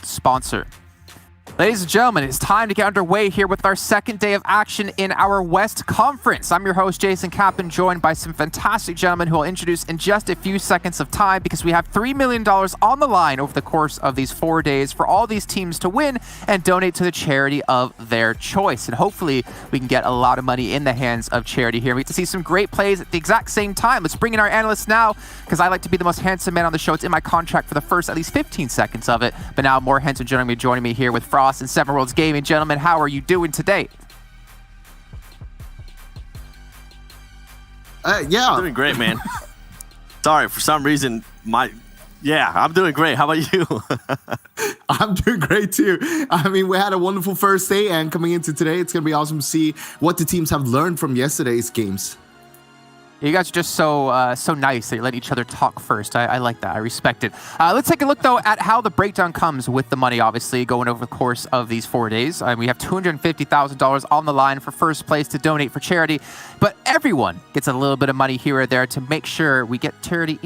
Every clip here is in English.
sponsor. Ladies and gentlemen, it's time to get underway here with our second day of action in our West Conference. I'm your host, Jason Kappen, joined by some fantastic gentlemen who I'll introduce in just a few seconds of time because we have $3 million on the line over the course of these 4 days for all these teams to win and donate to the charity of their choice. And hopefully we can get a lot of money in the hands of charity here. We get to see some great plays at the exact same time. Let's bring in our analysts now because I like to be the most handsome man on the show. It's in my contract for the first at least 15 seconds of it. But now more handsome gentlemen joining me here with Frost and Seven Worlds Gaming. Gentlemen, how are you doing today? Yeah. I'm doing great, man. Sorry, for some reason, I'm doing great. How about you? I'm doing great too. I mean, we had a wonderful first day, and coming into today, it's going to be awesome to see what the teams have learned from yesterday's games. You guys are just so nice that you let each other talk first. I like that. I respect it. Let's take a look, though, at how the breakdown comes with the money, obviously, going over the course of these 4 days. We have $250,000 on the line for first place to donate for charity, but everyone gets a little bit of money here or there to make sure we get charity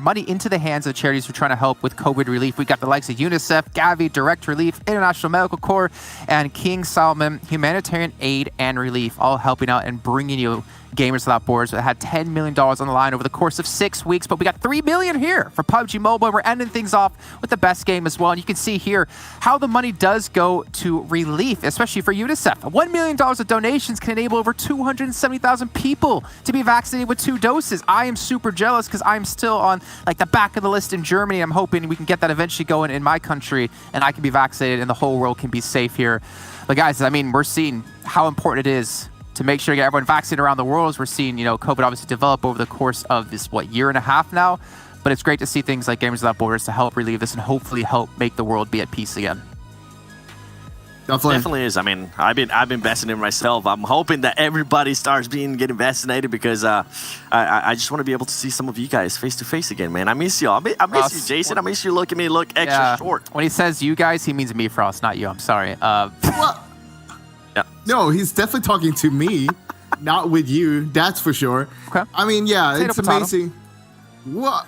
money into the hands of charities who are trying to help with COVID relief. We got the likes of UNICEF, Gavi, Direct Relief, International Medical Corps, and King Solomon Humanitarian Aid and Relief, all helping out and bringing you Gamers Without Bordes that had $10 million on the line over the course of 6 weeks, but we got $3 million here for PUBG Mobile. We're ending things off with the best game as well, and you can see here how the money does go to relief, especially for UNICEF. $1 million of donations can enable over 270,000 people to be vaccinated with 2 doses. I am super jealous because I'm still on like the back of the list in Germany. I'm hoping we can get that eventually going in my country, and I can be vaccinated, and the whole world can be safe here. But guys, I mean, we're seeing how important it is to make sure to get everyone vaccinated around the world. As we're seeing, COVID obviously develop over the course of this, year and a half now. But it's great to see things like Gamers Without Borders to help relieve this and hopefully help make the world be at peace again. Definitely is. I mean, I've been vaccinated myself. I'm hoping that everybody starts getting vaccinated because I just want to be able to see some of you guys face to face again, man. I miss you. I miss you, Jason. I miss you. Look at me, look extra short. When he says you guys, he means me, Frost, not you. I'm sorry. What? Yeah. No, he's definitely talking to me, not with you. That's for sure. Okay. I mean, yeah, Potato, it's potato. amazing. What?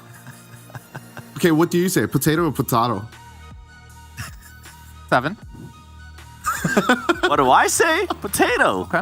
Okay, what do you say? Potato or potato? 7. What do I say? Potato. Okay.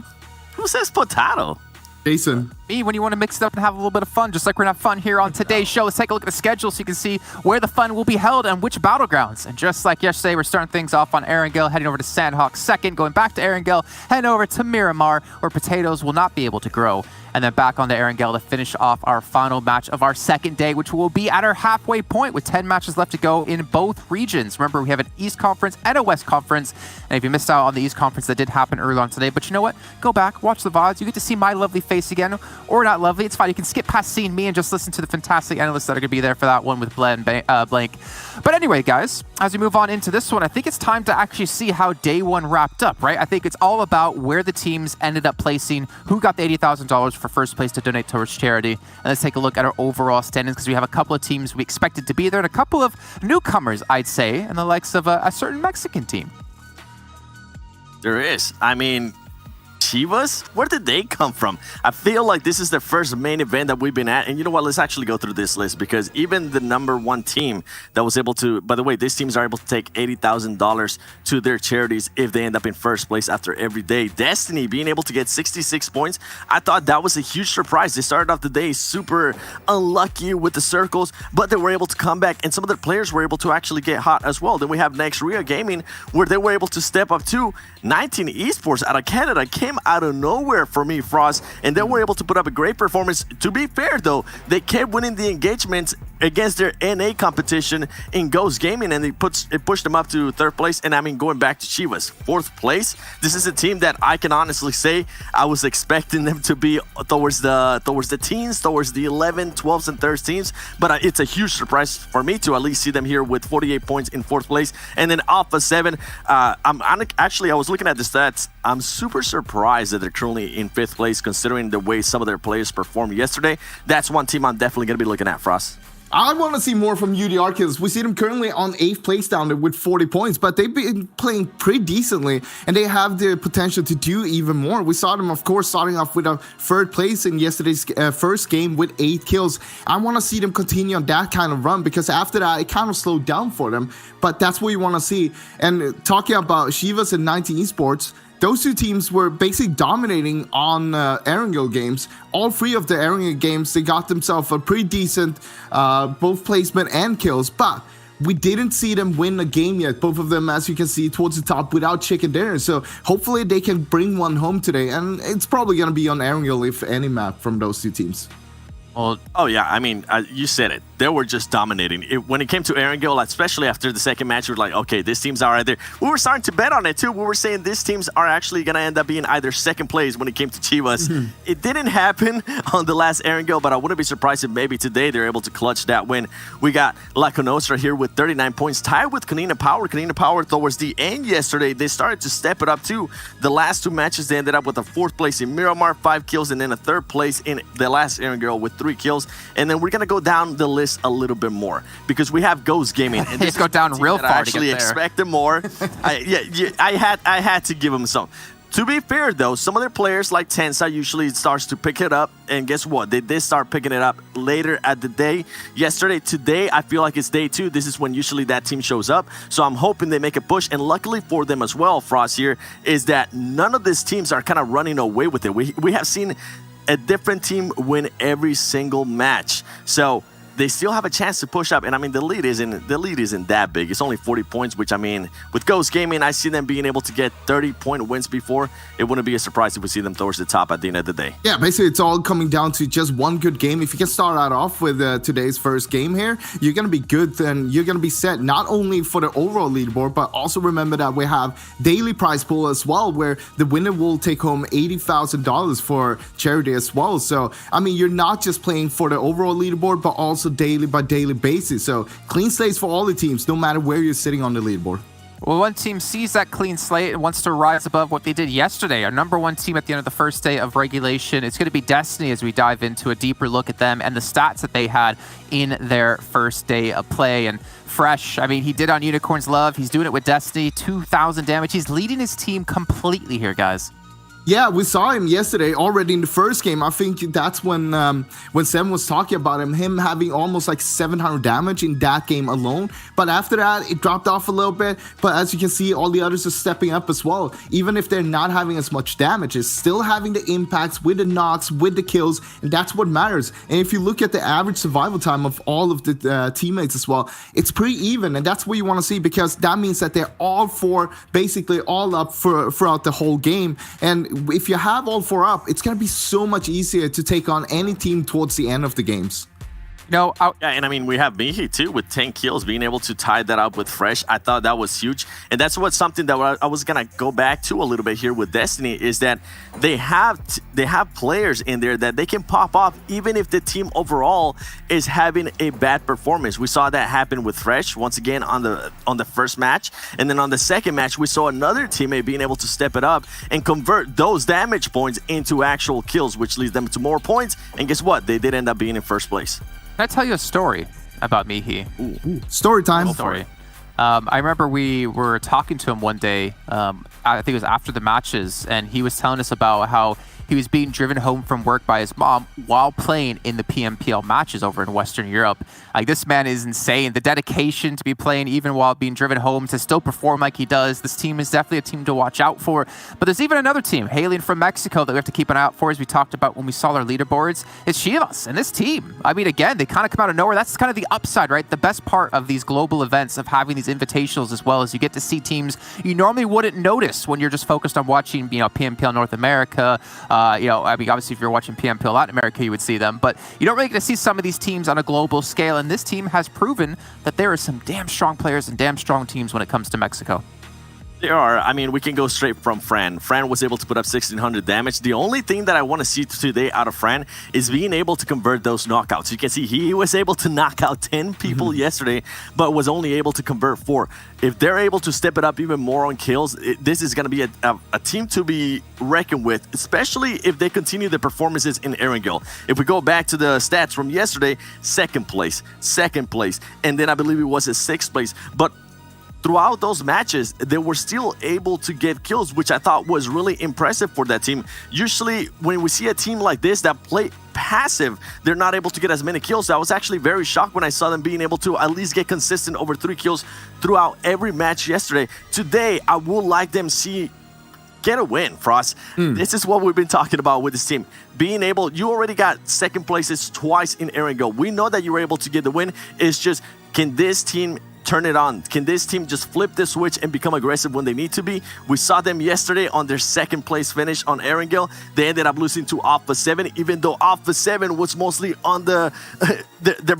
Who says potato? Jason. Me, when you want to mix it up and have a little bit of fun, just like we're going to have fun here on today's show. Let's take a look at the schedule so you can see where the fun will be held and which battlegrounds. And just like yesterday, we're starting things off on Erangel, heading over to Sandhawk second, going back to Erangel, heading over to Miramar, where potatoes will not be able to grow. And then back on to Erangel to finish off our final match of our second day, which will be at our halfway point with 10 matches left to go in both regions. Remember, we have an East Conference and a West Conference. And if you missed out on the East Conference, that did happen earlier on today. But you know what? Go back, watch the VODs. You get to see my lovely face again. Or not lovely. It's fine. You can skip past seeing me and just listen to the fantastic analysts that are going to be there for that one with Blank. But anyway, guys, as we move on into this one, I think it's time to actually see how day one wrapped up, right? I think it's all about where the teams ended up placing, who got the $80,000 for first place to donate towards charity. And let's take a look at our overall standings because we have a couple of teams we expected to be there and a couple of newcomers, I'd say, and the likes of a certain Mexican team. There is. I mean, Chivas? Where did they come from? I feel like this is the first main event that we've been at. And you know what? Let's actually go through this list because even the #1 team that was able to, by the way, these teams are able to take $80,000 to their charities if they end up in first place after every day. Destiny being able to get 66 points. I thought that was a huge surprise. They started off the day super unlucky with the circles, but they were able to come back and some of their players were able to actually get hot as well. Then we have next Rio Gaming where they were able to step up to 19 Esports out of Canada. Came out of nowhere for me, Frost, and they were able to put up a great performance. To be fair, though, they kept winning the engagements against their NA competition in Ghost Gaming, and it pushed them up to 3rd place. And I mean, going back to Chivas, 4th place. This is a team that I can honestly say I was expecting them to be towards the teens, towards the 11, 12s, and 13s. But it's a huge surprise for me to at least see them here with 48 points in 4th place. And then Alpha 7, I was looking at the stats. I'm super surprised that they're currently in 5th place considering the way some of their players performed yesterday. That's one team I'm definitely going to be looking at, Frost. I want to see more from UDR Kills. We see them currently on 8th place down there with 40 points, but they've been playing pretty decently, and they have the potential to do even more. We saw them, of course, starting off with a 3rd place in yesterday's first game with 8 kills. I want to see them continue on that kind of run, because after that, it kind of slowed down for them, but that's what you want to see. And talking about Chivas and 19 Esports, those two teams were basically dominating on Erangel games. All 3 of the Erangel games, they got themselves a pretty decent both placement and kills, but we didn't see them win a game yet. Both of them, as you can see, towards the top without chicken dinner. So hopefully they can bring one home today, and it's probably going to be on Erangel if any map from those two teams. Well, oh yeah, I mean, you said it. They were just dominating. When it came to Erangel, especially after the second match, we were like, okay, this team's all right there. We were starting to bet on it too. We were saying these teams are actually going to end up being either second place when it came to Chivas. It didn't happen on the last Erangel, but I wouldn't be surprised if maybe today they're able to clutch that win. We got La Conostra here with 39 points, tied with Canina Power. Canina Power, towards the end yesterday, they started to step it up too. The last 2 matches, they ended up with a 4th place in Miramar, 5 kills, and then a 3rd place in the last Erangel with 3 kills. And then we're going to go down the list a little bit more, because we have Ghost Gaming. And this go down real far. I actually expected more. I had to give them some. To be fair, though, some of their players like Tensa usually starts to pick it up, and guess what? They did start picking it up later at the day. Today, I feel like it's day 2. This is when usually that team shows up. So I'm hoping they make a push, and luckily for them as well, Frost, here, is that none of these teams are kind of running away with it. We have seen a different team win every single match. So they still have a chance to push up, and I mean the lead isn't that big. It's only 40 points, which I mean with Ghost Gaming, I see them being able to get 30-point wins before. It wouldn't be a surprise if we see them towards the top at the end of the day. Yeah, basically it's all coming down to just one good game. If you can start out off with today's first game here, you're gonna be good. Then you're gonna be set not only for the overall leaderboard, but also remember that we have daily prize pool as well, where the winner will take home $80,000 for charity as well. So I mean, you're not just playing for the overall leaderboard, but also daily by daily basis. So clean slates for all the teams, no matter where you're sitting on the leaderboard. Well, one team sees that clean slate and wants to rise above what they did yesterday. Our #1 team at the end of the first day of regulation. It's going to be Destiny as we dive into a deeper look at them and the stats that they had in their first day of play. And Fresh, I mean, he did on Unicorn's Love. He's doing it with Destiny, 2,000 damage. He's leading his team completely here, guys. Yeah, we saw him yesterday already in the first game. I think that's when Sam was talking about him having almost like 700 damage in that game alone. But after that, it dropped off a little bit. But as you can see, all the others are stepping up as well. Even if they're not having as much damage, it's still having the impacts with the knocks, with the kills, and that's what matters. And if you look at the average survival time of all of the teammates as well, it's pretty even, and that's what you want to see, because that means that they're all 4 basically all up throughout the whole game. And if you have all 4 up, it's going to be so much easier to take on any team towards the end of the games. No, yeah, and I mean, we have Mihi too with 10 kills, being able to tie that up with Fresh. I thought that was huge. And that's what something that I was going to go back to a little bit here with Destiny, is that they have players in there that they can pop off even if the team overall is having a bad performance. We saw that happen with Fresh once again on the first match. And then on the second match, we saw another teammate being able to step it up and convert those damage points into actual kills, which leads them to more points. And guess what? They did end up being in first place. Can I tell you a story about Mihi? Ooh. Story time. Story. I remember we were talking to him one day, I think it was after the matches, and he was telling us about how he was being driven home from work by his mom while playing in the PMPL matches over in Western Europe. Like, this man is insane. The dedication to be playing even while being driven home, to still perform like he does. This team is definitely a team to watch out for. But there's even another team hailing from Mexico that we have to keep an eye out for, as we talked about when we saw their leaderboards. It's Chivas and this team. I mean, again, they kind of come out of nowhere. That's kind of the upside, right? The best part of these global events, of having these invitationals as well, is you get to see teams you normally wouldn't notice when you're just focused on watching, PMPL North America. I mean, obviously, if you're watching PMPL Latin America, you would see them. But you don't really get to see some of these teams on a global scale. And this team has proven that there are some damn strong players and damn strong teams when it comes to Mexico. There are. I mean, we can go straight from Fran. Fran was able to put up 1,600 damage. The only thing that I want to see today out of Fran is being able to convert those knockouts. You can see he was able to knock out 10 people yesterday, but was only able to convert 4. If they're able to step it up even more on kills, this is going to be a team to be reckoned with, especially if they continue the performances in Erangel. If we go back to the stats from yesterday, second place, and then I believe it was a 6th place. But throughout those matches, they were still able to get kills, which I thought was really impressive for that team. Usually, when we see a team like this that play passive, they're not able to get as many kills. I was actually very shocked when I saw them being able to at least get consistent over 3 kills throughout every match yesterday. Today, I would like them get a win, Frost. This is what we've been talking about with this team. Being able, you already got 2nd places twice in Erangel. We know that you were able to get the win. It's just, can this team turn it on? Can this team just flip the switch and become aggressive when they need to be? We saw them yesterday on their 2nd place finish on Erangel. They ended up losing to Alpha 7, even though Alpha 7 was mostly on their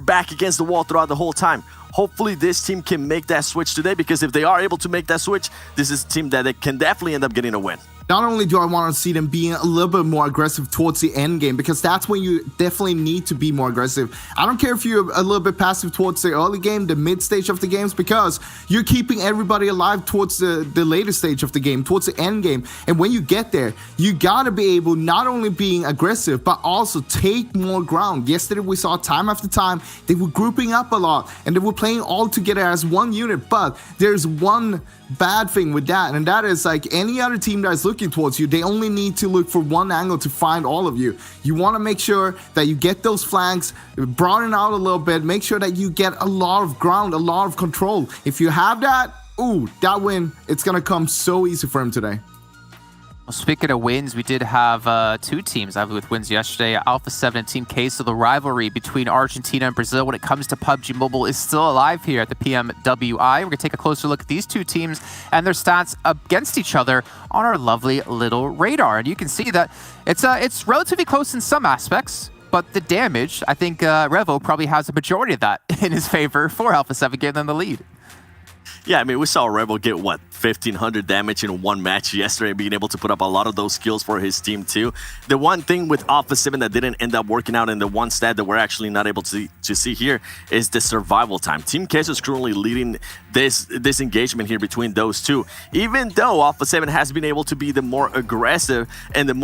back against the wall throughout the whole time. Hopefully this team can make that switch today, because if they are able to make that switch, this is a team that they can definitely end up getting a win. Not only do I want to see them being a little bit more aggressive towards the end game, because that's when you definitely need to be more aggressive. I don't care if you're a little bit passive towards the early game, the mid stage of the games, because you're keeping everybody alive towards the later stage of the game, towards the end game. And when you get there, you got to be able not only being aggressive, but also take more ground. Yesterday we saw time after time, they were grouping up a lot and they were playing all together as one unit. But there's one bad thing with that, and that is, like, any other team that is looking towards you, they only need to look for one angle to find all of you. You want to make sure that you get those flanks, broaden out a little bit, make sure that you get a lot of ground, a lot of control. If you have that, ooh, that win, it's gonna come so easy for him today. Well, speaking of wins, we did have 2 teams with wins yesterday. Alpha 7 and Team K. So the rivalry between Argentina and Brazil when it comes to PUBG Mobile is still alive here at the PMWI. We're going to take a closer look at these 2 teams and their stats against each other on our lovely little radar. And you can see that it's relatively close in some aspects, but the damage, I think Revo probably has a majority of that in his favor for Alpha 7, giving them the lead. Yeah, I mean, we saw Rebel get, 1,500 damage in one match yesterday, being able to put up a lot of those kills for his team too. The one thing with Alpha 7 that didn't end up working out, and the one stat that we're actually not able to see here, is the survival time. Team Queso is currently leading this engagement here between those two. Even though Alpha 7 has been able to be the more aggressive and the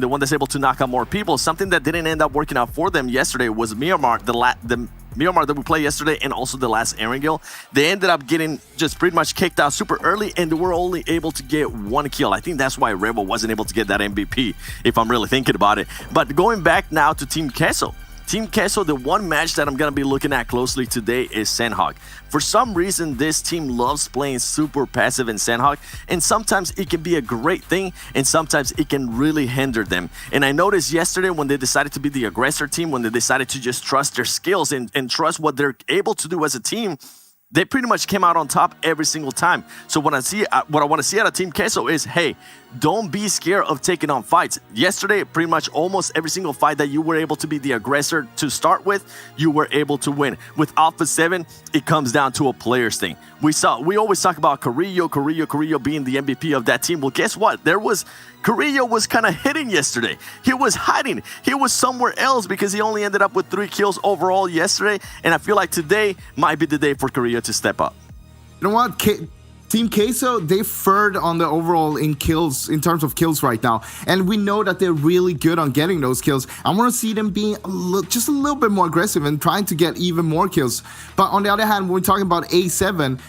one that's able to knock out more people, something that didn't end up working out for them yesterday was Myanmar, the Myanmar that we played yesterday, and also the last Erangel. They ended up getting just pretty much kicked out super early, and they were only able to get 1 kill. I think that's why Rebel wasn't able to get that MVP, if I'm really thinking about it. But going back now to Team Queso. Team Queso, the one match that I'm going to be looking at closely today is Sandhog. For some reason, this team loves playing super passive in Sandhog, and sometimes it can be a great thing, and sometimes it can really hinder them. And I noticed yesterday when they decided to be the aggressor team, when they decided to just trust their skills and trust what they're able to do as a team, they pretty much came out on top every single time. So what I want to see out of Team Queso is, hey, don't be scared of taking on fights. Yesterday, pretty much almost every single fight that you were able to be the aggressor to start with, you were able to win. With Alpha 7, it comes down to a player's thing. We always talk about Carrillo being the MVP of that team. Well, guess what? Carrillo was kind of hidden yesterday. He was hiding. He was somewhere else because he only ended up with 3 kills overall yesterday. And I feel like today might be the day for Carrillo to step up. You know what? Team Queso, they're third on the overall in terms of kills right now. And we know that they're really good on getting those kills. I want to see them being just a little bit more aggressive and trying to get even more kills. But on the other hand, when we're talking about A7,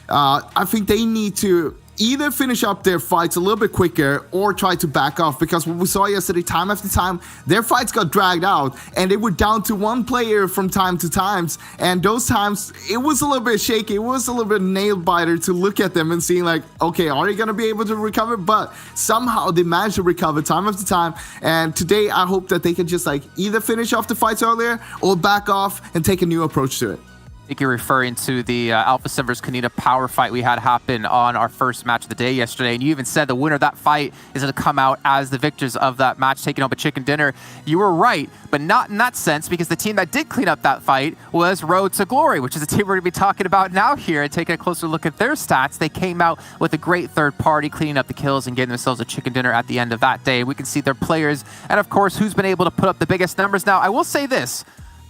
I think they need to either finish up their fights a little bit quicker or try to back off, because what we saw yesterday, time after time, their fights got dragged out and they were down to 1 player from time to times, and those times it was a little bit shaky. It was a little bit nail biter to look at them and seeing like, okay, are they gonna be able to recover? But somehow they managed to recover time after time, and today I hope that they can just like either finish off the fights earlier or back off and take a new approach to it. think you're referring to the Alpha 7 vs. Kanina power fight we had happen on our first match of the day yesterday. And you even said the winner of that fight is going to come out as the victors of that match, taking home a chicken dinner. You were right, but not in that sense, because the team that did clean up that fight was Road to Glory, which is a team we're going to be talking about now here and taking a closer look at their stats. They came out with a great third party, cleaning up the kills and getting themselves a chicken dinner at the end of that day. We can see their players and, of course, who's been able to put up the biggest numbers. Now, I will say this.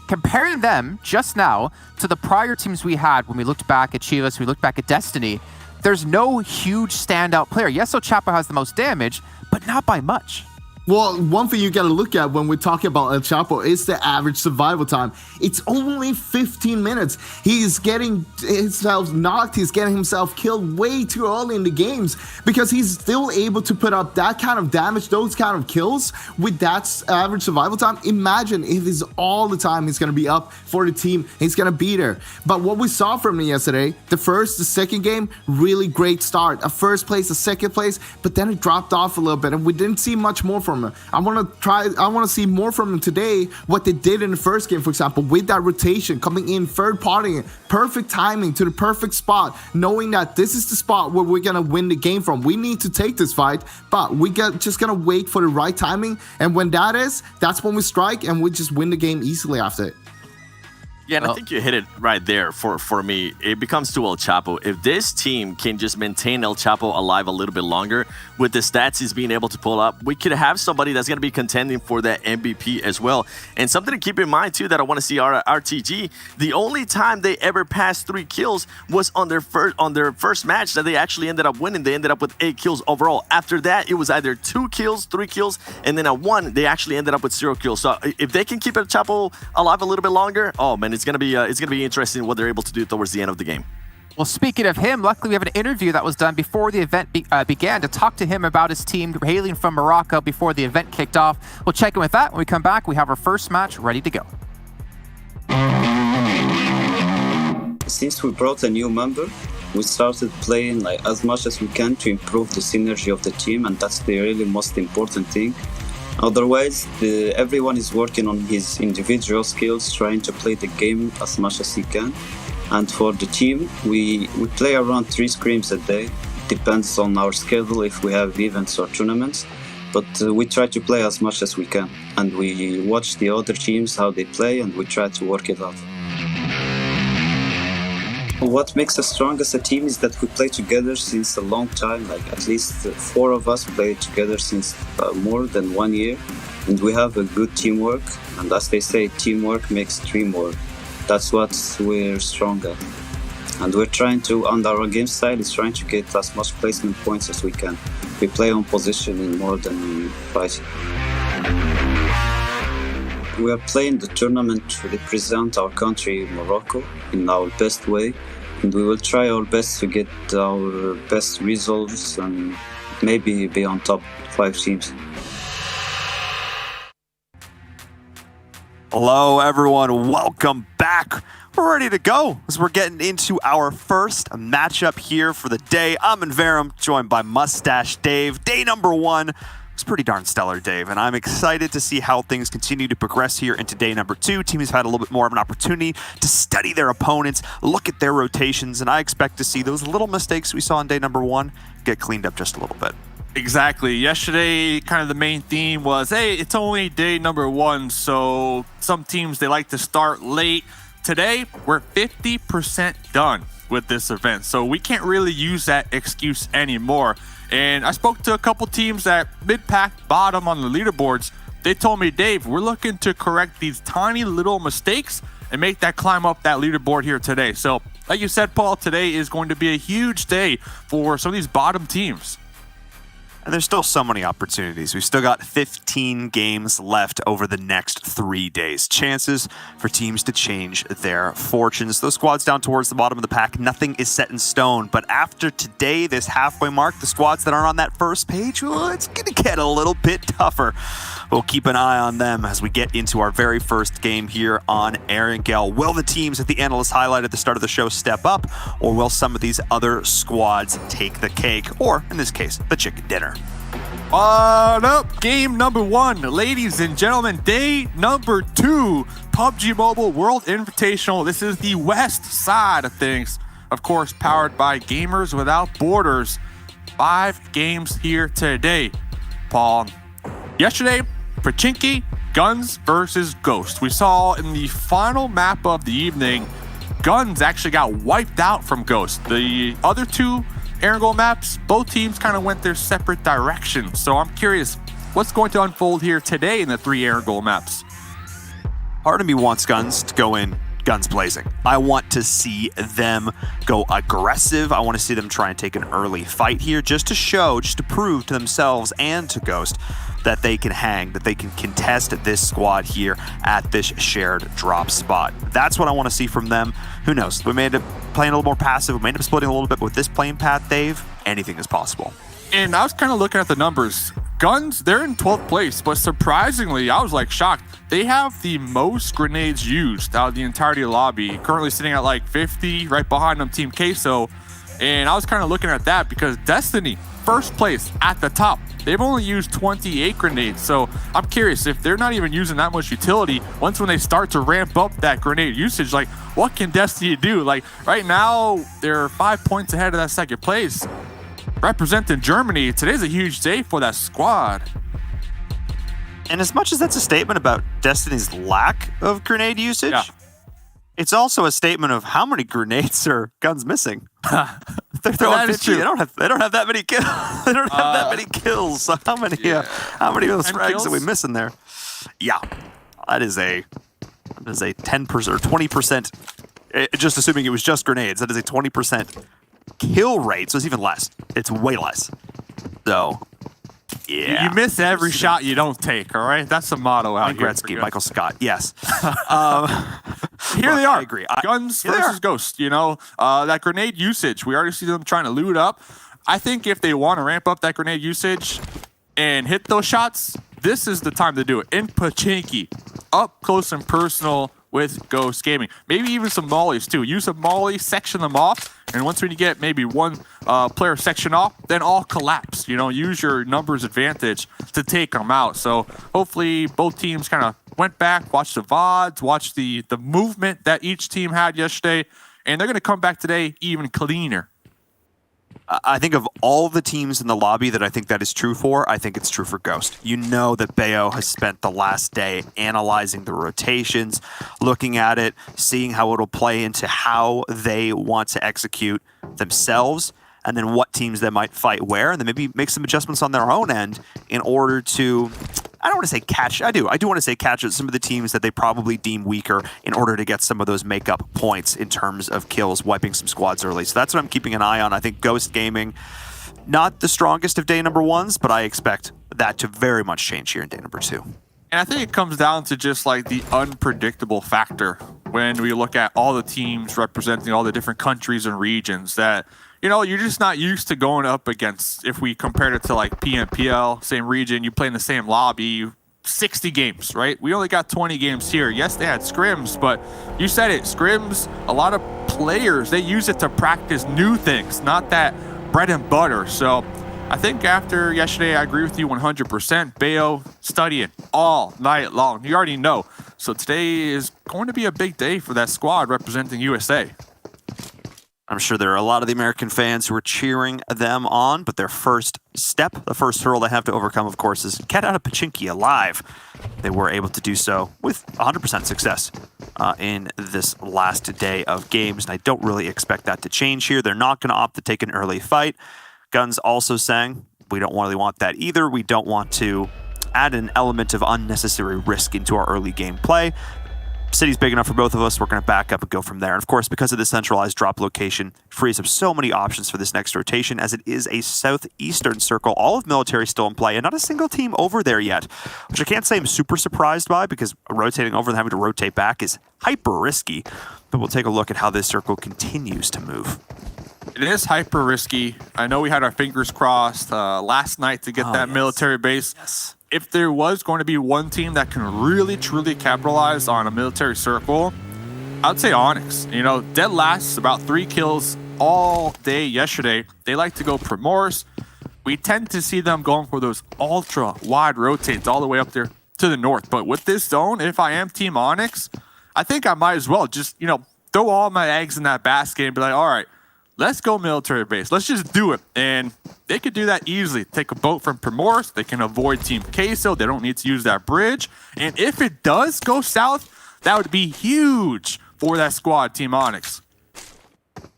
Comparing them just now to the prior teams we had when we looked back at Chivas, we looked back at Destiny, there's no huge standout player. Yes, El Chapo has the most damage, but not by much. Well, one thing you got to look at when we talk about El Chapo is the average survival time. It's only 15 minutes. He's getting himself knocked. He's getting himself killed way too early in the games because he's still able to put up that kind of damage, those kind of kills with that average survival time. Imagine if it's all the time he's going to be up for the team. He's going to be there. But what we saw from him yesterday, the second game, really great start. A first place, a second place, but then it dropped off a little bit and we didn't see much more from him. I want to see more from him today, what they did in the first game, for example, with that rotation, coming in, third partying, perfect timing to the perfect spot, knowing that this is the spot where we're going to win the game from. We need to take this fight, but just going to wait for the right timing. And when that is, that's when we strike and we just win the game easily after it. Yeah, and I think you hit it right there for me. It becomes to El Chapo. If this team can just maintain El Chapo alive a little bit longer with the stats he's being able to pull up, we could have somebody that's going to be contending for that MVP as well. And something to keep in mind, too, that I want to see RTG, the only time they ever passed 3 kills was on their first match that they actually ended up winning. They ended up with 8 kills overall. After that, it was either 2 kills, 3 kills, and then at 1, they actually ended up with 0 kills. So if they can keep El Chapo alive a little bit longer, oh, man, it's gonna be interesting what they're able to do towards the end of the game. Well, speaking of him, luckily we have an interview that was done before the event began to talk to him about his team hailing from Morocco before the event kicked off. We'll check in with that when we come back. We have our first match ready to go. Since we brought a new member, we started playing as much as we can to improve the synergy of the team, and that's the really most important thing. Otherwise, everyone is working on his individual skills, trying to play the game as much as he can. And for the team, we play around 3 scrims a day. Depends on our schedule if we have events or tournaments. But we try to play as much as we can. And we watch the other teams, how they play, and we try to work it out. What makes us strong as a team is that we play together since a long time, at least 4 of us play together since more than 1 year, and we have a good teamwork, and as they say, teamwork makes dream work. That's what we're strong at. And we're trying to, and our game style is trying to get as much placement points as we can. We play on positioning more than fighting. We are playing the tournament to represent our country, Morocco, in our best way, and we will try our best to get our best results and maybe be on top 5 teams. Hello, everyone. Welcome back. We're ready to go as we're getting into our first matchup here for the day. I'm Inverum, joined by Mustache Dave. Day number 1. It's pretty darn stellar, Dave, and I'm excited to see how things continue to progress here into day number 2. Team has had a little bit more of an opportunity to study their opponents, look at their rotations, and I expect to see those little mistakes we saw on day number 1 get cleaned up just a little bit. Exactly. Yesterday, kind of the main theme was, hey, it's only day number 1, so some teams, they like to start late. Today, we're 50% done with this event, so we can't really use that excuse anymore. And I spoke to a couple teams at mid-pack bottom on the leaderboards. They told me, Dave, we're looking to correct these tiny little mistakes and make that climb up that leaderboard here today. So, like you said, Paul, today is going to be a huge day for some of these bottom teams. And there's still so many opportunities. We've still got 15 games left over the next 3 days. Chances for teams to change their fortunes. Those squads down towards the bottom of the pack, nothing is set in stone. But after today, this halfway mark, the squads that aren't on that first page, well, it's going to get a little bit tougher. We'll keep an eye on them as we get into our very first game here on Erangel. Will the teams that the analysts highlighted at the start of the show step up, or will some of these other squads take the cake, or in this case, the chicken dinner? What up? Game number 1, ladies and gentlemen. Day number 2, PUBG Mobile World Invitational. This is the west side of things. Of course, powered by Gamers Without Borders. 5 games here today. Paul, yesterday, Pachinki, Guns versus Ghost. We saw in the final map of the evening, Guns actually got wiped out from Ghost. The other 2 air and goal maps, both teams kind of went their separate directions. So I'm curious, what's going to unfold here today in the 3 air and goal maps? Part of me wants Guns to go in guns blazing. I want to see them go aggressive. I want to see them try and take an early fight here just to prove to themselves and to Ghost that they can hang, that they can contest this squad here at this shared drop spot. That's what I want to see from them. Who knows? We may end up playing a little more passive. We may end up splitting a little bit with this playing path, Dave. Anything is possible. And I was kind of looking at the numbers. Guns, they're in 12th place, but surprisingly, I was like shocked. They have the most grenades used out of the entirety of the lobby, currently sitting at like 50, right behind them Team Queso. And I was kind of looking at that because Destiny, first place at the top. They've only used 28 grenades. So I'm curious if they're not even using that much utility. Once when they start to ramp up that grenade usage, like what can Destiny do? Like right now, they're 5 points ahead of that second place. Representing Germany, today's a huge day for that squad. And as much as that's a statement about Destiny's lack of grenade usage, it's also a statement of how many grenades are Guns missing. They're throwing 50. They don't have that many kills. They don't have that many kills. So how many of those frags are we missing there? Yeah, that is a 10% or 20%. Just assuming it was just grenades, that is a 20% kill rate. So it's even less. It's way less. So yeah, you miss every shot you don't take. All right, that's the motto out here. Gretzky, Michael Scott. Yes. Here they are. I agree. Guns versus Ghost. You know, that grenade usage. We already see them trying to loot up. I think if they want to ramp up that grenade usage and hit those shots, this is the time to do it. In Pachinki, up close and personal with Ghost Gaming. Maybe even some mollies too. Use a molly, section them off, and once when you get maybe one player section off, then all collapse. You know, use your numbers advantage to take them out. So hopefully both teams kind of went back, watched the VODs, watched the movement that each team had yesterday, and they're going to come back today even cleaner. I think of all the teams in the lobby that I think that is true for, I think it's true for Ghost. You know that Bayo has spent the last day analyzing the rotations, looking at it, seeing how it'll play into how they want to execute themselves, and then what teams they might fight where, and then maybe make some adjustments on their own end in order to, I don't want to say catch, I do want to say catch some of the teams that they probably deem weaker in order to get some of those makeup points in terms of kills, wiping some squads early. So that's what I'm keeping an eye on. I think Ghost Gaming, not the strongest of day number 1s, but I expect that to very much change here in day number 2. And I think it comes down to just like the unpredictable factor when we look at all the teams representing all the different countries and regions that, you know, you're just not used to going up against. If we compared it to like PMPL, same region, you play in the same lobby, 60 games, right? We only got 20 games here. Yes, they had scrims, but you said it, scrims, a lot of players, they use it to practice new things, not that bread and butter. So I think after yesterday, I agree with you 100%. Bayo studying all night long. You already know. So today is going to be a big day for that squad representing USA. I'm sure there are a lot of the American fans who are cheering them on, but their first step, the first hurdle they have to overcome, of course, is get out of Pachinki alive. They were able to do so with 100% success in this last day of games, and I don't really expect that to change here. They're not going to opt to take an early fight. Guns also saying, we don't really want that either. We don't want to add an element of unnecessary risk into our early game play. City's big enough for both of us. We're going to back up and go from there. And of course, because of the centralized drop location, frees up so many options for this next rotation, as it is a southeastern circle. All of military still in play, and not a single team over there yet, which I can't say I'm super surprised by, because rotating over and having to rotate back is hyper risky. But we'll take a look at how this circle continues to move. It is hyper risky. I know we had our fingers crossed last night to get that military base. Yes. If there was going to be one team that can really, truly capitalize on a military circle, I'd say Onyx. You know, dead last, about 3 kills all day yesterday. They like to go Primors. we tend to see them going for those ultra wide rotates all the way up there to the north. But with this zone, if I am Team Onyx, I think I might as well just, you know, throw all my eggs in that basket and be like, all right, let's go military base. Let's just do it. And they could do that easily. Take a boat from Primorsk. They can avoid Team Queso. They don't need to use that bridge. And if it does go south, that would be huge for that squad, Team Onyx.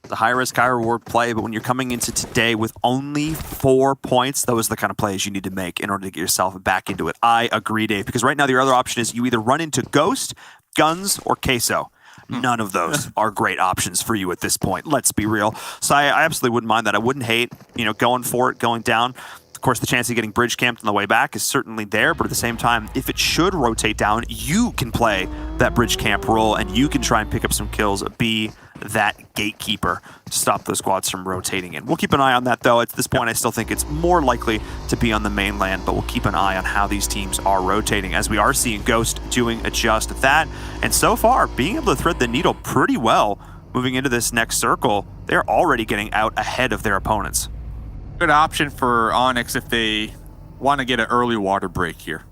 The high-risk, high-reward play, but when you're coming into today with only 4 points, those are the kind of plays you need to make in order to get yourself back into it. I agree, Dave, because right now your other option is you either run into Ghost, Guns, or Queso. None of those are great options for you at this point. Let's be real. So I absolutely wouldn't mind that. I wouldn't hate, you know, going for it, going down. Of course, the chance of getting bridge camped on the way back is certainly there, but at the same time, if it should rotate down, you can play that bridge camp role and you can try and pick up some kills, be that gatekeeper to stop those squads from rotating in. We'll keep an eye on that, though. At this point, I still think it's more likely to be on the mainland, but we'll keep an eye on how these teams are rotating, as we are seeing Ghost doing just that. And so far, being able to thread the needle pretty well moving into this next circle, they're already getting out ahead of their opponents. Good option for Onyx if they want to get an early water break here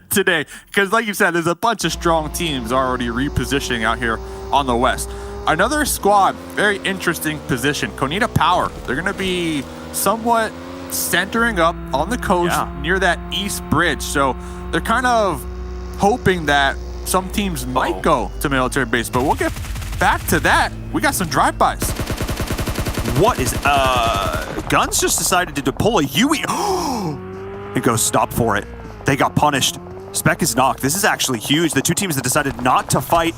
today. Because like you said, there's a bunch of strong teams already repositioning out here on the west. Another squad, very interesting position. Konita Power. They're going to be somewhat centering up on the coast near that east bridge. So they're kind of hoping that some teams might go to military base. But we'll get back to that. We got some drive-bys. What is... Guns just decided to pull a Yui. It goes stop for it. They got punished. Spec is knocked. This is actually huge. The two teams that decided not to fight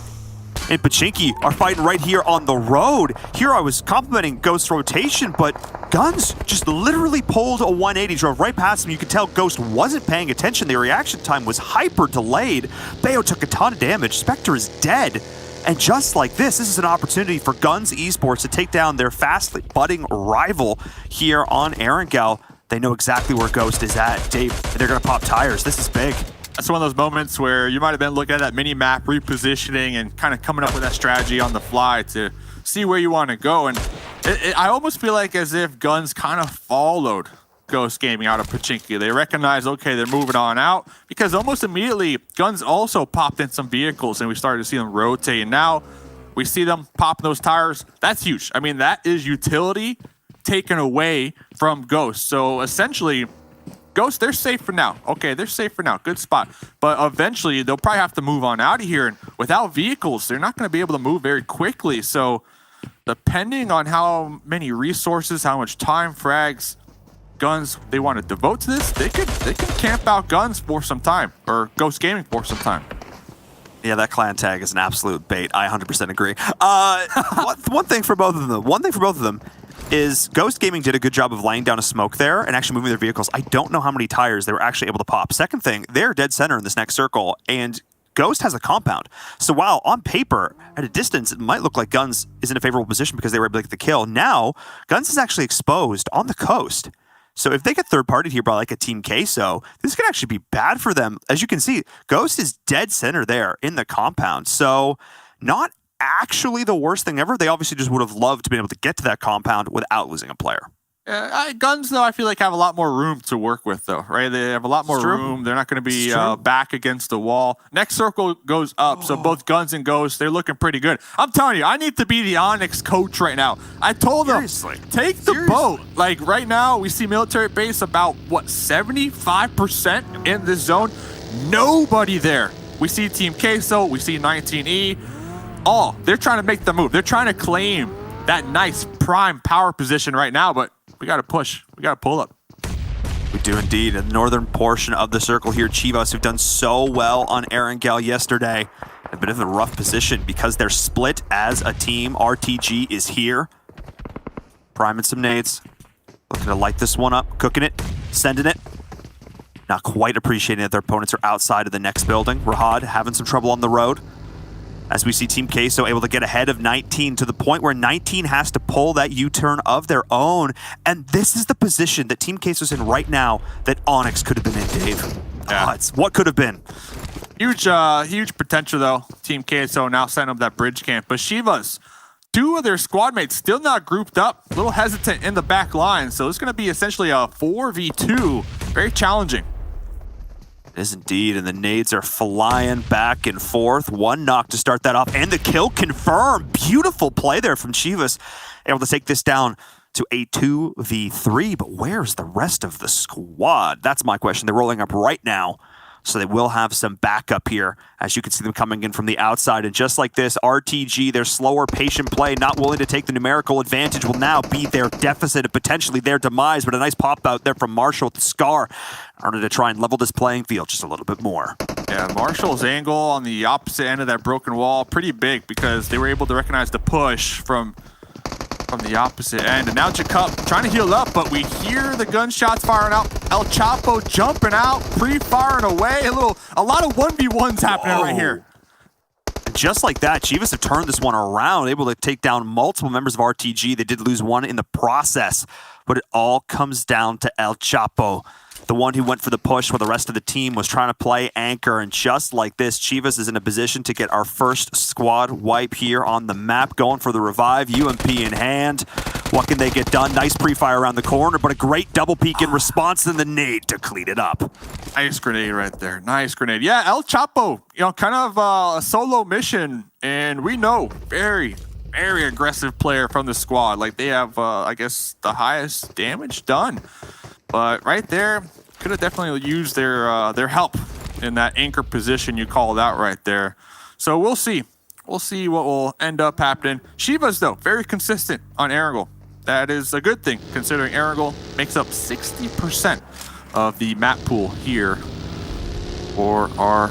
in Pachinki are fighting right here on the road. Here I was complimenting Ghost's rotation, but Guns just literally pulled a 180, drove right past him. You could tell Ghost wasn't paying attention. Their reaction time was hyper delayed. Bayo took a ton of damage. Spectre is dead. And just like this is an opportunity for Guns Esports to take down their fastly budding rival here on Erangel. They know exactly where Ghost is at. Dave, they're going to pop tires. This is big. That's one of those moments where you might have been looking at that mini-map, repositioning, and kind of coming up with that strategy on the fly to see where you want to go. And I almost feel like as if Guns kind of followed Ghost Gaming out of Pachinki. They recognize, okay, they're moving on out, because almost immediately, Guns also popped in some vehicles, and we started to see them rotate. And now we see them popping those tires. That's huge. I mean, that is utility taken away from Ghost. So essentially, Ghost, they're safe for now. Okay, they're safe for now. Good spot. But eventually, they'll probably have to move on out of here. And without vehicles, they're not going to be able to move very quickly. So depending on how many resources, how much time, frags, Guns they want to devote to this, they could camp out Guns for some time, or Ghost Gaming for some time. Yeah, that clan tag is an absolute bait. I 100% agree. One thing for both of them is Ghost Gaming did a good job of laying down a smoke there and actually moving their vehicles. I don't know how many tires they were actually able to pop. Second thing, they're dead center in this next circle, and Ghost has a compound. So while on paper, at a distance, it might look like Guns is in a favorable position because they were able to get the kill, now Guns is actually exposed on the coast. So if they get third-partied here by like a Team Queso, this could actually be bad for them. As you can see, Ghost is dead center there in the compound. So not actually the worst thing ever. They obviously just would have loved to be able to get to that compound without losing a player. Guns, though, I feel like have a lot more room to work with, though, right? They have a lot more room. They're not going to be back against the wall. Next circle goes up, so both Guns and Ghost, they're looking pretty good. I'm telling you, I need to be the Onyx coach right now. I told them, take the boat. Like, right now, we see military base about, 75% in this zone? Nobody there. We see Team Queso, we see 19E. They're trying to make the move. They're trying to claim that nice prime power position right now, but we got to push. We got to pull up. We do indeed. In the northern portion of the circle here, Chivas, who've done so well on Erangel yesterday, a bit of a rough position because they're split as a team. RTG is here. Priming some nades. Looking to light this one up. Cooking it. Sending it. Not quite appreciating that their opponents are outside of the next building. Rahad having some trouble on the road. As we see Team Queso able to get ahead of 19 to the point where 19 has to pull that U-turn of their own. And this is the position that Team Queso's in right now that Onyx could have been in, Dave. Yeah. It's what could have been. Huge potential, though. Team Queso now setting up that bridge camp. But Chivas, 2 of their squad mates still not grouped up, a little hesitant in the back line. So it's going to be essentially a 4v2. Very challenging. It is indeed, and the nades are flying back and forth. 1 knock to start that off, and the kill confirmed. Beautiful play there from Chivas, able to take this down to a 2v3, but where's the rest of the squad? That's my question. They're rolling up right now, so they will have some backup here, as you can see them coming in from the outside. And just like this, RTG, their slower, patient play, not willing to take the numerical advantage, will now be their deficit and potentially their demise. But a nice pop out there from Marshall with the Scar in order to try and level this playing field just a little bit more. Yeah, Marshall's angle on the opposite end of that broken wall, pretty big, because they were able to recognize the push from the opposite end. And now Jacob trying to heal up, but we hear the gunshots firing out. El Chapo jumping out, pre-firing away. A lot of 1v1s happening right here. And just like that, Chivas have turned this one around, able to take down multiple members of RTG. They did lose 1 in the process, but it all comes down to El Chapo, the one who went for the push while the rest of the team was trying to play anchor. And just like this, Chivas is in a position to get our first squad wipe here on the map, going for the revive, UMP in hand. What can they get done? Nice pre-fire around the corner, but a great double peek in response, and the nade to clean it up. Nice grenade right there. Nice grenade. Yeah, El Chapo, kind of a solo mission, and we know very aggressive player from the squad. Like, they have, I guess, the highest damage done. But right there, could have definitely used their help in that anchor position you called out right there. So we'll see. We'll see what will end up happening. Chivas, though, very consistent on Erangel. That is a good thing, considering Erangel makes up 60% of the map pool here for our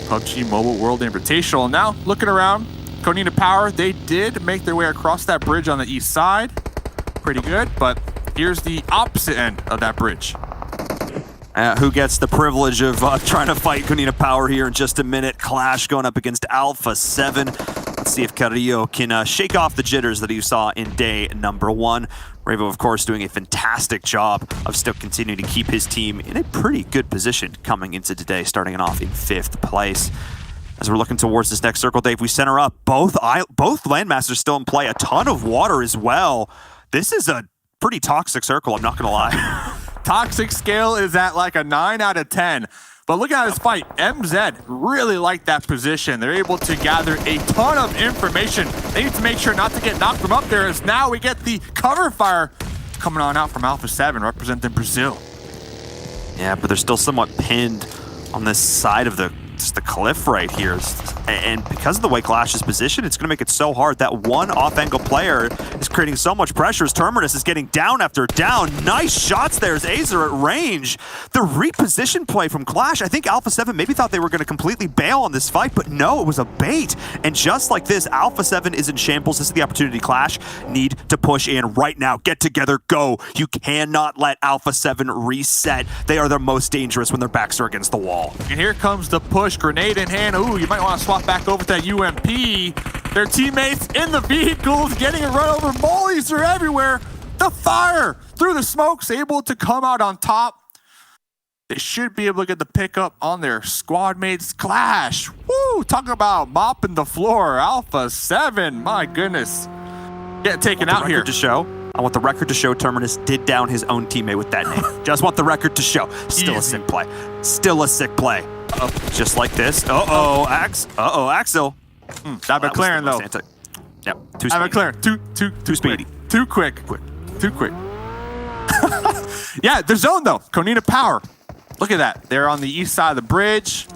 PUBG Mobile World Invitational. Now, looking around, Konina Power, they did make their way across that bridge on the east side. Pretty good, but here's the opposite end of that bridge. Who gets the privilege of trying to fight Konina Power here in just a minute. Clash going up against Alpha 7. Let's see if Carrillo can shake off the jitters that you saw in day number 1. Ravo, of course, doing a fantastic job of still continuing to keep his team in a pretty good position coming into today, starting it off in 5th place. As we're looking towards this next circle, Dave, we center up both landmasters still in play. A ton of water as well. This is a pretty toxic circle, I'm not going to lie. Toxic scale is at like a 9 out of 10. But look at this fight. MZ really like that position. They're able to gather a ton of information. They need to make sure not to get knocked from up there, as now we get the cover fire coming on out from Alpha 7, representing Brazil. Yeah, but they're still somewhat pinned on this side of the cliff right here. And because of the way Clash is positioned, it's going to make it so hard. That one off-angle player is creating so much pressure as Terminus is getting down after down. Nice shots there as Azer at range. The reposition play from Clash, I think Alpha 7 maybe thought they were going to completely bail on this fight, but no, it was a bait. And just like this, Alpha 7 is in shambles. This is the opportunity Clash need to push in right now. Get together, go. You cannot let Alpha 7 reset. They are the most dangerous when their backs are against the wall. And here comes the push. Grenade in hand. Ooh, you might want to swap back over to that UMP. Their teammates in the vehicles getting a run over. Mollies are everywhere. The fire through the smokes, able to come out on top. They should be able to get the pickup on their squad mates. Clash. Woo! Talk about mopping the floor. Alpha 7. My goodness. Get taken out here. I want the record to show Terminus did down his own teammate with that name. Just want the record to show. Still a sick play. Still a sick play. Just like this. Axel. That McLaren, though. Yep. Too speedy. McLaren. Too speedy. Too quick. Too quick. Yeah, the zone, though. Konina Power. Look at that. They're on the east side of the bridge.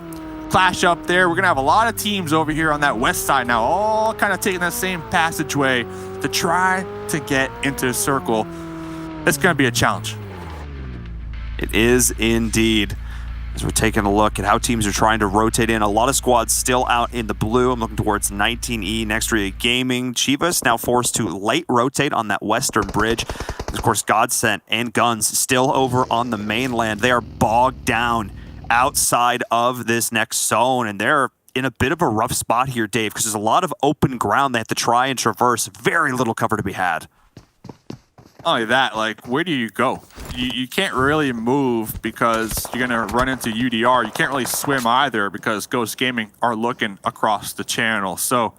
Clash up there. We're going to have a lot of teams over here on that west side now, all kind of taking that same passageway to try to get into the circle. It's going to be a challenge. It is indeed. As we're taking a look at how teams are trying to rotate in. A lot of squads still out in the blue. I'm looking towards 19E, Nextria Gaming. Chivas now forced to late rotate on that western bridge. Of course, Godsent and Guns still over on the mainland. They are bogged down outside of this next zone, and they're in a bit of a rough spot here, Dave, because there's a lot of open ground they have to try and traverse. Very little cover to be had. Not only that, like, where do you go? You can't really move because you're going to run into UDR. You can't really swim either because Ghost Gaming are looking across the channel. So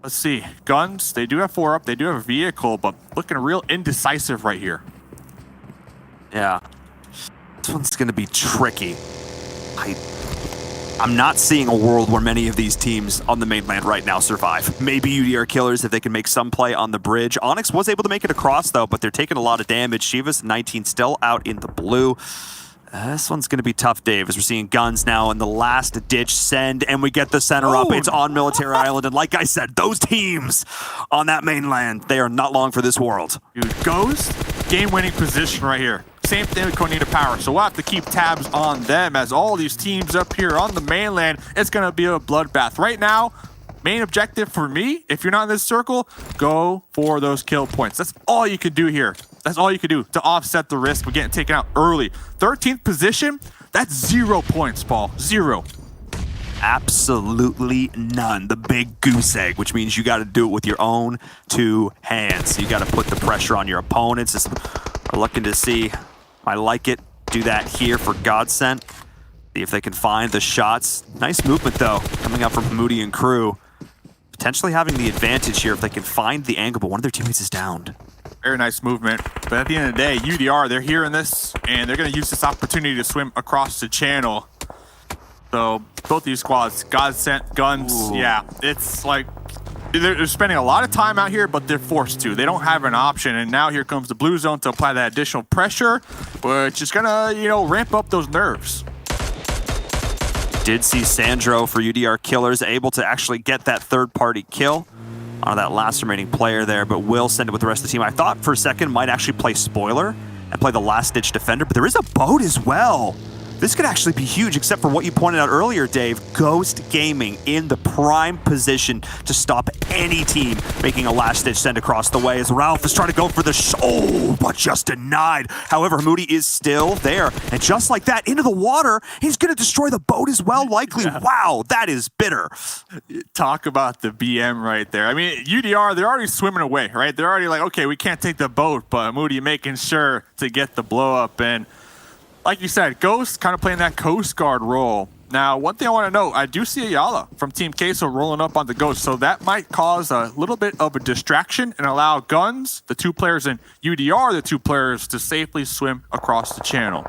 Let's see. Guns, they do have 4 up. They do have a vehicle, but looking real indecisive right here. Yeah. This one's going to be tricky. I'm not seeing a world where many of these teams on the mainland right now survive. Maybe UDR Killers if they can make some play on the bridge. Onyx was able to make it across, though, but they're taking a lot of damage. Shivas 19 still out in the blue. This one's going to be tough, Dave, as we're seeing Guns now in the last-ditch send, and we get the center up. It's on Military Island, and like I said, those teams on that mainland, they are not long for this world. Dude, Ghost, game-winning position right here. Same thing with Konita Power, so we'll have to keep tabs on them as all these teams up here on the mainland, it's going to be a bloodbath. Right now, main objective for me, if you're not in this circle, go for those kill points. That's all you can do here. That's all you can do to offset the risk of getting taken out early. 13th position, that's 0 points, Paul. 0. Absolutely none. The big goose egg, which means you got to do it with your own 2 hands. You got to put the pressure on your opponents. As we're looking to see, I like it. Do that here for Godsent. See if they can find the shots. Nice movement, though, coming up from Hamudi and crew. Potentially having the advantage here if they can find the angle, but one of their teammates is downed. Very nice movement. But at the end of the day, UDR, they're hearing this, and they're going to use this opportunity to swim across the channel. So both these squads, Godsent, Guns, yeah, it's like they're spending a lot of time out here, but they're forced to. They don't have an option, and now here comes the blue zone to apply that additional pressure, which is going to, ramp up those nerves. Did see Sandro for UDR Killers able to actually get that third-party kill on that last remaining player there, but will send it with the rest of the team. I thought for a second might actually play spoiler and play the last-ditch defender, but there is a boat as well. This could actually be huge, except for what you pointed out earlier, Dave. Ghost Gaming in the prime position to stop any team making a last-ditch send across the way as Ralph is trying to go for the but just denied. However, Hamudi is still there, and just like that, into the water, he's going to destroy the boat as well, likely. Yeah. Wow, that is bitter. Talk about the BM right there. I mean, UDR, they're already swimming away, right? They're already like, okay, we can't take the boat, but Hamudi making sure to get the blow-up, and like you said, Ghost kind of playing that Coast Guard role. Now, one thing I want to note, I do see Ayala from Team Queso rolling up on the Ghost, so that might cause a little bit of a distraction and allow Guns, the 2 players, and UDR, the 2 players, to safely swim across the channel.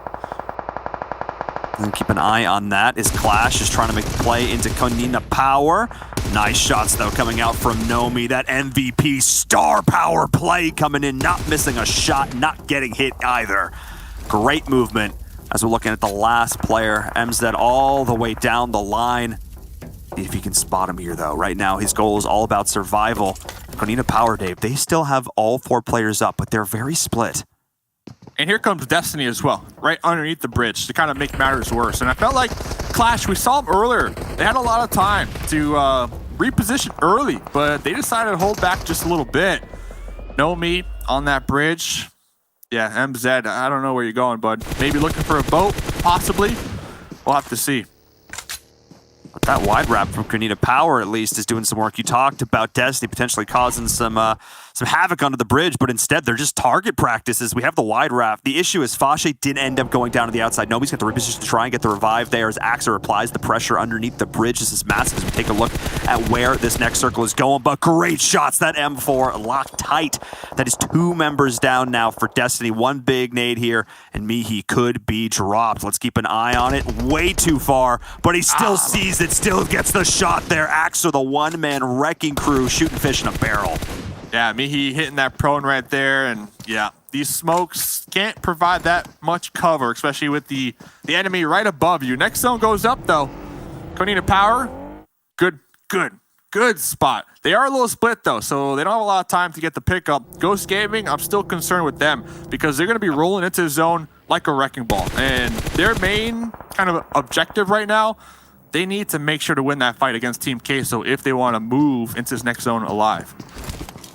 And keep an eye on that as Clash is trying to make the play into Konina Power. Nice shots, though, coming out from Nomi. That MVP star power play coming in, not missing a shot, not getting hit either. Great movement as we're looking at the last player, MZ, all the way down the line. See if you can spot him here, though. Right now, his goal is all about survival. Konina Power, Dave, they still have all 4 players up, but they're very split. And here comes Destiny as well, right underneath the bridge to kind of make matters worse. And I felt like Clash, we saw them earlier. They had a lot of time to reposition early, but they decided to hold back just a little bit. Nomi on that bridge. Yeah, MZ, I don't know where you're going, bud. Maybe looking for a boat, possibly. We'll have to see. But that wide wrap from Konina Power, at least, is doing some work. You talked about Destiny potentially causing some havoc under the bridge, but instead they're just target practices. We have the wide wrap. The issue is Fashe did end up going down to the outside. Nobody's got the reposition to try and get the revive there as Axer applies the pressure underneath the bridge. This is massive as we take a look at where this next circle is going, but great shots. That M4 locked tight. That is 2 members down now for Destiny. 1 big nade here, and Mihi could be dropped. Let's keep an eye on it. Way too far, but he still sees it, still gets the shot there. Axer, the 1-man wrecking crew, shooting fish in a barrel. Yeah, Mihi hitting that prone right there, and yeah, these smokes can't provide that much cover, especially with the enemy right above you. Next zone goes up, though. Konina Power, good spot. They are a little split, though, so they don't have a lot of time to get the pickup. Ghost Gaming, I'm still concerned with them because they're going to be rolling into the zone like a wrecking ball, and their main kind of objective right now, they need to make sure to win that fight against Team Queso if they want to move into this next zone alive.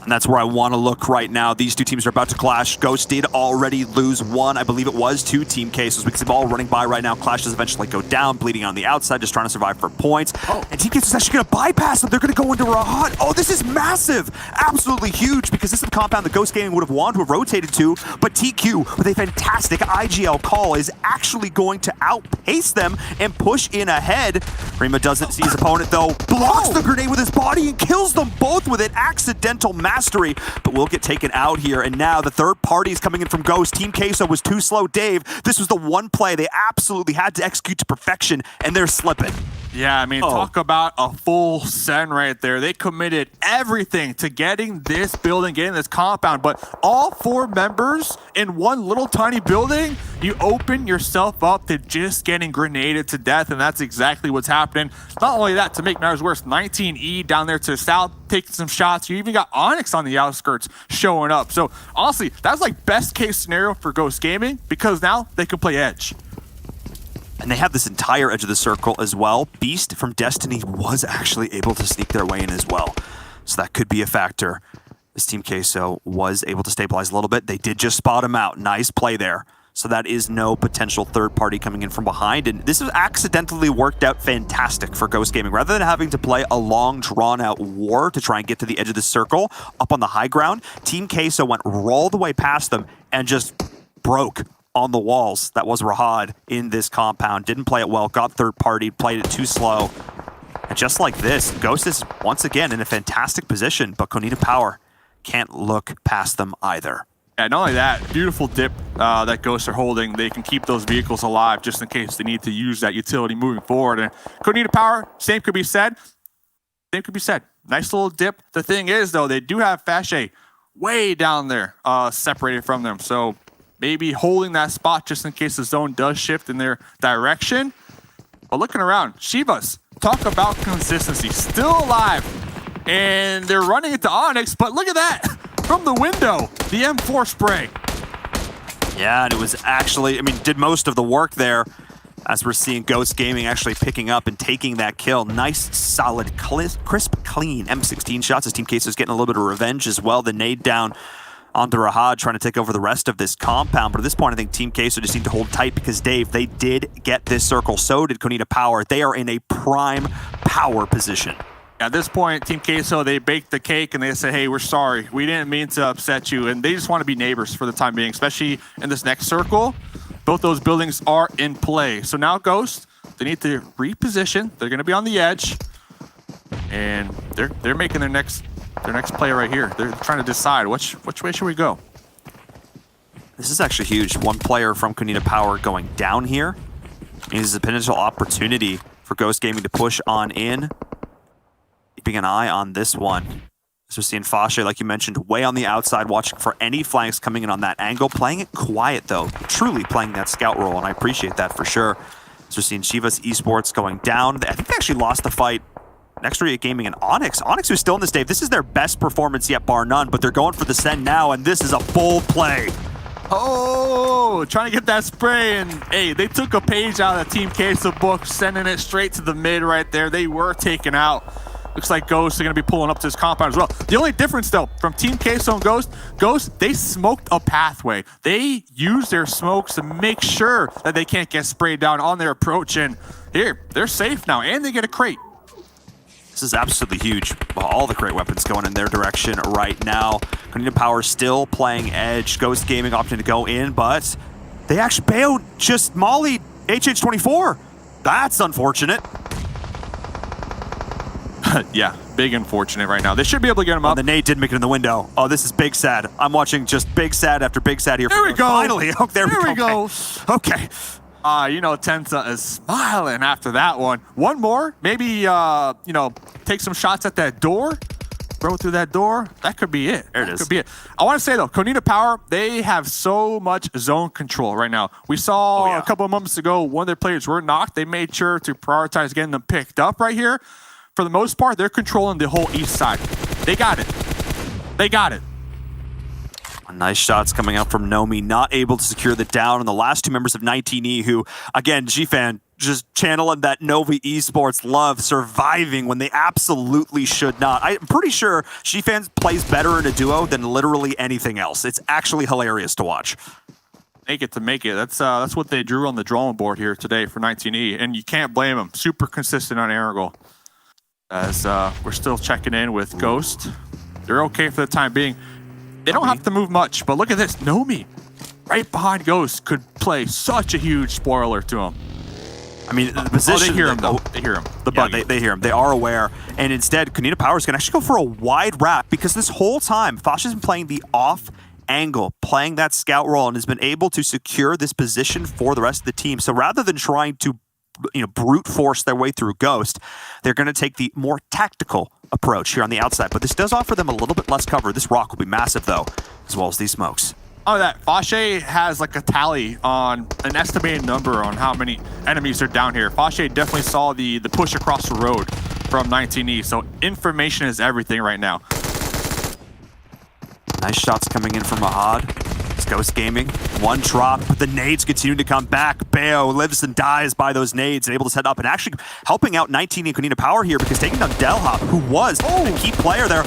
And that's where I want to look right now. These two teams are about to clash. Ghost did already lose one, I believe it was, to Team Queso. We can see them all running by right now. Clash does eventually go down, bleeding on the outside, just trying to survive for points. And Team Queso is actually going to bypass them. They're going to go into Rahat. Oh, this is massive. Absolutely huge, because this is the compound that Ghost Gaming would have wanted to have rotated to. But TQ, with a fantastic IGL call, is actually going to outpace them and push in ahead. Rima doesn't see his opponent, though. Blocks the grenade with his body and kills them both with an accidental mastery, but will get taken out here. And now the third party is coming in from Ghost. Team Queso was too slow. Dave, this was the one play they absolutely had to execute to perfection, and they're slipping. Yeah, I mean, talk about a full send right there. They committed everything to getting this building, getting this compound, but all 4 members in one little tiny building, you open yourself up to just getting grenaded to death, and that's exactly what's happening. Not only that, to make matters worse, 19E down there to the south, taking some shots. You even got Onyx on the outskirts showing up. So honestly, that's like best case scenario for Ghost Gaming, because now they can play Edge. And they have this entire edge of the circle as well. Beast from Destiny was actually able to sneak their way in as well. So that could be a factor. This Team Queso was able to stabilize a little bit. They did just spot him out. Nice play there. So that is no potential third party coming in from behind. And this has accidentally worked out fantastic for Ghost Gaming. Rather than having to play a long, drawn-out war to try and get to the edge of the circle up on the high ground, Team Queso went all the way past them and just broke on the walls. That was Rahad in this compound. Didn't play it well, got third party, played it too slow. And just like this, Ghost is once again in a fantastic position, but Konita Power can't look past them either. Yeah, not only that, beautiful dip that Ghosts are holding. They can keep those vehicles alive just in case they need to use that utility moving forward. And Konita Power, same could be said. Same could be said. Nice little dip. The thing is, though, they do have Fashe way down there, separated from them. So maybe holding that spot just in case the zone does shift in their direction. But looking around, Shivas, talk about consistency, still alive. And they're running into Onyx, but look at that. From the window, the M4 spray. Yeah, and it was actually, I mean, did most of the work there, as we're seeing Ghost Gaming actually picking up and taking that kill. Nice, solid, crisp, clean M16 shots. As Team Queso is getting a little bit of revenge as well. The nade down onto Rahad, trying to take over the rest of this compound. But at this point, I think Team Queso just need to hold tight, because Dave, they did get this circle. So did Konita Power. They are in a prime power position. At this point, Team Queso, they baked the cake and they said, hey, we're sorry. We didn't mean to upset you. And they just want to be neighbors for the time being, especially in this next circle. Both those buildings are in play. So now Ghost, they need to reposition. They're going to be on the edge. And they're making their next play right here. They're trying to decide which way should we go. This is actually huge. One player from Konita Power going down here means a potential opportunity for Ghost Gaming to push on in. Keeping an eye on this one. So we're seeing Fashe, like you mentioned, way on the outside, watching for any flanks coming in on that angle. Playing it quiet, though. Truly playing that scout role, and I appreciate that for sure. So we're seeing Chivas Esports going down. I think they actually lost the fight next to Gaming and Onyx. Onyx, who's still in this, Dave, this is their best performance yet, bar none, but they're going for the send now, and this is a bold play. Oh, trying to get that spray, and hey, they took a page out of the Team Queso book, sending it straight to the mid right there. They were taken out. Looks like Ghost are going to be pulling up to this compound as well. The only difference, though, from Team Queso and Ghost, they smoked a pathway. They used their smokes to make sure that they can't get sprayed down on their approach, and here, they're safe now, and they get a crate. This is absolutely huge. All the great weapons going in their direction right now. Konita Power still playing edge. Ghost Gaming opting to go in, but they actually bailed, just mollied HH24. That's unfortunate. Yeah, big unfortunate right now. They should be able to get him up. The nade did make it in the window. Oh, this is big sad. I'm watching just big sad after big sad here. There we go. Finally. Oh, there we go. Okay. You know, Tensa is smiling after that one. One more, maybe, you know, take some shots at that door. Throw through that door. That could be it. There it is. Could be it. I want to say, though, Konita Power, they have so much zone control right now. We saw a couple of moments ago, one of their players were knocked. They made sure to prioritize getting them picked up right here. For the most part, they're controlling the whole east side. They got it. They got it. Nice shots coming out from Nomi, not able to secure the down. And the last two members of 19E, who, again, G-Fan, just channeling that Novi Esports love, surviving when they absolutely should not. I'm pretty sure Shifan plays better in a duo than literally anything else. It's actually hilarious to watch. Make it to make it. That's what they drew on the drawing board here today for 19E, and you can't blame them. Super consistent on Aragorn. As we're still checking in with Ghost. They're okay for the time being. They don't have to move much, but look at this. Nomi, right behind Ghost, could play such a huge spoiler to him. I mean, the position... they hear him, though. They hear him. They hear him. They are aware. And instead, Kunina Powers can actually go for a wide wrap because this whole time, Fosh has been playing the off angle, playing that scout role, and has been able to secure this position for the rest of the team. So rather than trying to brute force their way through Ghost, they're going to take the more tactical approach here on the outside. But this does offer them a little bit less cover. This rock will be massive, though, as well as these smokes. Oh, that Foshe has like a tally on an estimated number on how many enemies are down here. Foshe definitely saw the push across the road from 19E, so information is everything right now. Nice shots coming in from Ahad. It's Ghost Gaming. One drop, but the nades continue to come back. Bayo lives and dies by those nades and able to set up and actually helping out 19 and Kunina Power here because taking down Delhop, who was a key player there.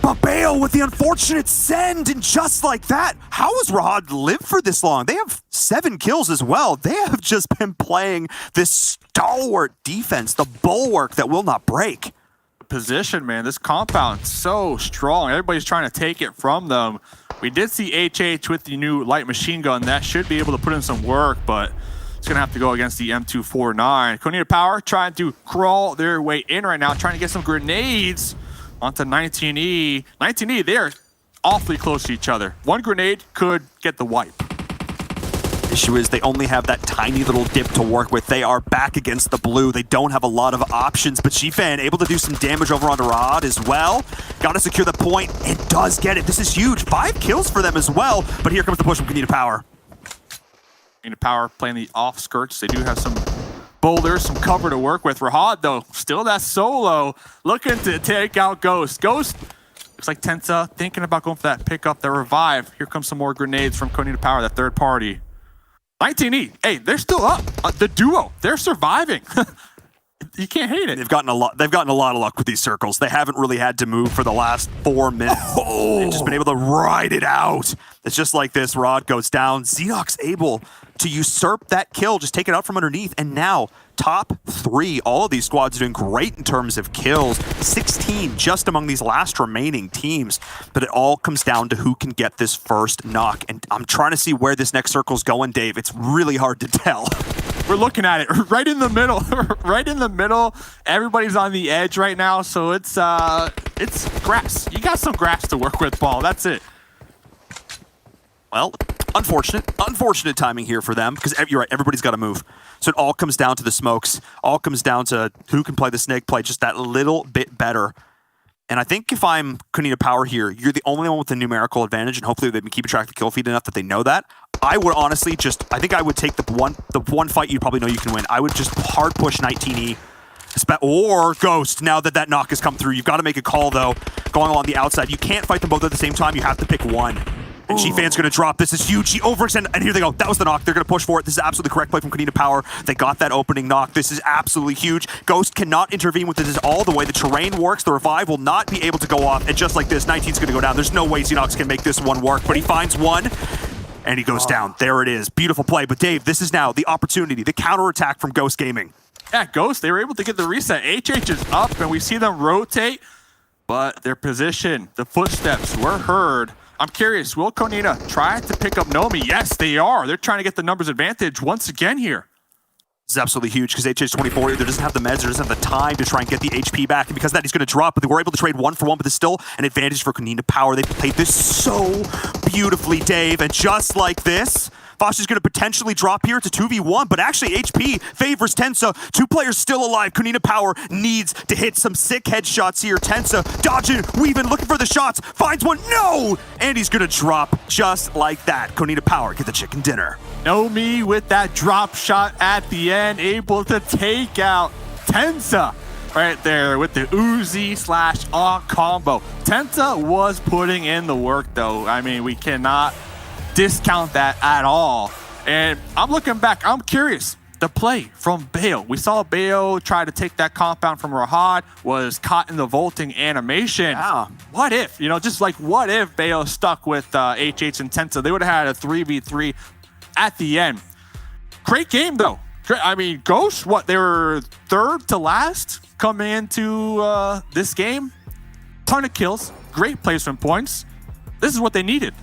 But Bayo with the unfortunate send, and just like that, how has Rahad lived for this long? They have 7 kills as well. They have just been playing this stalwart defense, the bulwark that will not break. Position, man, this compound's so strong. Everybody's trying to take it from them. We did see HH with the new light machine gun. That should be able to put in some work, but it's gonna have to go against the M249. Kunina Power trying to crawl their way in right now, trying to get some grenades onto 19E. 19E, they're awfully close to each other. One grenade could get the wipe. Issue is they only have that tiny little dip to work with. They are back against the blue. They don't have a lot of options, but Shifan able to do some damage over onto Rahad as well. Got to secure the point and does get it. This is huge. 5 kills for them as well, but here comes the push from Kunina Power. Kunina Power playing the off skirts. They do have some boulders, some cover to work with. Rahad, though, still that solo, looking to take out Ghost. Ghost, looks like Tensa thinking about going for that pickup, that revive. Here comes some more grenades from Kunina Power, that third party. 19E, hey, they're still up. The duo, they're surviving. You can't hate it. They've gotten a lot of luck with these circles. They haven't really had to move for the last 4 minutes. They've just been able to ride it out. It's just like this. Rod goes down. Xenox able to usurp that kill, just take it out from underneath, and now top 3. All of these squads are doing great in terms of kills. 16 just among these last remaining teams, but it all comes down to who can get this first knock, and I'm trying to see where this next circle's going, Dave. It's really hard to tell. We're looking at it right in the middle. Right in the middle. Everybody's on the edge right now, so it's grass. You got some grass to work with, Paul. That's it. Well, unfortunate timing here for them, because you're right, everybody's got to move. So it all comes down to the smokes, all comes down to who can play the snake play just that little bit better. And I think if I'm Kunina Power here, you're the only one with the numerical advantage, and hopefully they've been keeping track of the kill feed enough that they know that. I would honestly I think I would take the one fight you probably know you can win. I would just hard push 19E. Or Ghost, now that that knock has come through. You've got to make a call, though, going along the outside. You can't fight them both at the same time. You have to pick one. And Shifan's going to drop. This is huge. She overextended, and here they go. That was the knock. They're going to push for it. This is absolutely correct play from Kunina Power. They got that opening knock. This is absolutely huge. Ghost cannot intervene with this all the way. The terrain works. The revive will not be able to go off. And just like this, 19's going to go down. There's no way Xenox can make this one work, but he finds one, and he goes down. There it is. Beautiful play. But Dave, this is now the opportunity, the counterattack from Ghost Gaming. Yeah, Ghost, they were able to get the reset. HH is up, and we see them rotate, but their position, the footsteps were heard. I'm curious, will Kunina try to pick up Nomi? Yes, they are. They're trying to get the numbers advantage once again here. This is absolutely huge because HH24 either doesn't have the meds or doesn't have the time to try and get the HP back, and because of that, he's going to drop, but they were able to trade 1-for-1, but there's still an advantage for Kunina Power. They played this so beautifully, Dave, and just like this, Fosh is going to potentially drop here to 2v1, but actually HP favors Tensa. 2 players still alive. Kunina Power needs to hit some sick headshots here. Tensa dodging, weaving, looking for the shots, finds one, no! And he's going to drop just like that. Kunina Power get the chicken dinner. Nomi with that drop shot at the end, able to take out Tensa right there with the Uzi/on combo. Tensa was putting in the work, though. I mean, we cannot discount that at all. And I'm looking back, I'm curious, the play from Bayo. We saw Bayo try to take that compound from Rahad, was caught in the vaulting animation. Yeah. What if, just like what if Bayo stuck with HH and Tensa? They would have had a 3v3 at the end. Great game, though. I mean, Ghost, they were third to last coming into this game. Ton of kills, great placement points. This is what they needed.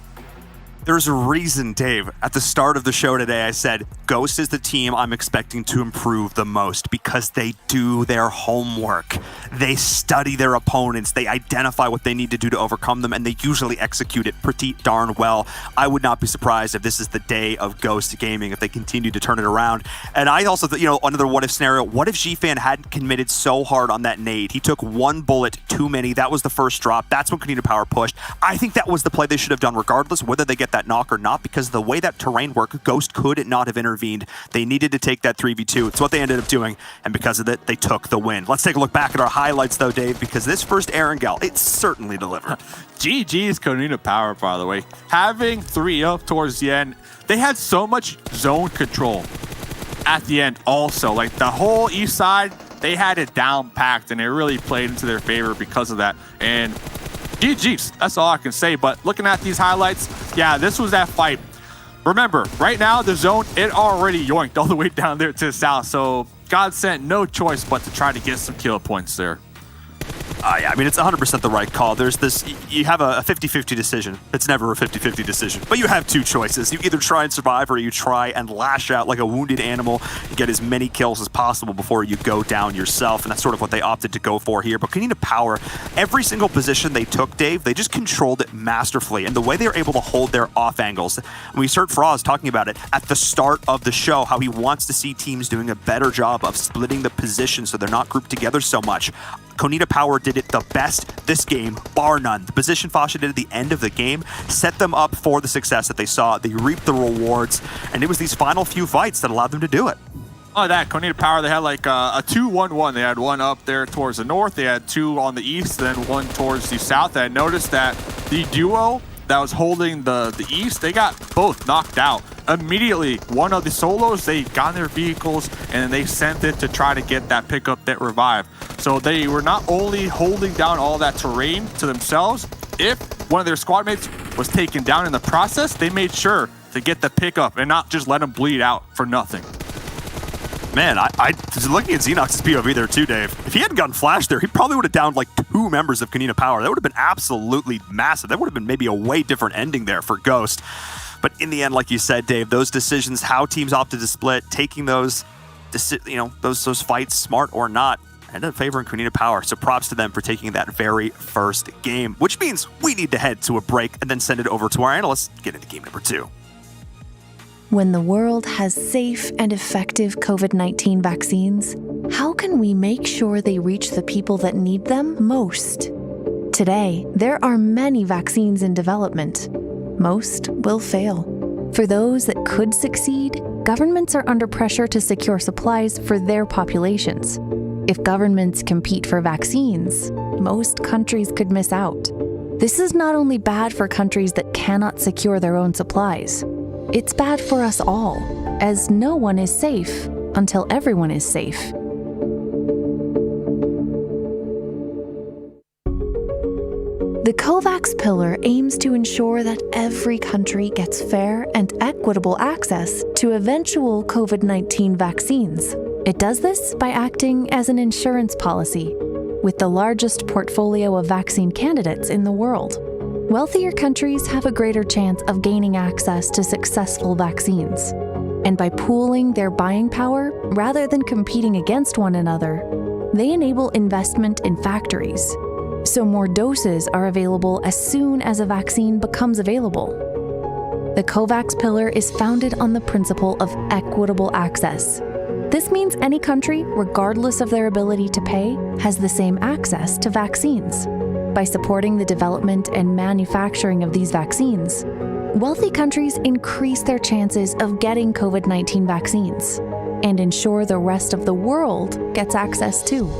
There's a reason, Dave. At the start of the show today, I said, Ghost is the team I'm expecting to improve the most because they do their homework. They study their opponents. They identify what they need to do to overcome them, and they usually execute it pretty darn well. I would not be surprised if this is the day of Ghost Gaming, if they continue to turn it around. And I also, another what-if scenario, what if G-Fan hadn't committed so hard on that nade? He took one bullet too many. That was the first drop. That's when Kanina Power pushed. I think that was the play they should have done regardless, whether they get that knock or not, because the way that terrain worked, Ghost could not have intervened. They needed to take that 3v2. It's what they ended up doing, and because of it, they took the win. Let's take a look back at our highlights, though, Dave, because this first Erangel, it certainly delivered. GG's Kanina Power, by the way. Having 3 up towards the end, they had so much zone control at the end also. Like, the whole east side, they had it down packed, and it really played into their favor because of that. And GG's, that's all I can say. But looking at these highlights, yeah, this was that fight. Remember, right now, the zone, it already yoinked all the way down there to the south. So God sent no choice but to try to get some kill points there. Yeah, I mean, it's 100% the right call. There's this, you have a 50-50 decision. It's never a 50-50 decision, but you have two choices. You either try and survive or you try and lash out like a wounded animal and get as many kills as possible before you go down yourself, and that's sort of what they opted to go for here. But Kanina Power, every single position they took, Dave, they just controlled it masterfully, and the way they were able to hold their off angles. And we heard Froz talking about it at the start of the show, how he wants to see teams doing a better job of splitting the position so they're not grouped together so much. Kanina Power did it the best this game, bar none. The position Fasha did at the end of the game set them up for the success that they saw. They reaped the rewards, and it was these final few fights that allowed them to do it. Oh, that Kanina Power, they had like a 2-1-1. They had one up there towards the north, they had two on the east, then one towards the south. I noticed that the duo that was holding the east, they got both knocked out. Immediately, one of the solos, they got in their vehicles and they sent it to try to get that pickup, that revive. So they were not only holding down all that terrain to themselves, if one of their squad mates was taken down in the process, they made sure to get the pickup and not just let them bleed out for nothing. Man, I was looking at Xenox's POV there too, Dave. If he hadn't gotten flashed there, he probably would have downed like 2 members of Kanina Power. That would have been absolutely massive. That would have been maybe a way different ending there for Ghost. But in the end, like you said, Dave, those decisions, how teams opted to split, taking those, those fights, smart or not, ended up favoring Kanina Power. So props to them for taking that very first game, which means we need to head to a break and then send it over to our analysts, get into game number 2. When the world has safe and effective COVID-19 vaccines, how can we make sure they reach the people that need them most? Today, there are many vaccines in development. Most will fail. For those that could succeed, governments are under pressure to secure supplies for their populations. If governments compete for vaccines, most countries could miss out. This is not only bad for countries that cannot secure their own supplies. It's bad for us all, as no one is safe until everyone is safe. The COVAX pillar aims to ensure that every country gets fair and equitable access to eventual COVID-19 vaccines. It does this by acting as an insurance policy, with the largest portfolio of vaccine candidates in the world. Wealthier countries have a greater chance of gaining access to successful vaccines. And by pooling their buying power, rather than competing against one another, they enable investment in factories. So more doses are available as soon as a vaccine becomes available. The COVAX pillar is founded on the principle of equitable access. This means any country, regardless of their ability to pay, has the same access to vaccines. By supporting the development and manufacturing of these vaccines, wealthy countries increase their chances of getting COVID-19 vaccines and ensure the rest of the world gets access too.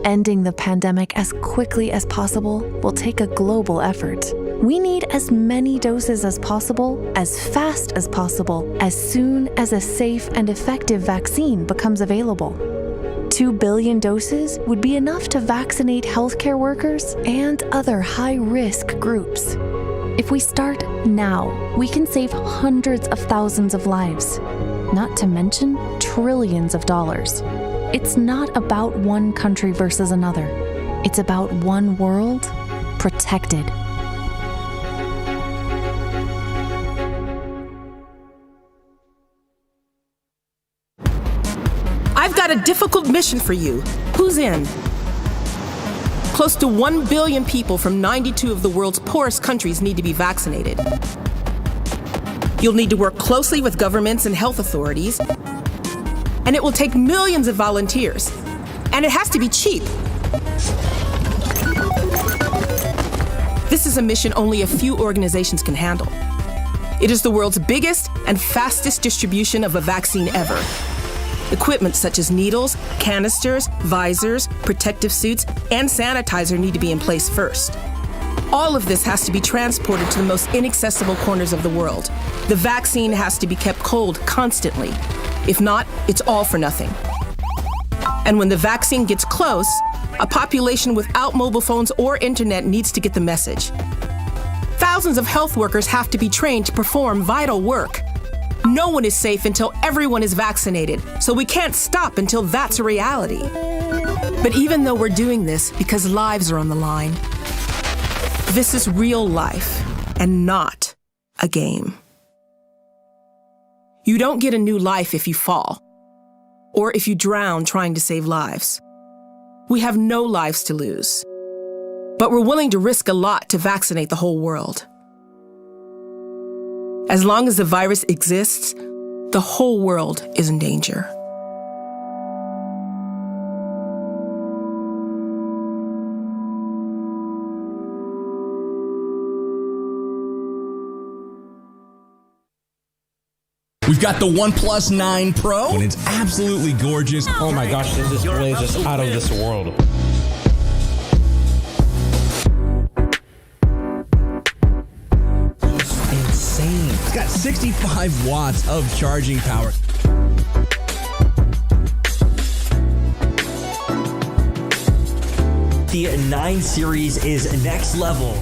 Ending the pandemic as quickly as possible will take a global effort. We need as many doses as possible, as fast as possible, as soon as a safe and effective vaccine becomes available. 2 billion doses would be enough to vaccinate healthcare workers and other high-risk groups. If we start now, we can save hundreds of thousands of lives, not to mention trillions of dollars. It's not about one country versus another. It's about one world protected. I've got a difficult mission for you. Who's in? Close to 1 billion people from 92 of the world's poorest countries need to be vaccinated. You'll need to work closely with governments and health authorities, and it will take millions of volunteers. And it has to be cheap. This is a mission only a few organizations can handle. It is the world's biggest and fastest distribution of a vaccine ever. Equipment such as needles, canisters, visors, protective suits, and sanitizer need to be in place first. All of this has to be transported to the most inaccessible corners of the world. The vaccine has to be kept cold constantly. If not, it's all for nothing. And when the vaccine gets close, a population without mobile phones or internet needs to get the message. Thousands of health workers have to be trained to perform vital work. No one is safe until everyone is vaccinated, so we can't stop until that's a reality. But even though we're doing this because lives are on the line, this is real life and not a game. You don't get a new life if you fall, or if you drown trying to save lives. We have no lives to lose, but we're willing to risk a lot to vaccinate the whole world. As long as the virus exists, the whole world is in danger. We've got the OnePlus 9 Pro, and it's absolutely gorgeous. Oh my gosh, this display is just out of this world. Insane. It's got 65 watts of charging power. The 9 series is next level.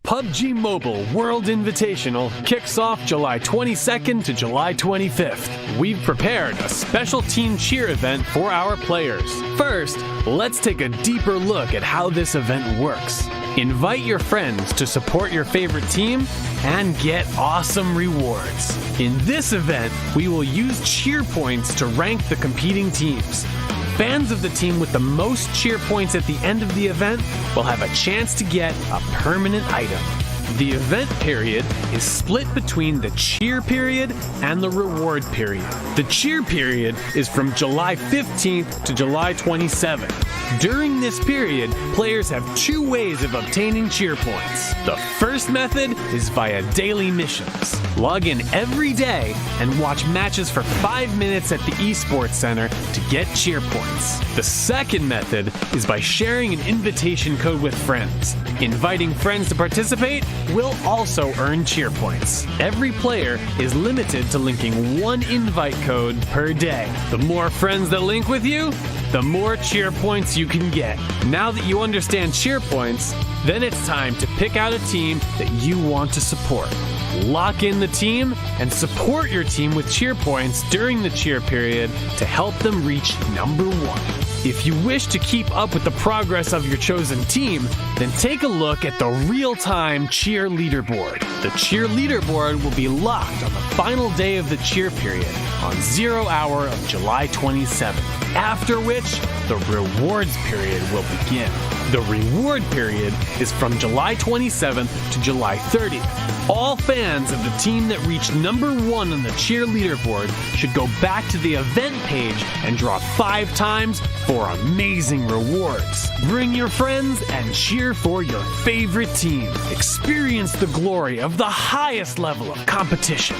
PUBG Mobile World Invitational kicks off July 22nd to July 25th. We've prepared a special team cheer event for our players. First, let's take a deeper look at how this event works. Invite your friends to support your favorite team and get awesome rewards. In this event, we will use cheer points to rank the competing teams. Fans of the team with the most cheer points at the end of the event will have a chance to get a permanent item. The event period is split between the cheer period and the reward period. The cheer period is from July 15th to July 27th. During this period, players have two ways of obtaining cheer points. The first method is via daily missions. Log in every day and watch matches for 5 minutes at the Esports Center to get cheer points. The second method is by sharing an invitation code with friends. Inviting friends to participate will also earn cheer points. Every player is limited to linking one invite code per day. The more friends that link with you, the more cheer points you can get. Now that you understand cheer points, then it's time to pick out a team that you want to support. Lock in the team and support your team with cheer points during the cheer period to help them reach number 1. If you wish to keep up with the progress of your chosen team, then take a look at the real-time cheer leaderboard. The cheer leaderboard will be locked on the final day of the cheer period on 0 hour of July 27th, after which the rewards period will begin. The reward period is from July 27th to July 30th. All fans of the team that reached number 1 on the cheer leaderboard should go back to the event page and draw 5 times for amazing rewards. Bring your friends and cheer for your favorite team. Experience the glory of the highest level of competition.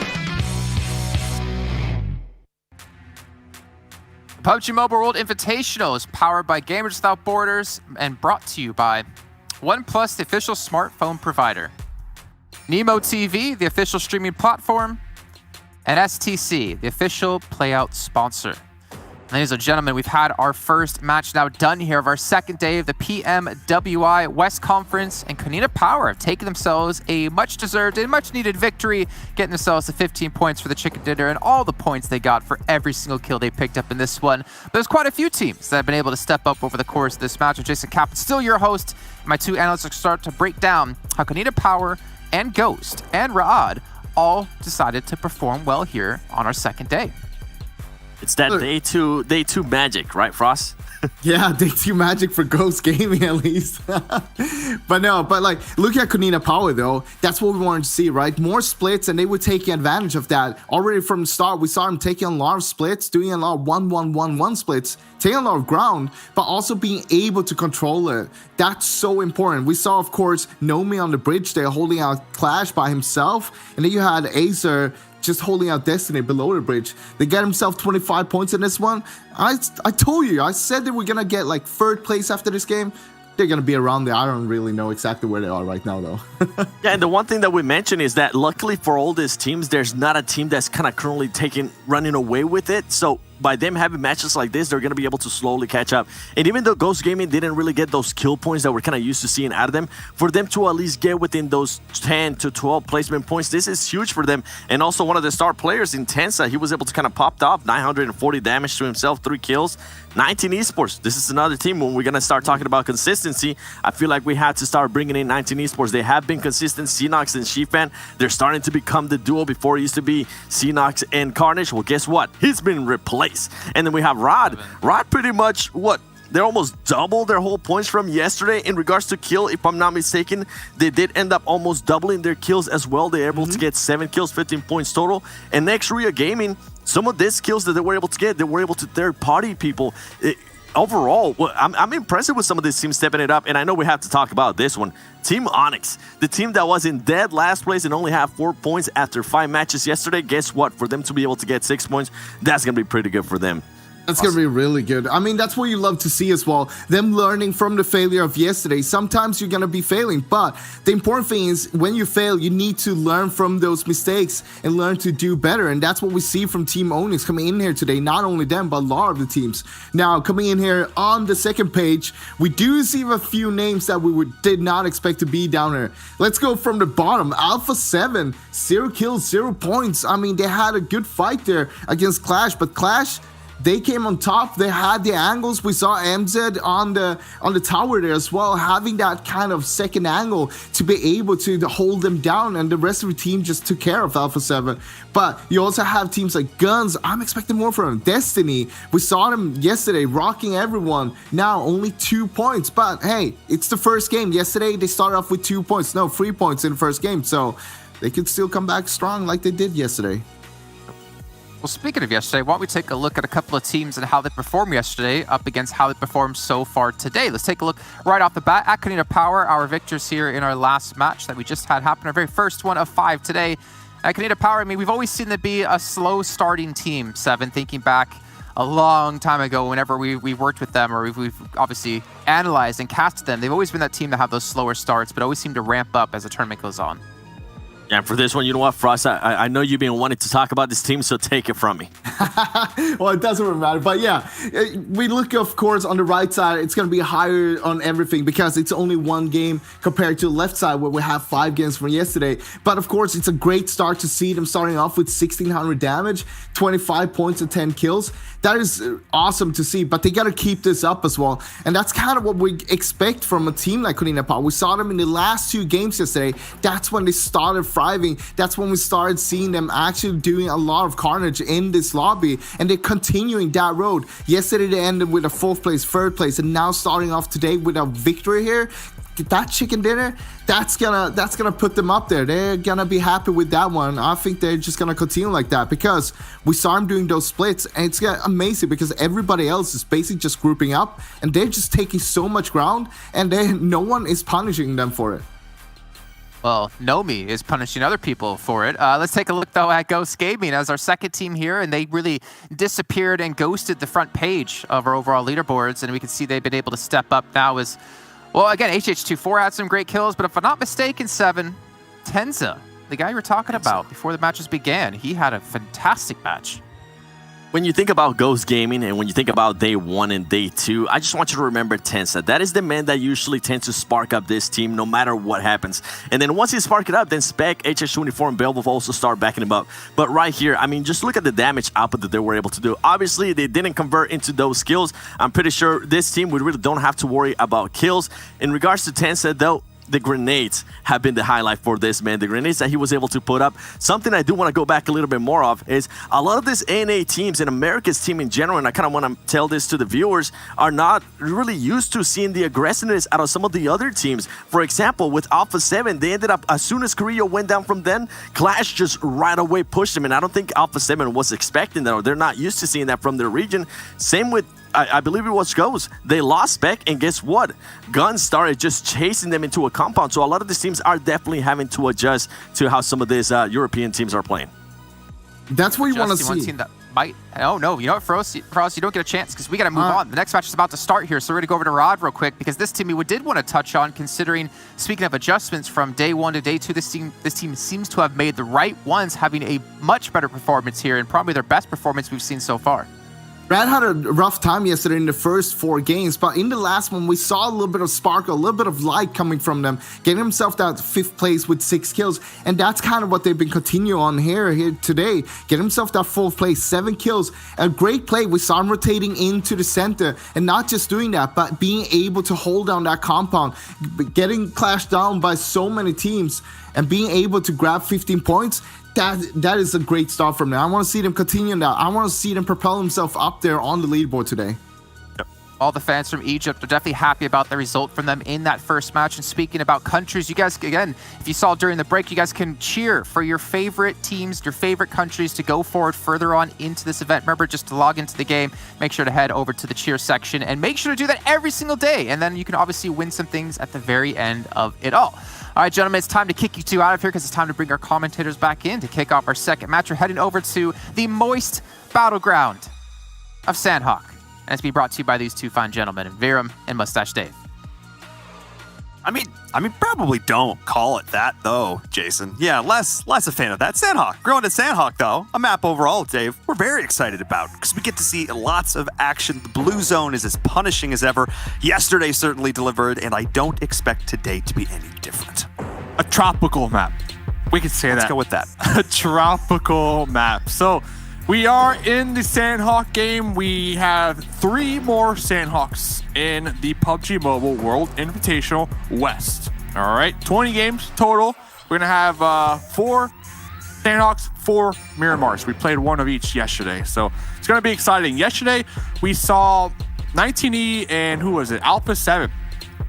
PUBG Mobile World Invitational is powered by Gamers Without Borders and brought to you by OnePlus, the official smartphone provider, Nemo TV, the official streaming platform, and STC, the official playout sponsor. Ladies and gentlemen, we've had our first match now done here of our second day of the PMWI West Conference, and Kanina Power have taken themselves a much-deserved and much-needed victory, getting themselves the 15 points for the chicken dinner and all the points they got for every single kill they picked up in this one. But there's quite a few teams that have been able to step up over the course of this match. Jason Captain, still your host, and my two analysts will start to break down how Kanina Power and Ghost and Raad all decided to perform well here on our second day. It's that day two magic, right, Frost? Yeah, day 2 magic for Ghost Gaming at least. but like, look at Kanina Power though. That's what we wanted to see, right? More splits, and they were taking advantage of that. Already from the start, we saw them taking a lot of splits, doing a lot of 1-1-1-1 splits, taking a lot of ground, but also being able to control it. That's so important. We saw, of course, Nomi on the bridge there holding out Clash by himself, and then you had Acer just holding out Destiny below the bridge. They get himself 25 points in this one. I told you, I said they were gonna get like 3rd place after this game. They're gonna be around there. I don't really know exactly where they are right now though. Yeah, and the one thing that we mentioned is that luckily for all these teams, there's not a team that's kind of currently running away with it. So by them having matches like this, they're going to be able to slowly catch up. And even though Ghost Gaming didn't really get those kill points that we're kind of used to seeing out of them, for them to at least get within those 10 to 12 placement points, this is huge for them. And also one of the star players, Intensa, he was able to kind of pop off 940 damage to himself, 3 kills, 19 esports. This is another team when we're going to start talking about consistency. I feel like we have to start bringing in 19 esports. They have been consistent. Xenox and Shifan, they're starting to become the duo. Before it used to be Xenox and Carnage. Well, guess what? He's been replaced. And then we have Rod. Rod pretty much, they almost doubled their whole points from yesterday in regards to kill. If I'm not mistaken, they did end up almost doubling their kills as well. They're able to get 7 kills, 15 points total. And next Ria Gaming, some of these kills that they were able to get, they were able to third-party people. Overall, I'm impressed with some of these teams stepping it up, and I know we have to talk about this one. Team Onyx, the team that was in dead last place and only have 4 points after 5 matches yesterday. Guess what? For them to be able to get 6 points, that's going to be pretty good for them. That's going to be really good. I mean, that's what you love to see as well. Them learning from the failure of yesterday. Sometimes you're going to be failing, but the important thing is when you fail, you need to learn from those mistakes and learn to do better. And that's what we see from Team Onyx coming in here today. Not only them, but a lot of the teams. Now, coming in here on the second page, we do see a few names that we did not expect to be down here. Let's go from the bottom. Alpha 7, 0 kills, 0 points. I mean, they had a good fight there against Clash, but Clash, they came on top. They had the angles. We saw MZ on the tower there as well, having that kind of second angle to be able to hold them down, and the rest of the team just took care of Alpha 7. But you also have teams like Guns. I'm expecting more from them. Destiny, we saw them yesterday rocking everyone. Now only 2 points, but hey, it's the first game. Yesterday they started off with 2 points, no, 3 points in the first game, so they could still come back strong like they did yesterday. Well, speaking of yesterday, why don't we take a look at a couple of teams and how they performed yesterday up against how they performed so far today. Let's take a look right off the bat at Canada Power, our victors here in our last match that we just had happen, our very first one of 5 today. At Canada Power, I mean, we've always seen them be a slow starting team, Seven, thinking back a long time ago whenever we worked with them, or we've obviously analyzed and casted them. They've always been that team that have those slower starts, but always seem to ramp up as the tournament goes on. Yeah, and for this one, you know what, Frost, I know you've been wanting to talk about this team, so take it from me. Well, it doesn't really matter, but yeah, we look, of course, on the right side, it's going to be higher on everything because it's only one game compared to the left side where we have 5 games from yesterday. But of course, it's a great start to see them starting off with 1,600 damage, 25 points and 10 kills. That is awesome to see, but they got to keep this up as well. And that's kind of what we expect from a team like Canada Power. We saw them in the last 2 games yesterday. That's when they started thriving. That's when we started seeing them actually doing a lot of carnage in this lobby, and they're continuing that road. Yesterday they ended with a 4th place, 3rd place, and now starting off today with a victory here. That chicken dinner, that's gonna put them up there. They're gonna be happy with that one. I think they're just gonna continue like that because we saw them doing those splits, and it's amazing because everybody else is basically just grouping up, and they're just taking so much ground, and no one is punishing them for it. Well, Nomi is punishing other people for it. Let's take a look, though, at Ghost Gaming as our second team here, and they really disappeared and ghosted the front page of our overall leaderboards, and we can see they've been able to step up now as, well, again, HH24 had some great kills, but if I'm not mistaken, Seven, Tenza, the guy you were talking about before the matches began, he had a fantastic match. When you think about Ghost Gaming and when you think about day 1 and day 2, I just want you to remember Tensa. That is the man that usually tends to spark up this team no matter what happens. And then once he spark it up, then Spec, HH24, and Bell will also start backing him up. But right here, I mean, just look at the damage output that they were able to do. Obviously, they didn't convert into those kills. I'm pretty sure this team, we really don't have to worry about kills. In regards to Tensa, though, the grenades have been the highlight for this man. The grenades that he was able to put up. Something I do want to go back a little bit more of is a lot of these ANA teams and America's team in general, and I kind of want to tell this to the viewers, are not really used to seeing the aggressiveness out of some of the other teams. For example, with Alpha 7, they ended up, as soon as Korea went down from them, Clash just right away pushed them, and I don't think Alpha 7 was expecting that, or they're not used to seeing that from their region. Same with I believe it was Ghost. They lost Spec, and guess what? Guns started just chasing them into a compound. So a lot of these teams are definitely having to adjust to how some of these European teams are playing. That's what you want to see. One team that might. Oh no, you know what, Frost, you don't get a chance because we got to move on. The next match is about to start here, so we're going to go over to Rod real quick because this team we did want to touch on. Considering, speaking of adjustments from day 1 to day 2, this team seems to have made the right ones, having a much better performance here and probably their best performance we've seen so far. Rad had a rough time yesterday in the first 4 games, but in the last one, we saw a little bit of sparkle, a little bit of light coming from them, getting himself that 5th place with 6 kills, and that's kind of what they've been continuing on here today. Get himself that 4th place, 7 kills, a great play. We saw him rotating into the center, and not just doing that, but being able to hold down that compound, getting clashed down by so many teams, and being able to grab 15 points. That is a great start from them. I want to see them continue that. I want to see them propel themselves up there on the leaderboard today. All the fans from Egypt are definitely happy about the result from them in that first match. And speaking about countries, you guys, again, if you saw during the break, you guys can cheer for your favorite teams, your favorite countries to go forward further on into this event. Remember, just to log into the game, make sure to head over to the cheer section and make sure to do that every single day. And then you can obviously win some things at the very end of it all. All right, gentlemen, it's time to kick you two out of here because it's time to bring our commentators back in to kick off our second match. We're heading over to the moist battleground of Sandhawk. And it's being brought to you by these two fine gentlemen, Viram and Mustache Dave. I mean, probably don't call it that, though, Jason. Yeah, less a fan of that. Sandhawk. Growing to Sandhawk, though, a map overall, Dave, we're very excited about because we get to see lots of action. The blue zone is as punishing as ever. Yesterday certainly delivered, and I don't expect today to be any different. A tropical map. We could say that. Let's go with that. A tropical map. So We are in the Sandhawk game. We have 3 more Sandhawks in the PUBG Mobile World Invitational West. All right, 20 games total. We're gonna have 4 Sandhawks, 4 Miramars. We played 1 of each yesterday, so it's gonna be exciting. Yesterday, we saw 19E and who was it? Alpha 7.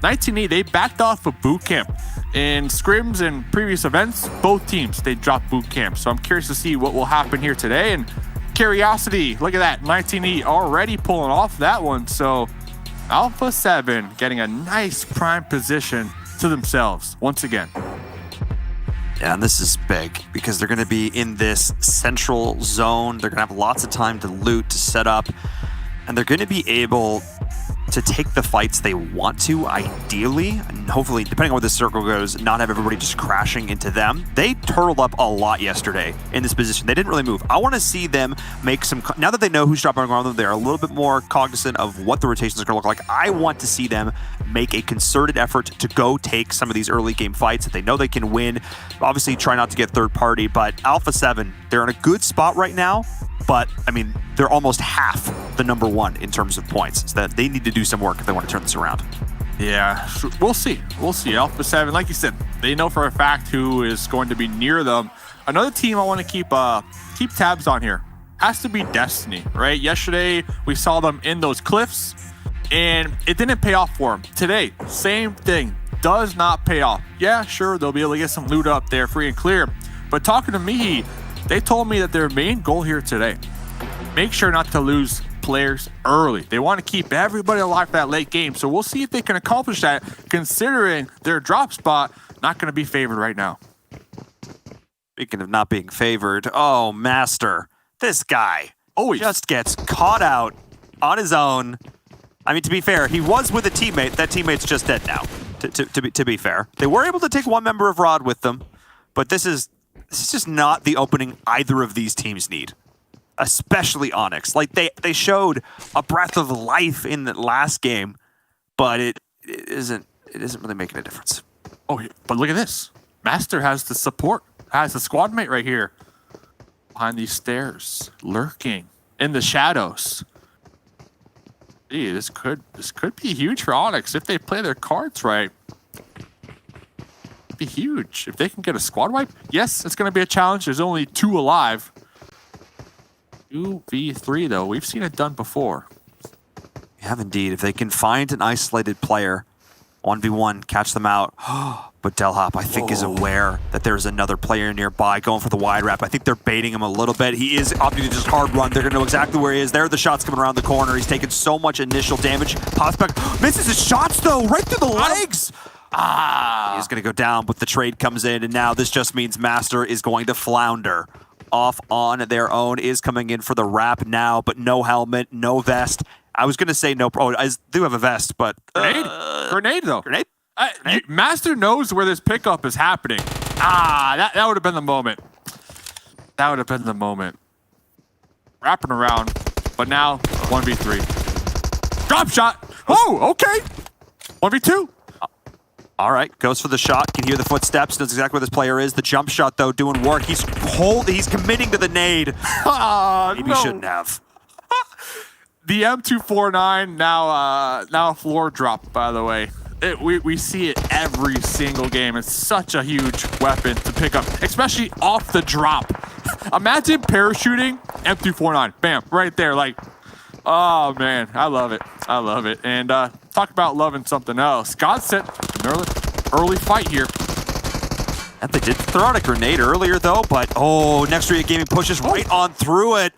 19E, they backed off of boot camp. In scrims and previous events, both teams, they dropped boot camp. So I'm curious to see what will happen here today. And Curiosity, look at that, 19E already pulling off that one. So Alpha 7 getting a nice prime position to themselves once again. Yeah, and this is big because they're going to be in this central zone. They're going to have lots of time to loot, to set up, and they're going to be able to take the fights they want to, ideally, and hopefully, depending on where the circle goes, not have everybody just crashing into them. They turtled up a lot yesterday in this position. They didn't really move. I want to see them make some, now that they know who's dropping around them, they're a little bit more cognizant of what the rotations are going to look like. I want to see them make a concerted effort to go take some of these early game fights that they know they can win. Obviously, try not to get third party, but Alpha 7, they're in a good spot right now. But, I mean, they're almost half the #1 in terms of points. So that they need to do some work if they want to turn this around. Yeah, we'll see. We'll see. Alpha 7, like you said, they know for a fact who is going to be near them. Another team I want to keep tabs on here has to be Destiny, right? Yesterday, we saw them in those cliffs, and it didn't pay off for them. Today, same thing. Does not pay off. Yeah, sure, they'll be able to get some loot up there free and clear. But talking to me, they told me that their main goal here today, make sure not to lose players early. They want to keep everybody alive for that late game. So we'll see if they can accomplish that, considering their drop spot not going to be favored right now. Speaking of not being favored, oh, Master, this guy just gets caught out on his own. I mean, to be fair, he was with a teammate. That teammate's just dead now, to be fair. They were able to take 1 member of ROD with them, but this is just not the opening either of these teams need, especially Onyx. Like, they showed a breath of life in the last game, but it isn't really making a difference. Oh, but look at this. Master has the support, has the squad mate right here behind these stairs, lurking in the shadows. Gee, this could be huge for Onyx if they play their cards right. Be huge if they can get a squad wipe. Yes, it's going to be a challenge. There's only 2 alive. 2v3 though, we've seen it done before. We have indeed. If they can find an isolated player, 1v1, catch them out. But Delhop, I think, is aware that there's another player nearby going for the wide wrap. I think they're baiting him a little bit. He is opting to just hard run. They're going to know exactly where he is. There are the shots coming around the corner. He's taken so much initial damage. Pops back, misses his shots though, right through the legs. He's going to go down, but the trade comes in, and now this just means Master is going to flounder. Off on their own, is coming in for the wrap now, but no helmet, no vest. I was going to say no pro. I do have a vest, but... Grenade though. Grenade? Master knows where this pickup is happening. That would have been the moment. That would have been the moment. Wrapping around, but now 1v3. Drop shot. Oh, okay. 1v2. All right, goes for the shot. Can hear the footsteps. Knows exactly where this player is. The jump shot, though, doing work. He's committing to the nade. Maybe shouldn't have. The M249 now floor drop. By the way, we see it every single game. It's such a huge weapon to pick up, especially off the drop. Imagine parachuting M249. Bam, right there. Like, oh man, I love it. I love it. And talk about loving something else. God sent an early fight here. And they did throw out a grenade earlier, though, but Next Ria Gaming pushes right on through it.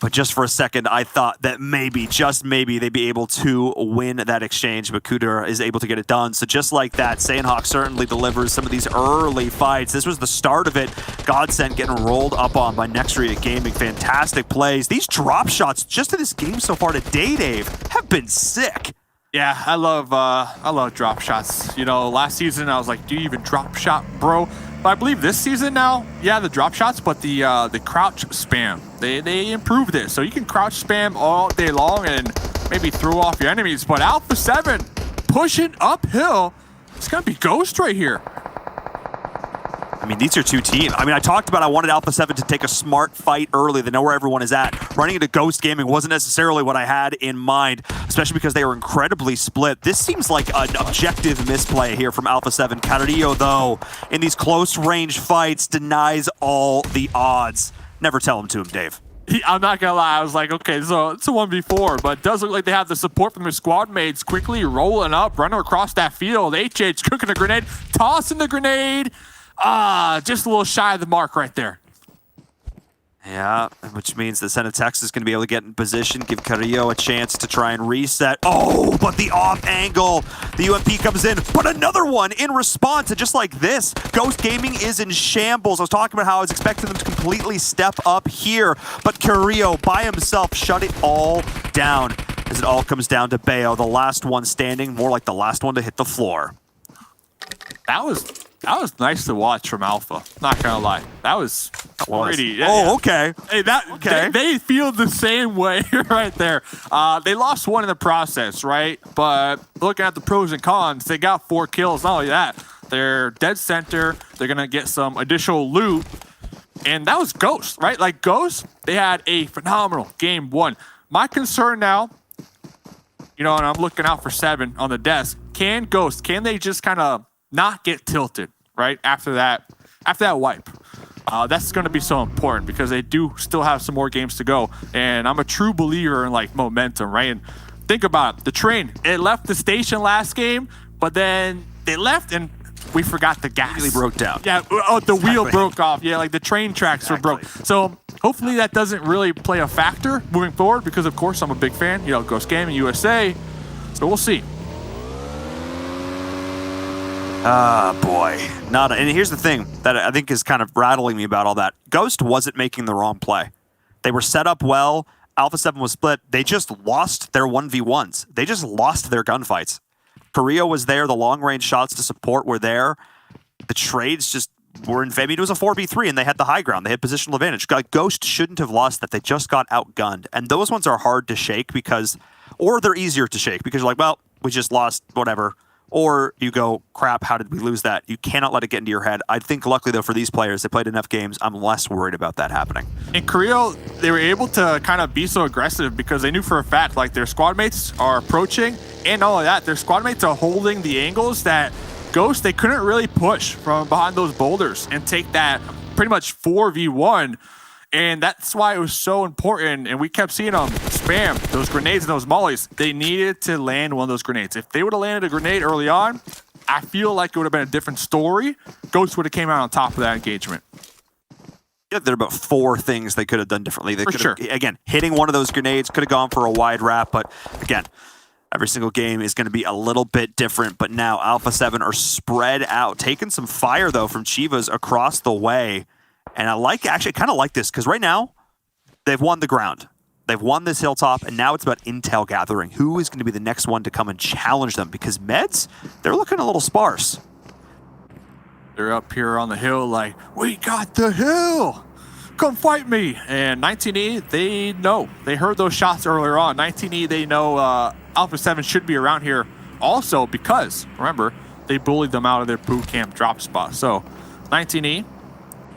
But just for a second, I thought that maybe, just maybe, they'd be able to win that exchange, but Kuder is able to get it done. So just like that, Sandhawk certainly delivers some of these early fights. This was the start of it. Godsend getting rolled up on by Next Ria Gaming. Fantastic plays. These drop shots just in this game so far today, Dave, have been sick. Yeah, I love drop shots. You know, last season I was like, do you even drop shot, bro? But I believe this season now, yeah, the drop shots, but the crouch spam, they improved it. So you can crouch spam all day long and maybe throw off your enemies. But Alpha 7 pushing uphill. It's gonna be Ghost right here. I I mean, these are two teams. I mean, I talked about I wanted Alpha 7 to take a smart fight early. They know where everyone is at. Running into Ghost Gaming wasn't necessarily what I had in mind, especially because they were incredibly split. This seems like an objective misplay here from Alpha 7. Carrillo, though, in these close-range fights, denies all the odds. Never tell them to him, Dave. I'm not gonna lie, I was like, okay, so it's a 1v4, but it does look like they have the support from their squad mates quickly rolling up, running across that field. HH cooking a grenade, tossing the grenade. Just a little shy of the mark right there. Yeah, which means the Senate Texas is going to be able to get in position, give Carrillo a chance to try and reset. Oh, but the off angle. The UMP comes in, but another one in response. And just like this, Ghost Gaming is in shambles. I was talking about how I was expecting them to completely step up here, but Carrillo by himself shut it all down as it all comes down to Bayo, the last one standing, more like the last one to hit the floor. That was nice to watch from Alpha. Not gonna lie, that was pretty. Okay. Hey, they feel the same way right there. They lost one in the process, right? But looking at the pros and cons, they got 4 kills. Not only that, they're dead center. They're gonna get some additional loot, and that was Ghost, right? Like Ghost, they had a phenomenal game 1. My concern now, and I'm looking out for 7 on the desk. Can they just kind of not get tilted, right? After that wipe. That's going to be so important because they do still have some more games to go. And I'm a true believer in like momentum, right? And think about it. The train, it left the station last game, but then they left and we forgot the gas. Really broke down. Yeah, the wheel broke off. Yeah, like the train tracks were broke. So hopefully that doesn't really play a factor moving forward because of course I'm a big fan, Ghost Gaming USA. So we'll see. Boy. And here's the thing that I think is kind of rattling me about all that. Ghost wasn't making the wrong play. They were set up well. Alpha 7 was split. They just lost their 1v1s. They just lost their gunfights. Carrillo was there. The long-range shots to support were there. The trades just were in favor. It was a 4v3, and they had the high ground. They had positional advantage. Ghost shouldn't have lost that. They just got outgunned. And those ones are hard to shake or they're easier to shake because you're like, well, we just lost whatever. Or you go, crap, how did we lose that? You cannot let it get into your head. I think luckily, though, for these players, they played enough games. I'm less worried about that happening. In Carrillo, they were able to kind of be so aggressive because they knew for a fact, like, their squad mates are approaching. And not only that, their squad mates are holding the angles that Ghost, they couldn't really push from behind those boulders and take that pretty much 4v1. And that's why it was so important. And we kept seeing them spam those grenades and those mollies. They needed to land one of those grenades. If they would have landed a grenade early on, I feel like it would have been a different story. Ghost would have came out on top of that engagement. Yeah, there are about 4 things they could have done differently. They For sure. Again, hitting one of those grenades could have gone for a wide wrap, but again, every single game is going to be a little bit different. But now Alpha 7 are spread out, taking some fire though from Chivas across the way. And I kind of like this because right now they've won the ground. They've won this hilltop, and now it's about intel gathering. Who is going to be the next one to come and challenge them? Because Meds, they're looking a little sparse. They're up here on the hill like, we got the hill. Come fight me. And 19E, they know. They heard those shots earlier on. 19E, they know Alpha 7 should be around here also because, remember, they bullied them out of their boot camp drop spot. So 19E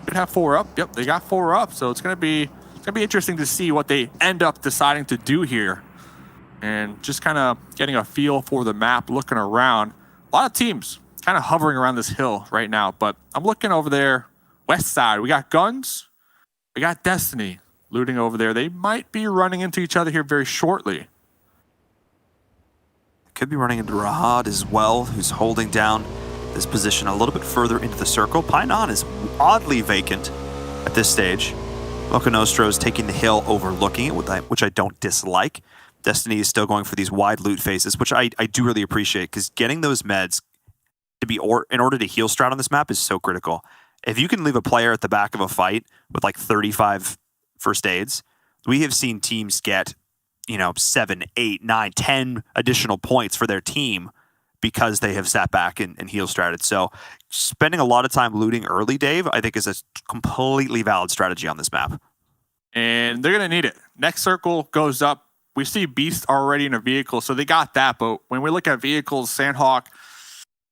could have 4 up. Yep, they got 4 up. So it's gonna be interesting to see what they end up deciding to do here. And just kind of getting a feel for the map, looking around. A lot of teams kind of hovering around this hill right now, but I'm looking over there, west side. We got Guns, we got Destiny looting over there. They might be running into each other here very shortly. Could be running into Rahad as well, who's holding down this position a little bit further into the circle. Painan is oddly vacant at this stage. Loco Nostro is taking the hill, overlooking it, which I don't dislike. Destiny is still going for these wide loot phases, which I do really appreciate, because getting those meds in order to heal strat on this map is so critical. If you can leave a player at the back of a fight with like 35 first aids, we have seen teams get 7, 8, 9, 10 additional points for their team because they have sat back and heal stratted. So spending a lot of time looting early, Dave, I think is a completely valid strategy on this map. And they're going to need it. Next circle goes up. We see Beast already in a vehicle, so they got that. But when we look at vehicles, Sandhawk,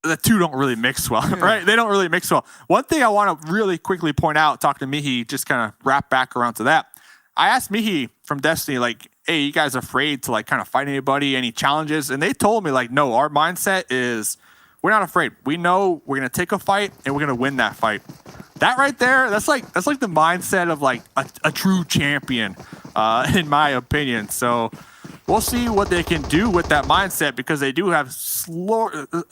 the two don't really mix well, right? They don't really mix well. One thing I want to really quickly point out, talking to Mihi, just kind of wrap back around to that. I asked Mihi from Destiny, like, hey, you guys afraid to like kind of fight anybody, any challenges? And they told me like, no, our mindset is we're not afraid. We know we're going to take a fight and we're going to win that fight. That right there, that's like the mindset of like a true champion, in my opinion. So we'll see what they can do with that mindset, because they do have a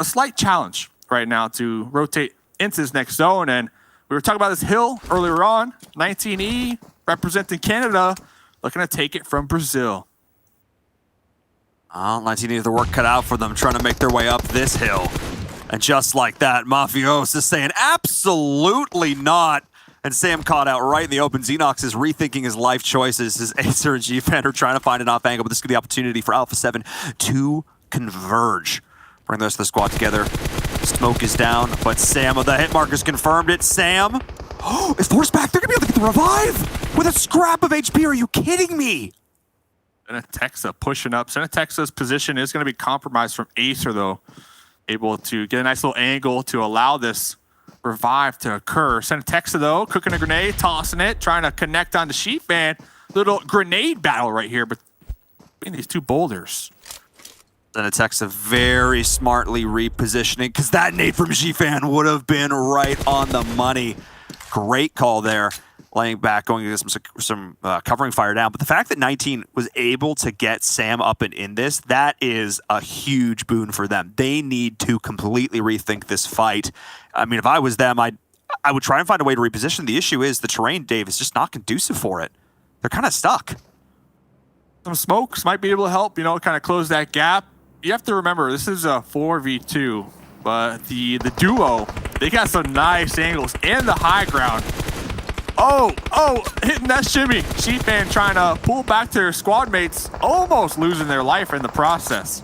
slight challenge right now to rotate into this next zone. And we were talking about this hill earlier on. 19E representing Canada, looking to take it from Brazil. 19E have the work cut out for them, trying to make their way up this hill. And just like that, Mafios is saying absolutely not. And Sam caught out right in the open. Xenox is rethinking his life choices. His Acer and G-Fan are trying to find an off angle, but this could be the opportunity for Alpha 7 to converge. Bring the rest of the squad together. Smoke is down, but Sam, the hit marker's confirmed it. Sam is forced back. They're going to be able to get the revive with a scrap of HP. Are you kidding me? Senatexa pushing up. Senatexa's position is going to be compromised from Acer, though. Able to get a nice little angle to allow this revive to occur. Senatexa, though, cooking a grenade, tossing it, trying to connect onto Sheepman. Little grenade battle right here, but between these two boulders. Senatexa very smartly repositioning, because that nade from G-Fan would have been right on the money. Great call there. Laying back, going to get some covering fire down. But the fact that 19 was able to get Sam up and in this, that is a huge boon for them. They need to completely rethink this fight. I mean, if I was them, I would try and find a way to reposition. The issue is the terrain, Dave, is just not conducive for it. They're kind of stuck. Some smokes might be able to help, kind of close that gap. You have to remember, this is a 4v2, but the duo, they got some nice angles and the high ground. Oh, hitting that shimmy. Sheepman trying to pull back to their squad mates, almost losing their life in the process.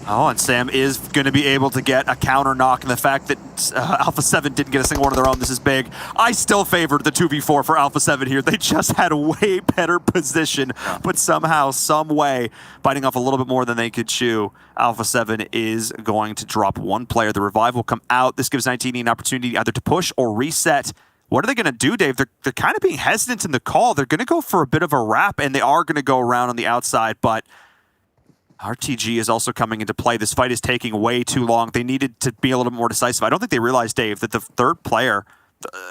Oh, and Sam is going to be able to get a counter knock, and the fact that Alpha 7 didn't get a single one of their own, this is big. I still favored the 2v4 for Alpha 7 here. They just had a way better position, but somehow, some way, biting off a little bit more than they could chew. Alpha 7 is going to drop one player. The revive will come out. This gives 19 an opportunity either to push or reset. What are they going to do, Dave? They're kind of being hesitant in the call. They're going to go for a bit of a wrap, and they are going to go around on the outside, but RTG is also coming into play. This fight is taking way too long. They needed to be a little bit more decisive. I don't think they realized, Dave, that the third player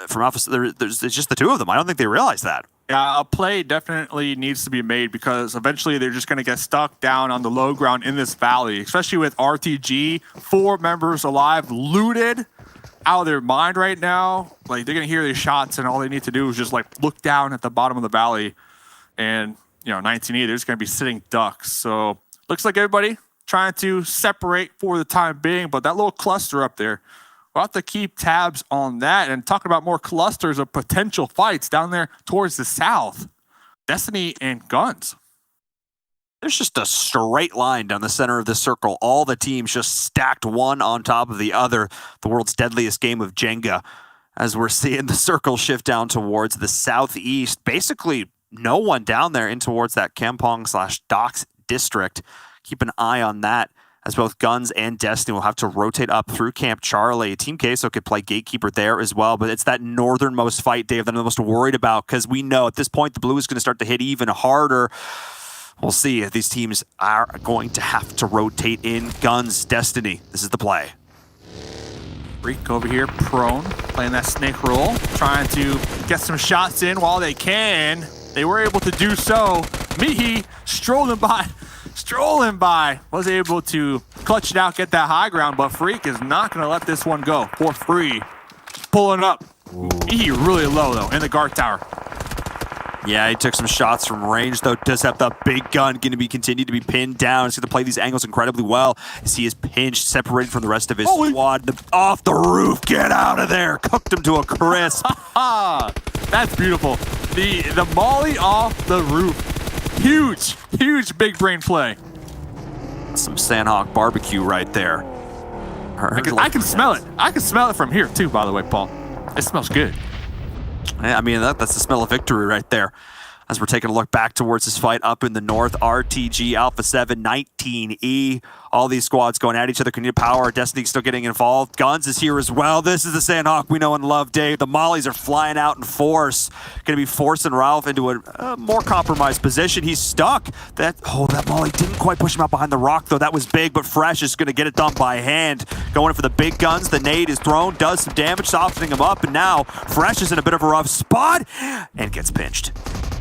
from Alpha, there's just the two of them. I don't think they realized that. Yeah, a play definitely needs to be made, because eventually they're just going to get stuck down on the low ground in this valley, especially with RTG, 4 members alive, looted, out of their mind right now. Like, they're going to hear these shots, and all they need to do is just like look down at the bottom of the valley, and 19E, they're just going to be sitting ducks. So looks like everybody trying to separate for the time being, but that little cluster up there, we'll have to keep tabs on that. And talking about more clusters of potential fights down there towards the south, Destiny and Guns. There's just a straight line down the center of the circle. All the teams just stacked one on top of the other. The world's deadliest game of Jenga, as we're seeing the circle shift down towards the southeast. Basically, no one down there in towards that Kampong/Docks district. Keep an eye on that, as both Guns and Destiny will have to rotate up through Camp Charlie. Team Queso could play gatekeeper there as well, but it's that northernmost fight, Dave, that I'm the most worried about, because we know at this point the blue is going to start to hit even harder. We'll see if these teams are going to have to rotate in. Guns, Destiny, this is the play. Freak over here, prone, playing that snake roll, trying to get some shots in while they can. They were able to do so. Mihi strolling by, was able to clutch it out, get that high ground, but Freak is not going to let this one go for free. Pulling up. Mihi really low, though, in the guard tower. Yeah, he took some shots from range, though. Does have the big gun, going to be continued to be pinned down. He's going to play these angles incredibly well as he is pinched, separated from the rest of his squad. Off the roof, get out of there. Cooked him to a crisp. That's beautiful. The molly off the roof. Huge big brain play. Some Sandhawk barbecue right there. I can smell it. I can smell it from here, too, by the way, Paul. It smells good. I mean, that's the smell of victory right there. As we're taking a look back towards this fight up in the north, RTG, Alpha 7, 19E. All these squads going at each other. Can you power? Destiny still getting involved. Guns is here as well. This is the Sandhawk we know and love, Dave. The Mollies are flying out in force. Going to be forcing Ralph into a more compromised position. He's stuck. That Molly didn't quite push him out behind the rock, though. That was big, but Fresh is going to get it done by hand. Going in for the big guns. The nade is thrown, does some damage, softening him up, and now Fresh is in a bit of a rough spot and gets pinched.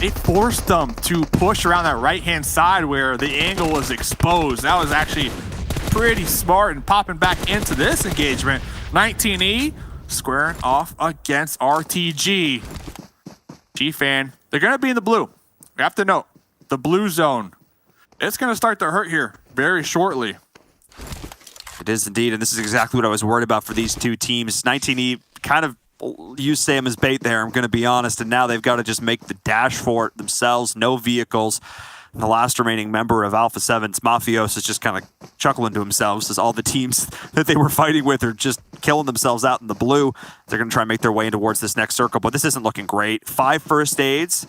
It forced them to push around that right-hand side where the angle was exposed. That was actually pretty smart and popping back into this engagement. 19E squaring off against RTG. G-Fan, they're going to be in the blue. We have to note, the blue zone. It's going to start to hurt here very shortly. It is indeed, and this is exactly what I was worried about for these two teams. 19E kind of use Sam as bait there, I'm going to be honest, and now they've got to just make the dash for it themselves. No vehicles. And the last remaining member of Alpha 7's Mafios is just kind of chuckling to himself as all the teams that they were fighting with are just killing themselves out in the blue. They're going to try and make their way towards this next circle, but this isn't looking great. 5 first aids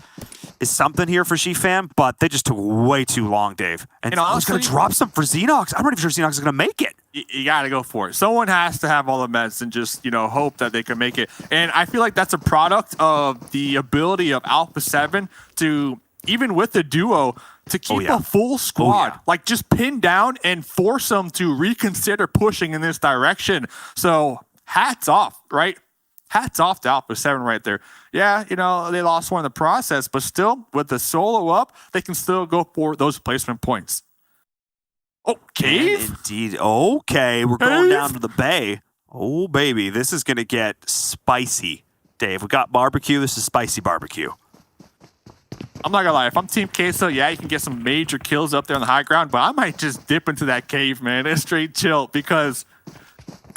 is something here for Shifam, but they just took way too long, Dave. And I was going to drop some for Xenox. I'm not even sure Xenox is going to make it. You got to go for it. Someone has to have all the meds and just, hope that they can make it. And I feel like that's a product of the ability of Alpha 7 to, even with the duo, to keep a full squad, like just pin down and force them to reconsider pushing in this direction. So hats off, right? Hats off to Alpha 7 right there. Yeah, they lost one in the process, but still, with the solo up, they can still go for those placement points. Oh, Cave? Indeed. Okay, we're going down to the bay. Oh, baby, this is going to get spicy, Dave. We got barbecue. This is spicy barbecue. I'm not going to lie. If I'm Team Queso, yeah, you can get some major kills up there on the high ground, but I might just dip into that cave, man, and straight chill because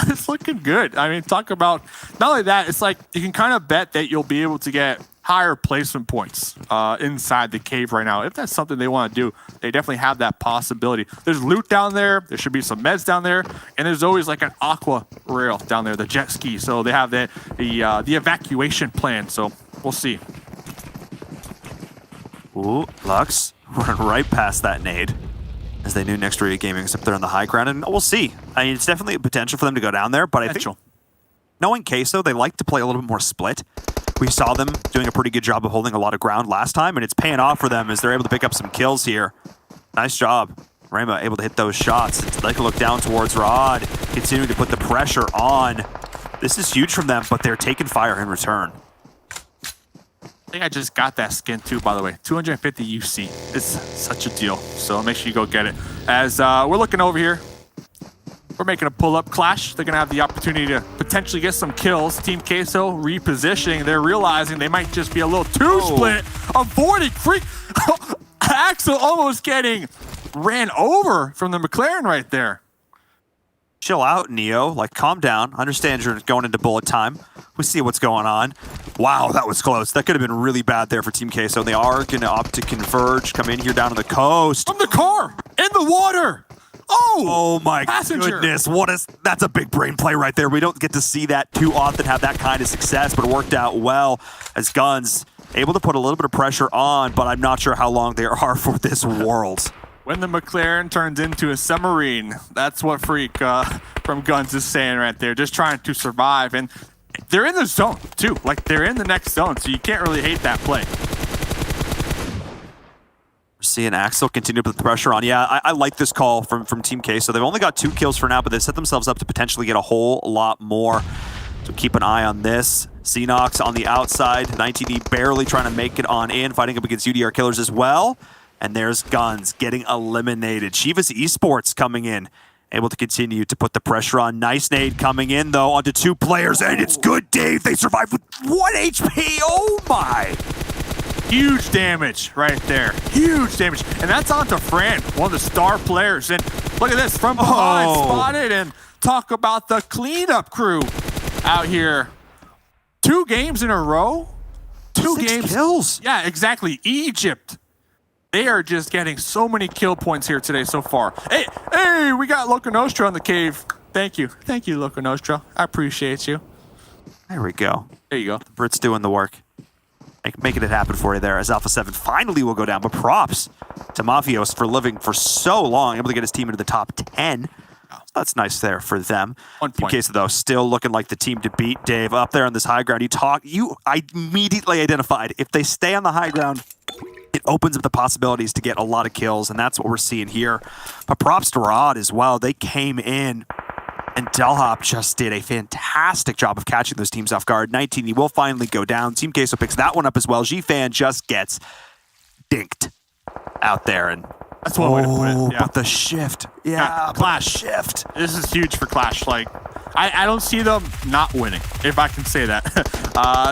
it's looking good. I mean, talk about, not only that, it's like you can kind of bet that you'll be able to get higher placement points inside the cave right now. If that's something they want to do, they definitely have that possibility. There's loot down there. There should be some meds down there. And there's always like an aqua rail down there, the jet ski. So they have the evacuation plan. So we'll see. Ooh, Lux running right past that nade. As they knew Next Rate Gaming is up there on the high ground. And we'll see. I mean, it's definitely a potential for them to go down there. But I think, knowing Queso, they like to play a little bit more split. We saw them doing a pretty good job of holding a lot of ground last time, and it's paying off for them as they're able to pick up some kills here. Nice job. Rema able to hit those shots. They can look down towards Rod, continuing to put the pressure on. This is huge from them, but they're taking fire in return. I think I just got that skin too, by the way. 250 UC. It's such a deal, so make sure you go get it. As we're looking over here, we're making a pull-up clash. They're going to have the opportunity to potentially get some kills. Team Queso repositioning. They're realizing they might just be a little too split. Avoiding freak. Axel almost getting ran over from the McLaren right there. Chill out, Neo. Like, calm down. Understand you're going into bullet time. We see what's going on. Wow, that was close. That could have been really bad there for Team Queso. They are going to opt to converge, come in here down to the coast. From the car, in the water. Oh my goodness. That's a big brain play right there. We don't get to see that too often, have that kind of success, but it worked out well as Guns able to put a little bit of pressure on, but I'm not sure how long they are for this world. When the McLaren turns into a submarine, that's what Freak from Guns is saying right there. Just trying to survive. And they're in the zone, too. Like, they're in the next zone, so you can't really hate that play. We're seeing Axel continue to put the pressure on. Yeah, I like this call from Team K. So they've only got 2 kills for now, but they've set themselves up to potentially get a whole lot more. So keep an eye on this. Xenox on the outside. 19E barely trying to make it on in, fighting up against UDR killers as well. And there's Guns getting eliminated. Chivas Esports coming in, able to continue to put the pressure on. Nice nade coming in, though, onto 2 players, and it's good, Dave. They survived with 1 HP. Oh, my. Huge damage right there. Huge damage. And that's onto Fran, one of the star players. And look at this, from behind, spotted, and talk about the cleanup crew out here. 2 games in a row. 2 games. Kills. Yeah, exactly. Egypt. They are just getting so many kill points here today so far. Hey, we got Loco Nostra on the cave. Thank you. Thank you, Loco Nostra. I appreciate you. There we go. There you go. The Brits doing the work. making it happen for you there as Alpha 7 finally will go down. But props to Mafios for living for so long, able to get his team into the top 10. So that's nice there for them. 1 point. Queso, though, still looking like the team to beat. Dave, up there on this high ground, I immediately identified if they stay on the high ground, it opens up the possibilities to get a lot of kills, and that's what we're seeing here. But props to Rod as well. They came in, and Delhop just did a fantastic job of catching those teams off guard. 19, he will finally go down. Team Queso picks that one up as well. G-Fan just gets dinked out there, and that's one way to put it. Yeah. But the shift. Yeah, Clash. Shift. This is huge for Clash. Like, I don't see them not winning, if I can say that.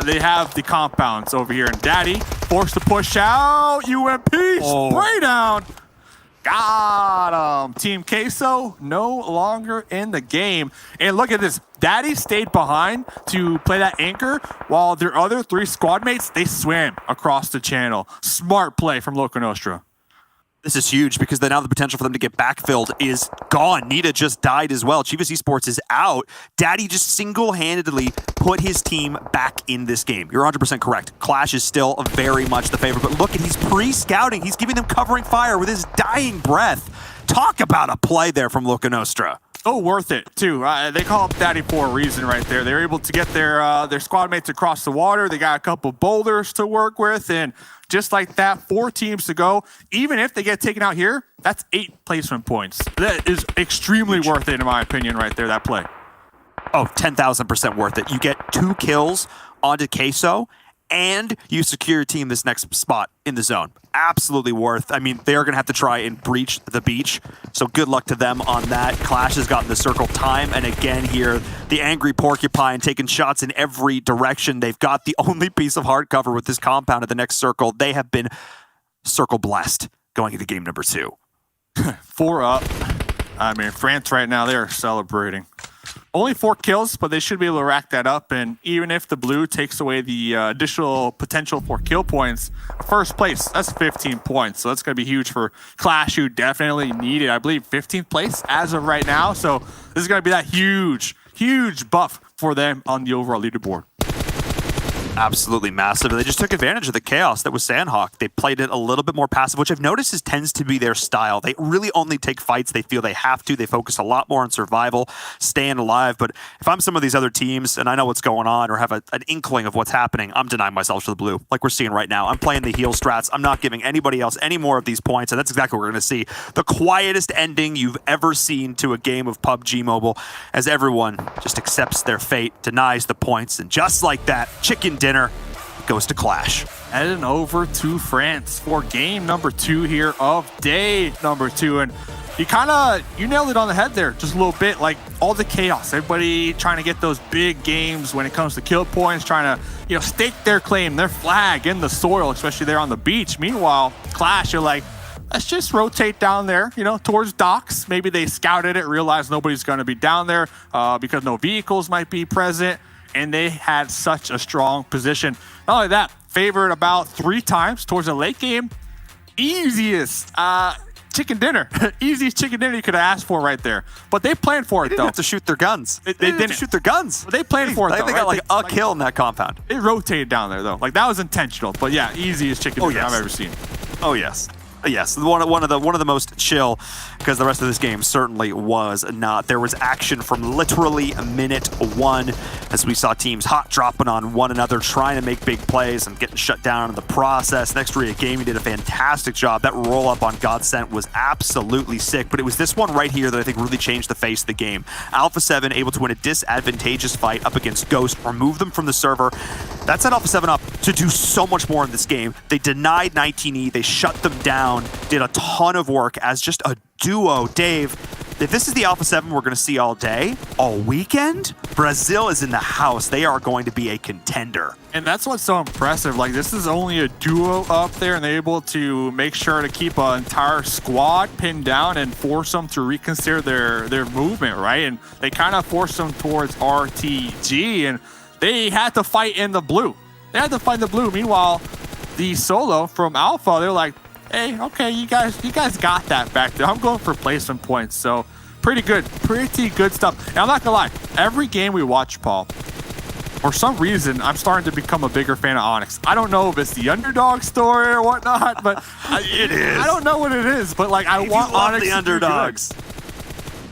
They have the compounds over here, and Daddy forced to push out. UMP spray down. Got him. Team Queso no longer in the game. And look at this. Daddy stayed behind to play that anchor while their other 3 squad mates, they swam across the channel. Smart play from Loco Nostra. This is huge because now the potential for them to get backfilled is gone. Nita just died as well. Chivas Esports is out. Daddy just single-handedly put his team back in this game. You're 100% correct. Clash is still very much the favorite, but look at, he's pre-scouting. He's giving them covering fire with his dying breath. Talk about a play there from Loco Nostra. So worth it, too. They call up Daddy for a reason right there. They were able to get their squad mates across the water. They got a couple boulders to work with, and just like that, 4 teams to go. Even if they get taken out here, that's 8 placement points. That is extremely worth it, in my opinion, right there, that play. Oh, 10,000% worth it. You get 2 kills onto Queso, and you secure your team this next spot in the zone. Absolutely worth. I mean, they're going to have to try and breach the beach, so good luck to them on that. Clash has gotten the circle time and again here. The angry porcupine taking shots in every direction. They've got the only piece of hard cover with this compound at the next circle. They have been circle blessed going into game number 2. 4 up. I mean, France right now, they are celebrating. Only 4 kills, but they should be able to rack that up. And even if the blue takes away the additional potential for kill points, first place, that's 15 points. So that's going to be huge for Clash, who definitely need it. I believe 15th place as of right now. So this is going to be that huge, huge buff for them on the overall leaderboard. Absolutely massive. They just took advantage of the chaos that was Sandhawk. They played it a little bit more passive, which I've noticed tends to be their style. They really only take fights they feel they have to. They focus a lot more on survival, staying alive. But if I'm some of these other teams and I know what's going on or have an inkling of what's happening, I'm denying myself to the blue, like we're seeing right now. I'm playing the heal strats. I'm not giving anybody else any more of these points, and that's exactly what we're going to see. The quietest ending you've ever seen to a game of PUBG Mobile, as everyone just accepts their fate, denies the points, and just like that, chicken dinner goes to Clash. Heading over to France for game number 2 here of day number 2. And you nailed it on the head there just a little bit. Like, all the chaos, everybody trying to get those big games when it comes to kill points, trying to stake their claim, their flag in the soil, especially there on the beach. Meanwhile, Clash are like, let's just rotate down there, towards docks. Maybe they scouted it, realized nobody's going to be down there because no vehicles might be present. And they had such a strong position. Not only that, favored about 3 times towards the late game. Easiest chicken dinner. Easiest chicken dinner you could have asked for right there. But they planned for it, They didn't have to shoot their guns. They didn't have to shoot their guns. But they planned for it, though. They got like a kill in that compound. They rotated down there, though. Like, that was intentional. But yeah, easiest chicken dinner I've ever seen. Oh, yes. Yes, one of the most chill, because the rest of this game certainly was not. There was action from literally minute 1 as we saw teams hot dropping on one another, trying to make big plays and getting shut down in the process. Next Ria Gaming did a fantastic job. That roll up on Godsent was absolutely sick, but it was this one right here that I think really changed the face of the game. Alpha 7 able to win a disadvantageous fight up against Ghost, remove them from the server. That set Alpha 7 up to do so much more in this game. They denied 19E, they shut them down, did a ton of work as just a duo. Dave, if this is the Alpha 7 we're going to see all day, all weekend, Brazil is in the house. They are going to be a contender. And that's what's so impressive. Like, this is only a duo up there, and they're able to make sure to keep an entire squad pinned down and force them to reconsider their movement, right? And they kind of forced them towards RTG, and they had to fight in the blue. They had to fight in the blue. Meanwhile, the solo from Alpha, they're like, hey, okay, you guys got that back there. I'm going for placement points, so pretty good stuff. And I'm not gonna lie, every game we watch, Paul, for some reason, I'm starting to become a bigger fan of Onyx. I don't know if it's the underdog story or whatnot, but it is. I don't know what it is, but like I want Onyx the underdogs.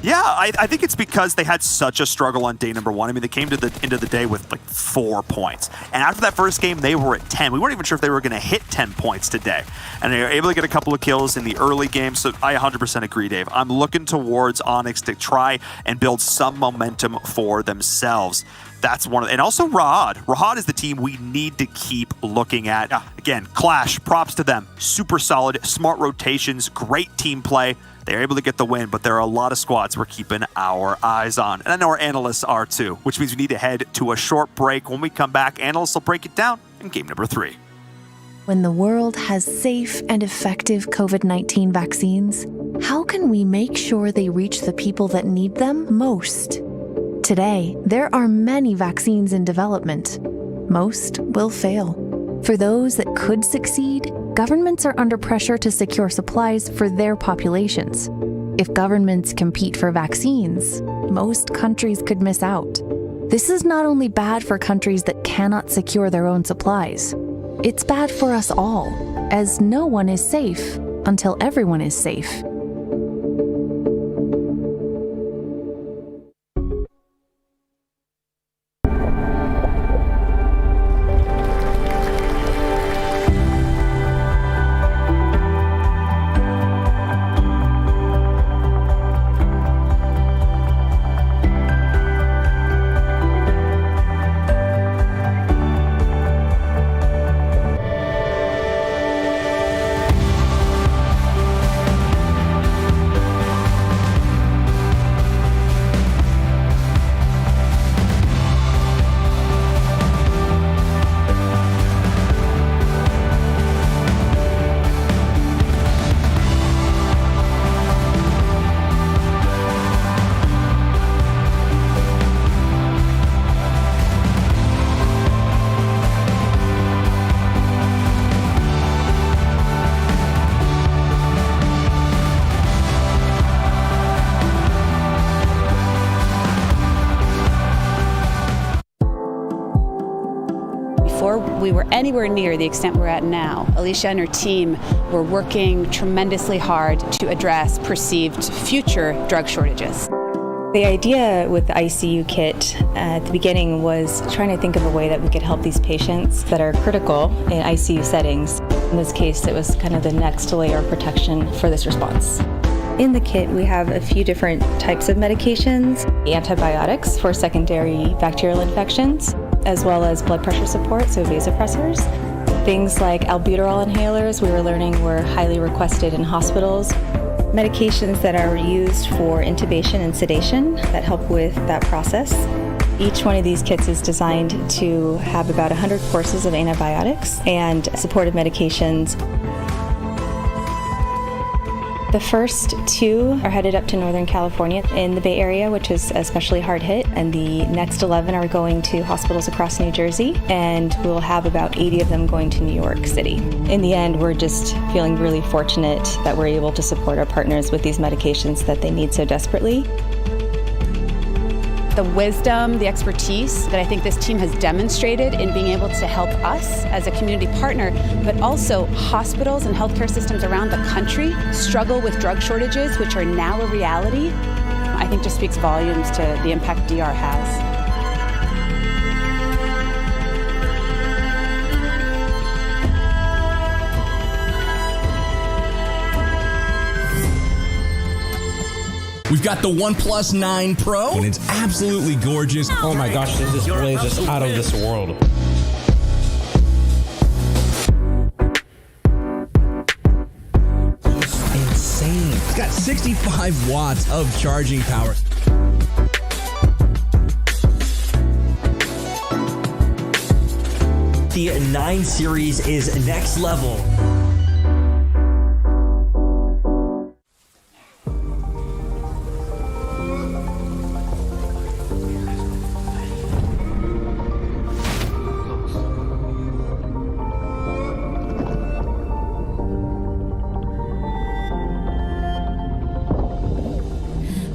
Yeah, I think it's because they had such a struggle on day number 1. I mean, they came to the end of the day with like 4 points. And after that first game, they were at 10. We weren't even sure if they were going to hit 10 points today. And they were able to get a couple of kills in the early game. So I 100% agree, Dave. I'm looking towards Onyx to try and build some momentum for themselves. That's one of, and also Rahad. Rahad is the team we need to keep looking at. Again, Clash, props to them. Super solid, smart rotations, great team play. They're able to get the win, but there are a lot of squads we're keeping our eyes on. And I know our analysts are too, which means we need to head to a short break. When we come back, analysts will break it down in game number 3. When the world has safe and effective COVID-19 vaccines, how can we make sure they reach the people that need them most? Today, there are many vaccines in development. Most will fail. For those that could succeed, governments are under pressure to secure supplies for their populations. If governments compete for vaccines, most countries could miss out. This is not only bad for countries that cannot secure their own supplies, it's bad for us all, as no one is safe until everyone is safe. Before we were anywhere near the extent we're at now, Alicia and her team were working tremendously hard to address perceived future drug shortages. The idea with the ICU kit at the beginning was trying to think of a way that we could help these patients that are critical in ICU settings. In this case, it was kind of the next layer of protection for this response. In the kit, we have a few different types of medications, antibiotics for secondary bacterial infections, as well as blood pressure support, so vasopressors. Things like albuterol inhalers, we were learning, were highly requested in hospitals. Medications that are used for intubation and sedation that help with that process. Each one of these kits is designed to have about 100 courses of antibiotics and supportive medications. The first 2 are headed up to Northern California in the Bay Area, which is especially hard hit, and the next 11 are going to hospitals across New Jersey, and we'll have about 80 of them going to New York City. In the end, we're just feeling really fortunate that we're able to support our partners with these medications that they need so desperately. The wisdom, the expertise that I think this team has demonstrated in being able to help us as a community partner, but also hospitals and healthcare systems around the country struggle with drug shortages, which are now a reality, I think just speaks volumes to the impact DR has. We've got the OnePlus 9 Pro, and it's absolutely gorgeous. Oh my gosh, this display is just out of this world. It's insane. It's got 65 watts of charging power. The 9 series is next level.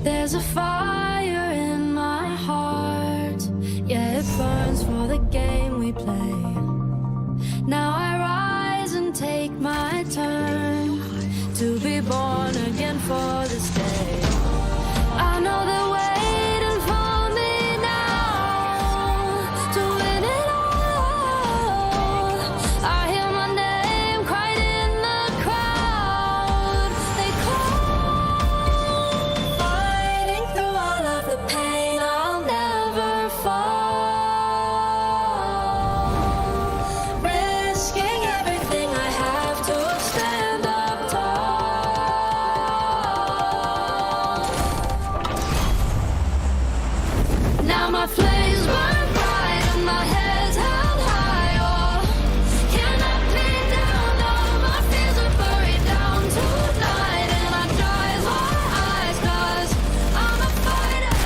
There's a fire in my heart, yeah, it burns. burns for the game we play. Now I rise and take my turn to be born again for this day. I know they're waiting for me now to win it all. I hear my name cried in the crowd. They call, fighting through all of the pain. I'll never fall, risking everything I have to stand up tall. Now my flames burn bright and my head's held high. Oh, can't knock me down. All my fears are buried down tonight, and I dry my eyes 'cause I'm a fighter.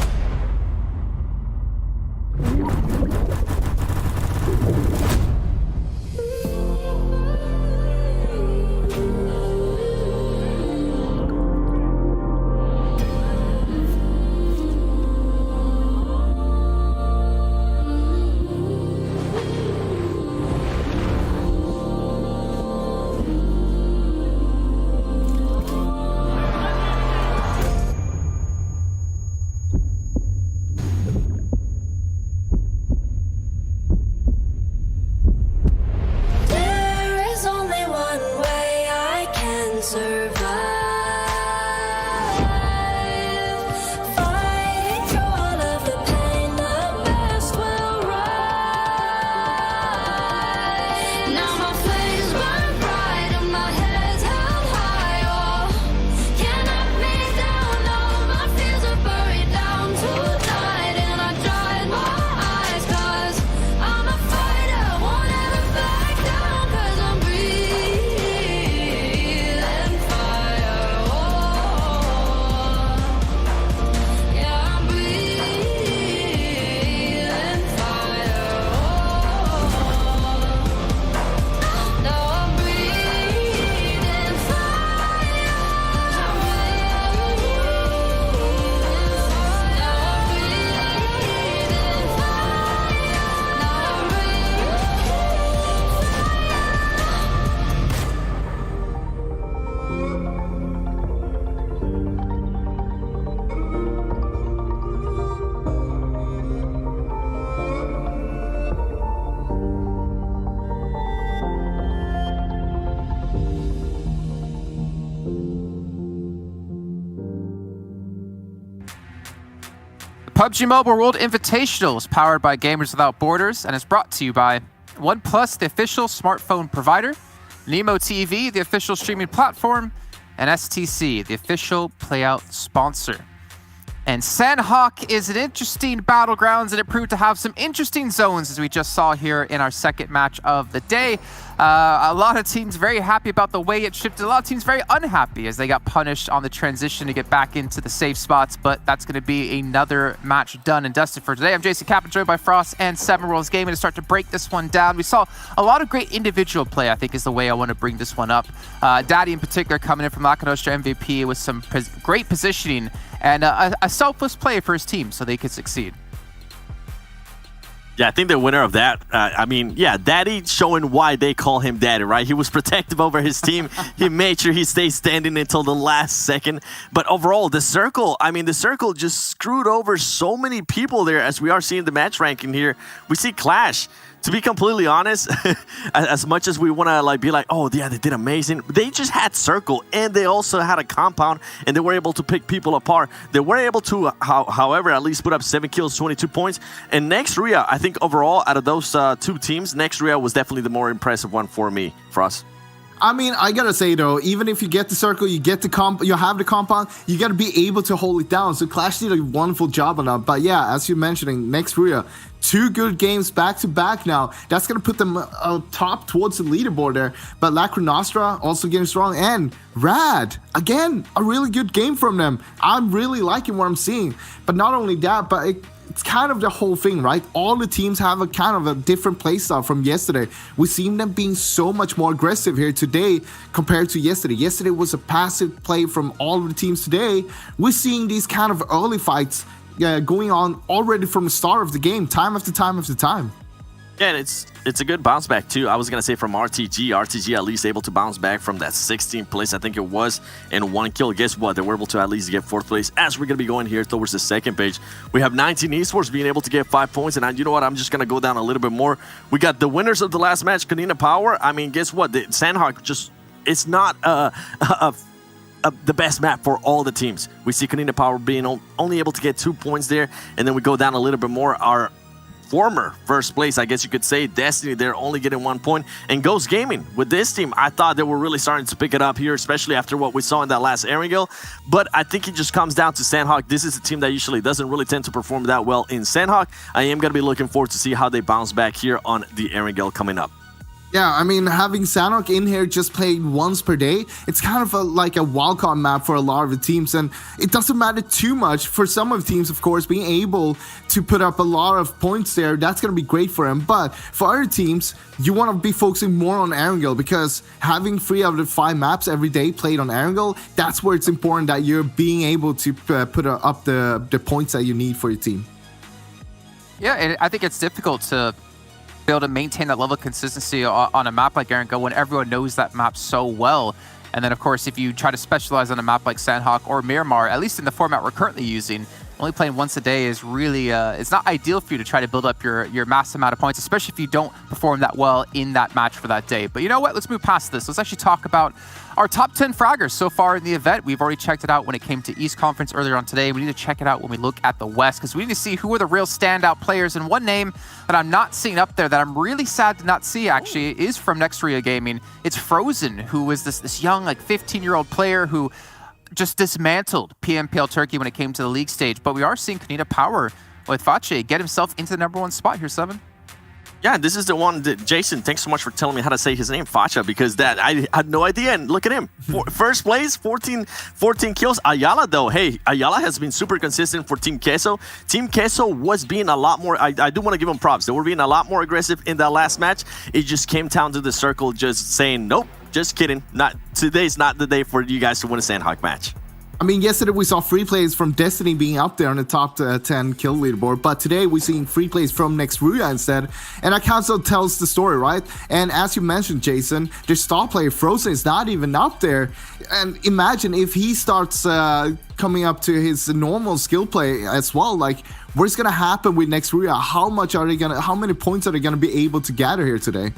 There is only one way I can survive. Fighting through all of the pain, the best will rise. Now my flames burn bright and my head's held high. Oh, can't knock me down. All my fears are buried down tonight, and I dried my eyes 'cause I'm a fighter. Won't ever back down 'cause I'm breathing fire. Oh, yeah, I'm breathing fire. Oh, no, I'm breathing fire. I'm PUBG Mobile World Invitational is powered by Gamers Without Borders and is brought to you by OnePlus, the official smartphone provider, Nemo TV, the official streaming platform, and STC, the official playout sponsor. And Sandhawk is an interesting battlegrounds, and it proved to have some interesting zones, as we just saw here in our second match of the day. A lot of teams very happy about the way it shifted. A lot of teams very unhappy as they got punished on the transition to get back into the safe spots, but that's going to be another match done and dusted for today. I'm Jason Kaplan, joined by Frost and Seven Worlds Gaming to start to break this one down. We saw a lot of great individual play, I think is the way I want to bring this one up. Daddy in particular coming in from La Nostra MVP with some great positioning and a selfless play for his team so they could succeed. Yeah, I think the winner of that, Daddy showing why they call him Daddy, right? He was protective over his team. He made sure he stayed standing until the last second. But overall, the circle just screwed over so many people there. As we are seeing the match ranking here, we see Clash. To be completely honest, as much as we want to be like, oh yeah, they did amazing, they just had Circle and they also had a compound and they were able to pick people apart. They were able to, however, at least put up 7 kills, 22 points. And Next Ria, I think overall out of those two teams, Next Ria was definitely the more impressive one for me, Frost. I mean, I gotta say though, even if you get the circle, you get the you have the compound, you gotta be able to hold it down. So Clash did a wonderful job on that. But yeah, as you're mentioning, Next Ria, 2 good games back to back now. That's gonna put them top towards the leaderboard there. But La Nostra also getting strong, and Rad again, a really good game from them. I'm really liking what I'm seeing. But not only that, but it's kind of the whole thing, right? All the teams have a kind of a different playstyle from yesterday. We've seen them being so much more aggressive here today compared to yesterday. Yesterday was a passive play from all of the teams. Today, we're seeing these kind of early fights going on already from the start of the game, time after time after time. Yeah, and it's a good bounce back too. I was gonna say from RTG. RTG at least able to bounce back from that 16th place, I think it was, and 1 kill. Guess what? They were able to at least get 4th place. As we're gonna be going here towards the second page, we have 19 esports being able to get 5 points. And you know what? I'm just gonna go down a little bit more. We got the winners of the last match, Kanina Power. I mean, guess what? The Sandhawk it's not the best map for all the teams. We see Kanina Power being only able to get 2 points there, and then we go down a little bit more. Our former first place, I guess you could say, Destiny, they're only getting 1 point. And Ghost Gaming, with this team, I thought they were really starting to pick it up here, especially after what we saw in that last Erangel. But I think it just comes down to Sandhawk. This is a team that usually doesn't really tend to perform that well in Sandhawk. I am going to be looking forward to see how they bounce back here on the Erangel coming up. Yeah, I mean, having Sandhawk in here just played once per day, it's kind of like a wildcard map for a lot of the teams, and it doesn't matter too much. For some of the teams, of course, being able to put up a lot of points there, that's going to be great for them. But for other teams, you want to be focusing more on Erangel, because having 3 out of the 5 maps every day played on Erangel, that's where it's important that you're being able to put up the points that you need for your team. Yeah, and I think it's difficult to be able to maintain that level of consistency on a map like Erangel when everyone knows that map so well. And then, of course, if you try to specialize on a map like Sandhawk or Miramar, at least in the format we're currently using, only playing once a day is really, it's not ideal for you to try to build up your mass amount of points, especially if you don't perform that well in that match for that day. But you know what? Let's move past this. Let's actually talk about our top 10 fraggers so far in the event. We've already checked it out when it came to East Conference earlier on today. We need to check it out when we look at the West, because we need to see who are the real standout players. And one name that I'm not seeing up there that I'm really sad to not see actually is from Nextria Gaming. It's Frozen, who is this young, like 15-year-old player who just dismantled PMPL Turkey when it came to the league stage. But we are seeing Kanina Power with Fache get himself into the #1 spot here, Seven. Yeah, this is the one that, Jason, thanks so much for telling me how to say his name, Facha, because I had no idea. And look at him. First place, 14 kills. Ayala, though, hey, Ayala has been super consistent for Team Queso. Team Queso was being a lot more, I do want to give them props. They were being a lot more aggressive in that last match. It just came down to the circle just saying, nope, just kidding. Today's not the day for you guys to win a Sandhawk match. I mean, yesterday we saw free plays from Destiny being up there on the top 10 kill leaderboard, but today we're seeing free plays from Nextria instead, and that kind of tells the story, right? And as you mentioned, Jason, the star player Frozen is not even up there, and imagine if he starts coming up to his normal skill play as well. Like, what's gonna happen with Nextria? How many points are they gonna be able to gather here today?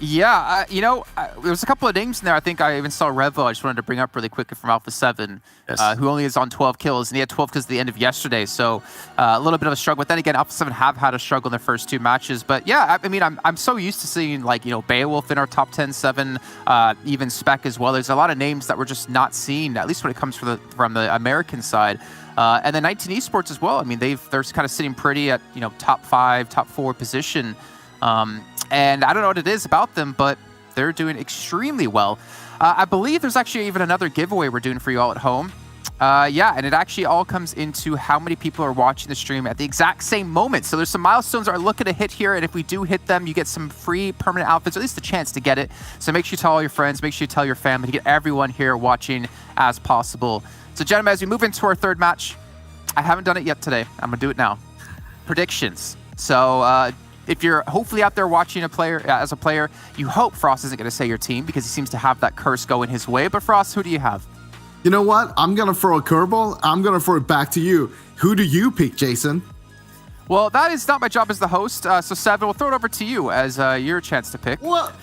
Yeah, you know, there was a couple of names in there. I think I even saw Revo. I just wanted to bring up really quickly from Alpha 7, yes. Who only is on 12 kills, and he had 12 kills at the end of yesterday. So a little bit of a struggle. But then again, Alpha 7 have had a struggle in their first 2 matches. But yeah, I mean, I'm so used to seeing, like, you know, Beowulf in our top 10, 7, even Spec as well. There's a lot of names that we're just not seeing, at least when it comes from the American side. And then 19 Esports as well. I mean, they're kind of sitting pretty at, you know, top 5, top 4 position. And I don't know what it is about them, but they're doing extremely well. I believe there's actually even another giveaway we're doing for you all at home. Yeah, and it actually all comes into how many people are watching the stream at the exact same moment. So there's some milestones that are looking to hit here, and if we do hit them, you get some free permanent outfits, or at least a chance to get it. So make sure you tell all your friends, make sure you tell your family to get everyone here watching as possible. So gentlemen, as we move into our 3rd match, I haven't done it yet today. I'm gonna do it now. Predictions. So if you're hopefully out there watching as a player, you hope Frost isn't going to say your team, because he seems to have that curse going his way. But Frost, who do you have? You know what? I'm going to throw a curveball. I'm going to throw it back to you. Who do you pick, Jason? Well, that is not my job as the host. So Seven, we'll throw it over to you as your chance to pick. What?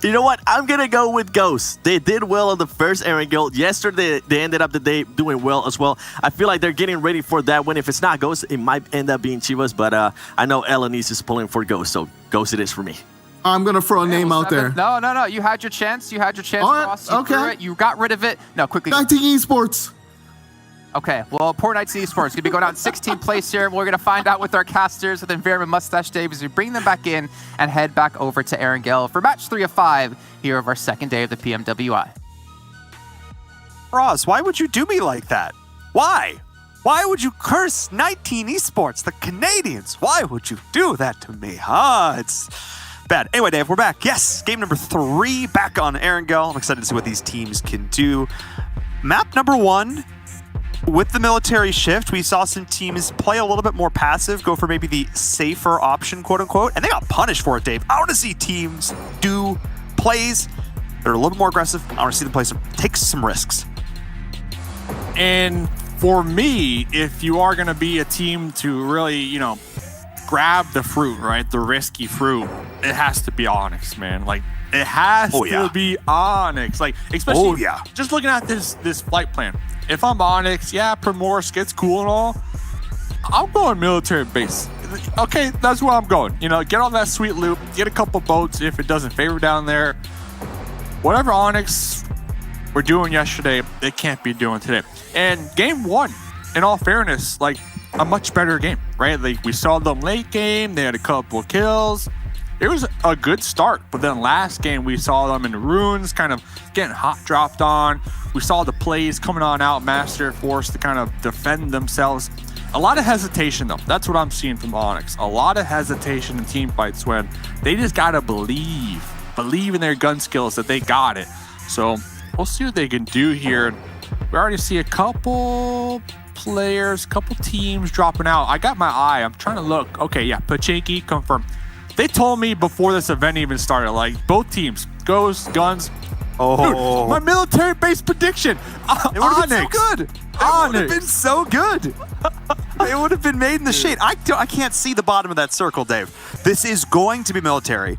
You know what? I'm going to go with Ghost. They did well on the first Erangel. Yesterday, they ended up the day doing well as well. I feel like they're getting ready for that win. If it's not Ghost, it might end up being Chivas, but I know Elanise is pulling for Ghost, so Ghost it is for me. I'm going to throw a name out there. No. You had your chance. Ross. You threw it. You got rid of it. No, quickly. 19 Esports. Okay, well, poor Knights Esports going to be going out in 16th place here. We're going to find out with our casters with Environment Mustache Dave as we bring them back in and head back over to Erangel for match 3 of 5 here of our 2nd day of the PMWI. Ross, why would you do me like that? Why? Why would you curse 19 Esports, the Canadians? Why would you do that to me? It's bad. Anyway, Dave, we're back. Yes, game number 3 back on Erangel. I'm excited to see what these teams can do. Map number 1. With the military shift, we saw some teams play a little bit more passive, go for maybe the safer option, quote unquote, and they got punished for it, Dave. I want to see teams do plays that are a little bit more aggressive. I want to see them take some risks. And for me, if you are going to be a team to really, grab the fruit, right? The risky fruit, it has to be Onyx, man. Like, it has to be Onyx. Like, especially just looking at this flight plan. If I'm Onyx, Primorsk, it's cool and all. I'm going military base. Okay, that's where I'm going. Get on that sweet loop, get a couple boats if it doesn't favor down there. Whatever Onyx were doing yesterday, they can't be doing today. And game one, in all fairness, like, a much better game, right? Like, we saw them late game, they had a couple of kills. It was a good start, but then last game we saw them in the ruins, kind of getting hot dropped on. We saw the plays coming on out, Master forced to kind of defend themselves. A lot of hesitation though. That's what I'm seeing from Onyx. A lot of hesitation in team fights when they just gotta believe in their gun skills that they got it. So we'll see what they can do here. We already see a couple players, couple teams dropping out. I got my eye. I'm trying to look. Okay, Pachinki confirmed. They told me before this event even started, like, both teams, Ghosts, Guns. Dude, my military base prediction. It would have been so good. It would have been so good. It would have been made in the shade. I can't see the bottom of that circle, Dave. This is going to be military.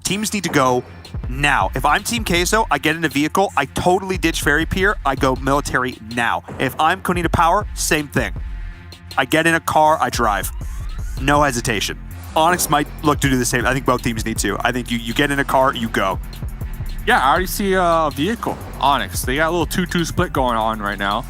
Teams need to go now. If I'm Team Queso, I get in a vehicle, I totally ditch Fairy Pier, I go military now. If I'm Konita Power, same thing. I get in a car, I drive. No hesitation. Onyx might look to do the same. I think both teams need to. I think you get in a car, you go. Yeah, I already see a vehicle, Onyx. They got a little 2-2 split going on right now.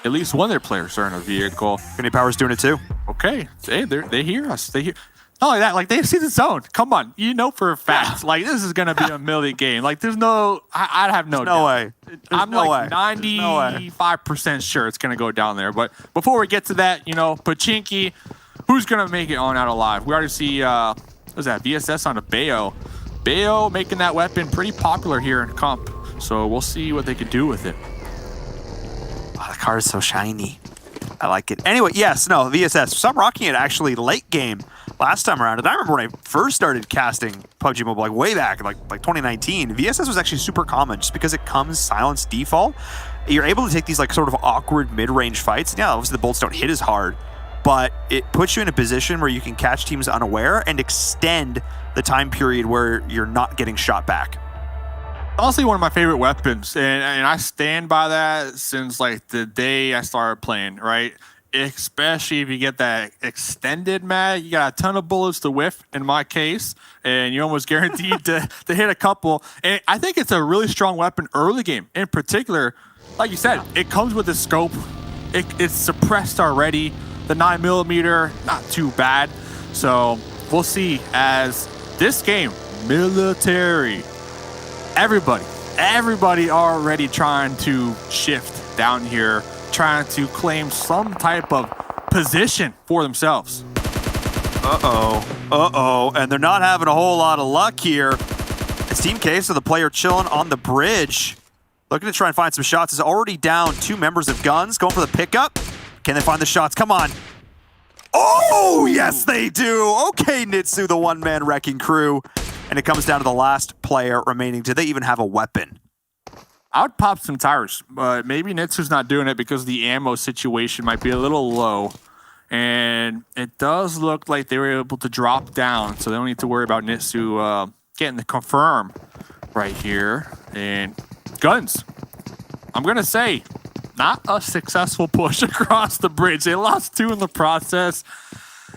At least one of their players are in a vehicle. Konita Power's doing it too. Okay, hey, they hear us. They hear. Not only that, like, they see the zone. Come on, for a fact, like, this is gonna be a milli game. Like, there's no, I have no doubt. Way. I'm no like way. 95% sure it's gonna go down there. But before we get to that, Pachinki, who's gonna make it on out alive? We already see, what was that, VSS on a Bayo. Bayo making that weapon pretty popular here in comp. So we'll see what they can do with it. Oh, the car is so shiny. I like it. Anyway, VSS. So I'm rocking it actually late game last time around. And I remember when I first started casting PUBG Mobile, like way back, like 2019, VSS was actually super common just because it comes silence default. You're able to take these like sort of awkward mid-range fights. Yeah, obviously the bolts don't hit as hard, but it puts you in a position where you can catch teams unaware and extend the time period where you're not getting shot back. Honestly, one of my favorite weapons, and I stand by that since like the day I started playing, right? Especially if you get that extended mag, you got a ton of bullets to whiff in my case, and you're almost guaranteed to hit a couple. And I think it's a really strong weapon early game. In particular, like you said, it comes with a scope. It's suppressed already. The 9mm, not too bad. So we'll see as this game, military. Everybody already trying to shift down here, trying to claim some type of position for themselves. And they're not having a whole lot of luck here. It's Team Queso, the player chilling on the bridge. Looking to try and find some shots. Is already down 2 members of Guns, going for the pickup. Can they find the shots? Come on. Oh, yes, they do. Okay, Nitsu, the one-man wrecking crew. And it comes down to the last player remaining. Do they even have a weapon? I would pop some tires, but maybe Nitsu's not doing it because the ammo situation might be a little low. And it does look like they were able to drop down, so they don't need to worry about Nitsu getting the confirm right here. And Guns, I'm going to say, not a successful push across the bridge. They lost 2 in the process.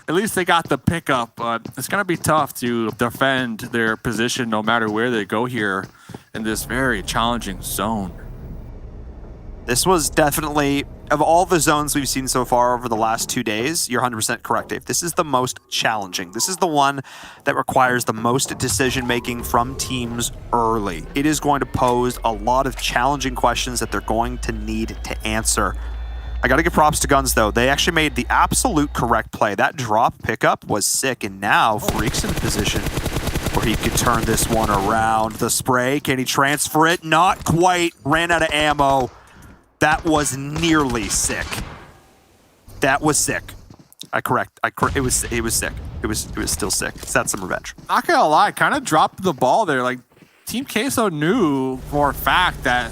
At least they got the pickup, but it's going to be tough to defend their position no matter where they go here in this very challenging zone. This was definitely, of all the zones we've seen so far over the last 2 days, you're 100% correct, Dave. This is the most challenging. This is the one that requires the most decision-making from teams early. It is going to pose a lot of challenging questions that they're going to need to answer. I got to give props to Guns, though. They actually made the absolute correct play. That drop pickup was sick, and now Freak's in a position where he could turn this one around. The spray, can he transfer it? Not quite. Ran out of ammo. That was nearly sick. That was sick. It was sick. It was still sick. That's some revenge. Not gonna lie, kind of dropped the ball there. Like, Team Queso knew for a fact that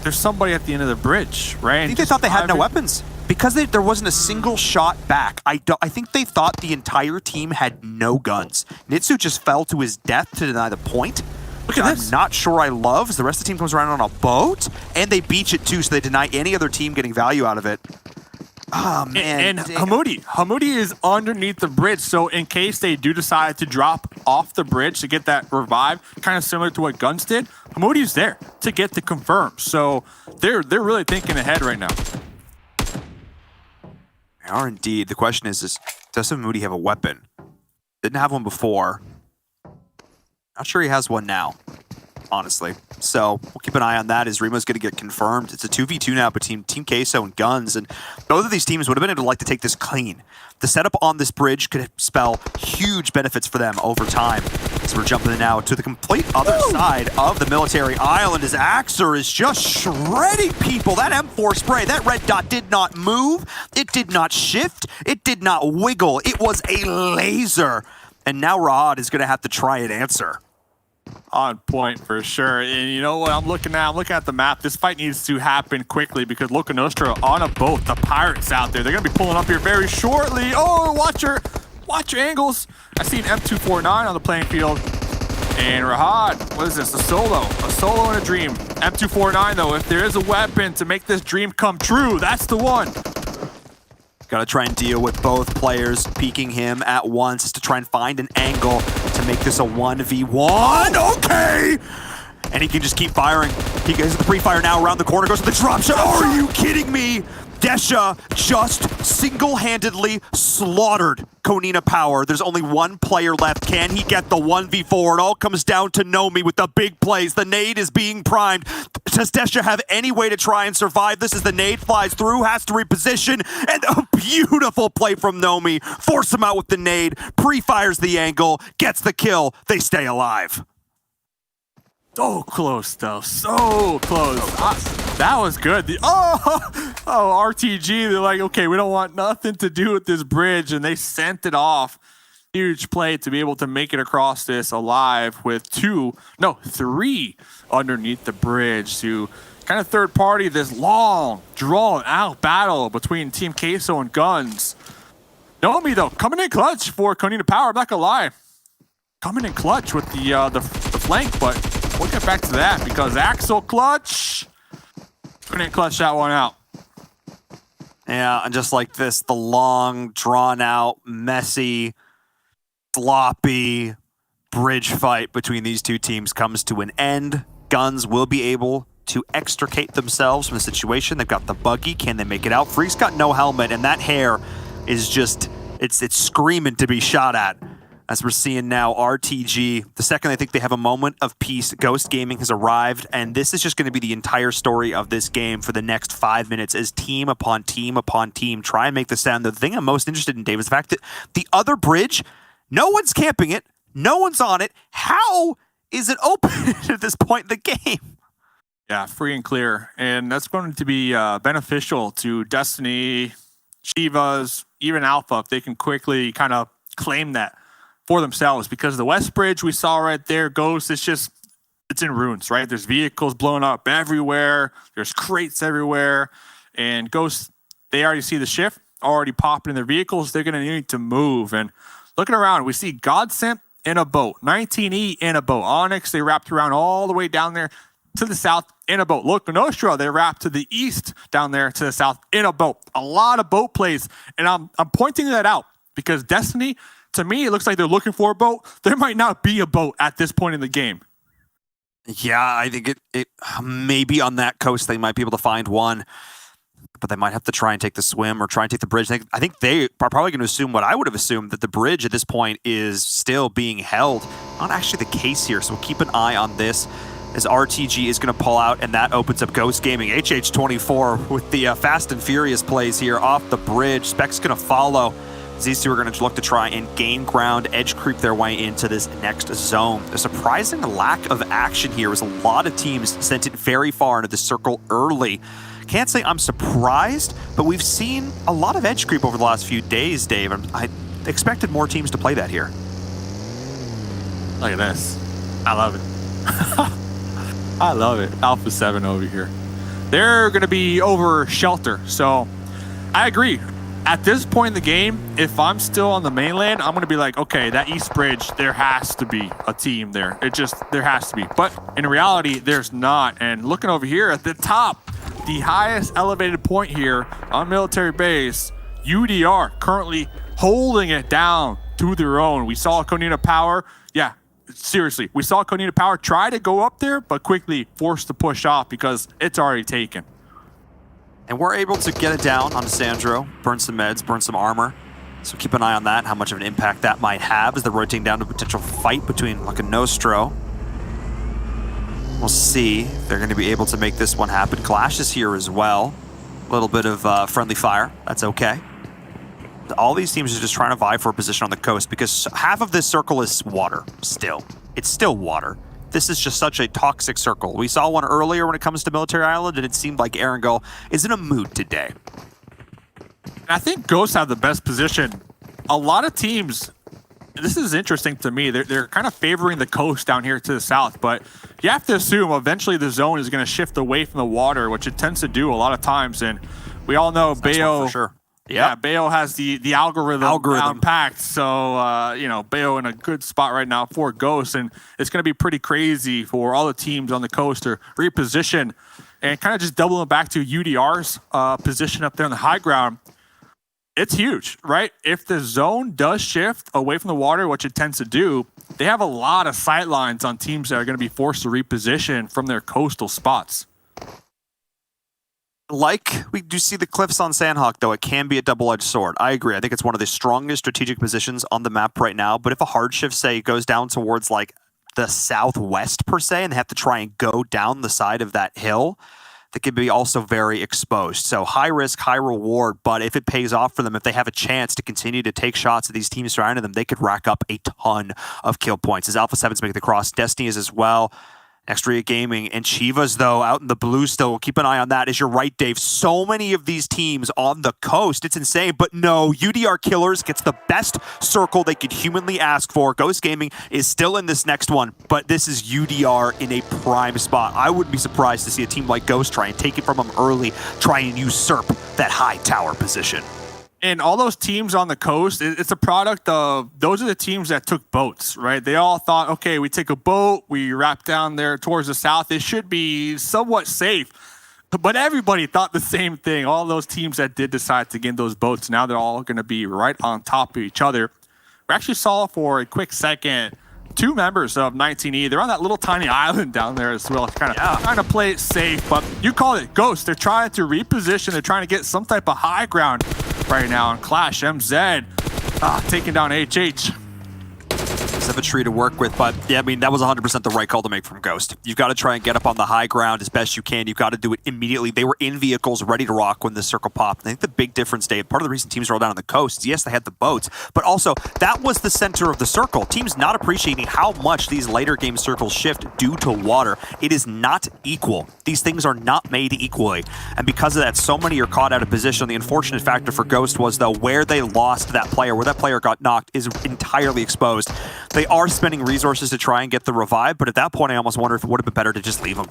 there's somebody at the end of the bridge, right? I think they thought they had no weapons. Because there wasn't a single shot back, I think they thought the entire team had no guns. Nitsu just fell to his death to deny the point. Look at this. I'm not sure I love. The rest of the team comes around on a boat, and they beach it too, so they deny any other team getting value out of it. Oh, man. And Hamudi is underneath the bridge, so in case they do decide to drop off the bridge to get that revive, kind of similar to what Guns did, Hamudi's there to get the confirm. So they're really thinking ahead right now. They are indeed. The question is does Hamudi have a weapon? Didn't have one before. Not sure he has one now, honestly. So we'll keep an eye on that as Remo's going to get confirmed. It's a 2v2 now between Team Queso and Guns, and both of these teams would have been able to like to take this clean. The setup on this bridge could spell huge benefits for them over time. So we're jumping now to the complete other side of the military island as Axer is just shredding people. That M4 spray, that red dot did not move. It did not shift. It did not wiggle. It was a laser. And now Rahad is going to have to try and answer. On point for sure. And you know what I'm looking at? I'm looking at the map. This fight needs to happen quickly because Loca Nostra on a boat. The pirates out there. They're going to be pulling up here very shortly. Oh, watch your angles. I see an M249 on the playing field. And Rahad, what is this? A solo in a dream. M249 though, if there is a weapon to make this dream come true, that's the one. Got to try and deal with both players peeking him at once to try and find an angle to make this a 1v1. Okay! And he can just keep firing. He goes to the pre-fire now around the corner, goes to the drop shot. Are you kidding me? Desha just single-handedly slaughtered Konina Power. There's only one player left. Can he get the 1v4? It all comes down to Nomi with the big plays. The nade is being primed. Does Desha have any way to try and survive this as the nade flies through, has to reposition, and a beautiful play from Nomi. Force him out with the nade, pre-fires the angle, gets the kill. They stay alive. So close, though. So close. That was good. RTG, they're like, okay, we don't want nothing to do with this bridge, and they sent it off. Huge play to be able to make it across this alive with 3 underneath the bridge to kind of third party this long, drawn-out battle between Team Queso and Guns. Nomi, though, coming in clutch for Konina Power. I'm not going to lie. Coming in clutch with the flank, but we'll get back to that because Axel clutch. Couldn't clutch that one out. Yeah, and just like this, the long, drawn-out, messy, sloppy bridge fight between these two teams comes to an end. Guns will be able to extricate themselves from the situation. They've got the buggy. Can they make it out? Freak's got no helmet, and that hair is just, it's screaming to be shot at. As we're seeing now, RTG, the second they think they have a moment of peace, Ghost Gaming has arrived, and this is just going to be the entire story of this game for the next 5 minutes as team upon team upon team try and make the sound. The thing I'm most interested in, Dave, is the fact that the other bridge, no one's camping it, no one's on it. How is it open at this point in the game? Yeah, free and clear, and that's going to be beneficial to Destiny, Shivas, even Alpha, if they can quickly kind of claim that for themselves, because the West Bridge we saw right there, Ghost, it's in ruins, right? There's vehicles blown up everywhere. There's crates everywhere. And Ghost, they already see the shift, already popping in their vehicles. They're going to need to move. And looking around, we see Godsent in a boat, 19E in a boat. Onyx, they wrapped around all the way down there to the south in a boat. Loca Nostra, they wrapped to the east down there to the south in a boat. A lot of boat plays. And I'm pointing that out because Destiny, to me, it looks like they're looking for a boat. There might not be a boat at this point in the game. Yeah, I think it maybe on that coast they might be able to find one, but they might have to try and take the swim or try and take the bridge. I think they are probably going to assume what I would have assumed, that the bridge at this point is still being held. Not actually the case here, so we'll keep an eye on this as RTG is going to pull out, and that opens up Ghost Gaming. HH24 with the Fast and Furious plays here off the bridge. Spec's going to follow. These two are going to look to try and gain ground, edge creep their way into this next zone. A surprising lack of action here as a lot of teams sent it very far into the circle early. can't say I'm surprised, but we've seen a lot of edge creep over the last few days, Dave. I expected more teams to play that here. Look at this. I love it. I love it. Alpha 7 over here. They're going to be over shelter. So I agree. At this point in the game, if I'm still on the mainland, I'm going to be like, okay, that East Bridge, there has to be a team there. There has to be. But in reality, there's not. And looking over here at the top, the highest elevated point here on military base, UDR currently holding it down to their own. We saw Konina Power. Yeah, seriously. We saw Konina Power try to go up there, but quickly forced to push off because it's already taken. And we're able to get it down onto Sandro, burn some meds, burn some armor. So keep an eye on that, how much of an impact that might have as they're rotating down to a potential fight between like a Nostro. We'll see if they're going to be able to make this one happen. Clash is here as well. A little bit of friendly fire. That's okay. All these teams are just trying to vie for a position on the coast because half of this circle is water still. It's still water. This is just such a toxic circle. We saw one earlier when it comes to Military Island, and it seemed like Erangel is in a mood today. I think Ghosts have the best position. A lot of teams, this is interesting to me, they're kind of favoring the coast down here to the south, but you have to assume eventually the zone is going to shift away from the water, which it tends to do a lot of times, and we all know Bayo... For sure. Yeah, Bayo has the algorithm packed. So, you know, Bayo in a good spot right now for Ghost. And it's going to be pretty crazy for all the teams on the coast to reposition and kind of just doubling back to UDR's position up there on the high ground. It's huge, right? If the zone does shift away from the water, which it tends to do, they have a lot of sight lines on teams that are going to be forced to reposition from their coastal spots. Like we do see the cliffs on Sandhawk, though, it can be a double-edged sword. I agree. I think it's one of the strongest strategic positions on the map right now. But if a hard shift, say, goes down towards like the southwest per se, and they have to try and go down the side of that hill, that could be also very exposed. So high risk, high reward. But if it pays off for them, if they have a chance to continue to take shots at these teams surrounding them, they could rack up a ton of kill points. As Alpha 7's making the cross, Destiny is as well. Extra Gaming and Chivas, though, out in the blue still. We'll keep an eye on that. As you're right, Dave, so many of these teams on the coast. It's insane. But no, UDR Killers gets the best circle they could humanly ask for. Ghost Gaming is still in this next one, but this is UDR in a prime spot. I wouldn't be surprised to see a team like Ghost try and take it from them early, try and usurp that high tower position. And all those teams on the coast, it's a product of, those are the teams that took boats, right? They all thought, okay, we take a boat, we wrap down there towards the south, it should be somewhat safe. But everybody thought the same thing. All those teams that did decide to get in those boats, now they're all going to be right on top of each other. We actually saw for a quick second 2 members of 19E. They're on that little tiny island down there as well, kind of trying to play it safe. But you call it Ghost. They're trying to reposition. They're trying to get some type of high ground right now on Clash. MZ taking down HH. Have a tree to work with, but yeah, I mean, that was 100% the right call to make from Ghost. You've got to try and get up on the high ground as best you can. You've got to do it immediately. They were in vehicles ready to rock when the circle popped. I think the big difference, Dave, part of the reason teams roll down on the coast is, yes, they had the boats, but also that was the center of the circle. Teams not appreciating how much these later game circles shift due to water. It is not equal. These things are not made equally. And because of that, so many are caught out of position. The unfortunate factor for Ghost was, though, where they lost that player, where that player got knocked is entirely exposed. They are spending resources to try and get the revive, but at that point, I almost wonder if it would have been better to just leave them.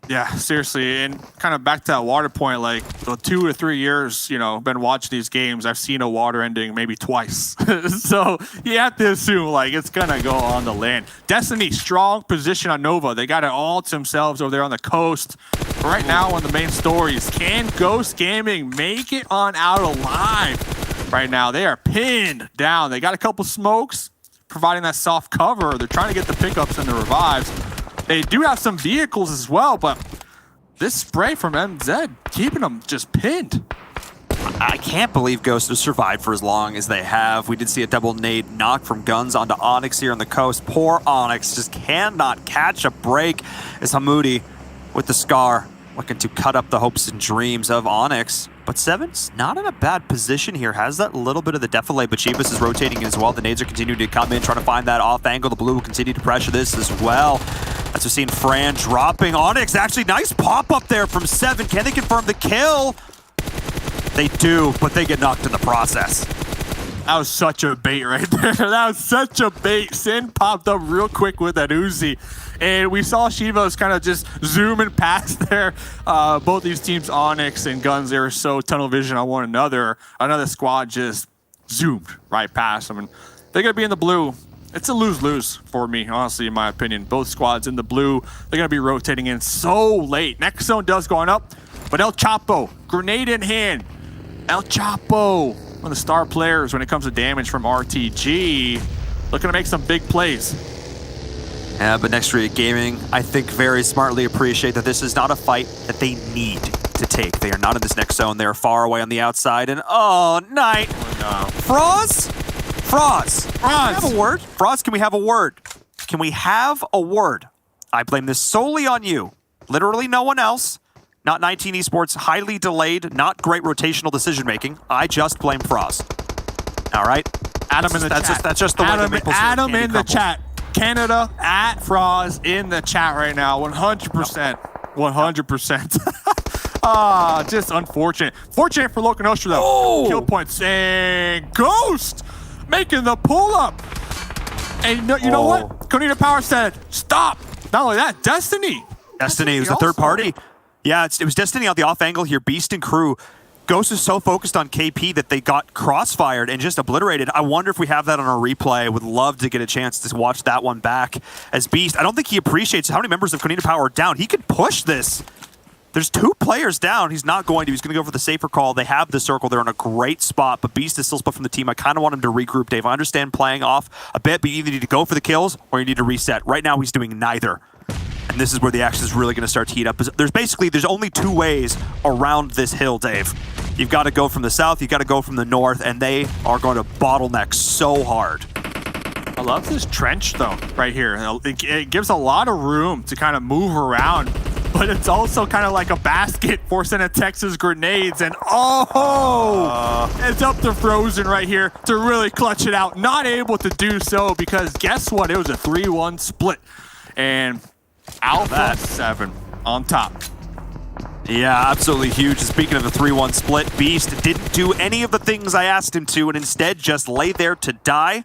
Yeah, seriously. And kind of back to that water point, like the 2 to 3 years, you know, been watching these games, I've seen a water ending maybe twice. So you have to assume like it's going to go on the land. Destiny, strong position on Nova. They got it all to themselves over there on the coast. Right now, one of the main stories, can Ghost Gaming make it on out alive? Right now, they are pinned down. They got a couple smokes, providing that soft cover. They're trying to get the pickups and the revives. They do have some vehicles as well, but this spray from MZ keeping them just pinned. I can't believe Ghost has survived for as long as they have. We did see a double nade knock from Guns onto Onyx here on the coast. Poor Onyx just cannot catch a break as Hamoudi with the scar looking to cut up the hopes and dreams of Onyx. But Seven's not in a bad position here. Has that little bit of the defilade, but Chivas is rotating in as well. The nades are continuing to come in, trying to find that off angle. The blue will continue to pressure this as well. As we've seen Fran dropping. Onyx, actually nice pop up there from Seven. Can they confirm the kill? They do, but they get knocked in the process. That was such a bait right there. That was such a bait. Sin popped up real quick with that Uzi. And we saw Shivas kind of just zooming past there. Both these teams, Onyx and Guns, they were so tunnel vision on one another. Another squad just zoomed right past them. And they're going to be in the blue. It's a lose-lose for me, honestly, in my opinion. Both squads in the blue. They're going to be rotating in so late. Next zone does go on up. But El Chapo, grenade in hand. El Chapo, one of the star players when it comes to damage from RTG. Looking to make some big plays. Yeah, but Next Street Gaming, I think, very smartly appreciate that this is not a fight that they need to take. They are not in this next zone. They are far away on the outside. And oh, night. Oh, no. Froz? Froz. Can we have a word? Froz, can we have a word? Can we have a word? I blame this solely on you. Literally no one else. Not 19 Esports, highly delayed, not great rotational decision-making. I just blame Froz. All right? Adam in the chat. That's just the way the Maple Syrup Adam candy in the crumbles. chat. Canada at Froz in the chat right now. 100%. 100%. Just unfortunate. Fortunate for Loco Nostra, though. Oh! Kill points. And Ghost making the pull-up. And you know what? Konita Power said, stop. Not only that, Destiny. Destiny was the third party. Yeah, it was Destiny on the off angle here. Beast and crew. Ghost is so focused on KP that they got crossfired and just obliterated. I wonder if we have that on our replay. Would love to get a chance to watch that one back as Beast. I don't think he appreciates how many members of Konita Power are down. He could push this. There's 2 players down. He's not going to. He's going to go for the safer call. They have the circle. They're in a great spot, but Beast is still split from the team. I kind of want him to regroup, Dave. I understand playing off a bit, but you either need to go for the kills or you need to reset. Right now, he's doing neither. And this is where the action is really going to start to heat up. There's only 2 ways around this hill, Dave. You've got to go from the south, you've got to go from the north, and they are going to bottleneck so hard. I love this trench, though, right here. It gives a lot of room to kind of move around, but it's also kind of like a basket for Santa Texas grenades. And it's up to Frozen right here to really clutch it out. Not able to do so because guess what? It was a 3-1 split. And Alpha 7 on top. Yeah, absolutely huge. Speaking of the 3-1 split, Beast didn't do any of the things I asked him to and instead just lay there to die.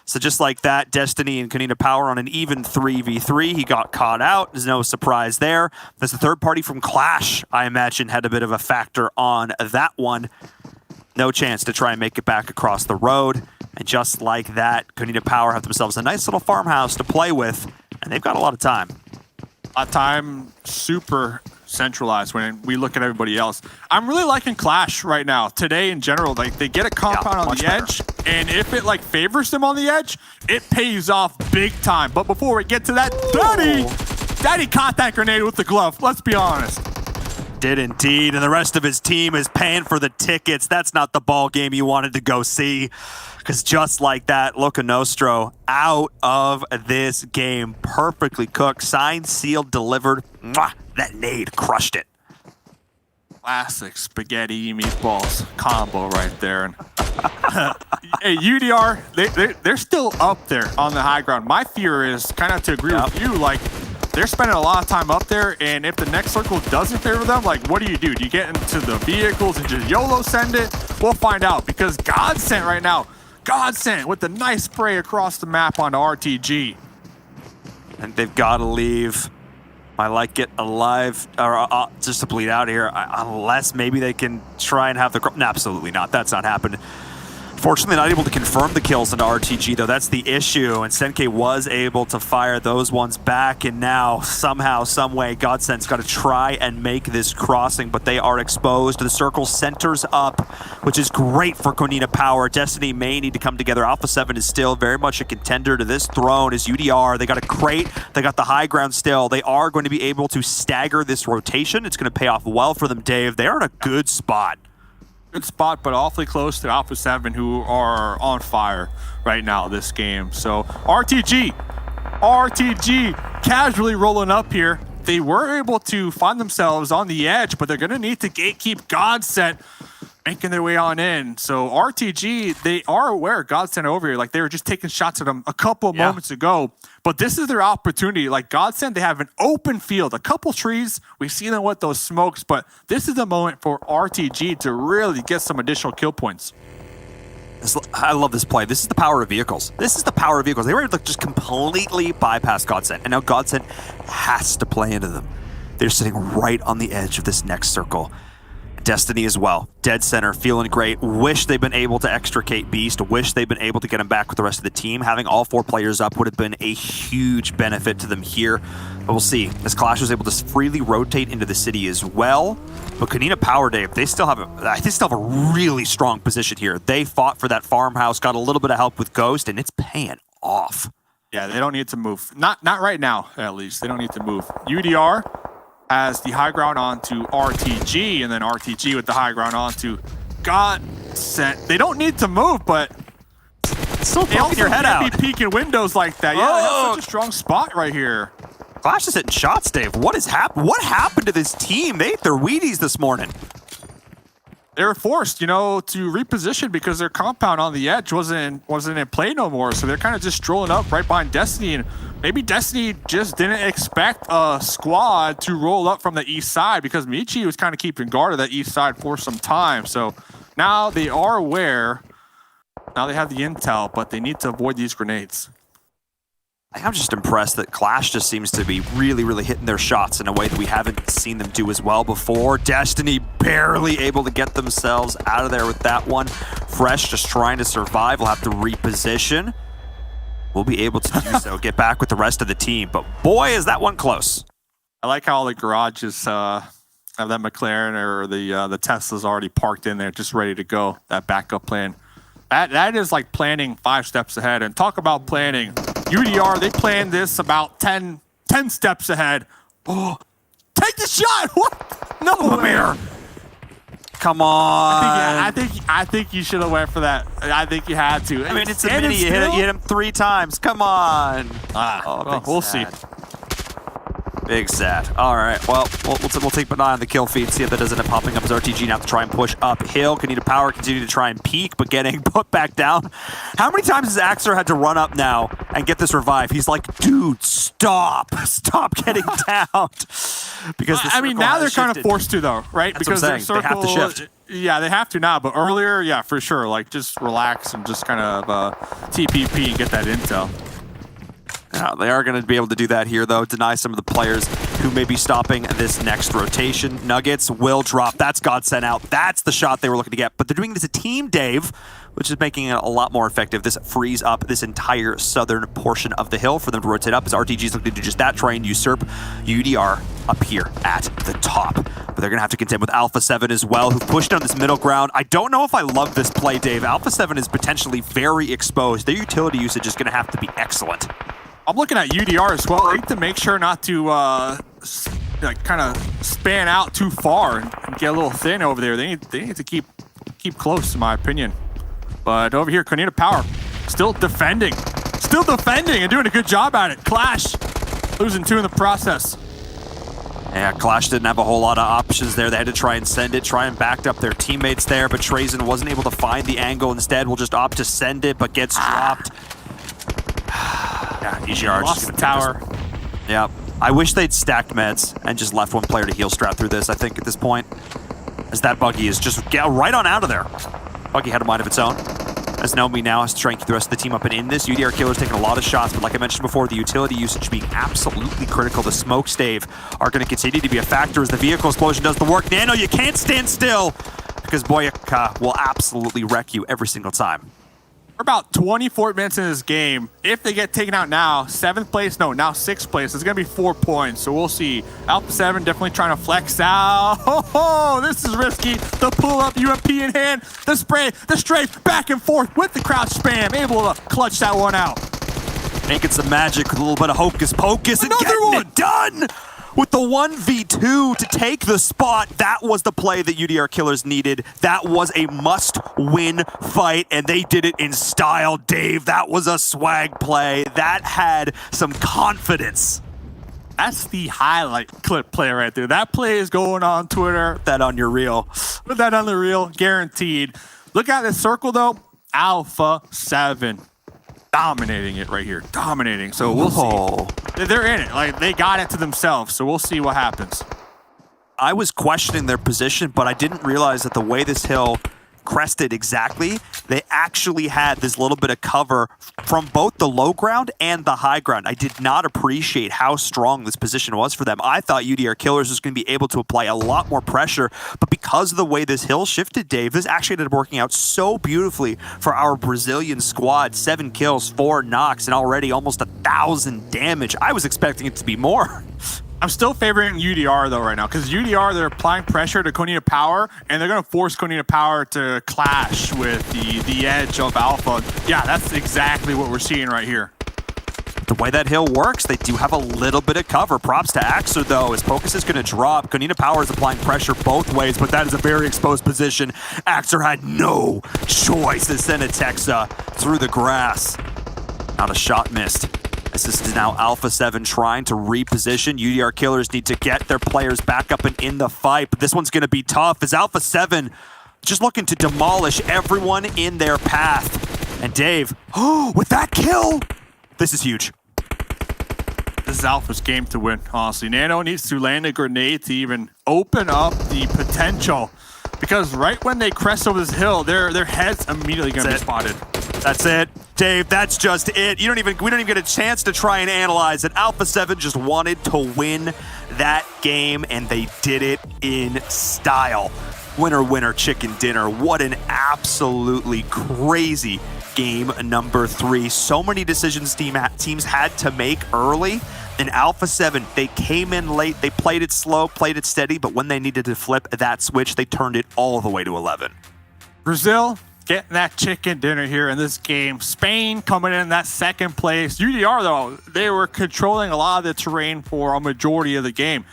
So just like that, Destiny and Konita Power on an even 3v3. He got caught out. There's no surprise there. There's the third party from Clash, I imagine, had a bit of a factor on that one. No chance to try and make it back across the road. And just like that, Konita Power have themselves a nice little farmhouse to play with, and they've got a lot of time. A time super centralized when we look at everybody else. I'm really liking Clash right now. Today in general, like they get a compound on the edge, and if it like favors them on the edge, it pays off big time. But before we get to that, Daddy caught that grenade with the glove. Let's be honest. Did indeed, and the rest of his team is paying for the tickets. That's not the ball game you wanted to go see, because just like that, Loco Nostro out of this game. Perfectly cooked, signed, sealed, delivered. Mwah, that nade crushed it. Classic spaghetti meatballs combo right there. And hey, UDR, they're still up there on the high ground. My fear is kind of to agree with you, like, they're spending a lot of time up there, and if the next circle doesn't favor them, like, what do? Do you get into the vehicles and just YOLO send it? We'll find out, because Godsent right now, Godsent with the nice spray across the map onto RTG. And they've got to leave. I like it alive, or just to bleed out here, unless maybe they can try and have the... No, absolutely not. That's not happened. Fortunately, not able to confirm the kills into RTG, though. That's the issue, and Senke was able to fire those ones back, and now, somehow, someway, Godsent's got to try and make this crossing, but they are exposed. The circle centers up, which is great for Konita Power. Destiny may need to come together. Alpha 7 is still very much a contender to this throne as UDR. They got a crate. They got the high ground still. They are going to be able to stagger this rotation. It's going to pay off well for them, Dave. They are in a good spot. Good spot, but awfully close to Alpha 7, who are on fire right now this game. So RTG casually rolling up here. they were able to find themselves on the edge, but they're going to need to gatekeep Godsent making their way on in. So RTG, they are aware Godsent over here. Like, they were just taking shots at them a couple of moments ago. But this is their opportunity. Like, Godsent, they have an open field, a couple trees. We see them with those smokes, but this is the moment for RTG to really get some additional kill points. I love this play. This is the power of vehicles. This is the power of vehicles. They were able to just completely bypass Godsent, and now Godsent has to play into them. They're sitting right on the edge of this next circle. Destiny as well. Dead center, feeling great. Wish they'd been able to extricate Beast. Wish they'd been able to get him back with the rest of the team. Having all 4 players up would have been a huge benefit to them here. But we'll see. As Clash was able to freely rotate into the city as well. But Kanina Power, Dave, they still have a really strong position here. They fought for that farmhouse, got a little bit of help with Ghost, and it's paying off. Yeah, they don't need to move. Not right now, at least. They don't need to move. UDR has the high ground onto RTG, and then RTG with the high ground onto Godsent. They don't need to move, but still they also your head can't out. be peeking windows like that. Yeah, they have such a strong spot right here. Clash is hitting shots, Dave. What happened to this team? They ate their Wheaties this morning. They were forced, to reposition because their compound on the edge wasn't in play no more. So they're kind of just strolling up right behind Destiny, and maybe Destiny just didn't expect a squad to roll up from the east side because Michi was kind of keeping guard of that east side for some time. So now they are aware. Now they have the intel, but they need to avoid these grenades. I'm just impressed that Clash just seems to be really, really hitting their shots in a way that we haven't seen them do as well before. Destiny barely able to get themselves out of there with that one. Fresh just trying to survive. We'll have to reposition. We'll be able to do so, get back with the rest of the team. But boy, is that one close. I like how all the garages have that McLaren or the Tesla's already parked in there, just ready to go. That backup plan. That is like planning 5 steps ahead. And talk about planning. UDR, they planned this about 10 steps ahead. Oh, take the shot! What? No, Amir. Come on. I think you should have went for that. I think you had to. I mean, it's a mini. You hit him 3 times. Come on. We'll see. Big sad. All right. Well, we'll take an eye on the kill feed, see if that doesn't end up popping up as RTG now to try and push uphill. Kanina Power continue to try and peek, but getting put back down. How many times has Axer had to run up now and get this revive? He's like, dude, stop getting down. Because now they're kind of forced to though, right? That's because what their I'm saying. circle, they have to shift. Yeah, they have to now. But earlier, yeah, for sure. Like, just relax and just kind of TPP and get that intel. They are going to be able to do that here, though. Deny some of the players who may be stopping this next rotation. Nuggets will drop. That's Godsent out. That's the shot they were looking to get. But they're doing it as a team, Dave, which is making it a lot more effective. This frees up this entire southern portion of the hill for them to rotate up as RTG's looking to do just that, try and usurp UDR up here at the top. But they're going to have to contend with Alpha 7 as well, who pushed down this middle ground. I don't know if I love this play, Dave. Alpha 7 is potentially very exposed. Their utility usage is going to have to be excellent. I'm looking at UDR as well. They need to make sure not to kind of span out too far and get a little thin over there. They need to keep close, in my opinion. But over here, Kanina Power still defending and doing a good job at it. Clash losing 2 in the process. Yeah, Clash didn't have a whole lot of options there. They had to try and back up their teammates there, but Trazen wasn't able to find the angle. Instead, will just opt to send it, but gets dropped. Yeah, EGR lost the tower. Yeah, I wish they'd stacked meds and just left one player to heal strat through this, I think, at this point. As that buggy is just right on out of there. Buggy had a mind of its own. As Nomi now has to try and keep the rest of the team up and in this. UDR Killer's taking a lot of shots, but like I mentioned before, the utility usage being absolutely critical. The smoke stave are going to continue to be a factor as the vehicle explosion does the work. Nano, you can't stand still because Boyaka will absolutely wreck you every single time. We're about 24 minutes in this game. If they get taken out now, 7th place, no, now 6th place. It's going to be 4 points, so we'll see. Alpha 7 definitely trying to flex out. Oh, this is risky. The pull-up, UMP in hand, the spray, the strafe, back and forth with the crouch spam. Able to clutch that one out. Making some magic with a little bit of hocus pocus and getting it done! With the 1v2 to take the spot, that was the play that UDR Killers needed. That was a must-win fight, and they did it in style, Dave. That was a swag play. That had some confidence. That's the highlight clip play right there. That play is going on Twitter. Put that on your reel. Put that on the reel, guaranteed. Look at this circle, though. Alpha 7. Dominating it right here. Dominating. So we'll see. They're in it. Like, they got it to themselves. So we'll see what happens. I was questioning their position, but I didn't realize that the way this hill crested exactly, they actually had this little bit of cover from both the low ground and the high ground. I did not appreciate how strong this position was for them. I thought UDR Killers was going to be able to apply a lot more pressure, but because of the way this hill shifted, Dave, this actually ended up working out so beautifully for our Brazilian squad. 7 kills, 4 knocks, and already almost 1,000 damage. I was expecting it to be more. I'm still favoring UDR though right now, because UDR, they're applying pressure to Konita Power, and they're going to force Konita Power to clash with the edge of Alpha. Yeah, that's exactly what we're seeing right here. The way that hill works, they do have a little bit of cover. Props to Axer, though, as Focus is going to drop. Konita Power is applying pressure both ways, but that is a very exposed position. Axer had no choice to send a Texa through the grass. Not a shot missed. This is now Alpha 7 trying to reposition. UDR Killers need to get their players back up and in the fight, but this one's going to be tough as Alpha 7 just looking to demolish everyone in their path. And Dave, with that kill, this is huge. This is Alpha's game to win, honestly. Nano needs to land a grenade to even open up the potential, because right when they crest over this hill, their head's immediately going to be spotted. That's it. Dave, that's just it. We don't even get a chance to try and analyze it. Alpha 7 just wanted to win that game, and they did it in style. Winner, winner, chicken dinner. What an absolutely crazy game number 3. So many decisions teams had to make early. In Alpha 7, they came in late. They played it slow, played it steady, but when they needed to flip that switch, they turned it all the way to 11. Brazil getting that chicken dinner here in this game. Spain coming in that second place. UDR, though, they were controlling a lot of the terrain for a majority of the game.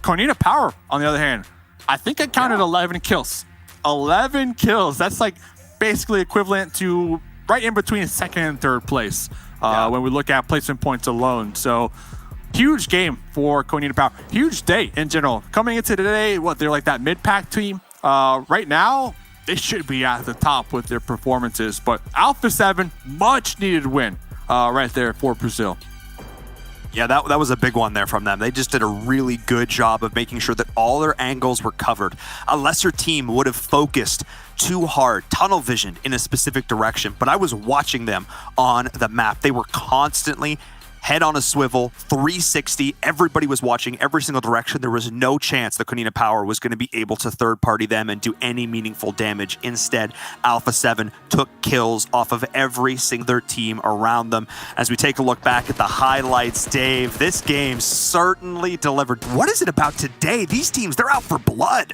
Konita Power, on the other hand, I think I counted 11 kills. 11 kills. That's like basically equivalent to right in between second and third place when we look at placement points alone. So huge game for Konita Power. Huge day in general. Coming into today, they're like that mid-pack team. Right now, they should be at the top with their performances, but Alpha 7, much needed win right there for Brazil. Yeah, that was a big one there from them. They just did a really good job of making sure that all their angles were covered. A lesser team would have focused too hard, tunnel vision in a specific direction, but I was watching them on the map. They were constantly head on a swivel, 360. Everybody was watching every single direction. There was no chance that Konita Power was going to be able to third-party them and do any meaningful damage. Instead, Alpha 7 took kills off of every single team around them. As we take a look back at the highlights, Dave, this game certainly delivered. What is it about today? These teams, they're out for blood.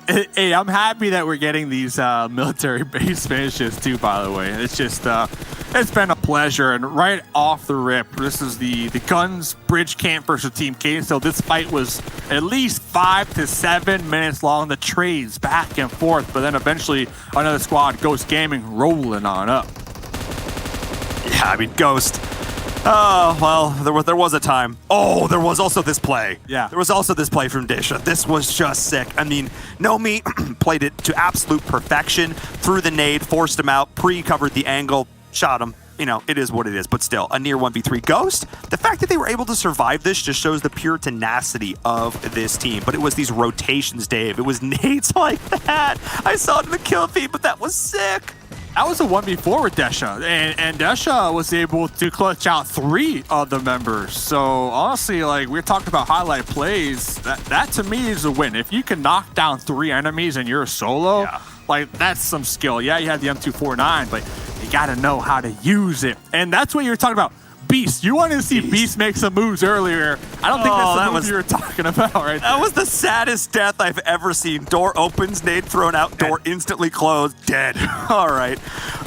Hey, I'm happy that we're getting these military base finishes too, by the way. It's just, it's been a pleasure. And right off the rip, this is the Guns Bridge Camp versus Team K. So this fight was at least 5 to 7 minutes long. The trades back and forth, but then eventually another squad, Ghost Gaming, rolling on up. Yeah, I mean, Ghost. Oh, well, there was a time. Oh, there was also this play. Yeah. There was also this play from Desha. This was just sick. I mean, Nomi played it to absolute perfection, threw the nade, forced him out, pre-covered the angle, shot him. You know, it is what it is, but still, a near 1v3 Ghost. The fact that they were able to survive this just shows the pure tenacity of this team. But it was these rotations, Dave. It was nades like that. I saw it in the kill feed, but that was sick. That was a 1v4 with Desha, and Desha was able to clutch out 3 of the members. So honestly, like, we're talking about highlight plays, that to me is a win. If you can knock down 3 enemies and you're a solo, like, that's some skill. Yeah, you have the M249, but you gotta know how to use it. And that's what you're talking about. Beast. You wanted to see Beast make some moves earlier. I don't think that's the move you were talking about right there. That was the saddest death I've ever seen. Door opens, nade thrown out, door instantly closed, dead. All right.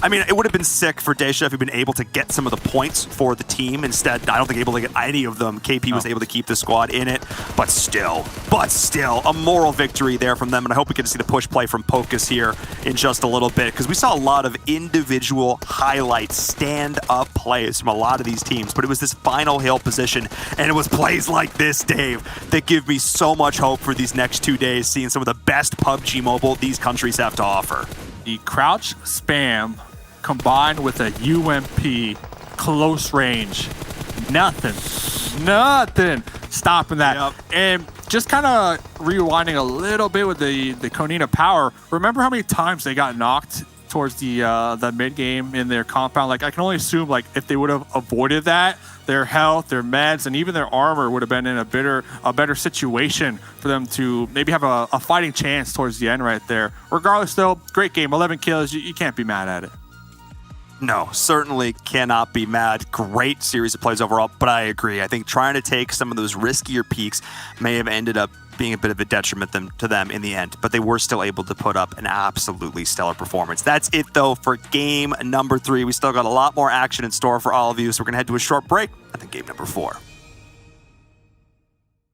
I mean, it would have been sick for Desha if he'd been able to get some of the points for the team. Instead, I don't think able to get any of them. KP was able to keep the squad in it, but still, a moral victory there from them. And I hope we get to see the push play from Pocus here in just a little bit, because we saw a lot of individual highlights, stand-up plays from a lot of these teams teams, but it was this final hail position, and it was plays like this, Dave, that give me so much hope for these next 2 days, seeing some of the best PUBG Mobile these countries have to offer. The crouch spam combined with a UMP close range, nothing stopping that. Yep. And just kind of rewinding a little bit with the Konina power, remember how many times they got knocked towards the mid game in their compound? Like, I can only assume, like, if they would have avoided that, their health, their meds, and even their armor would have been in a better situation for them to maybe have a fighting chance towards the end right there. Regardless, though, great game, 11 kills, you can't be mad at it. No, certainly cannot be mad. Great series of plays overall, but I agree. I think trying to take some of those riskier peaks may have ended up being a bit of a detriment to them in the end, but they were still able to put up an absolutely stellar performance. That's it, though, for game number 3. We still got a lot more action in store for all of you, so we're going to head to a short break and then game number 4.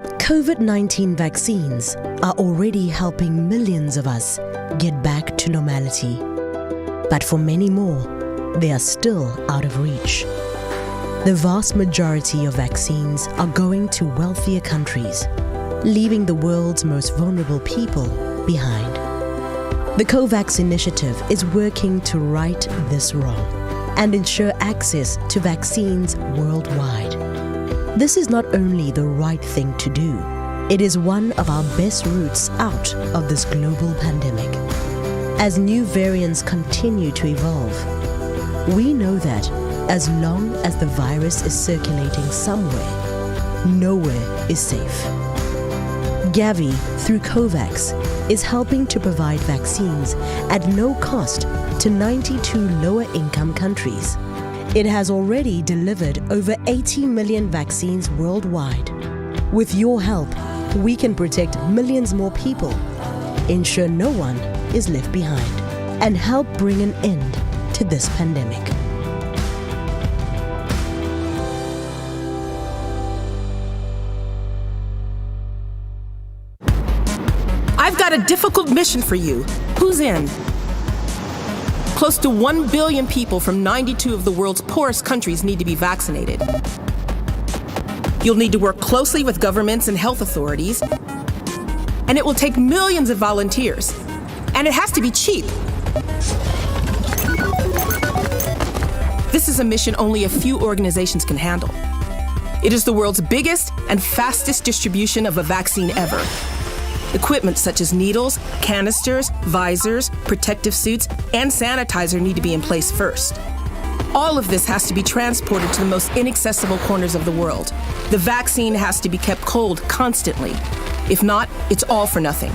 COVID-19 vaccines are already helping millions of us get back to normality. But for many more, they are still out of reach. The vast majority of vaccines are going to wealthier countries, leaving the world's most vulnerable people behind. The COVAX initiative is working to right this wrong and ensure access to vaccines worldwide. This is not only the right thing to do, it is one of our best routes out of this global pandemic. As new variants continue to evolve, we know that as long as the virus is circulating somewhere, nowhere is safe. Gavi, through COVAX, is helping to provide vaccines at no cost to 92 lower-income countries. It has already delivered over 80 million vaccines worldwide. With your help, we can protect millions more people, ensure no one is left behind, and help bring an end to this pandemic. I've got a difficult mission for you. Who's in? Close to 1 billion people from 92 of the world's poorest countries need to be vaccinated. You'll need to work closely with governments and health authorities, and it will take millions of volunteers. And it has to be cheap. This is a mission only a few organizations can handle. It is the world's biggest and fastest distribution of a vaccine ever. Equipment such as needles, canisters, visors, protective suits, and sanitizer need to be in place first. All of this has to be transported to the most inaccessible corners of the world. The vaccine has to be kept cold constantly. If not, it's all for nothing.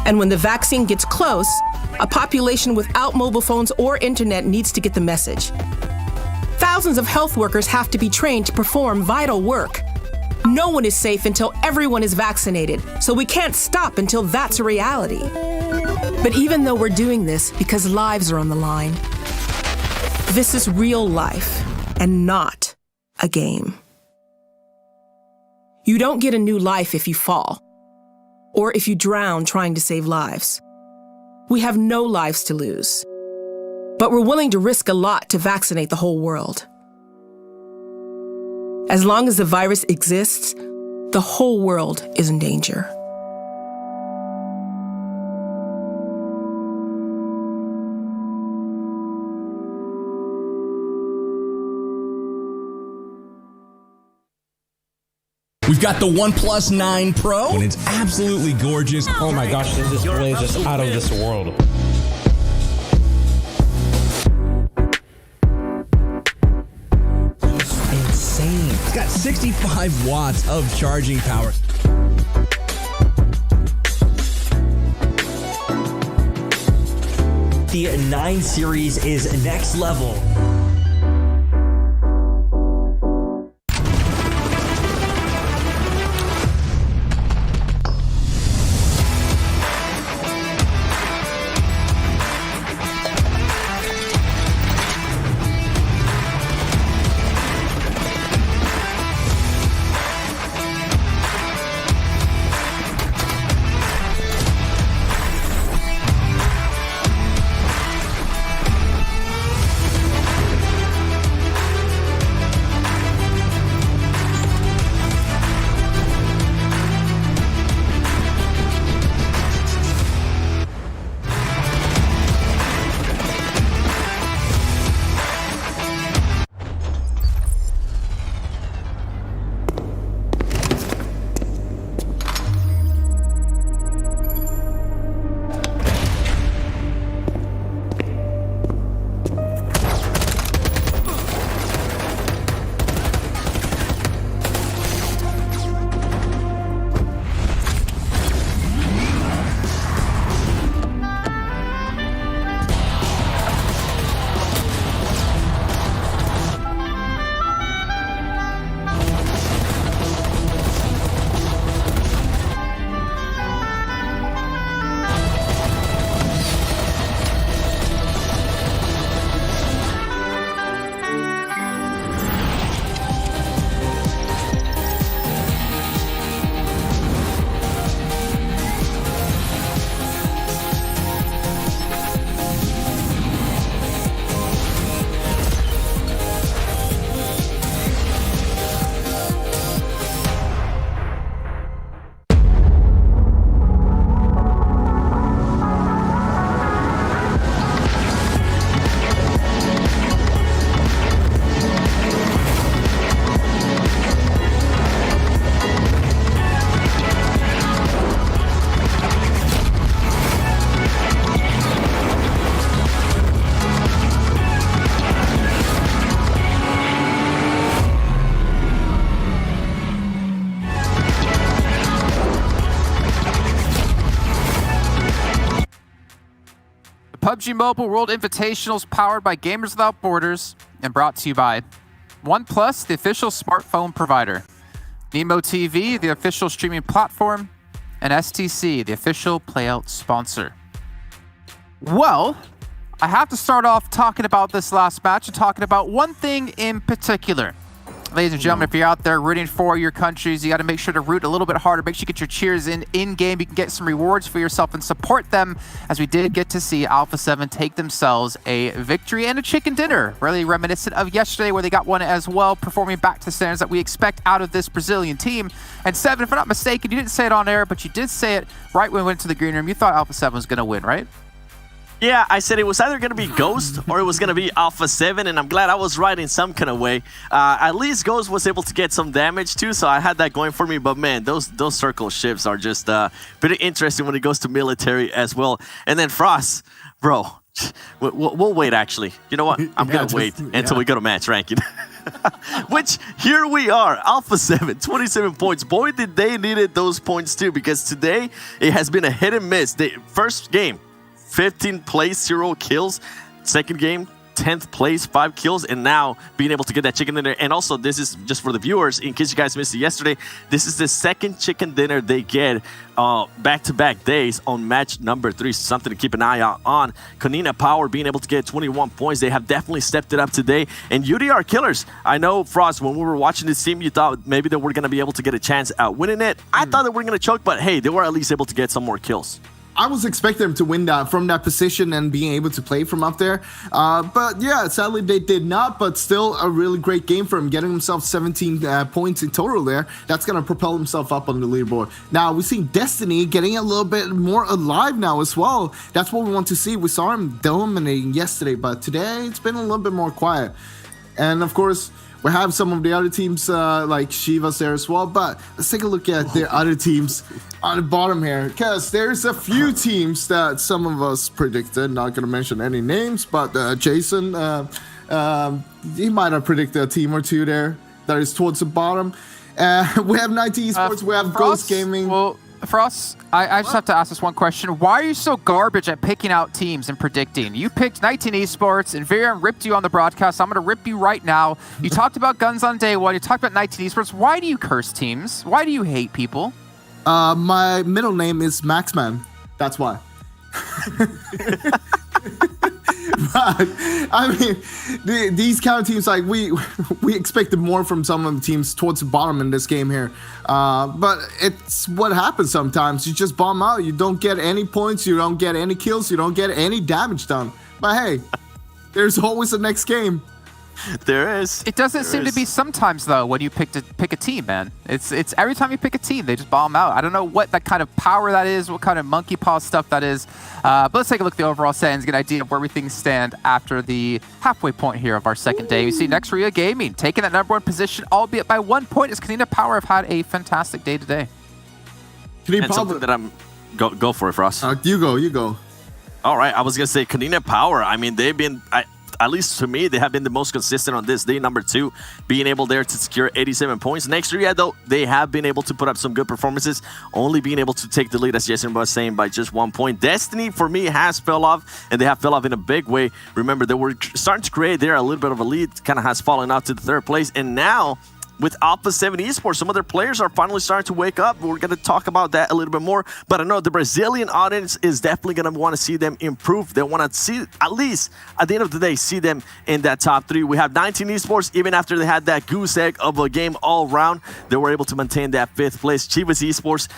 And when the vaccine gets close, a population without mobile phones or internet needs to get the message. Thousands of health workers have to be trained to perform vital work. No one is safe until everyone is vaccinated, so we can't stop until that's a reality. But even though we're doing this because lives are on the line, this is real life and not a game. You don't get a new life if you fall, or if you drown trying to save lives. We have no lives to lose, but we're willing to risk a lot to vaccinate the whole world. As long as the virus exists, the whole world is in danger. We've got the OnePlus 9 Pro, and it's absolutely gorgeous. Oh my gosh, this display is just out of this world. Insane. It's got 65 watts of charging power. The 9 series is next level. PUBG Mobile World Invitational is powered by Gamers Without Borders and brought to you by OnePlus, the official smartphone provider, Nemo TV, the official streaming platform, and STC, the official playout sponsor. Well, I have to start off talking about this last match and talking about one thing in particular. Ladies and gentlemen, if you're out there rooting for your countries, you got to make sure to root a little bit harder. Make sure you get your cheers in-game. You can get some rewards for yourself and support them, as we did get to see Alpha 7 take themselves a victory and a chicken dinner, really reminiscent of yesterday where they got one as well, performing back to the standards that we expect out of this Brazilian team. And 7, if I'm not mistaken, you didn't say it on air, but you did say it right when we went to the green room. You thought Alpha 7 was going to win, right? Yeah, I said it was either going to be Ghost or it was going to be Alpha 7, and I'm glad I was right in some kind of way. At least Ghost was able to get some damage too, so I had that going for me. But man, those circle ships are just pretty interesting when it goes to military as well. And then Frost, bro, we'll wait actually. You know what? I'm going to wait until we go to match ranking. Which, here we are, Alpha 7, 27 points. Boy, did they needed those points too, because today it has been a hit and miss. The first game, 15th place, 0 kills. Second game, 10th place, 5 kills. And now being able to get that chicken dinner. And also, this is just for the viewers, in case you guys missed it yesterday, this is the second chicken dinner they get back-to-back days on match number 3. Something to keep an eye out on. Kanina Power being able to get 21 points. They have definitely stepped it up today. And UDR Killers, I know, Frost, when we were watching this team, you thought maybe they were going to be able to get a chance at winning it. I thought they were going to choke, but hey, they were at least able to get some more kills. I was expecting them to win that from that position and being able to play from up there. But yeah, sadly they did not, but still a really great game for him, getting himself 17 points in total there. That's going to propel himself up on the leaderboard. Now, we've seen Destiny getting a little bit more alive now as well. That's what we want to see. We saw him dominating yesterday, but today it's been a little bit more quiet. And of course, we have some of the other teams like Shivas there as well, but let's take a look at the other teams on the bottom here, because there's a few teams that some of us predicted. Not going to mention any names, but Jason, he might have predicted a team or two there that is towards the bottom. We have 90 Esports, we have Ghost Gaming. Well, Frost, I just have to ask this one question. Why are you so garbage at picking out teams and predicting? You picked 19 Esports, and Viren ripped you on the broadcast. I'm going to rip you right now. You talked about guns on day one. You talked about 19 Esports. Why do you curse teams? Why do you hate people? My middle name is Maxman. That's why. But I mean, these kind of teams, like we expected more from some of the teams towards the bottom in this game here. But it's what happens sometimes. You just bomb out. You don't get any points. You don't get any kills. You don't get any damage done. But hey, there's always the next game. There is. It doesn't seem to be sometimes though when you pick a team, man. It's every time you pick a team, they just bomb out. I don't know what that kind of power that is, what kind of monkey paw stuff that is. But let's take a look at the overall standings, get an idea of where things stand after the halfway point here of our second day. We see Nexria Gaming taking that #1 position, albeit by 1 point, as Kanina Power have had a fantastic day today. And something that I'm go for it, Frost. You go. All right, I was gonna say Kanina Power. I mean, they've been. At least to me, they have been the most consistent on this day. #2, being able there to secure 87 points. Next year, though, they have been able to put up some good performances, only being able to take the lead, as Jason was saying, by just 1 point. Destiny, for me, has fell off, and they have fell off in a big way. Remember, they were starting to create there a little bit of a lead, kind of has fallen out to the 3rd place, and now with Alpha 7 Esports, some other players are finally starting to wake up. We're going to talk about that a little bit more. But I know the Brazilian audience is definitely going to want to see them improve. They want to see, at least at the end of the day, see them in that top 3. We have 19 Esports, even after they had that goose egg of a game all round, they were able to maintain that 5th place. Chivas Esports,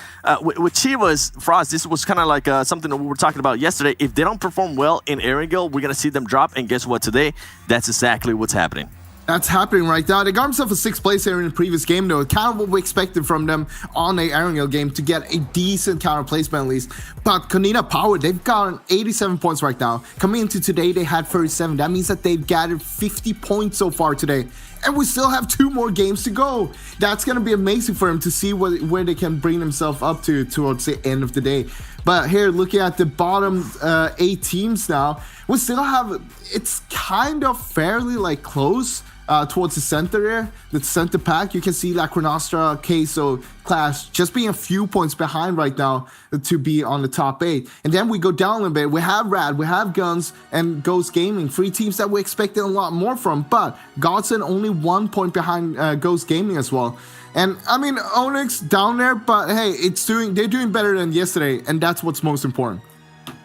with Chivas, Frost, this was kind of like something that we were talking about yesterday. If they don't perform well in Erangel, we're going to see them drop. And guess what? Today, that's exactly what's happening. That's happening right now. They got themselves a 6th place here in the previous game, though. Kind of what we expected from them on the Erangel game, to get a decent counter placement at least. But Kanina Power, they've gotten 87 points right now. Coming into today, they had 37. That means that they've gathered 50 points so far today. And we still have 2 more games to go. That's going to be amazing for them to see where they can bring themselves up to towards the end of the day. But here, looking at the bottom 8 teams now, we still have, it's kind of fairly like close. towards the center there, the center pack, you can see La Chronostra, Queso, Clash just being a few points behind right now to be on the top 8. And then we go down a little bit. We have Rad, we have Guns, and Ghost Gaming, 3 teams that we expected a lot more from. But Godson only 1 point behind Ghost Gaming as well. And I mean, Onyx down there, but hey, they're doing better than yesterday, and that's what's most important.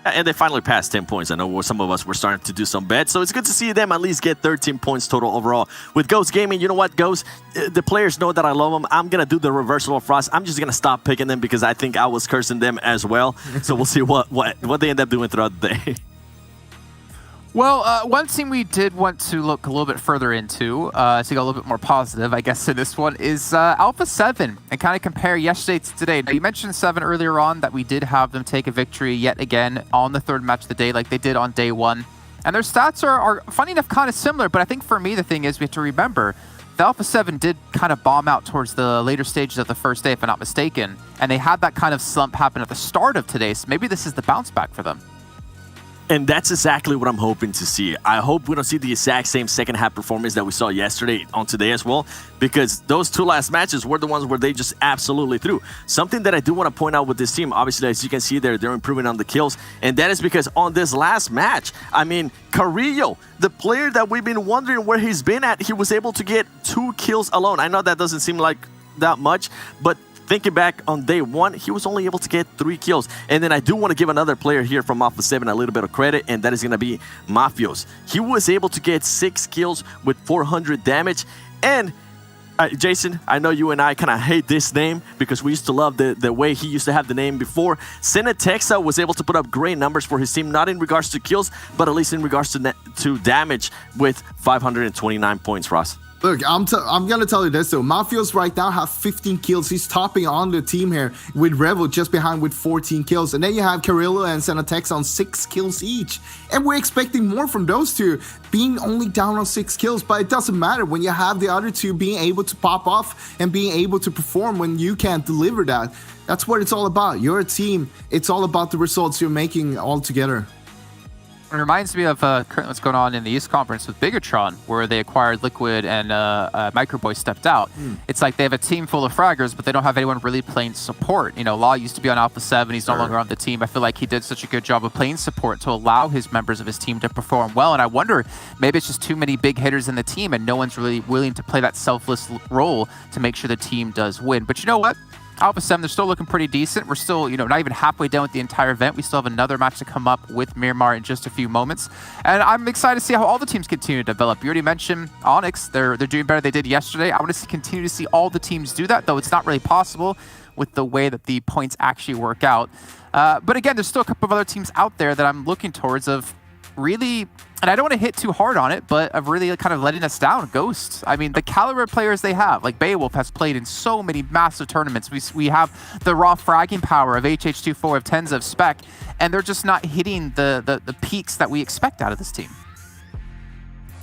And they finally passed 10 points. I know some of us were starting to do some bets, so it's good to see them at least get 13 points total overall. With Ghost Gaming, you know what, Ghost? The players know that I love them. I'm going to do the reversal of Frost. I'm just going to stop picking them because I think I was cursing them as well. So we'll see what they end up doing throughout the day. Well, one team we did want to look a little bit further into, to go a little bit more positive, I guess, in this one, is Alpha 7, and kind of compare yesterday to today. Now, you mentioned 7 earlier on, that we did have them take a victory yet again on the 3rd match of the day, like they did on day 1. And their stats are funny enough, kind of similar, but I think for me, the thing is we have to remember, the Alpha 7 did kind of bomb out towards the later stages of the first day, if I'm not mistaken, and they had that kind of slump happen at the start of today, so maybe this is the bounce back for them. And that's exactly what I'm hoping to see. I hope we don't see the exact same second half performance that we saw yesterday on today as well, because those 2 last matches were the ones where they just absolutely threw. Something that I do want to point out with this team, obviously, as you can see there, they're improving on the kills, and that is because on this last match, I mean, Carrillo, the player that we've been wondering where he's been at, he was able to get 2 kills alone. I know that doesn't seem like that much, but thinking back on day 1, he was only able to get 3 kills. And then I do want to give another player here from Alpha 7 a little bit of credit, and that is going to be Mafios. He was able to get 6 kills with 400 damage. And Jason, I know you and I kind of hate this name because we used to love the way he used to have the name before. Senetexa was able to put up great numbers for his team, not in regards to kills, but at least in regards to damage with 529 points, Ross. Look, I'm going to tell you this, though. Mafios right now have 15 kills. He's topping on the team here with Revel just behind with 14 kills. And then you have Carrillo and Senatex on 6 kills each. And we're expecting more from those two, being only down on 6 kills. But it doesn't matter when you have the other two being able to pop off and being able to perform when you can't deliver that. That's what it's all about. You're a team. It's all about the results you're making all together. It reminds me of currently what's going on in the East Conference with Bigatron, where they acquired Liquid and Microboy stepped out. It's like they have a team full of fraggers, but they don't have anyone really playing support. You know, Law used to be on Alpha 7. He's no longer on the team. I feel like he did such a good job of playing support to allow his members of his team to perform well. And I wonder, maybe it's just too many big hitters in the team and no one's really willing to play that selfless role to make sure the team does win. But you know what? Alpha 7, they're still looking pretty decent. We're still, not even halfway done with the entire event. We still have another match to come up with Miramar in just a few moments. And I'm excited to see how all the teams continue to develop. You already mentioned Onyx. They're doing better than they did yesterday. I want to continue to see all the teams do that, though it's not really possible with the way that the points actually work out. But again, there's still a couple of other teams out there that I'm looking towards of really, and I don't want to hit too hard on it, but of really kind of letting us down. Ghost. I mean, the caliber of players they have, like Beowulf has played in so many massive tournaments. We have the raw fragging power of HH24, of Tens, of Spec, and they're just not hitting the peaks that we expect out of this team.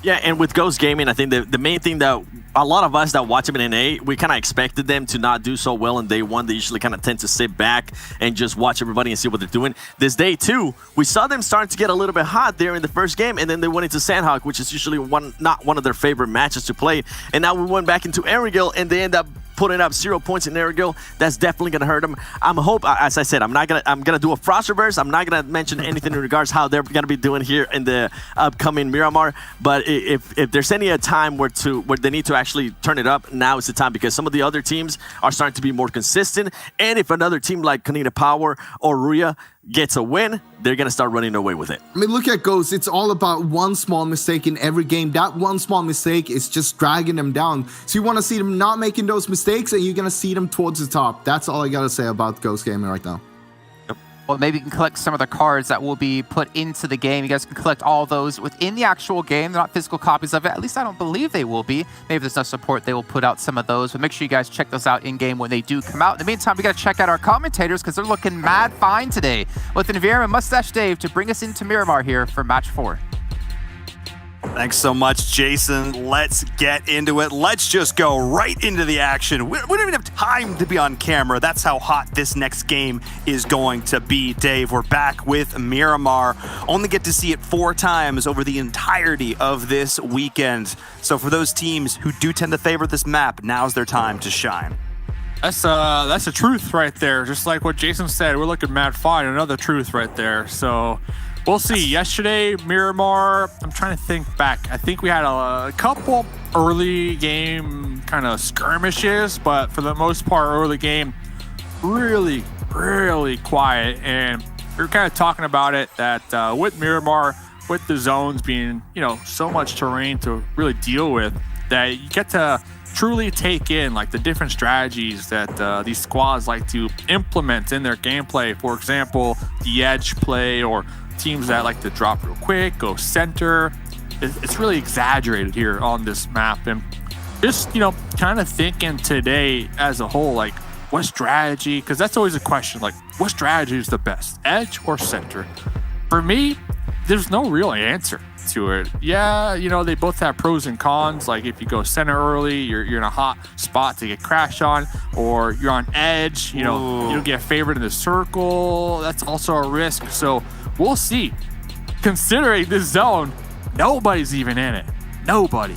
Yeah, and with Ghost Gaming, I think the main thing that a lot of us that watch them in NA, we kind of expected them to not do so well in day 1. They usually kind of tend to sit back and just watch everybody and see what they're doing. This day 2, we saw them starting to get a little bit hot there in the first game, and then they went into Sandhawk, which is usually not one of their favorite matches to play. And now we went back into Erigil, and they end up putting up 0 points in Erigil. That's definitely gonna hurt them. As I said, I'm gonna do a Frost reverse. I'm not gonna mention anything in regards how they're gonna be doing here in the upcoming Miramar. But if there's any time where they need to actually turn it up, now is the time, because some of the other teams are starting to be more consistent. And if another team like Kanina Power or Ruya gets a win, they're going to start running away with it. I mean, look at Ghost. It's all about one small mistake in every game. That one small mistake is just dragging them down. So you want to see them not making those mistakes, and you're going to see them towards the top. That's all I got to say about Ghost Gaming right now. Well, maybe you can collect some of the cards that will be put into the game. You guys can collect all those within the actual game. They're not physical copies of it. At least I don't believe they will be. Maybe if there's no support, they will put out some of those. But make sure you guys check those out in-game when they do come out. In the meantime, we got to check out our commentators because they're looking mad fine today with Nviera and Mustache Dave to bring us into Miramar here for Match 4. Thanks so much, Jason. Let's get into it. Let's just go right into the action. We don't even have time to be on camera. That's how hot this next game is going to be, Dave. We're back with Miramar. Only get to see it 4 times over the entirety of this weekend. So for those teams who do tend to favor this map, now's their time to shine. That's the truth right there. Just like what Jason said, we're looking mad fine. Another truth right there. So we'll see. Yesterday, Miramar, I'm trying to think back. I think we had a couple early game kind of skirmishes, but for the most part, early game, really, really quiet. And we were kind of talking about it that with Miramar, with the zones being, so much terrain to really deal with, that you get to truly take in like the different strategies that these squads like to implement in their gameplay. For example, the edge play, or teams that like to drop real quick, go center. It's really exaggerated here on this map. And just, kind of thinking today as a whole, like what strategy, because that's always a question, like what strategy is the best, edge or center? For me, there's no real answer to it. Yeah, they both have pros and cons. Like if you go center early, you're in a hot spot to get crashed on, or you're on edge, you don't get favored in the circle. That's also a risk. So we'll see. Considering this zone, nobody's even in it. Nobody.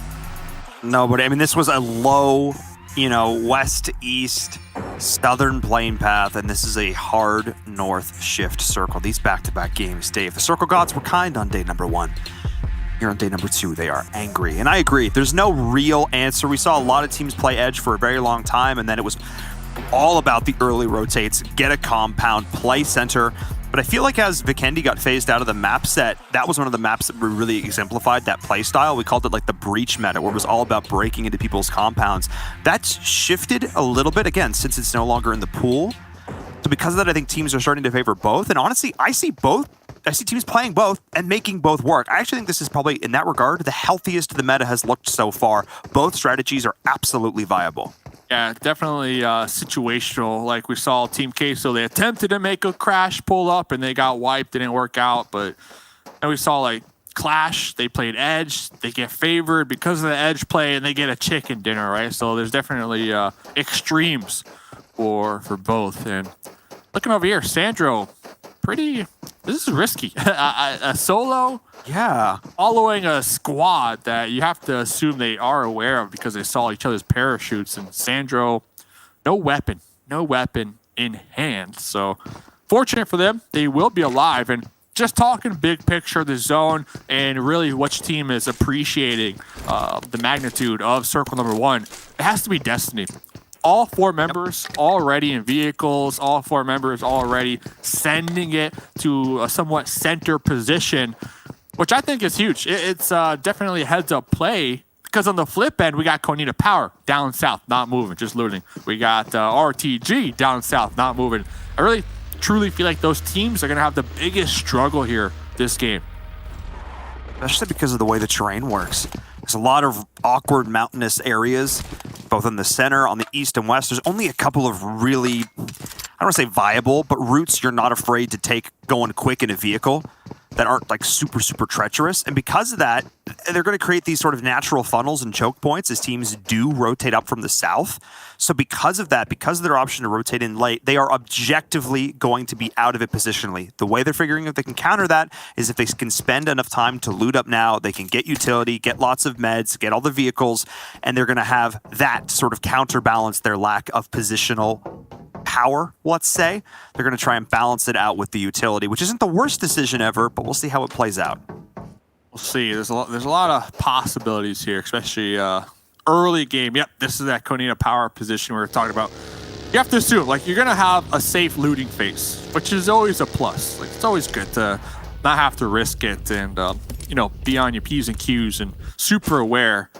I mean, this was a low, west-east southern plane path, and this is a hard north shift circle. These back-to-back games, Dave, the circle gods were kind on day number 1. Here on day number 2, they are angry. And I agree, there's no real answer. We saw a lot of teams play edge for a very long time, and then it was all about the early rotates, get a compound, play center. But I feel like as Vikendi got phased out of the map set, that was one of the maps that really exemplified that play style. We called it like the breach meta, where it was all about breaking into people's compounds. That's shifted a little bit, again, since it's no longer in the pool. So because of that, I think teams are starting to favor both. And honestly, I see teams playing both and making both work. I actually think this is probably, in that regard, the healthiest the meta has looked so far. Both strategies are absolutely viable. Yeah, definitely situational. Like we saw Team Queso, they attempted to make a crash pull up and they got wiped. It didn't work out. But and we saw like Clash, they played edge. They get favored because of the edge play and they get a chicken dinner, right? So there's definitely extremes for both. And looking over here, Sandro, this is risky. A solo, following a squad that you have to assume they are aware of because they saw each other's parachutes. And Sandro, no weapon in hand. So fortunate for them, they will be alive. And just talking big picture of the zone and really which team is appreciating the magnitude of circle number 1, it has to be Destiny. All 4 members already in vehicles, all 4 members already sending it to a somewhat center position, which I think is huge. It's definitely a heads-up play because on the flip end, we got Konita Power down south, not moving, just looting. We got RTG down south, not moving. I really, truly feel like those teams are going to have the biggest struggle here this game. Especially because of the way the terrain works. There's a lot of awkward mountainous areas, both in the center, on the east and west. There's only a couple of really, I don't want to say viable, but routes you're not afraid to take going quick in a vehicle that aren't like super, super treacherous. And because of that, they're going to create these sort of natural funnels and choke points as teams do rotate up from the south. So because of that, because of their option to rotate in late, they are objectively going to be out of it positionally. The way they're figuring if they can counter that is if they can spend enough time to loot up now, they can get utility, get lots of meds, get all the vehicles, and they're going to have that sort of counterbalance their lack of positional power, let's say. They're going to try and balance it out with the utility, which isn't the worst decision ever, but we'll see how it plays out. We'll see. There's a lot of possibilities here, especially early game. Yep, this is that Konita Power position we were talking about. You have to assume, like, you're going to have a safe looting phase, which is always a plus. Like, it's always good to not have to risk it and, be on your P's and Q's and super aware.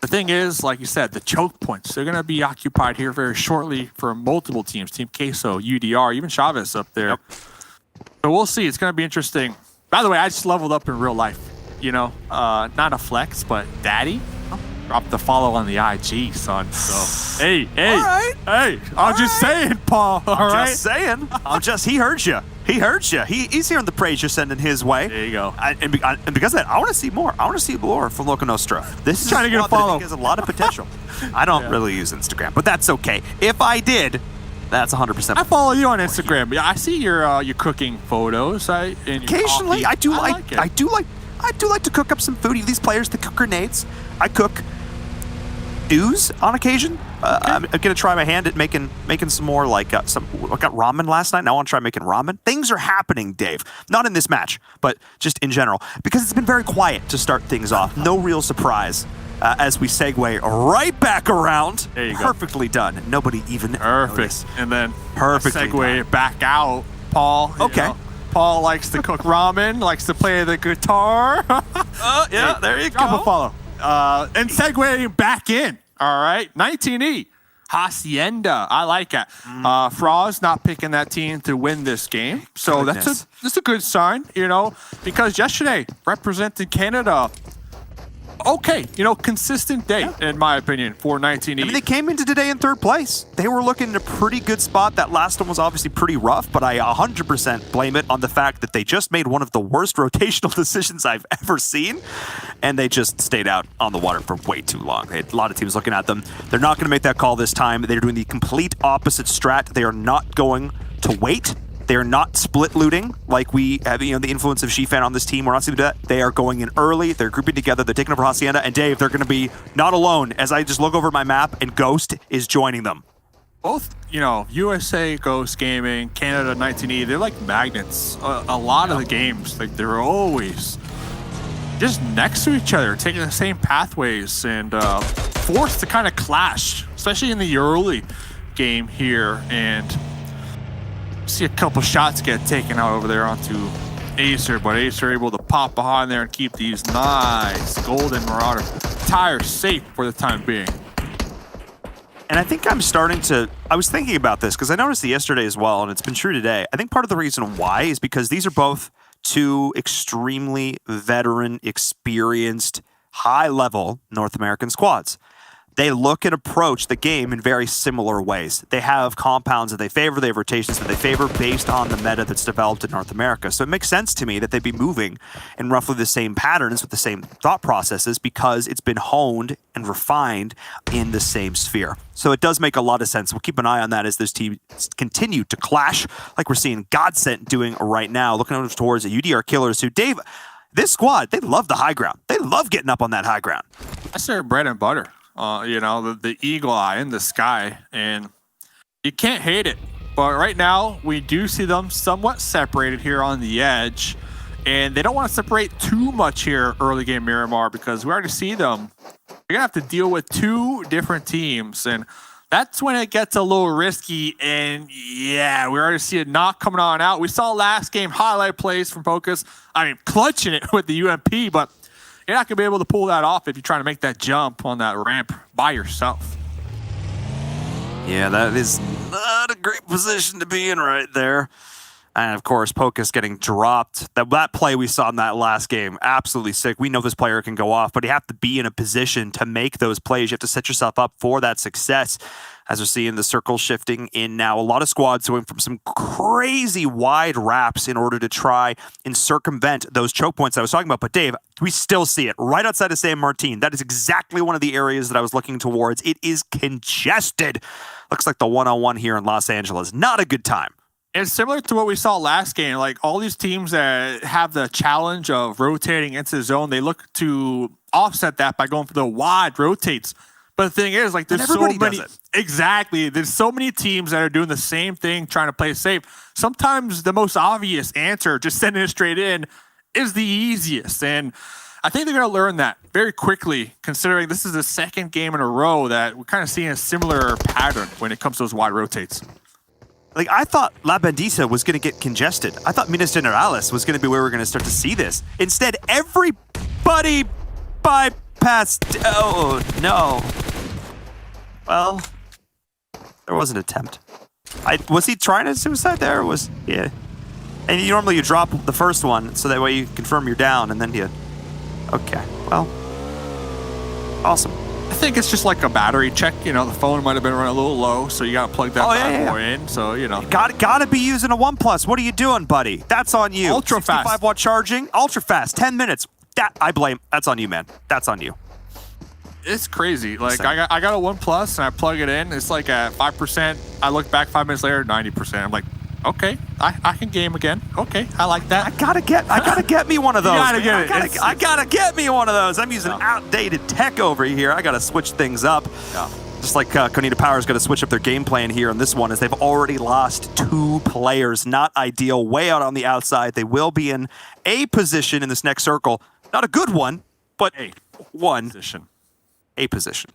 The thing is, like you said, the choke points, they're going to be occupied here very shortly for multiple teams. Team Queso, UDR, even Chavez up there. Yep. So we'll see. It's going to be interesting. By the way, I just leveled up in real life. Not a flex, but daddy. Dropped the follow on the IG, son. So, hey. All right. Hey, I'm just saying, Paul. All right? Just saying. He heard you. He heard you. He's hearing the praise you're sending his way. There you go. And because of that, I want to see more. I want to see more from Loco Nostra. This is trying to get a follow. Has a lot of potential. I don't really use Instagram, but that's okay. If I did, that's 100%. I follow you on Instagram. Yeah, I see your cooking photos. Occasionally, I do like to cook up some food. These players that cook grenades. I cook stews on occasion. I'm gonna try my hand at making some more I got ramen last night. Now I want to try making ramen. Things are happening, Dave. Not in this match, but just in general, because it's been very quiet to start things off. No real surprise. As we segue right back around. There you go. Perfectly done. Nobody even noticed. And then perfectly segue done. Back out, Paul. Okay. Paul likes to cook ramen, likes to play the guitar. Yeah, there you Drop go. a follow. And segue back in. All right, 19E. Hacienda. I like it. Froz not picking that team to win this game. So that's a good sign, because yesterday represented Canada. Okay, consistent day, in my opinion, for 19E. I mean, they came into today in third place. They were looking in a pretty good spot. That last one was obviously pretty rough, but I 100% blame it on the fact that they just made one of the worst rotational decisions I've ever seen, and they just stayed out on the water for way too long. They had a lot of teams looking at them. They're not going to make that call this time. They're doing the complete opposite strat. They are not going to wait. They're not split looting like we have, the influence of Shifan on this team. We're not seeing that. They are going in early. They're grouping together. They're taking over Hacienda. And Dave, they're going to be not alone as I just look over my map and Ghost is joining them. Both, USA, Ghost Gaming, Canada, 19E, they're like magnets. A lot of the games, they're always just next to each other, taking the same pathways and forced to kind of clash, especially in the early game here. And see a couple shots get taken out over there onto Acer, but Acer able to pop behind there and keep these nice golden Marauder tires safe for the time being. And I think I was thinking about this because I noticed it yesterday as well, and it's been true today. I think part of the reason why is because these are both two extremely veteran, experienced, high-level North American squads. They look and approach the game in very similar ways. They have compounds that they favor, they have rotations that they favor based on the meta that's developed in North America. So it makes sense to me that they'd be moving in roughly the same patterns with the same thought processes because it's been honed and refined in the same sphere. So it does make a lot of sense. We'll keep an eye on that as those teams continue to clash, like we're seeing Godsent doing right now, looking over towards the UDR Killers, who, Dave, this squad, they love the high ground. They love getting up on that high ground. That's their bread and butter. The eagle eye in the sky, and you can't hate it. But right now, we do see them somewhat separated here on the edge, and they don't want to separate too much here early game Miramar because we already see them. You're going to have to deal with two different teams, and that's when it gets a little risky, and yeah, we already see it not coming on out. We saw last game highlight plays from Focus. Clutching it with the UMP, but you're not going to be able to pull that off if you're trying to make that jump on that ramp by yourself. Yeah, that is not a great position to be in right there. And of course, Pocus getting dropped. That play we saw in that last game, absolutely sick. We know this player can go off, but you have to be in a position to make those plays. You have to set yourself up for that success. As we're seeing the circle shifting in now, a lot of squads going from some crazy wide wraps in order to try and circumvent those choke points I was talking about. But Dave, we still see it right outside of San Martin. That is exactly one of the areas that I was looking towards. It is congested. Looks like the one-on-one here in Los Angeles. Not a good time. It's similar to what we saw last game. Like all these teams that have the challenge of rotating into the zone, they look to offset that by going for the wide rotates. But the thing is, there's so many. Exactly. There's so many teams that are doing the same thing, trying to play safe. Sometimes the most obvious answer, just sending it straight in, is the easiest. And I think they're going to learn that very quickly, considering this is the second game in a row that we're kind of seeing a similar pattern when it comes to those wide rotates. I thought La Bandisa was going to get congested. I thought Minas Generales was going to be where we're going to start to see this. Instead, everybody bypassed. Oh, no. Well, there was an attempt. Was he trying to suicide there? Or yeah. And normally you drop the first one, so that way you confirm you're down, and then you... Okay, well. Awesome. I think it's just like a battery check. You know, the phone might have been running a little low, so you got to plug that bad boy in. So, you know. Gotta be using a OnePlus. What are you doing, buddy? That's on you. Ultra fast. 65-watt charging, ultra fast, 10 minutes. That I blame. That's on you, man. That's on you. It's crazy. Like, I got a OnePlus, and I plug it in. It's like at 5%. I look back 5 minutes later, 90%. I'm like, okay, I can game again. Okay, I like that. I gotta get me one of those. I gotta get me one of those. I'm using outdated tech over here. I gotta switch things up. Yeah. Just like Konita Power's got to switch up their game plan here on this one, as they've already lost 2 players. Not ideal. Way out on the outside. They will be in a position in this next circle. Not a good one, but a position.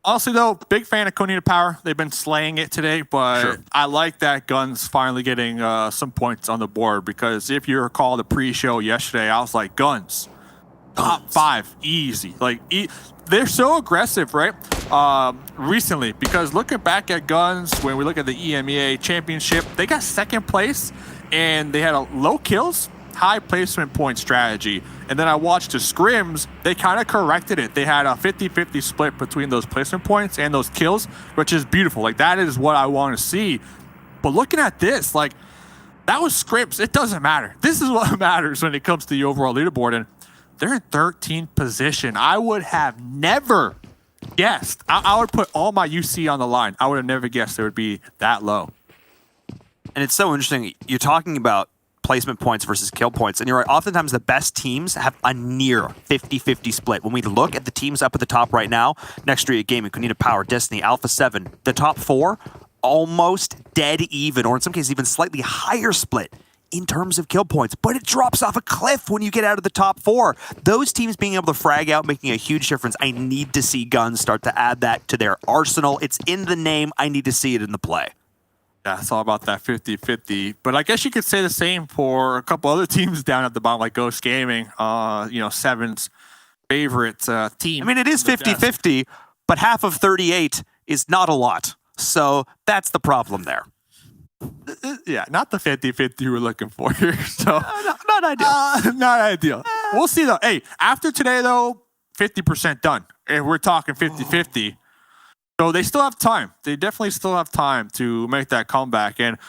Honestly, though, big fan of Konita Power. They've been slaying it today, but I like that Guns finally getting some points on the board, because if you recall the pre-show yesterday, I was like, Guns, top 5, easy. Like, they're so aggressive, right? Recently, because looking back at Guns, when we look at the EMEA Championship, they got 2nd place, and they had a low kills, high placement point strategy. And then I watched the scrims, they kind of corrected it. They had a 50-50 split between those placement points and those kills, which is beautiful. Like, that is what I want to see. But looking at this, like, that was scrims. It doesn't matter. This is what matters when it comes to the overall leaderboard. And they're in 13th position. I would have never guessed. I would put all my UC on the line. I would have never guessed it would be that low. And it's so interesting. You're talking about placement points versus kill points. And you're right, oftentimes the best teams have a near 50-50 split. When we look at the teams up at the top right now, Next Street Gaming, Konita Power, Destiny, Alpha 7, the top 4, almost dead even, or in some cases even slightly higher split in terms of kill points. But it drops off a cliff when you get out of the top 4. Those teams being able to frag out, making a huge difference. I need to see Guns start to add that to their arsenal. It's in the name. I need to see it in the play. Yeah, it's all about that 50-50. But I guess you could say the same for a couple other teams down at the bottom, like Ghost Gaming, Seven's favorite team. I mean, it is 50-50, but half of 38 is not a lot. So that's the problem there. Yeah, not the 50-50 we're looking for here. So not ideal. Not ideal. We'll see, though. Hey, after today, though, 50% done. And we're talking 50-50. So they still have time. They definitely still have time to make that comeback. And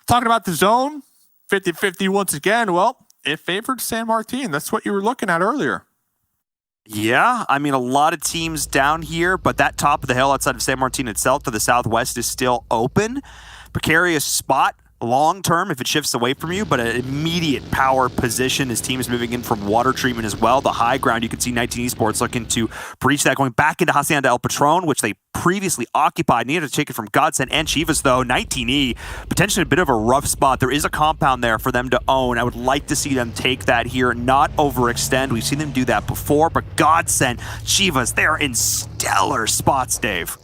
talking about the zone, 50-50 once again, well, it favored San Martin. That's what you were looking at earlier. Yeah, I mean, a lot of teams down here, but that top of the hill outside of San Martin itself to the southwest is still open. Precarious spot long-term if it shifts away from you, but an immediate power position as teams moving in from water treatment as well. The high ground, you can see 19 Esports looking to breach that, going back into Hacienda El Patron, which they previously occupied. Needed to take it from Godsend and Chivas, though. 19E, potentially a bit of a rough spot. There is a compound there for them to own. I would like to see them take that here, not overextend. We've seen them do that before, but Godsend, Chivas, they're in stellar spots, Dave.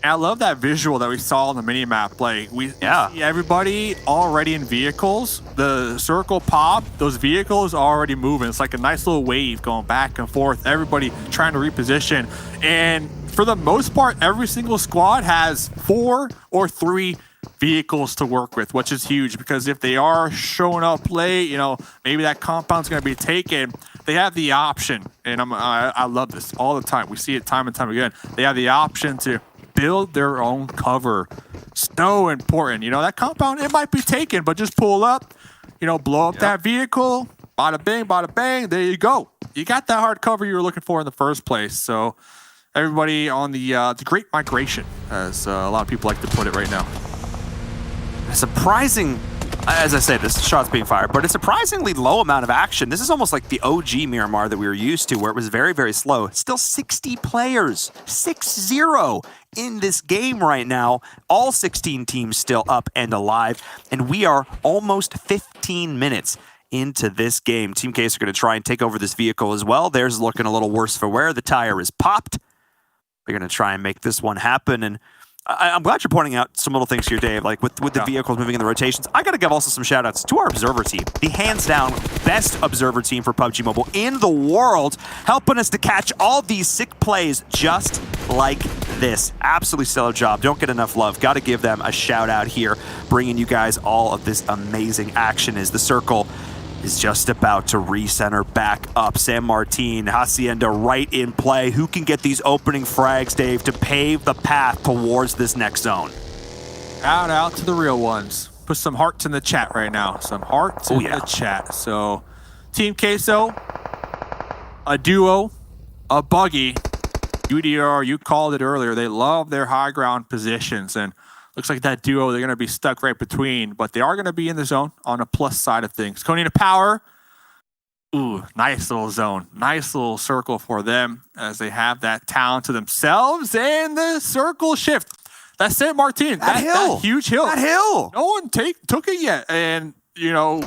And I love that visual that we saw on the minimap. Like, we see everybody already in vehicles. The circle pop, those vehicles are already moving. It's like a nice little wave going back and forth. Everybody trying to reposition. And for the most part, every single squad has 4 or 3 vehicles to work with, which is huge, because if they are showing up late, maybe that compound's going to be taken. They have the option, and I love this all the time. We see it time and time again. They have the option to build their own cover. So important. That compound, it might be taken, but just pull up, blow up that vehicle, bada bang, there you go. You got that hard cover you were looking for in the first place. So everybody on the Great Migration, as a lot of people like to put it right now. Surprising, as I said, this shot's being fired, but a surprisingly low amount of action. This is almost like the OG Miramar that we were used to, where it was very, very slow. Still 60 players, 6-0 in this game right now. All 16 teams still up and alive, and we are almost 15 minutes into this game. Team Case are going to try and take over this vehicle as well. Theirs looking a little worse for wear. The tire is popped. They're going to try and make this one happen, and I'm glad you're pointing out some little things here, Dave, like with the vehicles moving in the rotations. I got to give also some shout-outs to our observer team, the hands-down best observer team for PUBG Mobile in the world, helping us to catch all these sick plays just like this. Absolutely stellar job. Don't get enough love. Got to give them a shout-out here, bringing you guys all of this amazing action as the circle is just about to recenter back up. San Martin, Hacienda right in play. Who can get these opening frags, Dave, to pave the path towards this next zone? Out to the real ones. Put some hearts in the chat right now. Some hearts in the chat. So, Team Queso, a duo, a buggy. UDR, you called it earlier. They love their high ground positions. And looks like that duo, they're going to be stuck right between. But they are going to be in the zone on a plus side of things. Konina Power. Ooh, nice little zone. Nice little circle for them as they have that talent to themselves. And the circle shift. That's San Martin. That huge hill. That hill. No one took it yet. And, you know,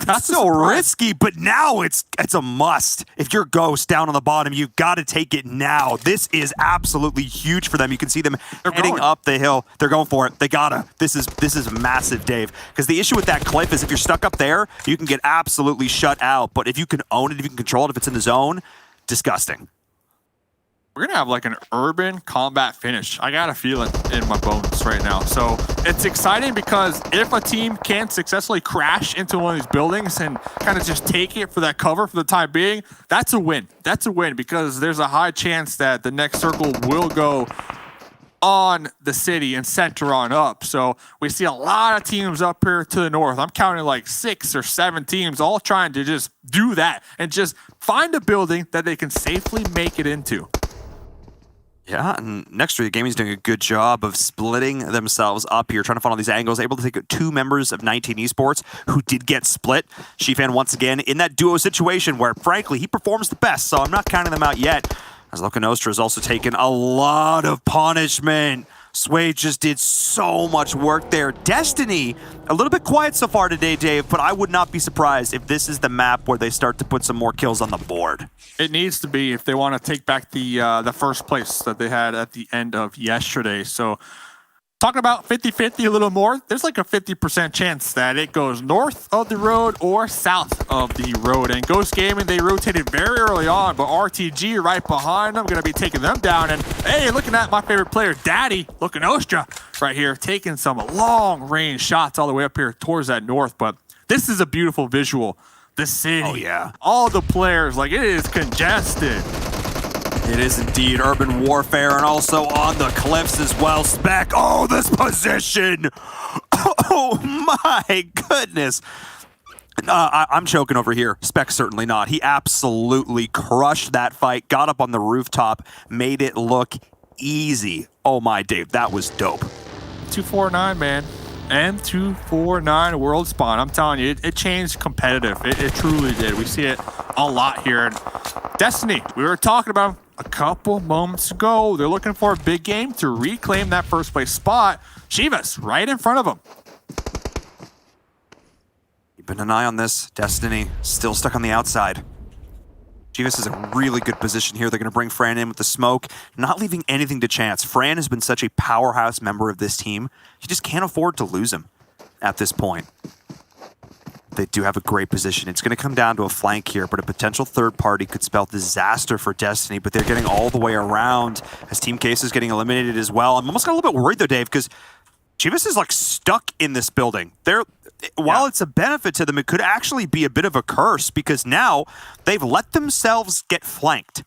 that's so risky, but now it's a must. If you're Ghost down on the bottom, you've got to take it now. This is absolutely huge for them. You can see them heading up the hill. They're going for it. They gotta. This is massive, Dave. Because the issue with that cliff is if you're stuck up there, you can get absolutely shut out. But if you can own it, if you can control it, if it's in the zone, disgusting. We're going to have like an urban combat finish. I got a feeling in my bones right now. So it's exciting because if a team can successfully crash into one of these buildings and kind of just take it for that cover for the time being, that's a win. That's a win because there's a high chance that the next circle will go on the city and center on up. So we see a lot of teams up here to the north. I'm counting like 6 or 7 teams all trying to just do that and just find a building that they can safely make it into. Yeah, and next year, the gaming's doing a good job of splitting themselves up here, trying to find all these angles, able to take 2 members of 19 Esports who did get split. Shifan once again in that duo situation where, frankly, he performs the best, so I'm not counting them out yet. As Loca Nostra has also taken a lot of punishment. Sway just did so much work there. Destiny, a little bit quiet so far today, Dave, but I would not be surprised if this is the map where they start to put some more kills on the board. It needs to be if they want to take back the first place that they had at the end of yesterday. So talking about 50-50 a little more, there's like a 50% chance that it goes north of the road or south of the road. And Ghost Gaming, they rotated very early on, but RTG right behind them, going to be taking them down. And hey, looking at my favorite player, Daddy, Loca Nostra, right here, taking some long-range shots all the way up here towards that north. But this is a beautiful visual. The city. Oh, yeah. All the players, like it is congested. It is indeed urban warfare and also on the cliffs as well. Spec, oh, this position. Oh, my goodness. I'm choking over here. Spec certainly not. He absolutely crushed that fight, got up on the rooftop, made it look easy. Oh, my, Dave, that was dope. 249, man. M249 World Spawn. I'm telling you, it changed competitive. It truly did. We see it a lot here. And Destiny, we were talking about a couple moments ago. They're looking for a big game to reclaim that first place spot. Chivas right in front of them. Keeping an eye on this. Destiny still stuck on the outside. Chivas is a really good position here. They're going to bring Fran in with the smoke, not leaving anything to chance. Fran has been such a powerhouse member of this team. You just can't afford to lose him at this point. They do have a great position. It's going to come down to a flank here, but a potential third party could spell disaster for Destiny, but they're getting all the way around as Team Case is getting eliminated as well. I'm almost got a little bit worried though, Dave, because Chivas is like stuck in this building. While it's a benefit to them, it could actually be a bit of a curse because now they've let themselves get flanked.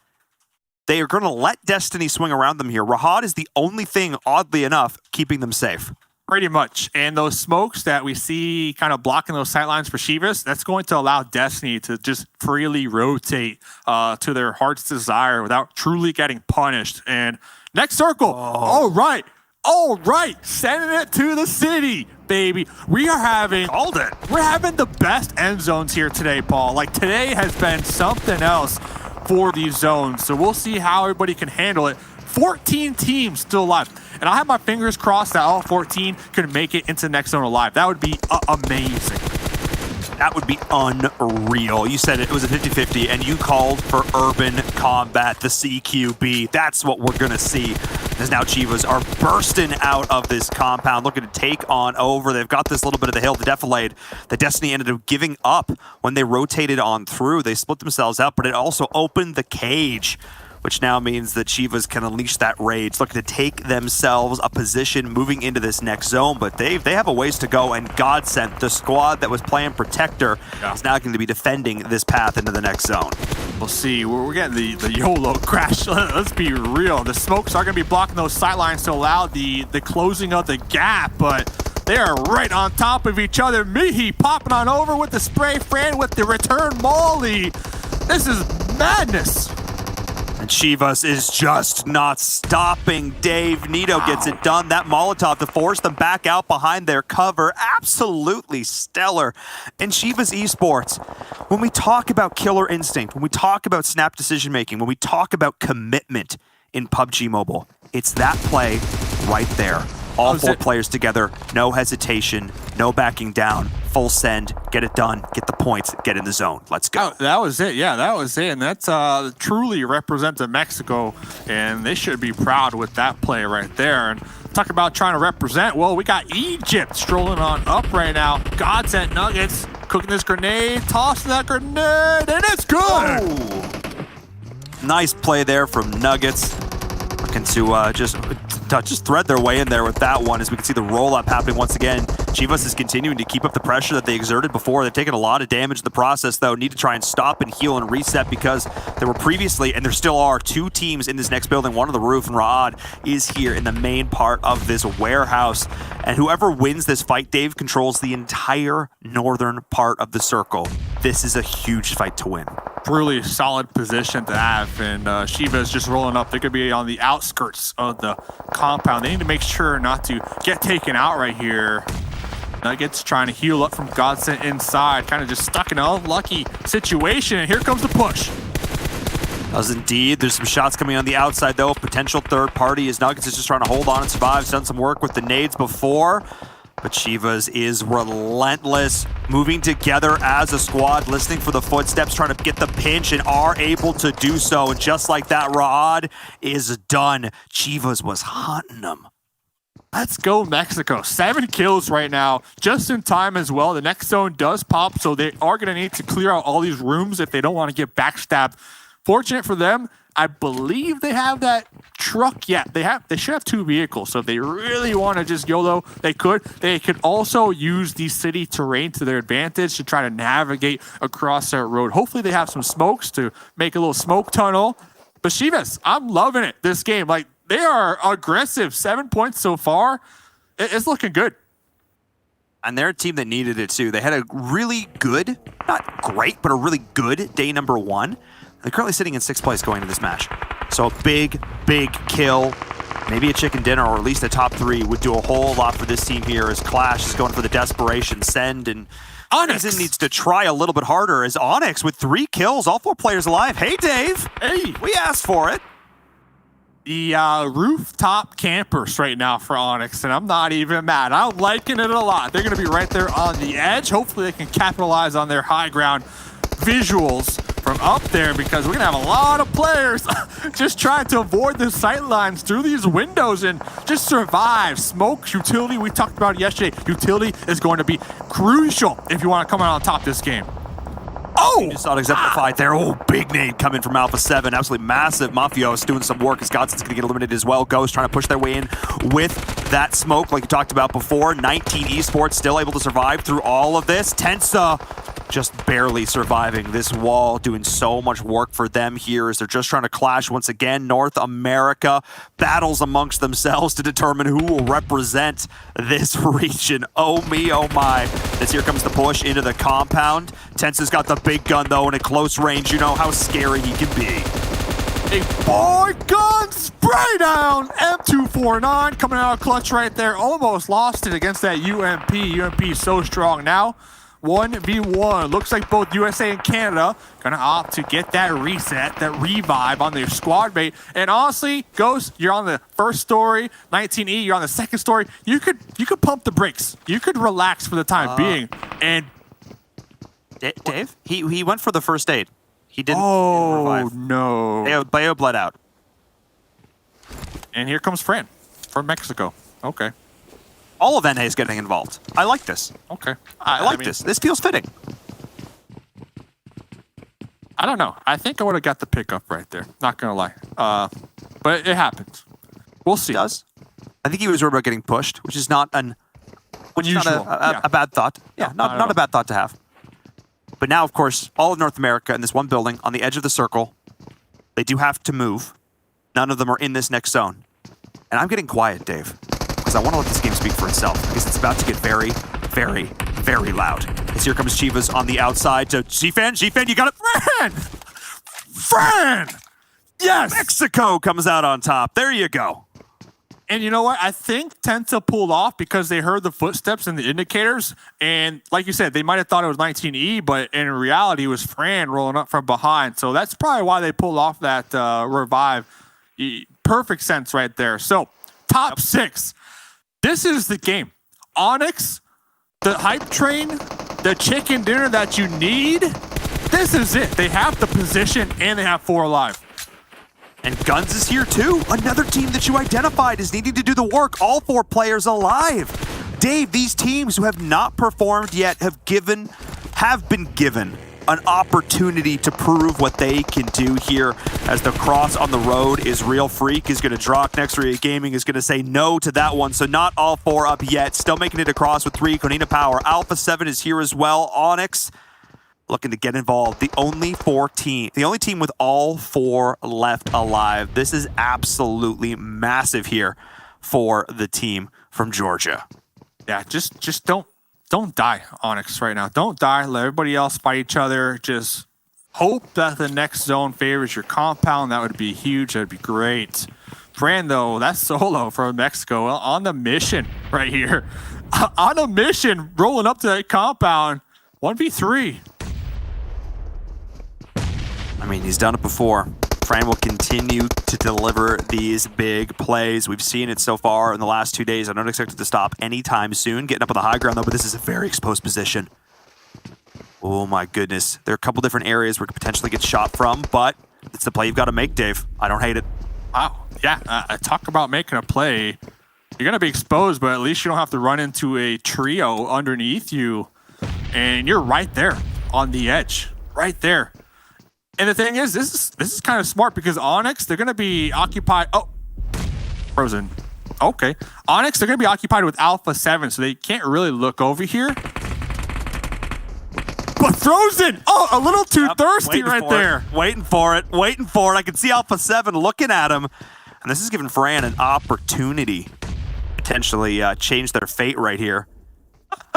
They are going to let Destiny swing around them here. Rahad is the only thing, oddly enough, keeping them safe. Pretty much. And those smokes that we see kind of blocking those sightlines for Chivas, that's going to allow Destiny to just freely rotate to their heart's desire without truly getting punished. And next circle. All right. Sending it to the city, baby. We're having the best end zones here today, Paul. Like today has been something else for these zones. So we'll see how everybody can handle it. 14 teams still alive. And I have my fingers crossed that all 14 can make it into the next zone alive. That would be amazing. That would be unreal. You said it was a 50-50, and you called for urban combat, the CQB. That's what we're going to see, as now Chivas are bursting out of this compound, looking to take on over. They've got this little bit of the hill, the defilade. The Destiny ended up giving up when they rotated on through. They split themselves up, but it also opened the cage which now means that Chivas can unleash that rage, looking to take themselves a position moving into this next zone. But they have a ways to go, and Godsent, the squad that was playing Protector, is now going to be defending this path into the next zone. We'll see. We're getting the YOLO crash. Let's be real. The smokes are going to be blocking those sidelines to allow the closing of the gap, but they are right on top of each other. Mihi popping on over with the spray, Fran with the return molly. This is madness. And Chivas is just not stopping. Dave Nito gets it done. That Molotov to force them back out behind their cover. Absolutely stellar. And Chivas Esports, when we talk about killer instinct, when we talk about snap decision making, when we talk about commitment in PUBG Mobile, it's that play right there. All four players together, no hesitation, no backing down, full send, get it done, get the points, get in the zone. Let's go. Oh, that was it. Yeah, that was it. And that's truly represented Mexico, and they should be proud with that play right there. And talk about trying to represent. Well, we got Egypt strolling on up right now. Godsent Nuggets cooking this grenade, tossing that grenade, and it's good. Oh. Nice play there from Nuggets. Looking to just thread their way in there with that one, as we can see the roll-up happening once again. Chivas is continuing to keep up the pressure that they exerted before. They've taken a lot of damage in the process, though. Need to try and stop and heal and reset, because there were previously, and there still are, 2 teams in this next building, one on the roof, and Raad is here in the main part of this warehouse. And whoever wins this fight, Dave, controls the entire northern part of the circle. This is a huge fight to win. Really solid position to have, and Chivas just rolling up. They could be on the outskirts of the compound. They need to make sure not to get taken out right here. Nuggets trying to heal up from Godsent inside, kind of just stuck in an unlucky situation, and here comes the push. Does indeed. There's some shots coming on the outside, though. Potential third party as Nuggets is just trying to hold on and survive. He's done some work with the nades before, but Chivas is relentless, moving together as a squad, listening for the footsteps, trying to get the pinch, and are able to do so. And just like that, Raad is done. Chivas was hunting them. Let's go Mexico. 7 kills right now, just in time as well. The next zone does pop, so they are going to need to clear out all these rooms if they don't want to get backstabbed. Fortunate for them, I believe they have that truck. Yeah, they should have 2 vehicles, so if they really want to just YOLO, they could. They could also use the city terrain to their advantage to try to navigate across that road. Hopefully they have some smokes to make a little smoke tunnel. But Chivas, I'm loving it, this game. Like, they are aggressive. 7 points so far. It's looking good. And they're a team that needed it too. They had a really good, not great, but a really good day number 1. They're currently sitting in 6th place going into this match. So a big, big kill. Maybe a chicken dinner, or at least a top 3 would do a whole lot for this team here, as Clash is going for the desperation send, and Onyx needs to try a little bit harder, as Onyx with 3 kills, all 4 players alive. Hey, Dave. Hey. We asked for it. The rooftop campers right now for Onyx, and I'm not even mad. I'm liking it a lot. They're going to be right there on the edge. Hopefully they can capitalize on their high ground visuals from up there, because we're going to have a lot of players just trying to avoid the sight lines through these windows and just survive. Smoke, utility, we talked about it yesterday. Utility is going to be crucial if you want to come out on top this game. Oh! You just saw it exemplified there. Oh, big nade coming from Alpha 7. Absolutely massive. Mafios doing some work as Godsent's going to get eliminated as well. Ghost trying to push their way in with that smoke like you talked about before. 19 Esports still able to survive through all of this. Tensa just barely surviving this wall, doing so much work for them here as they're just trying to clash once again. North America battles amongst themselves to determine who will represent this region. Oh me, oh my. As here comes the push into the compound. Tensa's got the big gun though, and at close range, you know how scary he can be. A 4-gun spray down. M249 coming out of clutch right there. Almost lost it against that UMP. UMP so strong now. 1v1. Looks like both USA and Canada gonna opt to get that reset, that revive on their squad mate. And honestly, Ghost, you're on the first story. 19E, you're on the second story. You could pump the brakes. You could relax for the time being. And Dave, he went for the first aid. He didn't. Oh no! Bayo bled out. And here comes Fran from Mexico. Okay. All of NA is getting involved. I like this. Okay. I like this. This feels fitting. I don't know. I think I would have got the pickup right there. Not going to lie. But it happens. We'll see. It does. I think he was worried about getting pushed, which is not an unusual. A bad thought. Yeah, not a bad thought to have. But now, of course, all of North America in this one building on the edge of the circle, they do have to move. None of them are in this next zone. And I'm getting quiet, Dave, because I want to let this game speak for itself, because it's about to get very, very, very loud. As here comes Chivas on the outside to G-Fan. G-Fan, you got it. Fran! Yes! Mexico comes out on top. There you go. And you know what? I think Tenta pulled off because they heard the footsteps and the indicators. And like you said, they might have thought it was 19E, but in reality, it was Fran rolling up from behind. So that's probably why they pulled off that revive. Perfect sense right there. So, top 6. This is the game. Onyx, the hype train, the chicken dinner that you need. This is it. They have the position and they have 4 alive. And Guns is here too. Another team that you identified is needing to do the work. All 4 players alive. Dave, these teams who have not performed yet have been given an opportunity to prove what they can do here as the cross on the road is real. Freak is going to draw. Next Ria Gaming is going to say no to that one. So not all 4 up yet. Still making it across with 3. Konina Power. Alpha 7 is here as well. Onyx looking to get involved. The only team with all 4 left alive. This is absolutely massive here for the team from Georgia. Yeah, just don't die, Onyx, right now. Don't die. Let everybody else fight each other. Just hope that the next zone favors your compound. That would be huge. That would be great. Fran, though, that's solo from Mexico on the mission right here. On a mission, rolling up to that compound. 1v3. I mean, he's done it before. Fran will continue to deliver these big plays. We've seen it so far in the last 2 days. I don't expect it to stop anytime soon. Getting up on the high ground, though, but this is a very exposed position. Oh, my goodness. There are a couple different areas where it could potentially get shot from, but it's the play you've got to make, Dave. I don't hate it. Wow. Yeah, talk about making a play. You're going to be exposed, but at least you don't have to run into a trio underneath you. And you're right there on the edge. Right there. And the thing is, this is kind of smart because Onyx, they're going to be occupied. Oh, frozen. Okay. Onyx, they're going to be occupied with Alpha 7, so they can't really look over here. But Frozen, oh, a little too thirsty right there. Waiting for it. I can see Alpha 7 looking at him. And this is giving Fran an opportunity to potentially change their fate right here.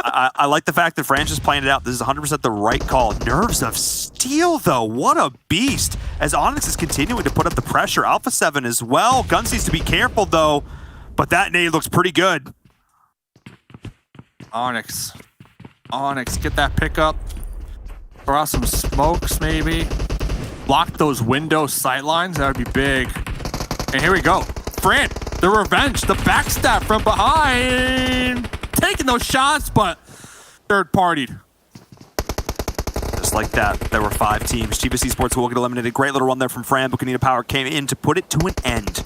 I like the fact that Fran's just playing it out. This is 100% the right call. Nerves of steel, though. What a beast. As Onyx is continuing to put up the pressure. Alpha 7 as well. Guns needs to be careful, though. But that nade looks pretty good. Onyx, get that pickup. Throw out some smokes, maybe. Block those window sightlines. That would be big. And here we go. Fran, the revenge, the backstab from behind. Taking those shots, but third-partied. Just like that, there were 5 teams. Chivas Esports will get eliminated. Great little run there from Fran. Bucanita Power came in to put it to an end.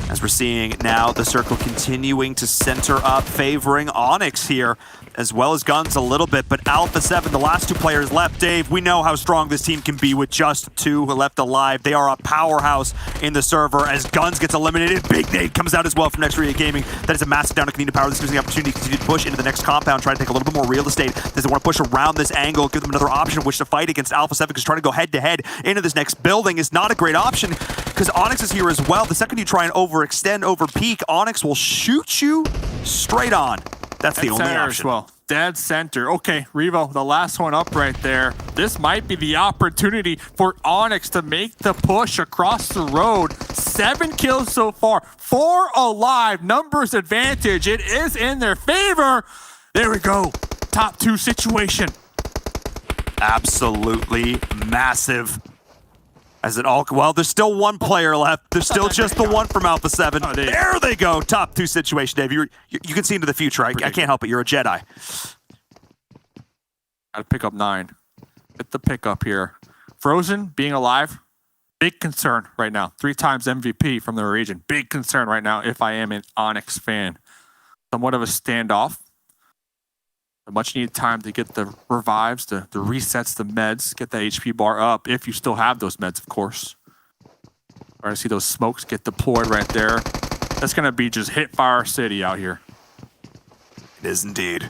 As we're seeing now, the circle continuing to center up, favoring Onyx here, as well as Guns a little bit. But Alpha 7, the last 2 players left, Dave, we know how strong this team can be with just 2 left alive. They are a powerhouse in the server as Guns gets eliminated. Big nade comes out as well from Next Ria Gaming. That is a massive down to Canina Power. This gives them the opportunity to continue to push into the next compound, trying to take a little bit more real estate. Does they want to push around this angle, give them another option of which to fight against Alpha 7, because trying to go head-to-head into this next building is not a great option, because Onyx is here as well. The second you try and overextend, over peak, Onyx will shoot you straight on. That's the only option. Well, dead center. Okay, Revo, the last one up right there. This might be the opportunity for Onyx to make the push across the road. 7 kills so far, 4 alive. Numbers advantage. It is in their favor. There we go. Top 2 situation. Absolutely massive. As it all, well, there's still 1 player left. There's still just the one from Alpha 7. Oh, there they go. Top 2 situation, Dave. You can see into the future. I can't help it. You're a Jedi. Gotta pick up 9. Get the pickup here. Frozen being alive, big concern right now. 3 times MVP from the region. Big concern right now if I am an Onyx fan. Somewhat of a standoff. The much needed time to get the revives, the resets, the meds, get that HP bar up, if you still have those meds, of course. All right, see those smokes get deployed right there. That's going to be just hit fire city out here. It is indeed.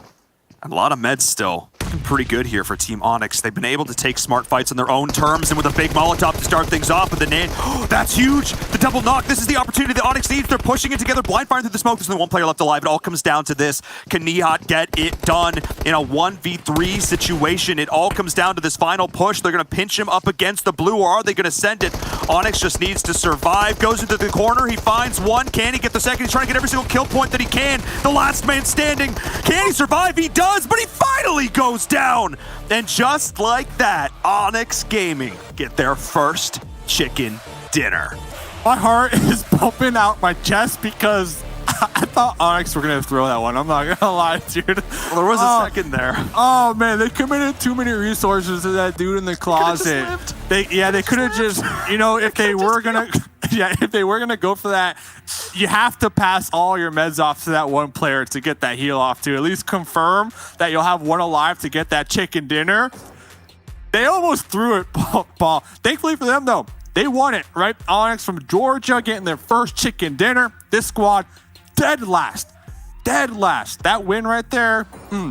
And a lot of meds still. Pretty good here for Team Onyx. They've been able to take smart fights on their own terms and with a big Molotov to start things off. But the nade, that's huge. The double knock. This is the opportunity that Onyx needs. They're pushing it together, blind firing through the smoke. There's only one player left alive. It all comes down to this. Can Nihat get it done in a 1v3 situation? It all comes down to this final push. They're going to pinch him up against the blue, or are they going to send it? Onyx just needs to survive. Goes into the corner. He finds one. Can he get the second? He's trying to get every single kill point that he can. The last man standing. Can he survive? He does, but he finally goes down. And just like that, Onyx Gaming get their first chicken dinner. My heart is pumping out my chest because I thought Onyx were going to throw that one. I'm not going to lie, dude. Well, there was a second there. Oh, man, they committed too many resources to that dude in the closet. They could have just, you know, if they were going to... Yeah, if they were going to go for that, you have to pass all your meds off to that one player to get that heal off to at least confirm that you'll have one alive to get that chicken dinner. They almost threw it, Paul. Thankfully for them, though, they won it, right? Onyx from Georgia getting their first chicken dinner. This squad, dead last. Dead last. That win right there,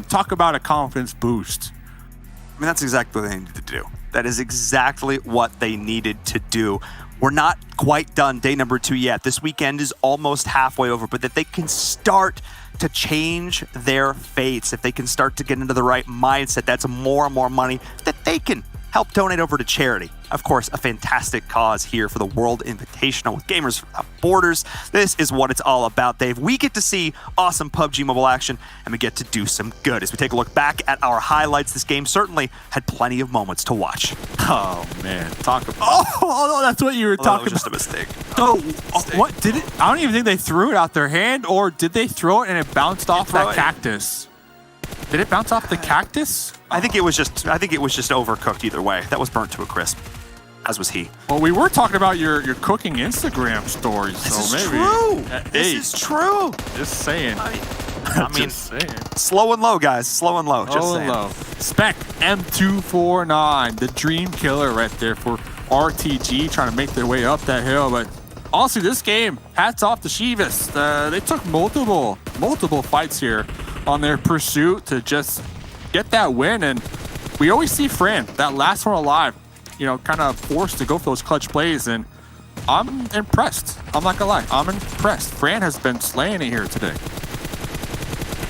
talk about a confidence boost. I mean, that's exactly what they needed to do. That is exactly what they needed to do. We're not quite done day number 2 yet. This weekend is almost halfway over, but that they can start to change their fates, if they can start to get into the right mindset, that's more and more money that they can help donate over to charity. Of course, a fantastic cause here for the World Invitational with Gamers Without Borders. This is what it's all about, Dave. We get to see awesome PUBG Mobile action, and we get to do some good. As we take a look back at our highlights, this game certainly had plenty of moments to watch. Oh, man. Talk about... Oh, no, that's what you were talking about. That was just a mistake. What did it... I don't even think they threw it out their hand, or did they throw it and it bounced off that cactus? Did it bounce off the cactus? I think it was just overcooked either way. That was burnt to a crisp, as was he. Well, we were talking about your cooking Instagram stories, so maybe. This is true. Just saying. I mean, just saying. Slow and low, guys. Slow and low. Just saying. Low. Spec M249, the dream killer right there for RTG, trying to make their way up that hill. But honestly, this game, hats off to Shivas. They took multiple fights here on their pursuit to just get that win. And we always see Fran, that last one alive, you know, kind of forced to go for those clutch plays. And I'm impressed. I'm not gonna lie. I'm impressed. Fran has been slaying it here today.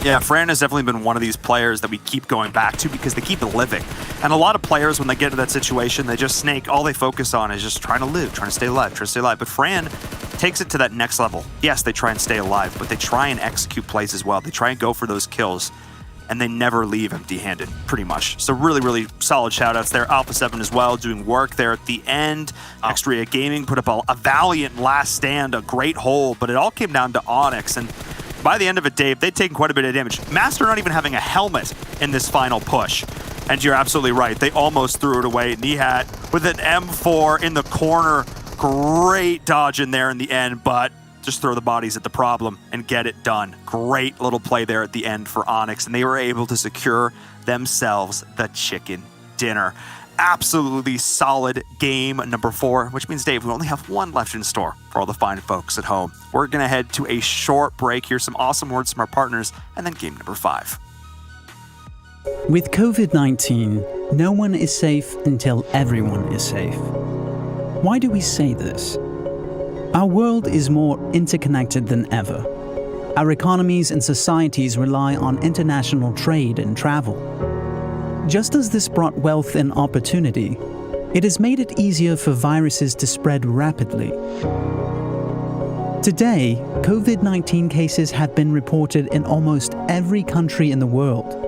Yeah, Fran has definitely been one of these players that we keep going back to because they keep living. And a lot of players, when they get into that situation, they just snake. All they focus on is just trying to live, trying to stay alive, trying to stay alive. But Fran takes it to that next level. Yes, they try and stay alive, but they try and execute plays as well. They try and go for those kills, and they never leave empty-handed, pretty much. So really, really solid shout-outs there. Alpha 7 as well, doing work there at the end. Extria Gaming put up a valiant last stand, a great hold, but it all came down to Onyx. And by the end of it, Dave, they'd taken quite a bit of damage. Master not even having a helmet in this final push. And you're absolutely right. They almost threw it away. Nihat with an M4 in the corner. Great dodge in there in the end, but just throw the bodies at the problem and get it done. Great little play there at the end for Onyx, and they were able to secure themselves the chicken dinner. Absolutely solid game number 4, which means, Dave, we only have one left in store for all the fine folks at home. We're going to head to a short break. Here's some awesome words from our partners, and then game number 5. With COVID-19, no one is safe until everyone is safe. Why do we say this? Our world is more interconnected than ever. Our economies and societies rely on international trade and travel. Just as this brought wealth and opportunity, it has made it easier for viruses to spread rapidly. Today, COVID-19 cases have been reported in almost every country in the world.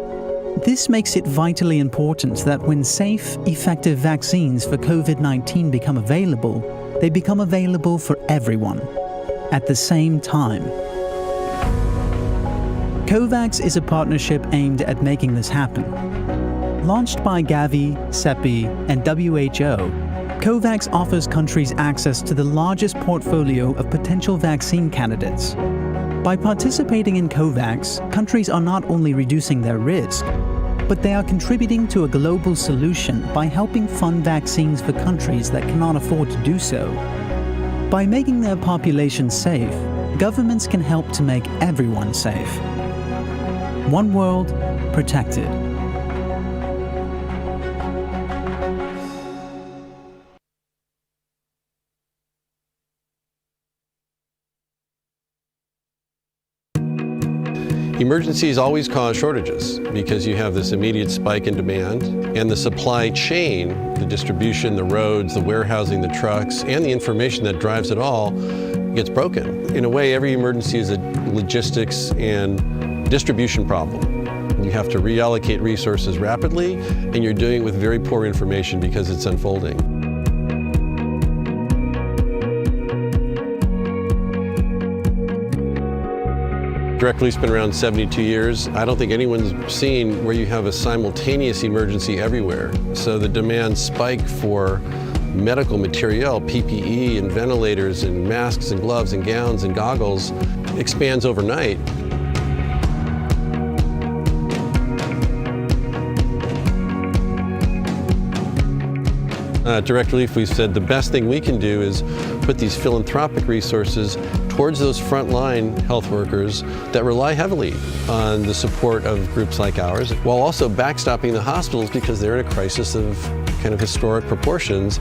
This makes it vitally important that when safe, effective vaccines for COVID-19 become available, they become available for everyone at the same time. COVAX is a partnership aimed at making this happen. Launched by Gavi, CEPI, and WHO, COVAX offers countries access to the largest portfolio of potential vaccine candidates. By participating in COVAX, countries are not only reducing their risk, but they are contributing to a global solution by helping fund vaccines for countries that cannot afford to do so. By making their population safe, governments can help to make everyone safe. One world, protected. Emergencies always cause shortages because you have this immediate spike in demand, and the supply chain, the distribution, the roads, the warehousing, the trucks, and the information that drives it all gets broken. In a way, every emergency is a logistics and distribution problem. You have to reallocate resources rapidly, and you're doing it with very poor information because it's unfolding. Direct Relief's been around 72 years. I don't think anyone's seen where you have a simultaneous emergency everywhere. So the demand spike for medical material, PPE and ventilators and masks and gloves and gowns and goggles expands overnight. At Direct Relief, we've said the best thing we can do is put these philanthropic resources towards those frontline health workers that rely heavily on the support of groups like ours, while also backstopping the hospitals because they're in a crisis of kind of historic proportions.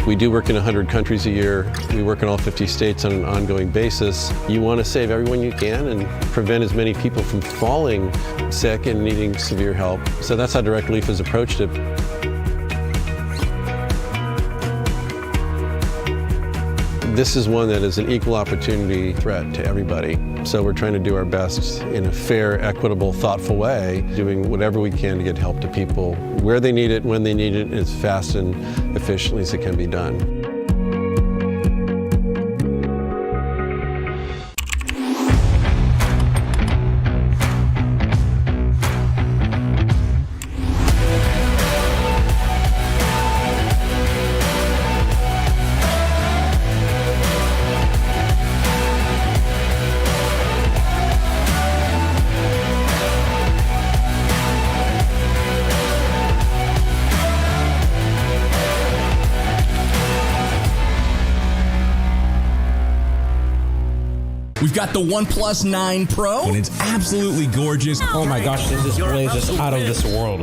We do work in 100 countries a year. We work in all 50 states on an ongoing basis. You want to save everyone you can and prevent as many people from falling sick and needing severe help. So that's how Direct Relief has approached it. This is one that is an equal opportunity threat to everybody. So we're trying to do our best in a fair, equitable, thoughtful way, doing whatever we can to get help to people where they need it, when they need it, as fast and efficiently as it can be done. We've got the OnePlus 9 Pro, and it's absolutely gorgeous. Oh my gosh, this display is just out of this world.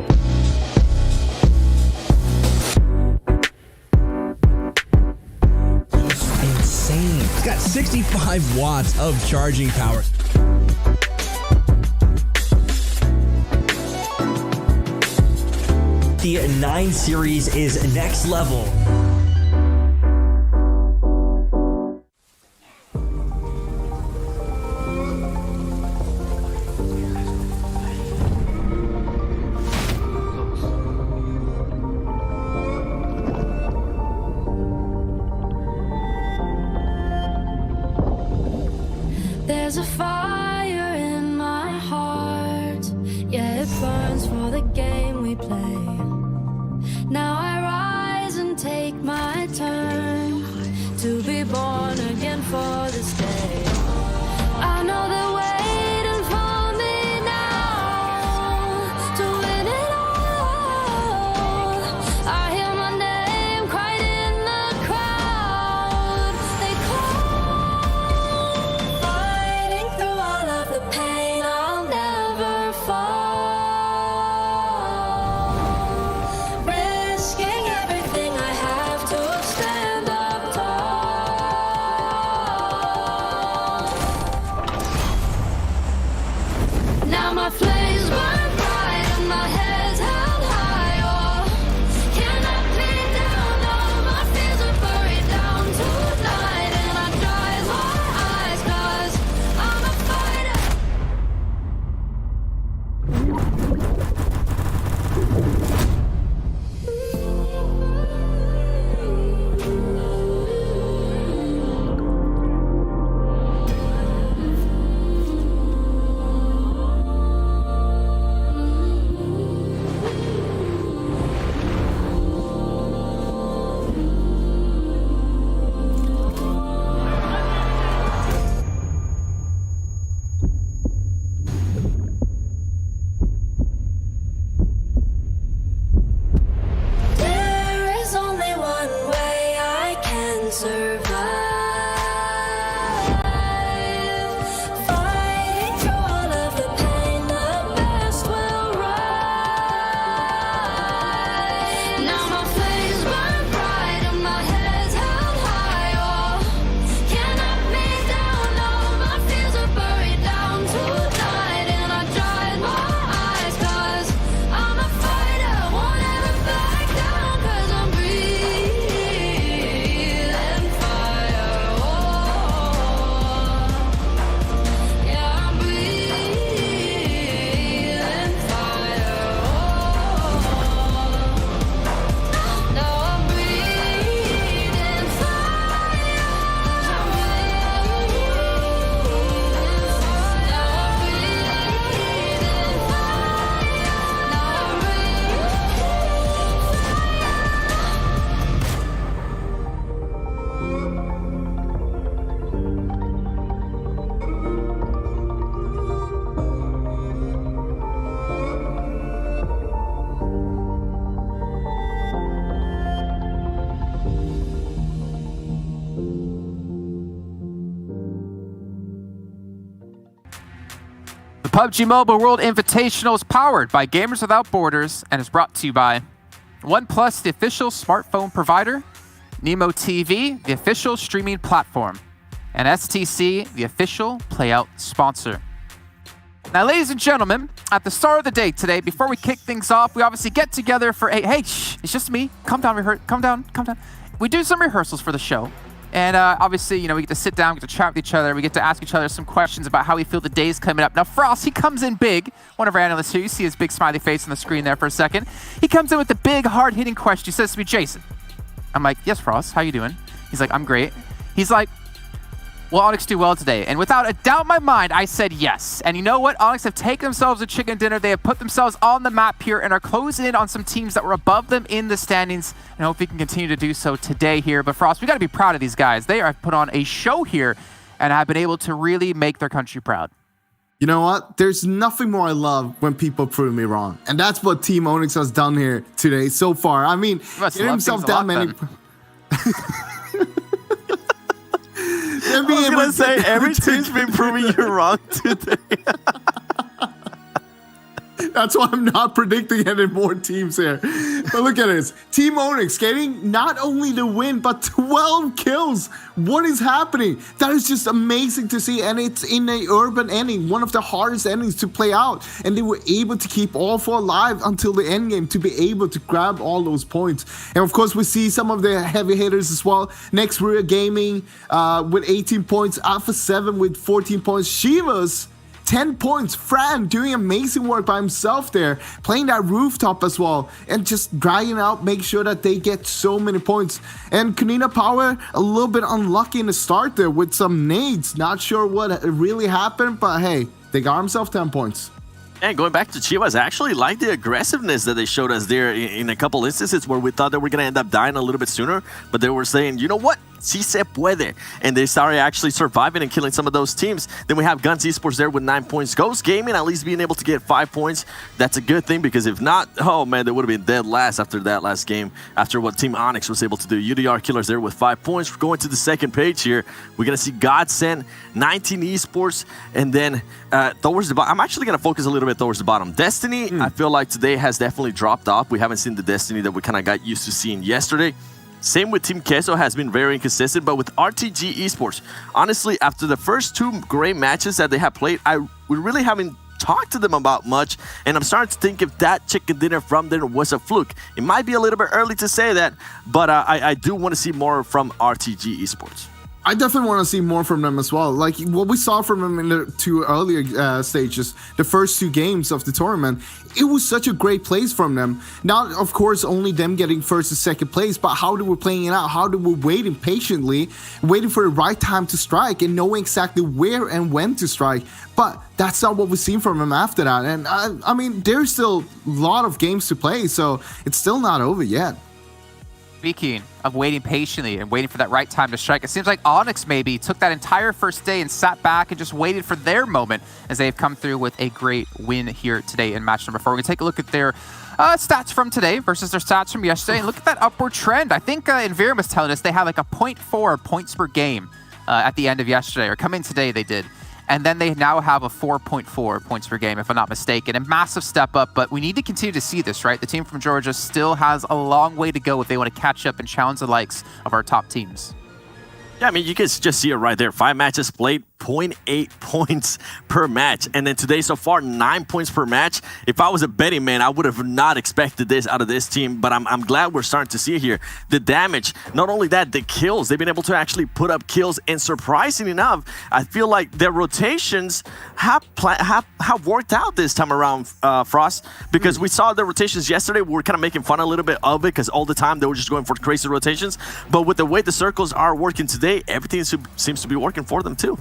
Insane. It's got 65 watts of charging power. The 9 series is next level. There's a fire in my heart, yeah, it burns for the game we play. Now I rise and take my turn to be born again for this day. I know they're waiting for me now to win it all. I hear my name cried in the crowd. They call, fighting through all of the pain. I'll never fall. PUBG Mobile World Invitational is powered by Gamers Without Borders and is brought to you by OnePlus, the official smartphone provider, Nemo TV, the official streaming platform, and STC, the official playout sponsor. Now, ladies and gentlemen, at the start of the day today, before we kick things off, we obviously get together for a, hey, shh, it's just me. Calm down, calm down. We do some rehearsals for the show. And obviously, you know, we get to sit down, we get to chat with each other, we get to ask each other some questions about how we feel the day's coming up. Now, Frost, he comes in big, one of our analysts here. You see his big smiley face on the screen there for a second. He comes in with the big, hard-hitting question. He says to me, Jason. I'm like, yes, Frost, how you doing? He's like, I'm great. He's like, will Onyx do well today? And without a doubt in my mind, I said yes. And you know what? Onyx have taken themselves a chicken dinner. They have put themselves on the map here and are closing in on some teams that were above them in the standings. And I hope we can continue to do so today here. But Frost, we got to be proud of these guys. They have put on a show here and have been able to really make their country proud. You know what? There's nothing more I love when people prove me wrong. And that's what Team Onyx has done here today so far. I mean, getting himself that many... I was going to say, every team's been proving you wrong today. That's why I'm not predicting any more teams here. But look at this. Team Onyx getting not only the win, but 12 kills. What is happening? That is just amazing to see. And it's in a urban ending, one of the hardest endings to play out. And they were able to keep all four alive until the end game to be able to grab all those points. And of course, we see some of the heavy hitters as well. Next, Rear Gaming with 18 points. Alpha 7 with 14 points. Shivas 10 points. Fran doing amazing work by himself there, playing that rooftop as well, and just dragging out, make sure that they get so many points. And Kanina Power, a little bit unlucky in the start there with some nades. Not sure what really happened, but hey, they got themselves 10 points. And going back to Chivas, I actually like the aggressiveness that they showed us there in a couple instances where we thought that we're going to end up dying a little bit sooner, but they were saying, you know what? Si se puede. And they started actually surviving and killing some of those teams. Then we have Guns Esports there with 9 points. Ghost Gaming at least being able to get 5 points. That's a good thing, because if not, oh man, they would have been dead last after that last game, after what Team Onyx was able to do. UDR Killers there with 5 points. We're going to the second page here. We're going to see Godsend, 19 Esports, and then towards the bottom, I'm actually going to focus a little bit towards the bottom. Destiny, I feel like today has definitely dropped off. We haven't seen the Destiny that we kind of got used to seeing yesterday. Same with Team Queso, has been very inconsistent, but with RTG Esports, honestly, after the first 2 great matches that they have played, we really haven't talked to them about much, and I'm starting to think if that chicken dinner from them was a fluke. It might be a little bit early to say that, but I do want to see more from RTG Esports. I definitely want to see more from them as well. Like what we saw from them in the 2 earlier stages, the first 2 games of the tournament, it was such a great place from them. Not, of course, only them getting first and second place, but how they were playing it out, how they were waiting patiently, waiting for the right time to strike and knowing exactly where and when to strike. But that's not what we've seen from them after that. And I mean, there's still a lot of games to play, so it's still not over yet. Speaking of waiting patiently and waiting for that right time to strike, it seems like Onyx maybe took that entire first day and sat back and just waited for their moment as they've come through with a great win here today in match number 4. We're going to take a look at their stats from today versus their stats from yesterday and look at that upward trend. I think Environ was telling us they had like a 0.4 points per game at the end of yesterday, or come in today they did. And then they now have a 4.4 points per game, if I'm not mistaken. A massive step up, but we need to continue to see this, right? The team from Georgia still has a long way to go if they want to catch up and challenge the likes of our top teams. Yeah, I mean, you can just see it right there. 5 matches played, 0.8 points per match. And then today so far, 9 points per match. If I was a betting man, I would have not expected this out of this team, but I'm glad we're starting to see it here. The damage, not only that, the kills. They've been able to actually put up kills, and surprisingly enough, I feel like their rotations have worked out this time around, Frost, because we saw the rotations yesterday. We were kind of making fun a little bit of it because all the time they were just going for crazy rotations. But with the way the circles are working today, everything seems to be working for them too.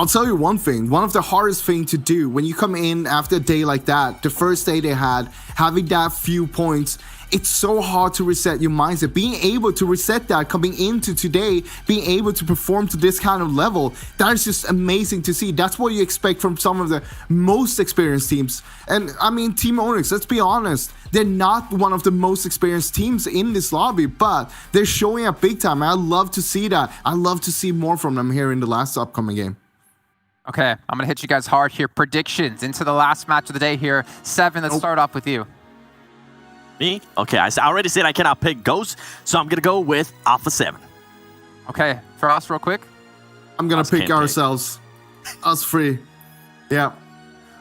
I'll tell you one thing, one of the hardest things to do when you come in after a day like that, the first day they had, having that few points, it's so hard to reset your mindset. Being able to reset that coming into today, being able to perform to this kind of level, that is just amazing to see. That's what you expect from some of the most experienced teams. And I mean, Team Onyx, let's be honest, they're not one of the most experienced teams in this lobby, but they're showing up big time. I love to see that. I love to see more from them here in the last upcoming game. Okay, I'm going to hit you guys hard here. Predictions into the last match of the day here. 7, let's start off with you. Me? Okay, I already said I cannot pick Ghost, so I'm going to go with Alpha 7. Okay, Frost, real quick. I'm going to pick ourselves. Us 3. Yeah.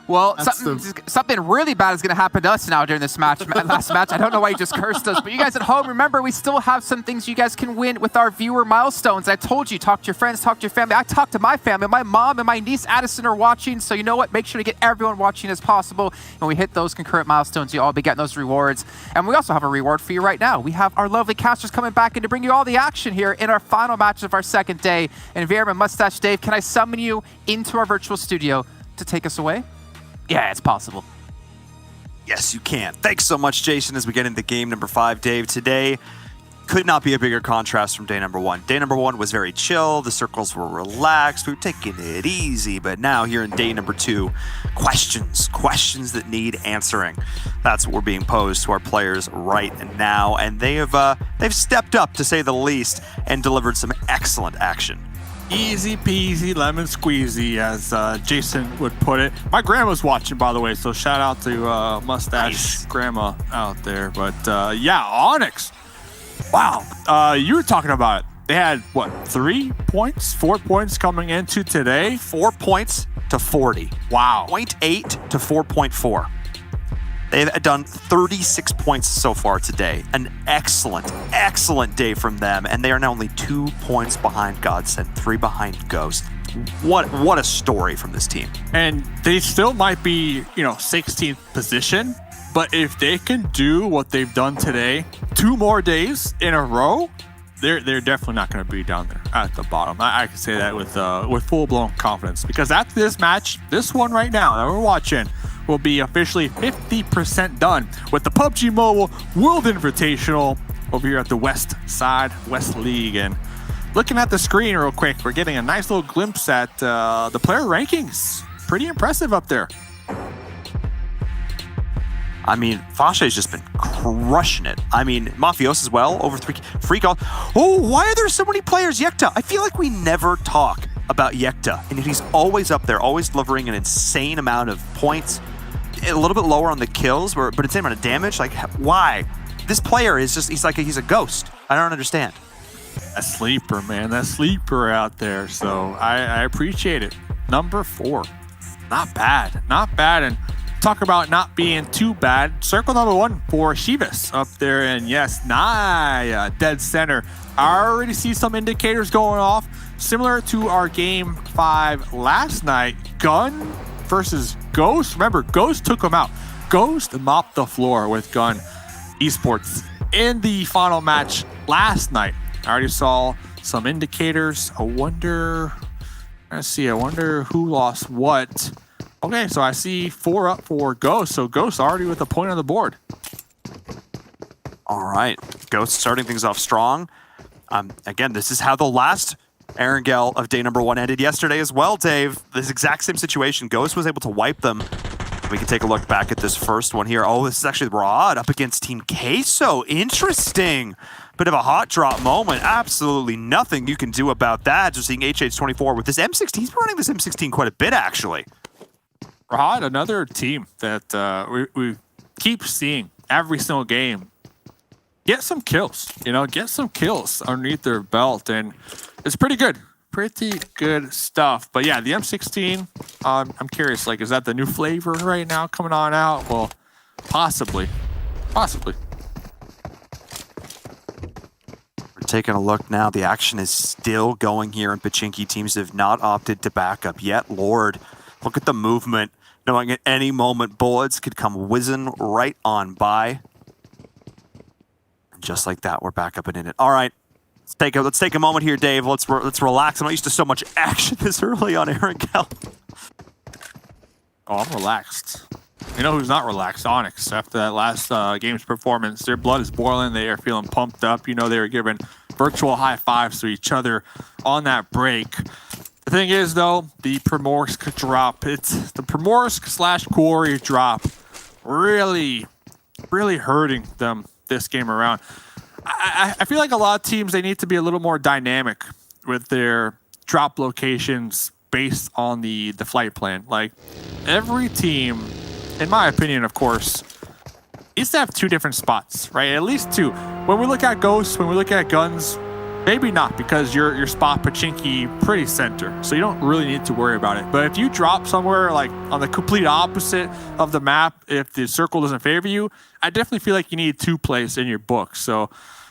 Well, something really bad is going to happen to us now during this match, last match. I don't know why you just cursed us, but you guys at home, remember, we still have some things you guys can win with our viewer milestones. I told you, talk to your friends, talk to your family. I talked to my family. My mom and my niece Addison are watching, so you know what? Make sure to get everyone watching as possible. When we hit those concurrent milestones, you'll all be getting those rewards. And we also have a reward for you right now. We have our lovely casters coming back in to bring you all the action here in our final match of our second day. And Veerman, Mustache Dave, can I summon you into our virtual studio to take us away? Yeah, it's possible. Yes, you can. Thanks so much, Jason, as we get into game number 5. Dave, today could not be a bigger contrast from day number 1. Day number 1 was very chill. The circles were relaxed. We were taking it easy. But now here in day number 2, questions that need answering. That's what we're being posed to our players right now. And they've stepped up, to say the least, and delivered some excellent action. Easy peasy lemon squeezy, as Jason would put it. My grandma's watching, by the way, so shout out to Mustache Grandma out there. But yeah, Onyx. Wow, you were talking about it. They had, what, 3 points, 4 points coming into today? 4 points to 40. Wow. 0.8 to 4.4. They've done 36 points so far today. An excellent, excellent day from them. And they are now only 2 points behind Godsend, 3 behind Ghost. What a story from this team. And they still might be, 16th position. But if they can do what they've done today, 2 more days in a row, they're definitely not going to be down there at the bottom. I can say that with full-blown confidence. Because after this match, this one right now that we're watching, will be officially 50% done with the PUBG Mobile World Invitational over here at the West League. And looking at the screen real quick, we're getting a nice little glimpse at the player rankings. Pretty impressive up there. I mean, Fashe's just been crushing it. I mean, Mafios as well, over 3 free calls. Oh, why are there so many players? Yekta, I feel like we never talk about Yekta, and he's always up there, always delivering an insane amount of points. A little bit lower on the kills, but insane amount of damage. Like, why? This player is just, he's a ghost. I don't understand. A sleeper, man. That sleeper out there. So I appreciate it. Number 4. Not bad. Not bad. And talk about not being too bad. Circle number 1 for Shivas up there. And yes, Naya, dead center. I already see some indicators going off. Similar to our game 5 last night. Gun versus Ghost. Remember, Ghost took him out. Ghost mopped the floor with Gun Esports in the final match last night. I already saw some indicators. I wonder who lost what. Okay, so I see 4 up for Ghost. So Ghost already with a point on the board. All right, Ghost starting things off strong. Again, this is how the last Erangel of day number 1 ended yesterday as well, Dave. This exact same situation. Ghost was able to wipe them. We can take a look back at this first one here. Oh, this is actually Rod up against Team Queso. Interesting. Bit of a hot drop moment. Absolutely nothing you can do about that. Just seeing HH24 with this M16. He's been running this M16 quite a bit, actually. Rod, another team that we keep seeing every single game. Get some kills, get some kills underneath their belt, and it's pretty good stuff. But yeah, the M16, I'm curious, like, is that the new flavor right now coming on out? Well, possibly. We're taking a look now. The action is still going here, and Pachinki teams have not opted to back up yet. Lord, look at the movement, knowing at any moment bullets could come whizzing right on by. Just like that, we're back up and in it. All right, let's take a moment here, Dave. Let's relax. I'm not used to so much action this early on Erangel. Oh, I'm relaxed. You know who's not relaxed? Onyx. After that last game's performance, their blood is boiling. They are feeling pumped up. They were giving virtual high fives to each other on that break. The thing is, though, the Primorsk drop. It's the Primorsk/Quarry drop. Really hurting them this game around. I feel like a lot of teams, they need to be a little more dynamic with their drop locations. based on the flight plan. Like, every team, in my opinion, of course, needs to have 2 different spots, right? At least 2. When we look at Ghosts, when we look at Guns, maybe not, because your spot Pachinki pretty center, so you don't really need to worry about it. But if you drop somewhere like on the complete opposite of the map, if the circle doesn't favor you, I definitely feel like you need 2 plays in your book. So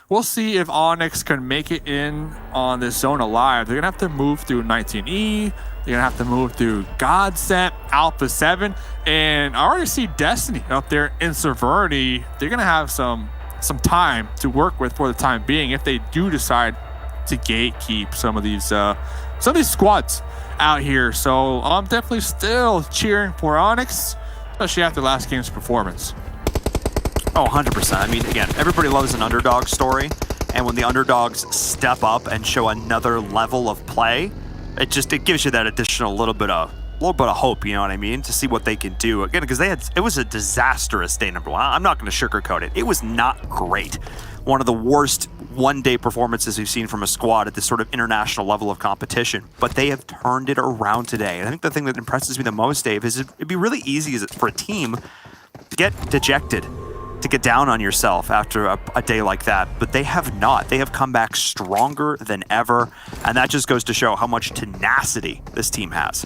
we'll see if Onyx can make it in on this zone alive. They're gonna have to move through 19E. They're gonna have to move through Godsent, Alpha 7, and I already see Destiny up there in Severity. They're gonna have some time to work with for the time being if they do decide to gatekeep some of these squads out here. So I'm definitely still cheering for Onyx, especially after last game's performance. Oh, 100%. I mean, again, everybody loves an underdog story, and when the underdogs step up and show another level of play, it gives you that additional little bit of hope, you know what I mean, to see what they can do. Again, because it was a disastrous day number 1. I'm not going to sugarcoat it. It was not great. One of the worst one-day performances we've seen from a squad at this sort of international level of competition. But they have turned it around today. And I think the thing that impresses me the most, Dave, is it'd be really easy for a team to get dejected, to get down on yourself after a day like that. But they have not. They have come back stronger than ever. And that just goes to show how much tenacity this team has.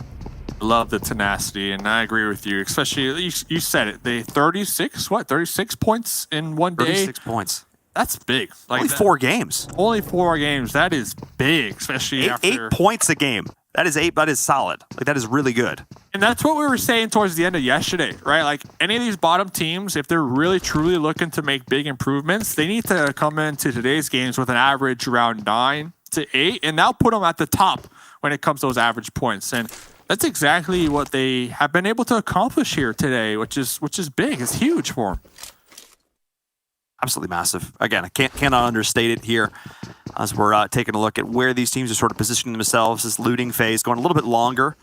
Love the tenacity, and I agree with you. Especially, you said it. They 36 points in one day. 36 points. That's big. Like, only 4 games. Only 4 games. That is big, especially after 8 points a game. That is 8. That is solid. Like, that is really good. And that's what we were saying towards the end of yesterday, right? Like, any of these bottom teams, if they're really truly looking to make big improvements, they need to come into today's games with an average around 9 to 8, and that'll put them at the top when it comes to those average points. And that's exactly what they have been able to accomplish here today, which is big. It's huge for them. Absolutely massive. Again, I cannot understate it here as we're taking a look at where these teams are sort of positioning themselves. This looting phase going a little bit longer,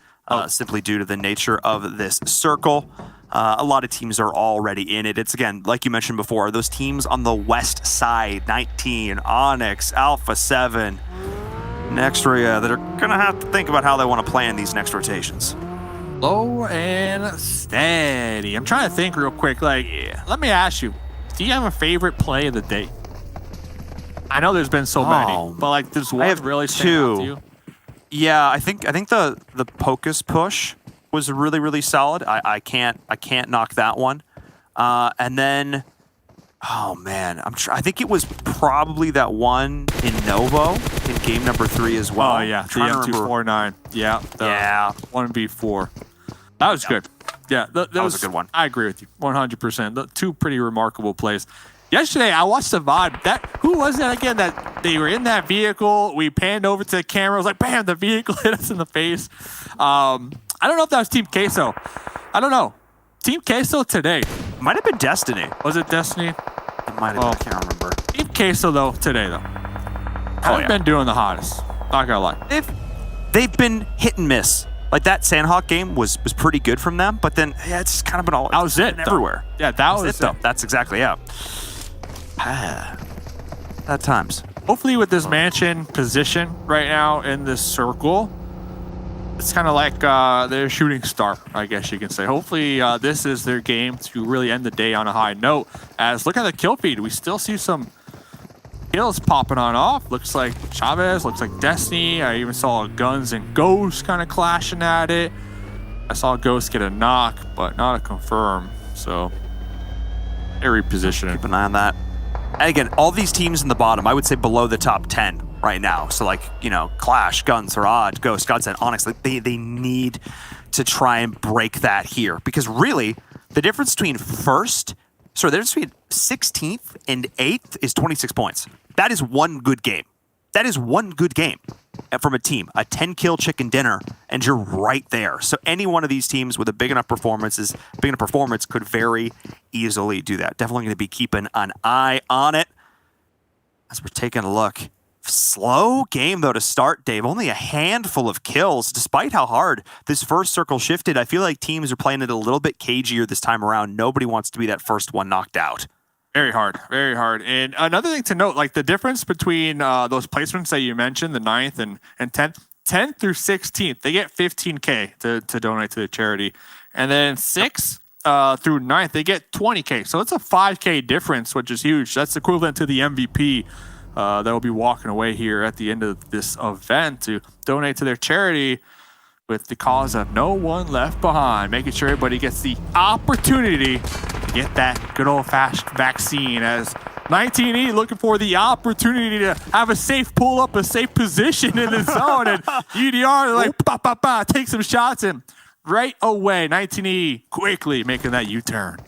simply due to the nature of this circle. A lot of teams are already in it. It's, again, like you mentioned before, those teams on the west side, 19, Onyx, Alpha 7, Nextria, that are going to have to think about how they want to plan these next rotations. Low and steady. I'm trying to think real quick. Like, let me ask you, do you have a favorite play of the day? I know there's been so many, but like, does one really stand out to you? Yeah, I think the Pocus push was really, really solid. I can't knock that one. And then, oh man, I think it was probably that one in Novo in game number 3 as well. Oh yeah, the M249. Yeah, 1v4. That was good. Yeah, that was a good one. I agree with you 100%. The 2 pretty remarkable plays. Yesterday, I watched the VOD. Who was that again? That they were in that vehicle. We panned over to the camera. It was like, bam, the vehicle hit us in the face. I don't know if that was Team Queso. I don't know. Team Queso today. Might have been Destiny. Was it Destiny? It might have been. I can't remember. Team Queso, though, today, though. Haven't been doing the hottest. Not gonna lie. They've been hit and miss. Like, that Sandhawk game was pretty good from them, but then, yeah, it's kind of been all... That was it, everywhere. Yeah, that was it, though. That's exactly, yeah. At times. Hopefully with this mansion position right now in this circle, it's kind of like their shooting star, I guess you can say. Hopefully this is their game to really end the day on a high note. As look at the kill feed, we still see some kills popping on off. Looks like Chavez, looks like Destiny. I even saw Guns and Ghost kind of clashing at it. I saw Ghost get a knock, but not a confirm. So, they're repositioning. Keep an eye on that. And again, all these teams in the bottom, I would say below the top 10 right now. So, like, you know, Clash, Guns, Rod, Ghost, Godsend, Onyx, like they need to try and break that here. Because really, the difference between the difference between 16th and 8th is 26 points. That is one good game. That is one good game from a team. A 10-kill chicken dinner, and you're right there. So any one of these teams with a big enough performance could very easily do that. Definitely going to be keeping an eye on it as we're taking a look. Slow game, though, to start, Dave. Only a handful of kills, despite how hard this first circle shifted. I feel like teams are playing it a little bit cagier this time around. Nobody wants to be that first one knocked out. Very hard, very hard. And another thing to note, like the difference between those placements that you mentioned, the 9th and 10th, 10th through 16th, they get 15K to donate to the charity. And then 6th through 9th, they get 20K. So it's a 5K difference, which is huge. That's equivalent to the MVP that will be walking away here at the end of this event to donate to their charity with the cause of No One Left Behind, making sure everybody gets the opportunity to get that good old-fashioned vaccine, as 19E looking for the opportunity to have a safe pull-up, a safe position in the zone, and UDR like, bah, bah, bah, take some shots, and right away, 19E quickly making that U-turn.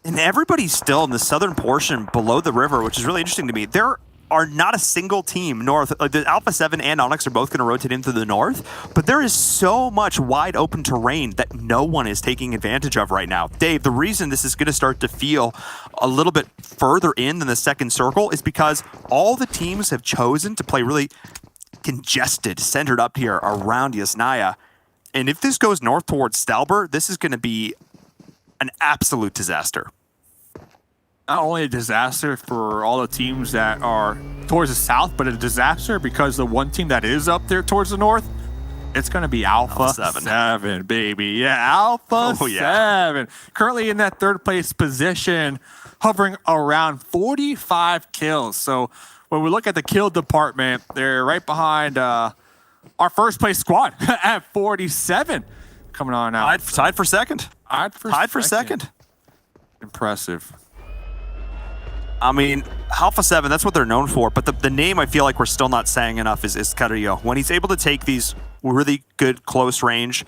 And everybody's still in the southern portion below the river, which is really interesting to me. There are not a single team north. Like the Alpha 7 and Onyx are both going to rotate into the north, but there is so much wide open terrain that no one is taking advantage of right now. Dave, the reason this is going to start to feel a little bit further in than the second circle is because all the teams have chosen to play really congested, centered up here around Yasnaya. And if this goes north towards Stalber, this is going to be an absolute disaster. Not only a disaster for all the teams that are towards the south, but a disaster because the one team that is up there towards the north, it's going to be Alpha 7, baby. Yeah, Alpha 7. Currently in that third place position, hovering around 45 kills. So when we look at the kill department, they're right behind our first place squad at 47. Coming on out. Tied for second. Tied for second. Impressive. I mean, Alpha 7, that's what they're known for, but the name I feel like we're still not saying enough is Carrillo. When he's able to take these really good close range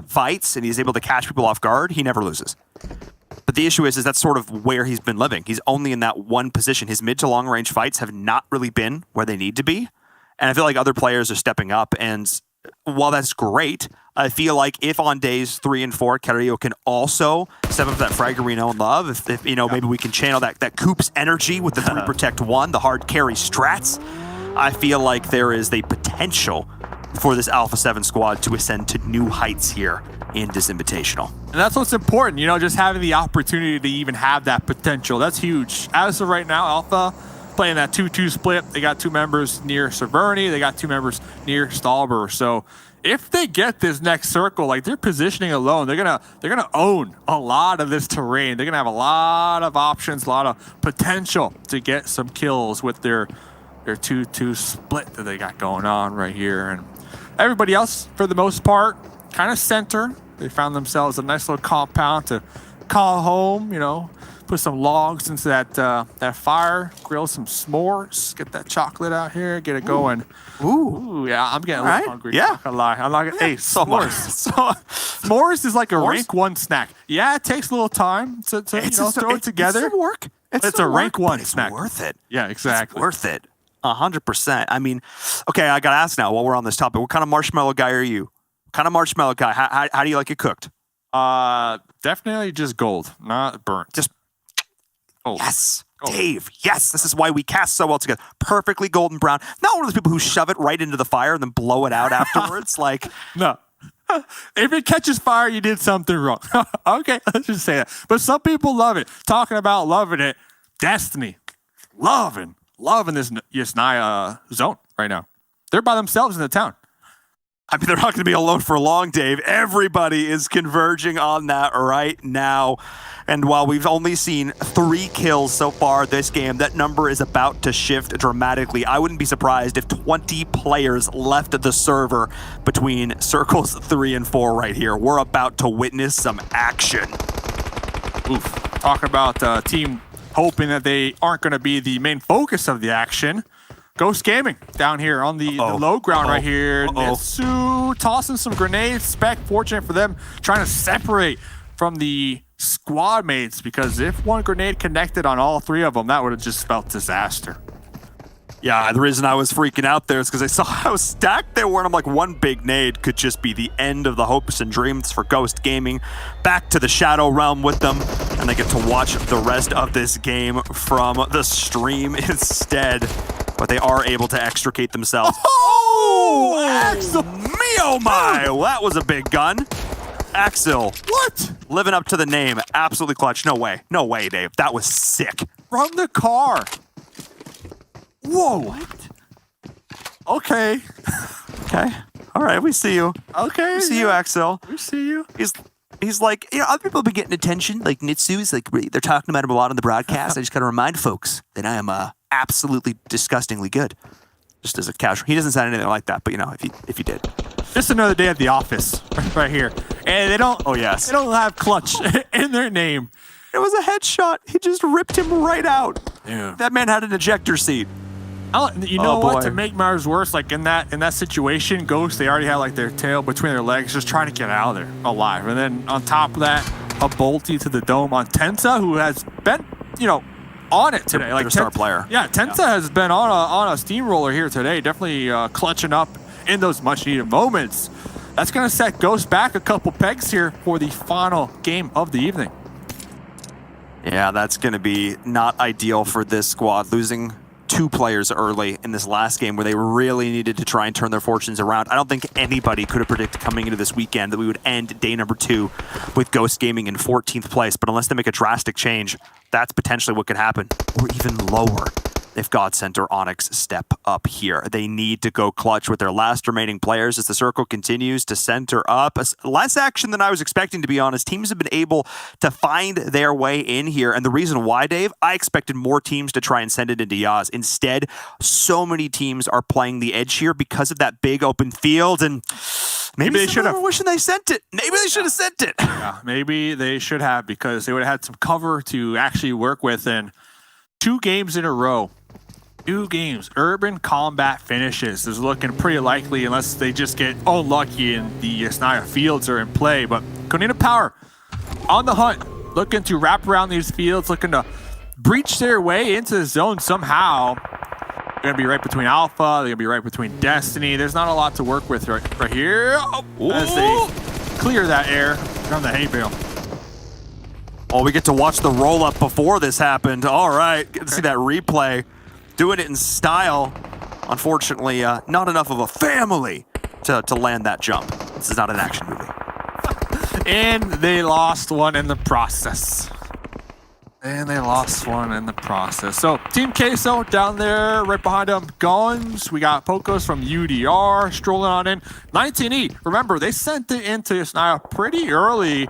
fights and he's able to catch people off guard, he never loses. But the issue is that's sort of where he's been living. He's only in that one position. His mid to long range fights have not really been where they need to be. And I feel like other players are stepping up, and while that's great, I feel like if on days 3 and 4, Carrillo can also step up that frag we know and love, if you know, maybe we can channel that Coop's energy with the 3 protect 1, the hard carry strats, I feel like there is the potential for this Alpha 7 squad to ascend to new heights here in this Invitational. And that's what's important, you know, just having the opportunity to even have that potential. That's huge. As of right now, Alpha playing that 2-2 split. They got 2 members near Severny. They got 2 members near Stalber. So if they get this next circle, like their positioning alone, they're gonna own a lot of this terrain. They're gonna have a lot of options, a lot of potential to get some kills with their 2-2 split that they got going on right here. And everybody else, for the most part, kind of center. They found themselves a nice little compound to call home, you know, put some logs into that fire, grill some s'mores, get that chocolate out here, get it going. Ooh, yeah, I'm getting a little hungry. Yeah, I'm not gonna lie. I'm not gonna. Hey, s'mores. S'mores is like a rank 1 snack. Yeah, it takes a little time to throw it together. It's some work. It's a rank 1 snack. It's worth it. Yeah, exactly. It's worth it. 100%. I mean, okay, I gotta ask now while we're on this topic, what kind of marshmallow guy are you? What kind of marshmallow guy? How do you like it cooked? Definitely just gold, not burnt. Just gold. Yes, gold. Dave. Yes, this is why we cast so well together. Perfectly golden brown. Not one of those people who shove it right into the fire and then blow it out afterwards. Like, no. If it catches fire, you did something wrong. Okay, let's just say that. But some people love it. Talking about loving it, Destiny, loving this Yasnaya zone right now. They're by themselves in the town. I mean, they're not going to be alone for long, Dave. Everybody is converging on that right now. And while we've only seen 3 kills so far this game, that number is about to shift dramatically. I wouldn't be surprised if 20 players left the server between circles 3 and 4 right here. We're about to witness some action. Oof. Talk about a team hoping that they aren't going to be the main focus of the action. Ghost Gaming down here on the low ground right here. Netsu tossing some grenades. Spec, fortunate for them, trying to separate from the squad mates, because if one grenade connected on all 3 of them, that would have just spelled disaster. Yeah, the reason I was freaking out there is because I saw how stacked they were, and I'm like, one big nade could just be the end of the hopes and dreams for Ghost Gaming. Back to the Shadow Realm with them, and they get to watch the rest of this game from the stream instead. But they are able to extricate themselves. Oh! Axel! Me, oh my! Well, that was a big gun. Axel. What? Living up to the name. Absolutely clutch. No way. No way, Dave. That was sick. From the car. Whoa. What? Okay. Okay. All right, we see you. Okay. We see you, Axel. We see you. He's like, other people have been getting attention, like Nitsu's, like they're talking about him a lot on the broadcast. I just got to remind folks that I am absolutely disgustingly good. Just as a casual. He doesn't sound anything like that, but if you did. Just another day at the office right here. And they don't Oh yes. They don't have clutch in their name. It was a headshot. He just ripped him right out. Yeah. That man had an ejector seat. You know what? boy. To make matters worse, like in that situation, Ghost, they already had like their tail between their legs, just trying to get out of there alive. And then on top of that, a bolty to the dome on Tensa, who has been, on it today. Like star player. Yeah, Tensa has been on a steamroller here today, definitely clutching up in those much needed moments. That's going to set Ghost back a couple pegs here for the final game of the evening. Yeah, that's going to be not ideal for this squad, losing 2 players early in this last game where they really needed to try and turn their fortunes around. I don't think anybody could have predicted coming into this weekend that we would end day number 2 with Ghost Gaming in 14th place, but unless they make a drastic change, that's potentially what could happen, or even lower if Godsent or Onyx step up here. They need to go clutch with their last remaining players as the circle continues to center up. Less action than I was expecting, to be honest. Teams have been able to find their way in here, and the reason why, Dave, I expected more teams to try and send it into Yaz. Instead, so many teams are playing the edge here because of that big open field, and maybe they should have. Wishing they sent it. Maybe they should have sent it. Yeah, maybe they should have, because they would have had some cover to actually work with. And 2 games in a row, 2 games, Urban combat finishes. This is looking pretty likely unless they just get unlucky and the Yasnaya fields are in play. But Konina Power on the hunt, looking to wrap around these fields, looking to breach their way into the zone somehow. They're going to be right between Alpha. They're going to be right between Destiny. There's not a lot to work with right here. As they clear that air from the hay bale. Oh, we get to watch the roll-up before this happened. All right, get to see that replay. Doing it in style. Unfortunately, not enough of a family to land that jump. This is not an action movie. And they lost one in the process. So Team Queso down there, right behind them, Guns. We got Pocos from UDR strolling on in. 19E, remember, they sent it into Yasnaya pretty early.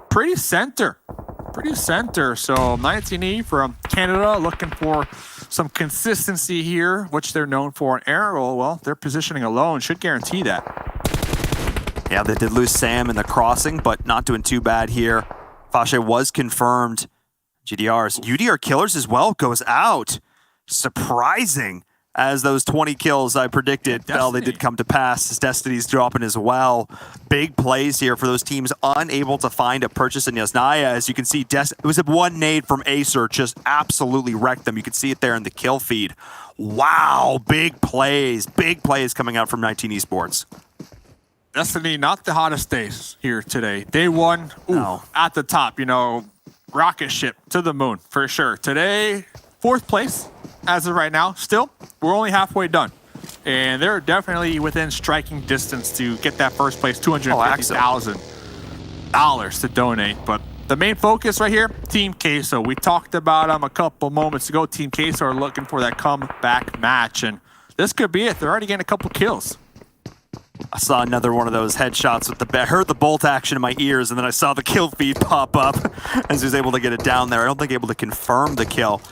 Pretty center. So 19E from Canada looking for some consistency here, which they're known for in Arrow. Well, their positioning alone should guarantee that. Yeah, they did lose Sam in the crossing, but not doing too bad here. Fashe was confirmed. GDR's UDR killers as well goes out. Surprising, as those 20 kills I predicted, well, they did come to pass. As Destiny's dropping as well. Big plays here for those teams unable to find a purchase in Yasnaya. As you can see, it was a 1 nade from Acer, just absolutely wrecked them. You can see it there in the kill feed. Wow, big plays coming out from 19 Esports. Destiny, not the hottest days here today. Day 1, at the top, rocket ship to the moon for sure. Today, 4th place as of right now. Still, we're only halfway done. And they're definitely within striking distance to get that first place, $250,000 to donate. But the main focus right here, Team Queso. We talked about them a couple moments ago. Team Queso are looking for that comeback match. And this could be it. They're already getting a couple kills. I saw another one of those headshots with I heard the bolt action in my ears, and then I saw the kill feed pop up as he was able to get it down there. I don't think able to confirm the kill.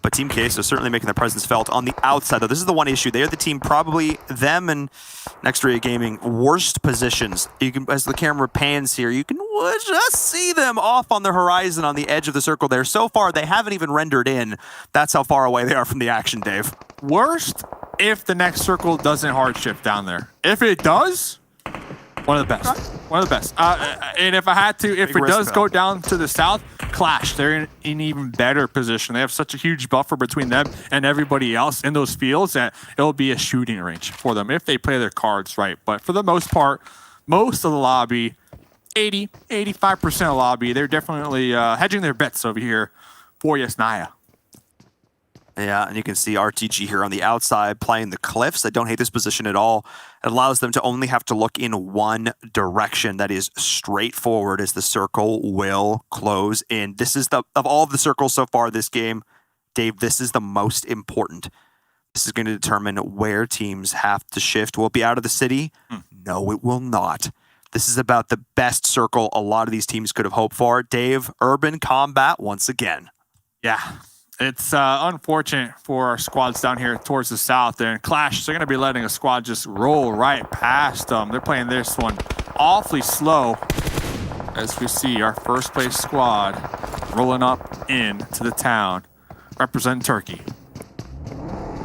But Team Queso certainly making their presence felt on the outside, though. This is the one issue. They're the team, probably them and Nextria Gaming, worst positions. You can, as the camera pans here, you can just see them off on the horizon on the edge of the circle there. So far, they haven't even rendered in. That's how far away they are from the action, Dave. Worst if the next circle doesn't hard shift down there. If it does, one of the best. And if I had to, if it does go down to the south, Clash, they're in an even better position. They have such a huge buffer between them and everybody else in those fields that it'll be a shooting range for them if they play their cards right. But for the most part, most of the lobby, 85% of the lobby, they're definitely hedging their bets over here for Yasnaya. Yeah, and you can see RTG here on the outside playing the cliffs. I don't hate this position at all. It allows them to only have to look in one direction. That is straightforward as the circle will close in. This is of all the circles so far this game, Dave, this is the most important This is going to determine where teams have to shift. Will it be out of the city? No, it will not. This is about the best circle a lot of these teams could have hoped for. Dave, urban combat once again. Yeah, it's unfortunate for our squads down here towards the south. And Clash, they're going to be letting a squad just roll right past them. They're playing this one awfully slow. As we see our first place squad rolling up into the town, representing Turkey.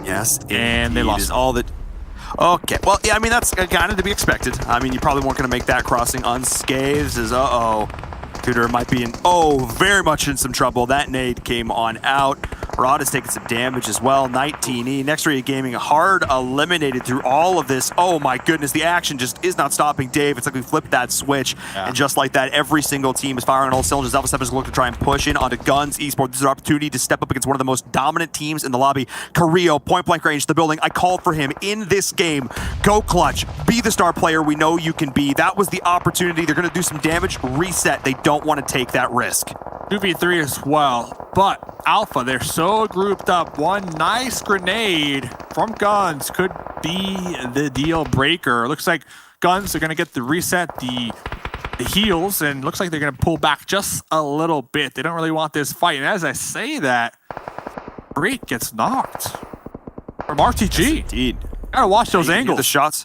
Yes, and they lost all that. Okay, well, yeah, I mean, that's kind of to be expected. I mean, you probably weren't going to make that crossing unscathed as, Cooter might be very much in some trouble. That nade came on out. Rod has taken some damage as well. 19E. Next Area Gaming hard eliminated through all of this. Oh my goodness, the action just is not stopping Dave. It's like we flipped that switch. Yeah. And just like that, every single team is firing on all cylinders. Alpha 7 is looking to try and push in onto Guns Esports. This is an opportunity to step up against one of the most dominant teams in the lobby. Carrillo, point blank range, the building. I called for him in this game. Go clutch. Be the star player we know you can be. That was the opportunity. They're going to do some damage. Reset. They don't want to take that risk. 2v3 as well, but Alpha, they're so grouped up. One nice grenade from Guns could be the deal breaker. Looks like Guns are going to get the reset, the heals, and looks like they're going to pull back just a little bit. They don't really want this fight, and as I say that, Break gets knocked from RTG. Yes, indeed. Gotta watch those angles. The shots.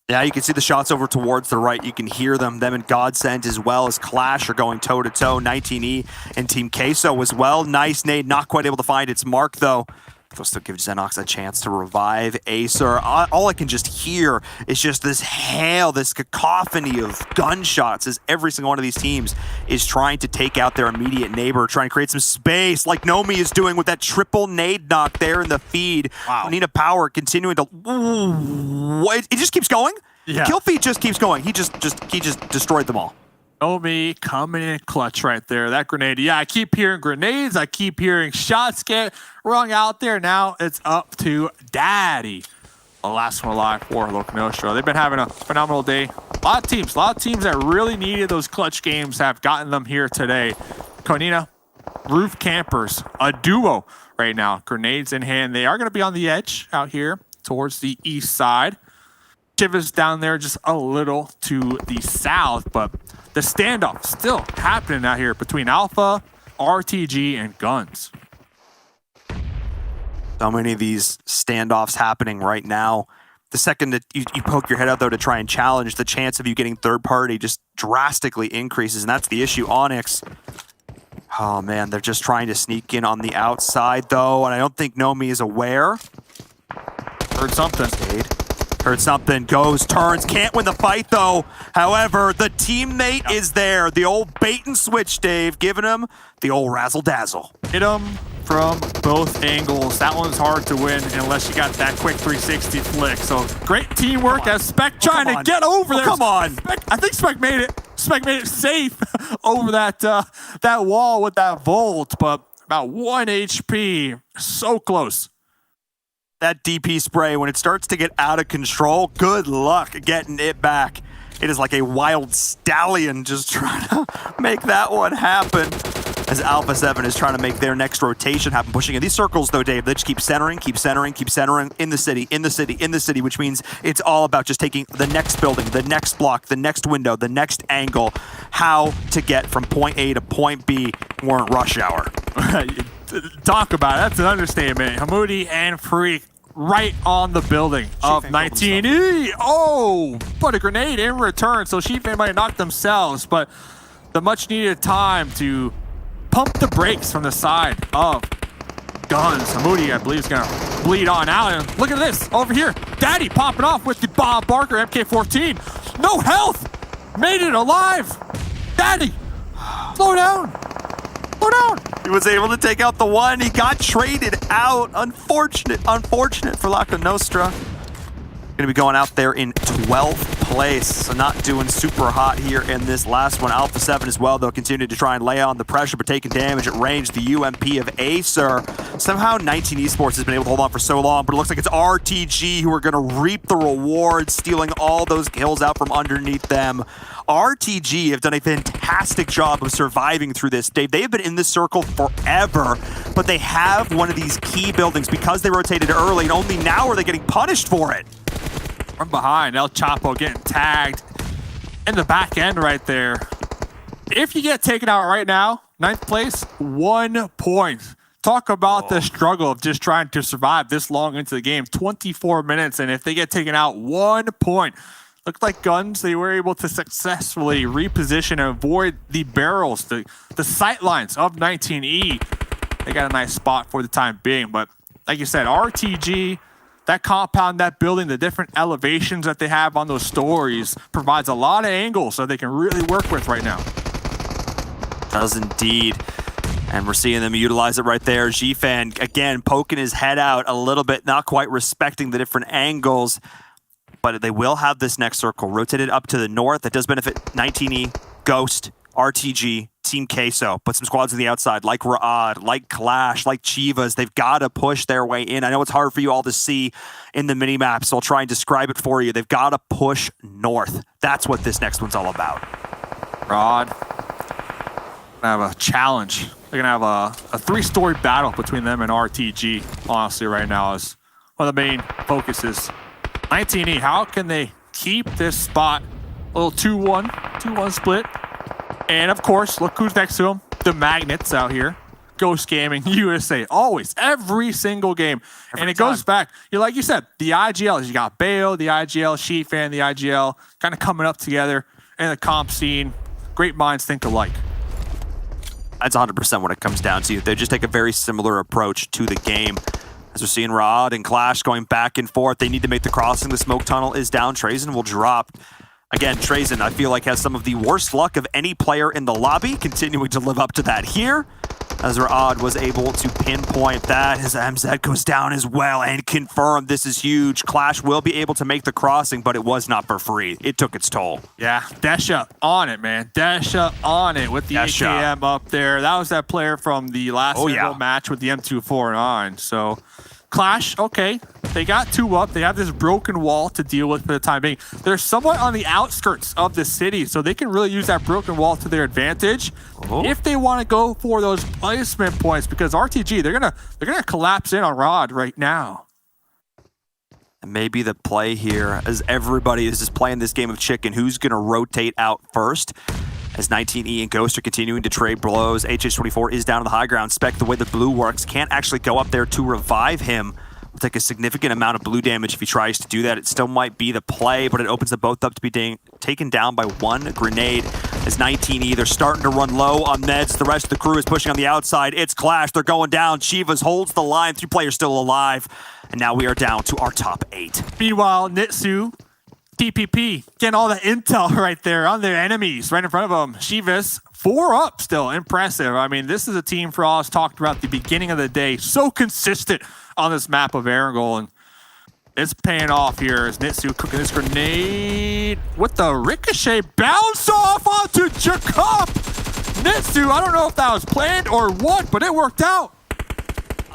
Yeah, you can see the shots over towards the right. You can hear them. Them and Godsend as well as Clash are going toe-to-toe. 19E and Team Queso as well. Nice nade. Not quite able to find its mark, though. They'll still give Xenox a chance to revive Acer. All I can just hear is just this hail, this cacophony of gunshots as every single one of these teams is trying to take out their immediate neighbor, trying to create some space like Nomi is doing with that triple nade knock there in the feed. Wow. Nina Power continuing to... Ooh, it just keeps going? Yeah. Kill feed just keeps going. He just destroyed them all. Nomi coming in clutch right there. That grenade. Yeah, I keep hearing grenades. I keep hearing shots get rung out there. Now it's up to Daddy. The last one alive for Loconostra. They've been having a phenomenal day. A lot of teams that really needed those clutch games have gotten them here today. Konina, Roof Campers, a duo right now. Grenades in hand. They are going to be on the edge out here towards the east side. Chivas down there just a little to the south, but the standoff still happening out here between Alpha, RTG, and Guns. So many of these standoffs happening right now. The second that you poke your head out, though, to try and challenge, the chance of you getting third party just drastically increases, and that's the issue. Onyx, oh man, they're just trying to sneak in on the outside, though, and I don't think Nomi is aware. Heard something. Heard something, goes, turns, can't win the fight though. However, the teammate is there. The old bait and switch, Dave, giving him the old razzle-dazzle. Hit him from both angles. That one's hard to win unless you got that quick 360 flick. So great teamwork as Spec trying to get over there. Come on. I think Spec made it. Spec made it safe over that wall with that Volt, but about 1 HP. So close. That DP spray, when it starts to get out of control, good luck getting it back. It is like a wild stallion just trying to make that one happen. As Alpha 7 is trying to make their next rotation happen, pushing in these circles though, Dave. They just keep centering in the city, which means it's all about just taking the next building, the next block, the next window, the next angle, how to get from point A to point B. We're in rush hour. Talk about it. That's an understatement. Hamoudi and Freak right on the building of 19E. Oh, but a grenade in return. So Sheepman might knock themselves, but the much needed time to pump the brakes from the side of Guns. Hamoudi, I believe, is going to bleed on out. And look at this over here. Daddy popping off with the Bob Barker MK14. No health. Made it alive. Daddy, slow down. Slow down. He was able to take out the one. He got traded out. Unfortunate for Loconostra. Going to be going out there in 12th place, so not doing super hot here in this last one. Alpha 7 as well, they'll continue to try and lay on the pressure, but taking damage at range. The UMP of Acer. Somehow 19 Esports has been able to hold on for so long, but it looks like it's RTG who are going to reap the rewards, stealing all those kills out from underneath them. RTG have done a fantastic job of surviving through this. Dave, they have been in this circle forever, but they have one of these key buildings because they rotated early, and only now are they getting punished for it. From behind, El Chapo getting tagged in the back end right there. If you get taken out right now, 9th place, 1 point. Talk about the struggle of just trying to survive this long into the game. 24 minutes, and if they get taken out, 1 point. Looked like Guns, they were able to successfully reposition and avoid the barrels, the sight lines of 19E. They got a nice spot for the time being, but like you said, RTG, that compound, that building, the different elevations that they have on those stories provides a lot of angles that they can really work with right now. Does indeed. And we're seeing them utilize it right there. G-Fan, again, poking his head out a little bit, not quite respecting the different angles. But they will have this next circle rotated up to the north. That does benefit 19E, Ghost, RTG, Team Queso. Put some squads on the outside, like Ra'ad, like Clash, like Chivas. They've got to push their way in. I know it's hard for you all to see in the mini-map, so I'll try and describe it for you. They've got to push north. That's what this next one's all about. Rod, gonna have a challenge. They're gonna have a 3-story battle between them and RTG, honestly, right now is one of the main focuses. 19E, how can they keep this spot? A little 2-1 split. And of course, look who's next to them. The Magnets out here. Ghost Gaming USA. Always. Every single game. And it goes back. Like you said, the IGLs. You got Bayo, the IGL, She-Fan, the IGL. Kind of coming up together in the comp scene. Great minds think alike. That's 100% what it comes down to. They just take a very similar approach to the game. As we're seeing Rod and Clash going back and forth, they need to make the crossing. The smoke tunnel is down. Trazen will drop. Again, Trazen, I feel like, has some of the worst luck of any player in the lobby, continuing to live up to that here. As Ra'ad was able to pinpoint that. His MZ goes down as well and confirmed this is huge. Clash will be able to make the crossing, but it was not for free. It took its toll. Yeah, Desha on it, man. Desha on it with the AKM up there. That was that player from the last match with the M249. So Clash, okay, they got 2 up. They have this broken wall to deal with for the time being. They're somewhat on the outskirts of the city, so they can really use that broken wall to their advantage if they want to go for those placement points, because RTG, they're gonna collapse in on Rod right now. And maybe the play here, as everybody is just playing this game of chicken, who's gonna rotate out first? As 19E and Ghost are continuing to trade blows. HH24 is down on the high ground. Spec, the way the blue works, can't actually go up there to revive him. Will take a significant amount of blue damage if he tries to do that. It still might be the play, but it opens them both up to be taken down by 1 grenade. As 19E, they're starting to run low on meds. The rest of the crew is pushing on the outside. It's Clash. They're going down. Chivas holds the line. 3 players still alive. And now we are down to our top 8. Meanwhile, Nitsu, TPP, getting all the intel right there on their enemies right in front of them. Chivas, 4 up still. Impressive. I mean, this is a team for all us talked about at the beginning of the day. So consistent on this map of Erangel, and it's paying off here as Nitsu cooking this grenade with the ricochet bounce off onto Jacob. Nitsu, I don't know if that was planned or what, but it worked out.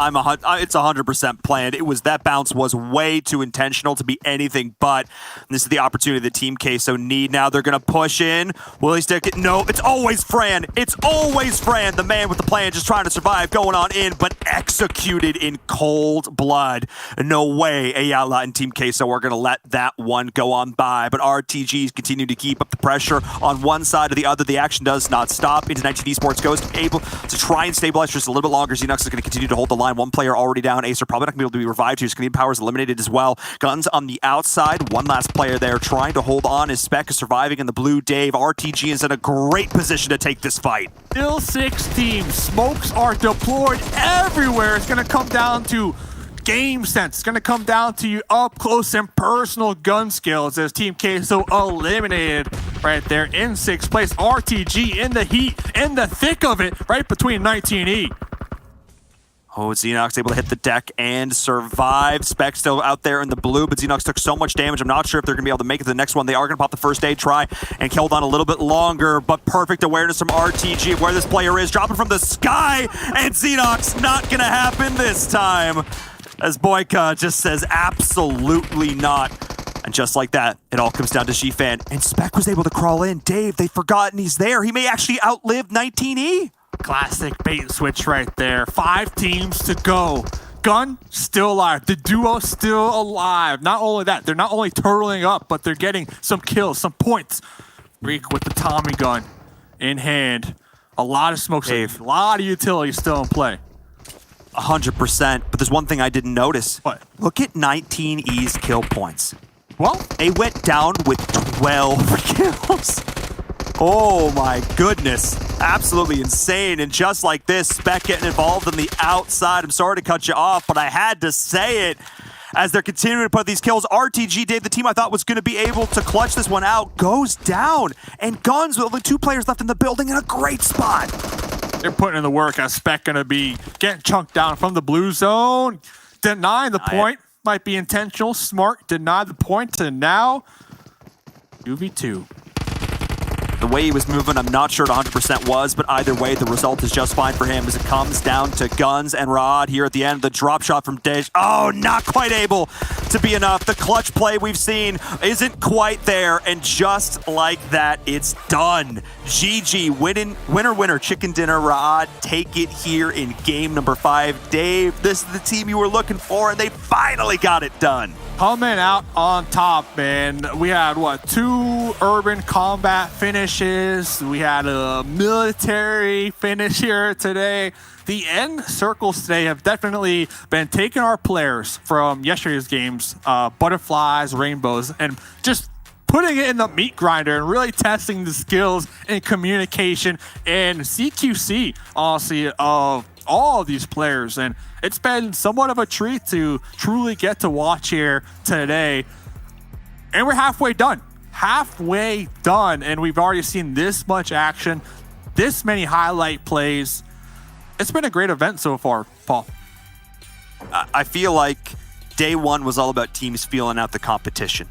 It's 100% planned. That bounce was way too intentional to be anything but. And this is the opportunity that Team Queso need. Now they're going to push in. Will he stick it? No, it's always Fran. It's always Fran, the man with the plan, just trying to survive, going on in, but executed in cold blood. No way Ayala and Team Queso are going to let that one go on by. But RTGs continue to keep up the pressure on one side or the other. The action does not stop. Into 19 Esports goes able to try and stabilize just a little bit longer. Xenox is going to continue to hold the line. 1 player already down. Acer probably not going to be able to be revived here. Screen Powers eliminated as well. Guns on the outside. 1 last player there trying to hold on. His Spec is surviving in the blue. Dave, RTG is in a great position to take this fight. Still 6 teams. Smokes are deployed everywhere. It's going to come down to game sense. It's going to come down to you up close and personal gun skills as Team Queso eliminated right there in 6th place. RTG in the heat, in the thick of it, right between 19E. Oh, Xenox able to hit the deck and survive. Spec still out there in the blue, but Xenox took so much damage. I'm not sure if they're going to be able to make it to the next one. They are going to pop the first aid try and hold on a little bit longer, but perfect awareness from RTG of where this player is. Dropping from the sky, and Xenox not going to happen this time. As Boyka just says, absolutely not. And just like that, it all comes down to G-Fan. And Spec was able to crawl in. Dave, they've forgotten he's there. He may actually outlive 19E. Classic bait and switch right there. 5 teams to go. Gun still alive. The duo still alive. Not only that, they're not only turtling up, but they're getting some kills, some points. Reek with the Tommy gun in hand. A lot of smoke, a lot of utility still in play. 100%. But there's one thing I didn't notice. What? Look at 19E's kill points. Well, they went down with 12 kills. Oh my goodness. Absolutely insane. And just like this, Spec getting involved on the outside. I'm sorry to cut you off, but I had to say it. As they're continuing to put these kills, RTG, Dave, the team I thought was going to be able to clutch this one out, goes down. And Guns with only 2 players left in the building in a great spot. They're putting in the work. As Spec going to be getting chunked down from the blue zone. Denying the point. Might be intentional. Smart. Deny the point. And now, 2v2. The way he was moving, I'm not sure it 100% was, but either way, the result is just fine for him as it comes down to Guns and Rod here at the end. The drop shot from Dej. Oh, not quite able to be enough. The clutch play we've seen isn't quite there, and just like that, it's done. GG, winner, chicken dinner. Rod, take it here in game number 5. Dave, this is the team you were looking for, and they finally got it done. Coming out on top, man. We had, 2 urban combat finishes. We had a military finish here today. The end circles today have definitely been taking our players from yesterday's games, butterflies, rainbows, and just putting it in the meat grinder and really testing the skills and communication and CQC, honestly, of all of these players. And it's been somewhat of a treat to truly get to watch here today. And we're halfway done. Halfway done. And we've already seen this much action, this many highlight plays. It's been a great event so far, Paul. I feel like day 1 was all about teams feeling out the competition.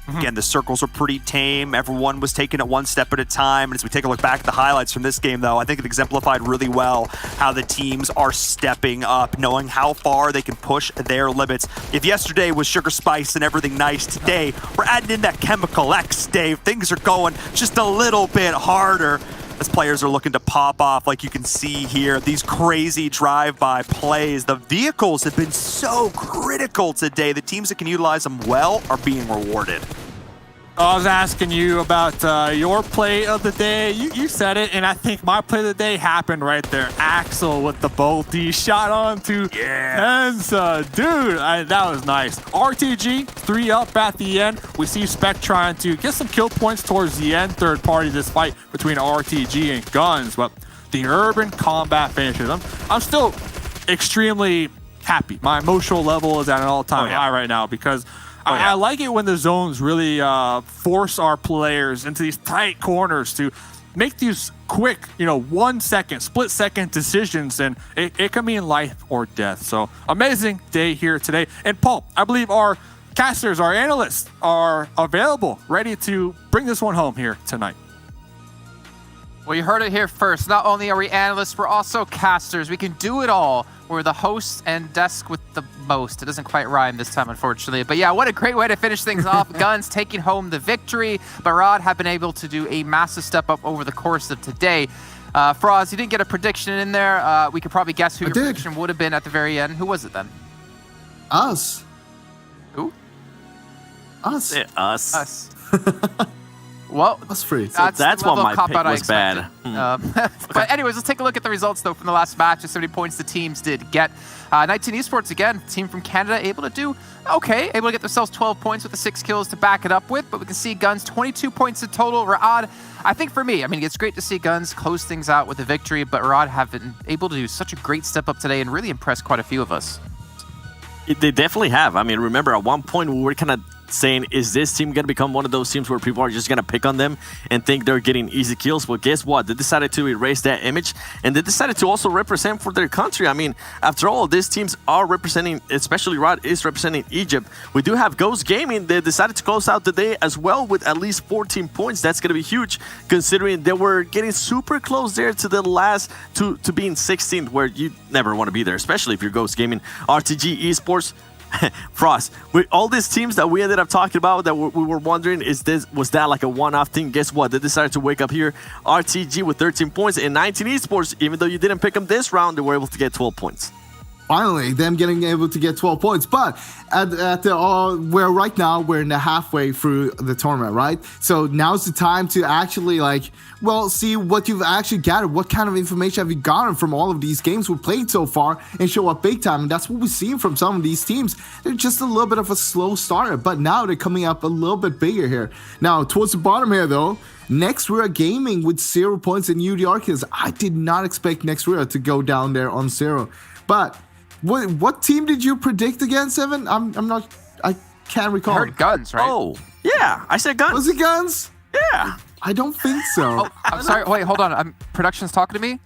Again, the circles were pretty tame. Everyone was taking it one step at a time. And as we take a look back at the highlights from this game, though, I think it exemplified really well how the teams are stepping up, knowing how far they can push their limits. If yesterday was sugar spice and everything nice, today we're adding in that chemical X, Dave. Things are going just a little bit harder as players are looking to pop off, like you can see here. These crazy drive-by plays. The vehicles have been so critical today. The teams that can utilize them well are being rewarded. I was asking you about your play of the day. You said it, and I think my play of the day happened right there. Axel with the bolt. He shot onto Enza. Dude, that was nice. RTG, 3 up at the end. We see Spec trying to get some kill points towards the end. Third party this fight between RTG and Guns. But the urban combat finishes. I'm still extremely happy. My emotional level is at an all-time high right now because I like it when the zones really force our players into these tight corners to make these quick, 1 second, split-second decisions, and it can mean life or death. So, amazing day here today. And Paul, I believe our casters, our analysts are available, ready to bring this one home here tonight. Well, you heard it here first. Not only are we analysts, we're also casters. We can do it all. We're the host and desk with the most. It doesn't quite rhyme this time, unfortunately. But yeah, what a great way to finish things off. Guns taking home the victory. But Rod have been able to do a massive step up over the course of today. Froz, you didn't get a prediction in there. We could probably guess who your prediction would have been at the very end. Who was it then? Us. Who? Us. Us. Well, that's free. That's what my pick was bad. But anyways, let's take a look at the results, though, from the last match. Just how many points the teams did get. 19 Esports, again, team from Canada, able to do okay. Able to get themselves 12 points with the 6 kills to back it up with. But we can see Guns, 22 points in total. Rod, I think for me, it's great to see Guns close things out with a victory. But Rod have been able to do such a great step up today and really impress quite a few of us. They definitely have. Remember, at one point, we were kind of saying, is this team going to become one of those teams where people are just going to pick on them and think they're getting easy kills? Well, guess what? They decided to erase that image, and they decided to also represent for their country. I mean, after all, these teams are representing, especially Rod is representing Egypt. We do have Ghost Gaming. They decided to close out the day as well with at least 14 points. That's going to be huge, considering they were getting super close there to the last, to being 16th, where you never want to be there, especially if you're Ghost Gaming. RTG Esports, Frost, with all these teams that we ended up talking about that we were wondering, was that like a one-off thing? Guess what? They decided to wake up here. RTG with 13 points and 19 Esports, even though you didn't pick them this round, they were able to get 12 points. Finally, them getting able to get 12 points. But we're right now, we're in the halfway through the tournament, right? So now's the time to actually see what you've actually gathered. What kind of information have you gotten from all of these games we've played so far and show up big time? And that's what we've seen from some of these teams. They're just a little bit of a slow starter, but now they're coming up a little bit bigger here. Now, towards the bottom here, though, Next Rear Gaming with 0 points and UDR kills. I did not expect Next Rear to go down there on 0. But what team did you predict against, Evan? I can't recall. I heard Guns, right? Oh, yeah. I said Guns. Was it Guns? Yeah. I don't think so. Oh, I'm sorry. Wait, hold on. Production's talking to me?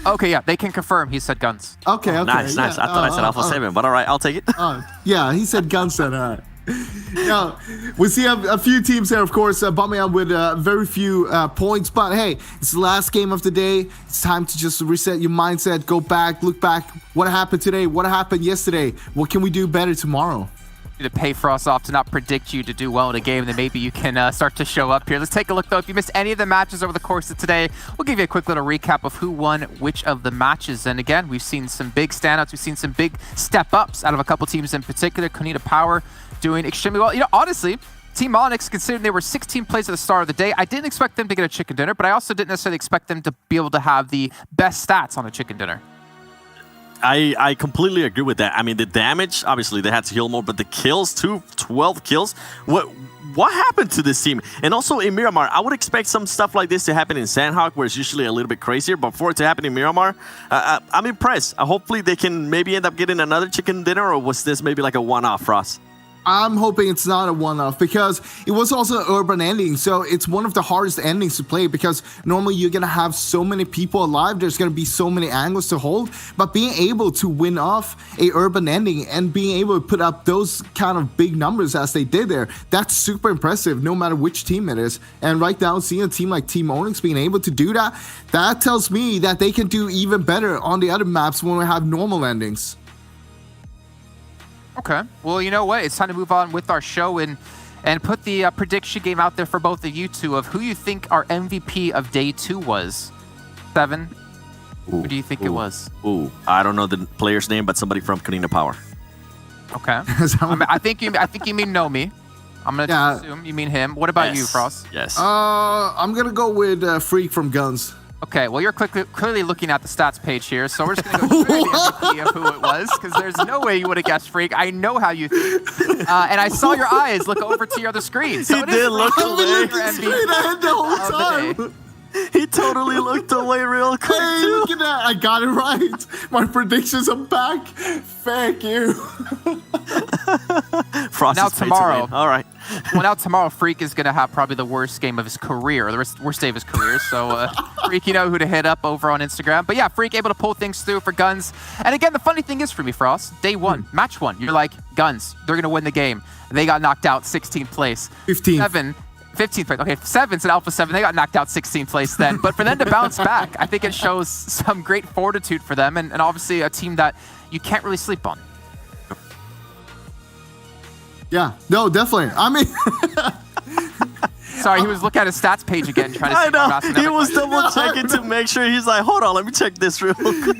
Okay, yeah. They can confirm he said Guns. Okay. Nice. I thought I said Alpha 7, but all right, I'll take it. Yeah, he said Guns then. All right. Now, we see a few teams here, of course, bumming up with very few points. But hey, it's the last game of the day. It's time to just reset your mindset, go back, look back. What happened today? What happened yesterday? What can we do better tomorrow? To pay Frost off to not predict you to do well in a game, then maybe you can start to show up here. Let's take a look, though. If you missed any of the matches over the course of today, we'll give you a quick little recap of who won which of the matches. And again, we've seen some big standouts. We've seen some big step-ups out of a couple teams in particular. Konita Power doing extremely well. You know, honestly, Team Onyx, considering they were 16 plays at the start of the day, I didn't expect them to get a chicken dinner, but I also didn't necessarily expect them to be able to have the best stats on a chicken dinner. I completely agree with that. I mean, the damage, obviously, they had to heal more, but the kills, too, 12 kills. What happened to this team? And also in Miramar, I would expect some stuff like this to happen in Sandhawk, where it's usually a little bit crazier, but for it to happen in Miramar, I'm impressed. Hopefully they can maybe end up getting another chicken dinner, or was this maybe like a one-off, Ross? I'm hoping it's not a one-off, because it was also an urban ending, so it's one of the hardest endings to play, because normally you're going to have so many people alive, there's going to be so many angles to hold, but being able to win off a urban ending and being able to put up those kind of big numbers as they did there, that's super impressive no matter which team it is. And right now, seeing a team like Team Onyx being able to do that, that tells me that they can do even better on the other maps when we have normal endings. Okay. Well, you know what? It's time to move on with our show and put the prediction game out there for both of you two of who you think our MVP of day 2 was. 7. Who do you think it was? I don't know the player's name, but somebody from Konita Power. Okay. I think you mean Nomi. I'm gonna assume you mean him. What about you, Frost? Yes. I'm gonna go with Freak from Guns. Okay, well, you're clearly looking at the stats page here, so we're just going to go through the MVP of who it was, because there's no way you would have guessed Freak. I know how you think. And I saw your eyes look over to your other screen. So he did look away. The whole time. He totally looked away real quick. Hey, look at that. I got it right. My predictions are back. Thank you. Now tomorrow. All right. Well, now tomorrow, Freak is going to have probably the worst game of his career, the worst day of his career. So, Freak, you know who to hit up over on Instagram. But yeah, Freak able to pull things through for Guns. And again, the funny thing is for me, Frost, day 1, match 1, you're like, Guns, they're going to win the game. They got knocked out 16th place. 15th place. Okay, 7's at Alpha 7. They got knocked out 16th place then. But for them to bounce back, I think it shows some great fortitude for them, and obviously a team that you can't really sleep on. Yeah, no, definitely. I mean... Sorry, he was looking at his stats page again, trying to see. I know. He was double checking to make sure. He's like, hold on, let me check this real quick.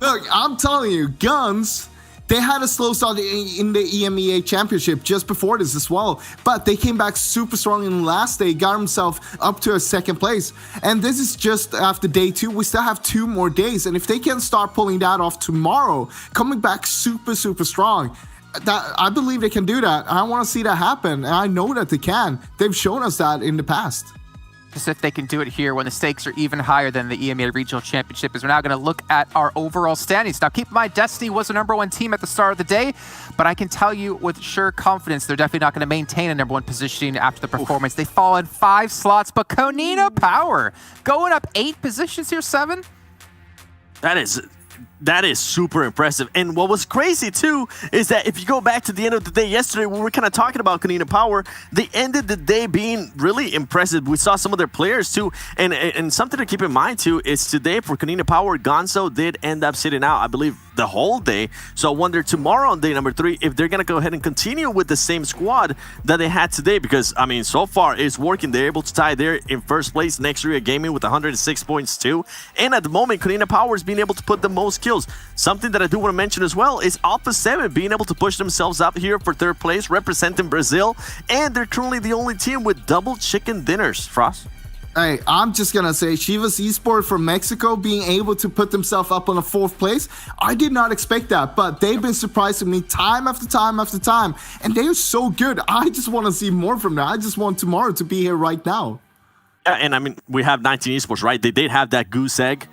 Look, I'm telling you, Guns, they had a slow start in the EMEA Championship just before this as well, but they came back super strong in the last day, got themselves up to a 2nd place. And this is just after day 2. We still have 2 more days, and if they can start pulling that off tomorrow, coming back super, super strong, that I believe they can do that. I want to see that happen, and I know that they can. They've shown us that in the past. Just if they can do it here when the stakes are even higher than the EMEA Regional Championship, as we're now going to look at our overall standings. Now, keep in mind, Destiny was the #1 team at the start of the day, but I can tell you with sure confidence they're definitely not going to maintain a #1 positioning after the performance. They fall in 5 slots, but Konina Power going up 8 positions here, 7. That is super impressive. And what was crazy too is that if you go back to the end of the day yesterday, we were kind of talking about Konina Power, they ended the day being really impressive. We saw some of their players too. And something to keep in mind too is today for Konina Power, Gonzo did end up sitting out, I believe, the whole day. So I wonder tomorrow on day number 3 if they're going to go ahead and continue with the same squad that they had today, because I mean, so far it's working. They're able to tie there in first place next to Gaming with 106 points too. And at the moment, Konina Power is being able to put the most kills. Something that I do want to mention as well is Alpha 7 being able to push themselves up here for 3rd place, representing Brazil, and they're currently the only team with double chicken dinners. Frost? Hey, I'm just gonna say Chivas Esports from Mexico being able to put themselves up on a 4th place. I did not expect that, but they've been surprising me time after time after time, and they are so good. I just want to see more from them. I just want tomorrow to be here right now. Yeah, and I mean, we have 19 Esports, right? They did have that goose egg.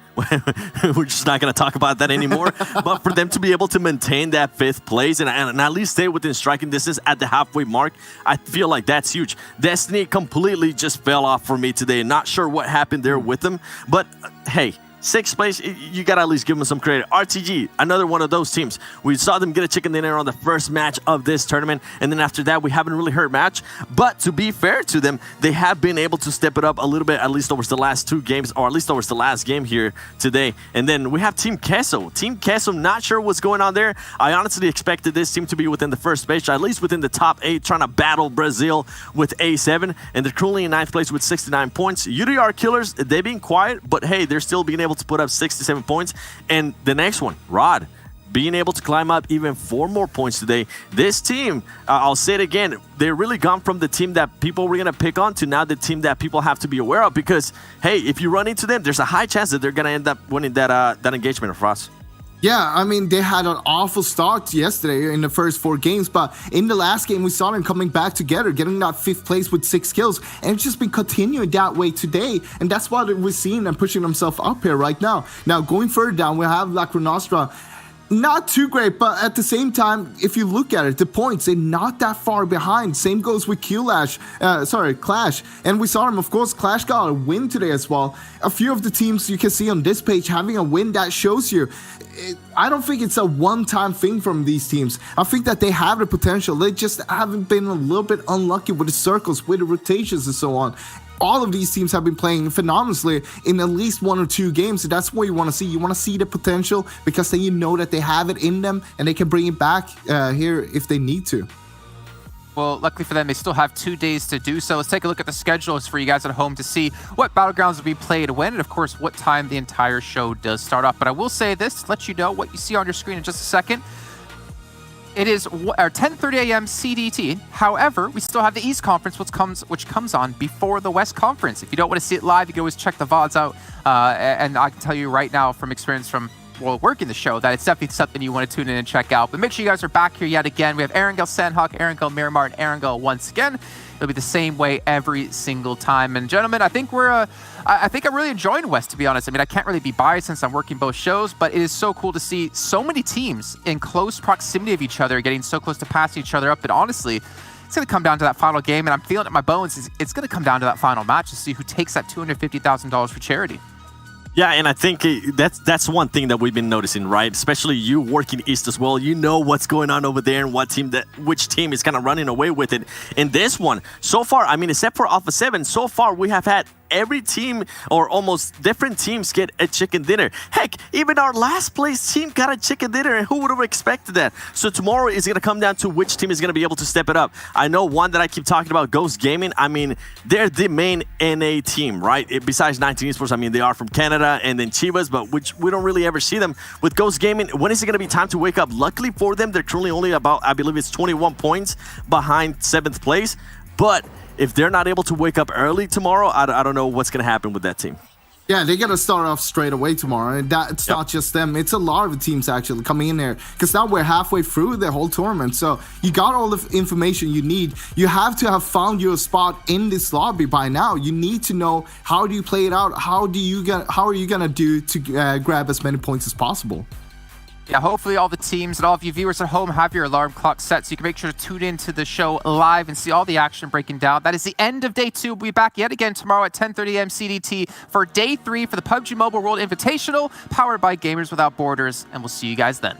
We're just not going to talk about that anymore. But for them to be able to maintain that 5th place and at least stay within striking distance at the halfway mark, I feel like that's huge. Destiny completely just fell off for me today. Not sure what happened there with them. But hey, 6th place, you got to at least give them some credit. RTG, another one of those teams. We saw them get a chicken dinner on the first match of this tournament, and then after that, we haven't really heard much. But to be fair to them, they have been able to step it up a little bit, at least over the last 2 games, or at least over the last game here today. And then we have Team Queso. Team Queso, not sure what's going on there. I honestly expected this team to be within the first page, at least within the top 8, trying to battle Brazil with A7, and they're currently in 9th place with 69 points. UDR Killers, they've been quiet, but hey, they're still being able to put up 67 points. And the next one, Rod, being able to climb up even 4 more points today. This team, I'll say it again, they're really gone from the team that people were going to pick on to now the team that people have to be aware of, because, hey, if you run into them, there's a high chance that they're going to end up winning that engagement for us. Yeah, I mean, they had an awful start yesterday in the first 4 games, but in the last game, we saw them coming back together, getting that 5th place with 6 kills, and it's just been continuing that way today, and that's what we're seeing them pushing themselves up here right now. Now, going further down, we have La Cronostra. Not too great, but at the same time, if you look at it, the points, they're not that far behind. Same goes with Clash. And we saw them, of course, Clash got a win today as well. A few of the teams you can see on this page having a win, that shows you. I don't think it's a one-time thing from these teams. I think that they have the potential. They just haven't been a little bit unlucky with the circles, with the rotations and so on. All of these teams have been playing phenomenally in at least 1 or 2 games. So that's what you want to see. You want to see the potential, because then you know that they have it in them and they can bring it back here if they need to. Well, luckily for them, they still have 2 days to do so. Let's take a look at the schedules for you guys at home to see what Battlegrounds will be played when, and of course, what time the entire show does start off. But I will say this, to let you know what you see on your screen in just a second. It is 10:30 a.m. CDT. However, we still have the East Conference, which comes on before the West Conference. If you don't want to see it live, you can always check the VODs out. And I can tell you right now from experience from working the show that it's definitely something you want to tune in and check out. But make sure you guys are back here yet again. We have Erangel Sandhawk, Erangel Miramar, and Erangel once again. It'll be the same way every single time. And gentlemen, I think I'm really enjoying West, to be honest. I mean, I can't really be biased since I'm working both shows, but it is so cool to see so many teams in close proximity of each other, getting so close to passing each other up. And honestly, it's going to come down to that final game, and I'm feeling it in my bones. It's going to come down to that final match to see who takes that $250,000 for charity. Yeah, and I think that's one thing that we've been noticing, right? Especially you working East as well. You know what's going on over there and which team is kind of running away with it. In this one, so far, I mean, except for Alpha 7, so far we have had every team or almost different teams get a chicken dinner. Heck, even our last place team got a chicken dinner, and who would have expected that? So tomorrow is going to come down to which team is going to be able to step it up. I know one that I keep talking about, Ghost Gaming. I mean, they're the main NA team, right? Besides 19 Esports, I mean, they are from Canada and then Chivas, but which we don't really ever see them. With Ghost Gaming, when is it going to be time to wake up? Luckily for them, they're currently only about, I believe it's 21 points behind 7th place. But if they're not able to wake up early tomorrow, I don't know what's going to happen with that team. Yeah, they got to start off straight away tomorrow. And that's not just them. It's a lot of the teams actually coming in there. Because now we're halfway through the whole tournament. So you got all the information you need. You have to have found your spot in this lobby by now. You need to know how do you play it out? How are you going to do to grab as many points as possible? Yeah, hopefully all the teams and all of you viewers at home have your alarm clock set so you can make sure to tune into the show live and see all the action breaking down. That is the end of day 2. We'll be back yet again tomorrow at 10:30 a.m. CDT for day 3 for the PUBG Mobile World Invitational, powered by Gamers Without Borders, and we'll see you guys then.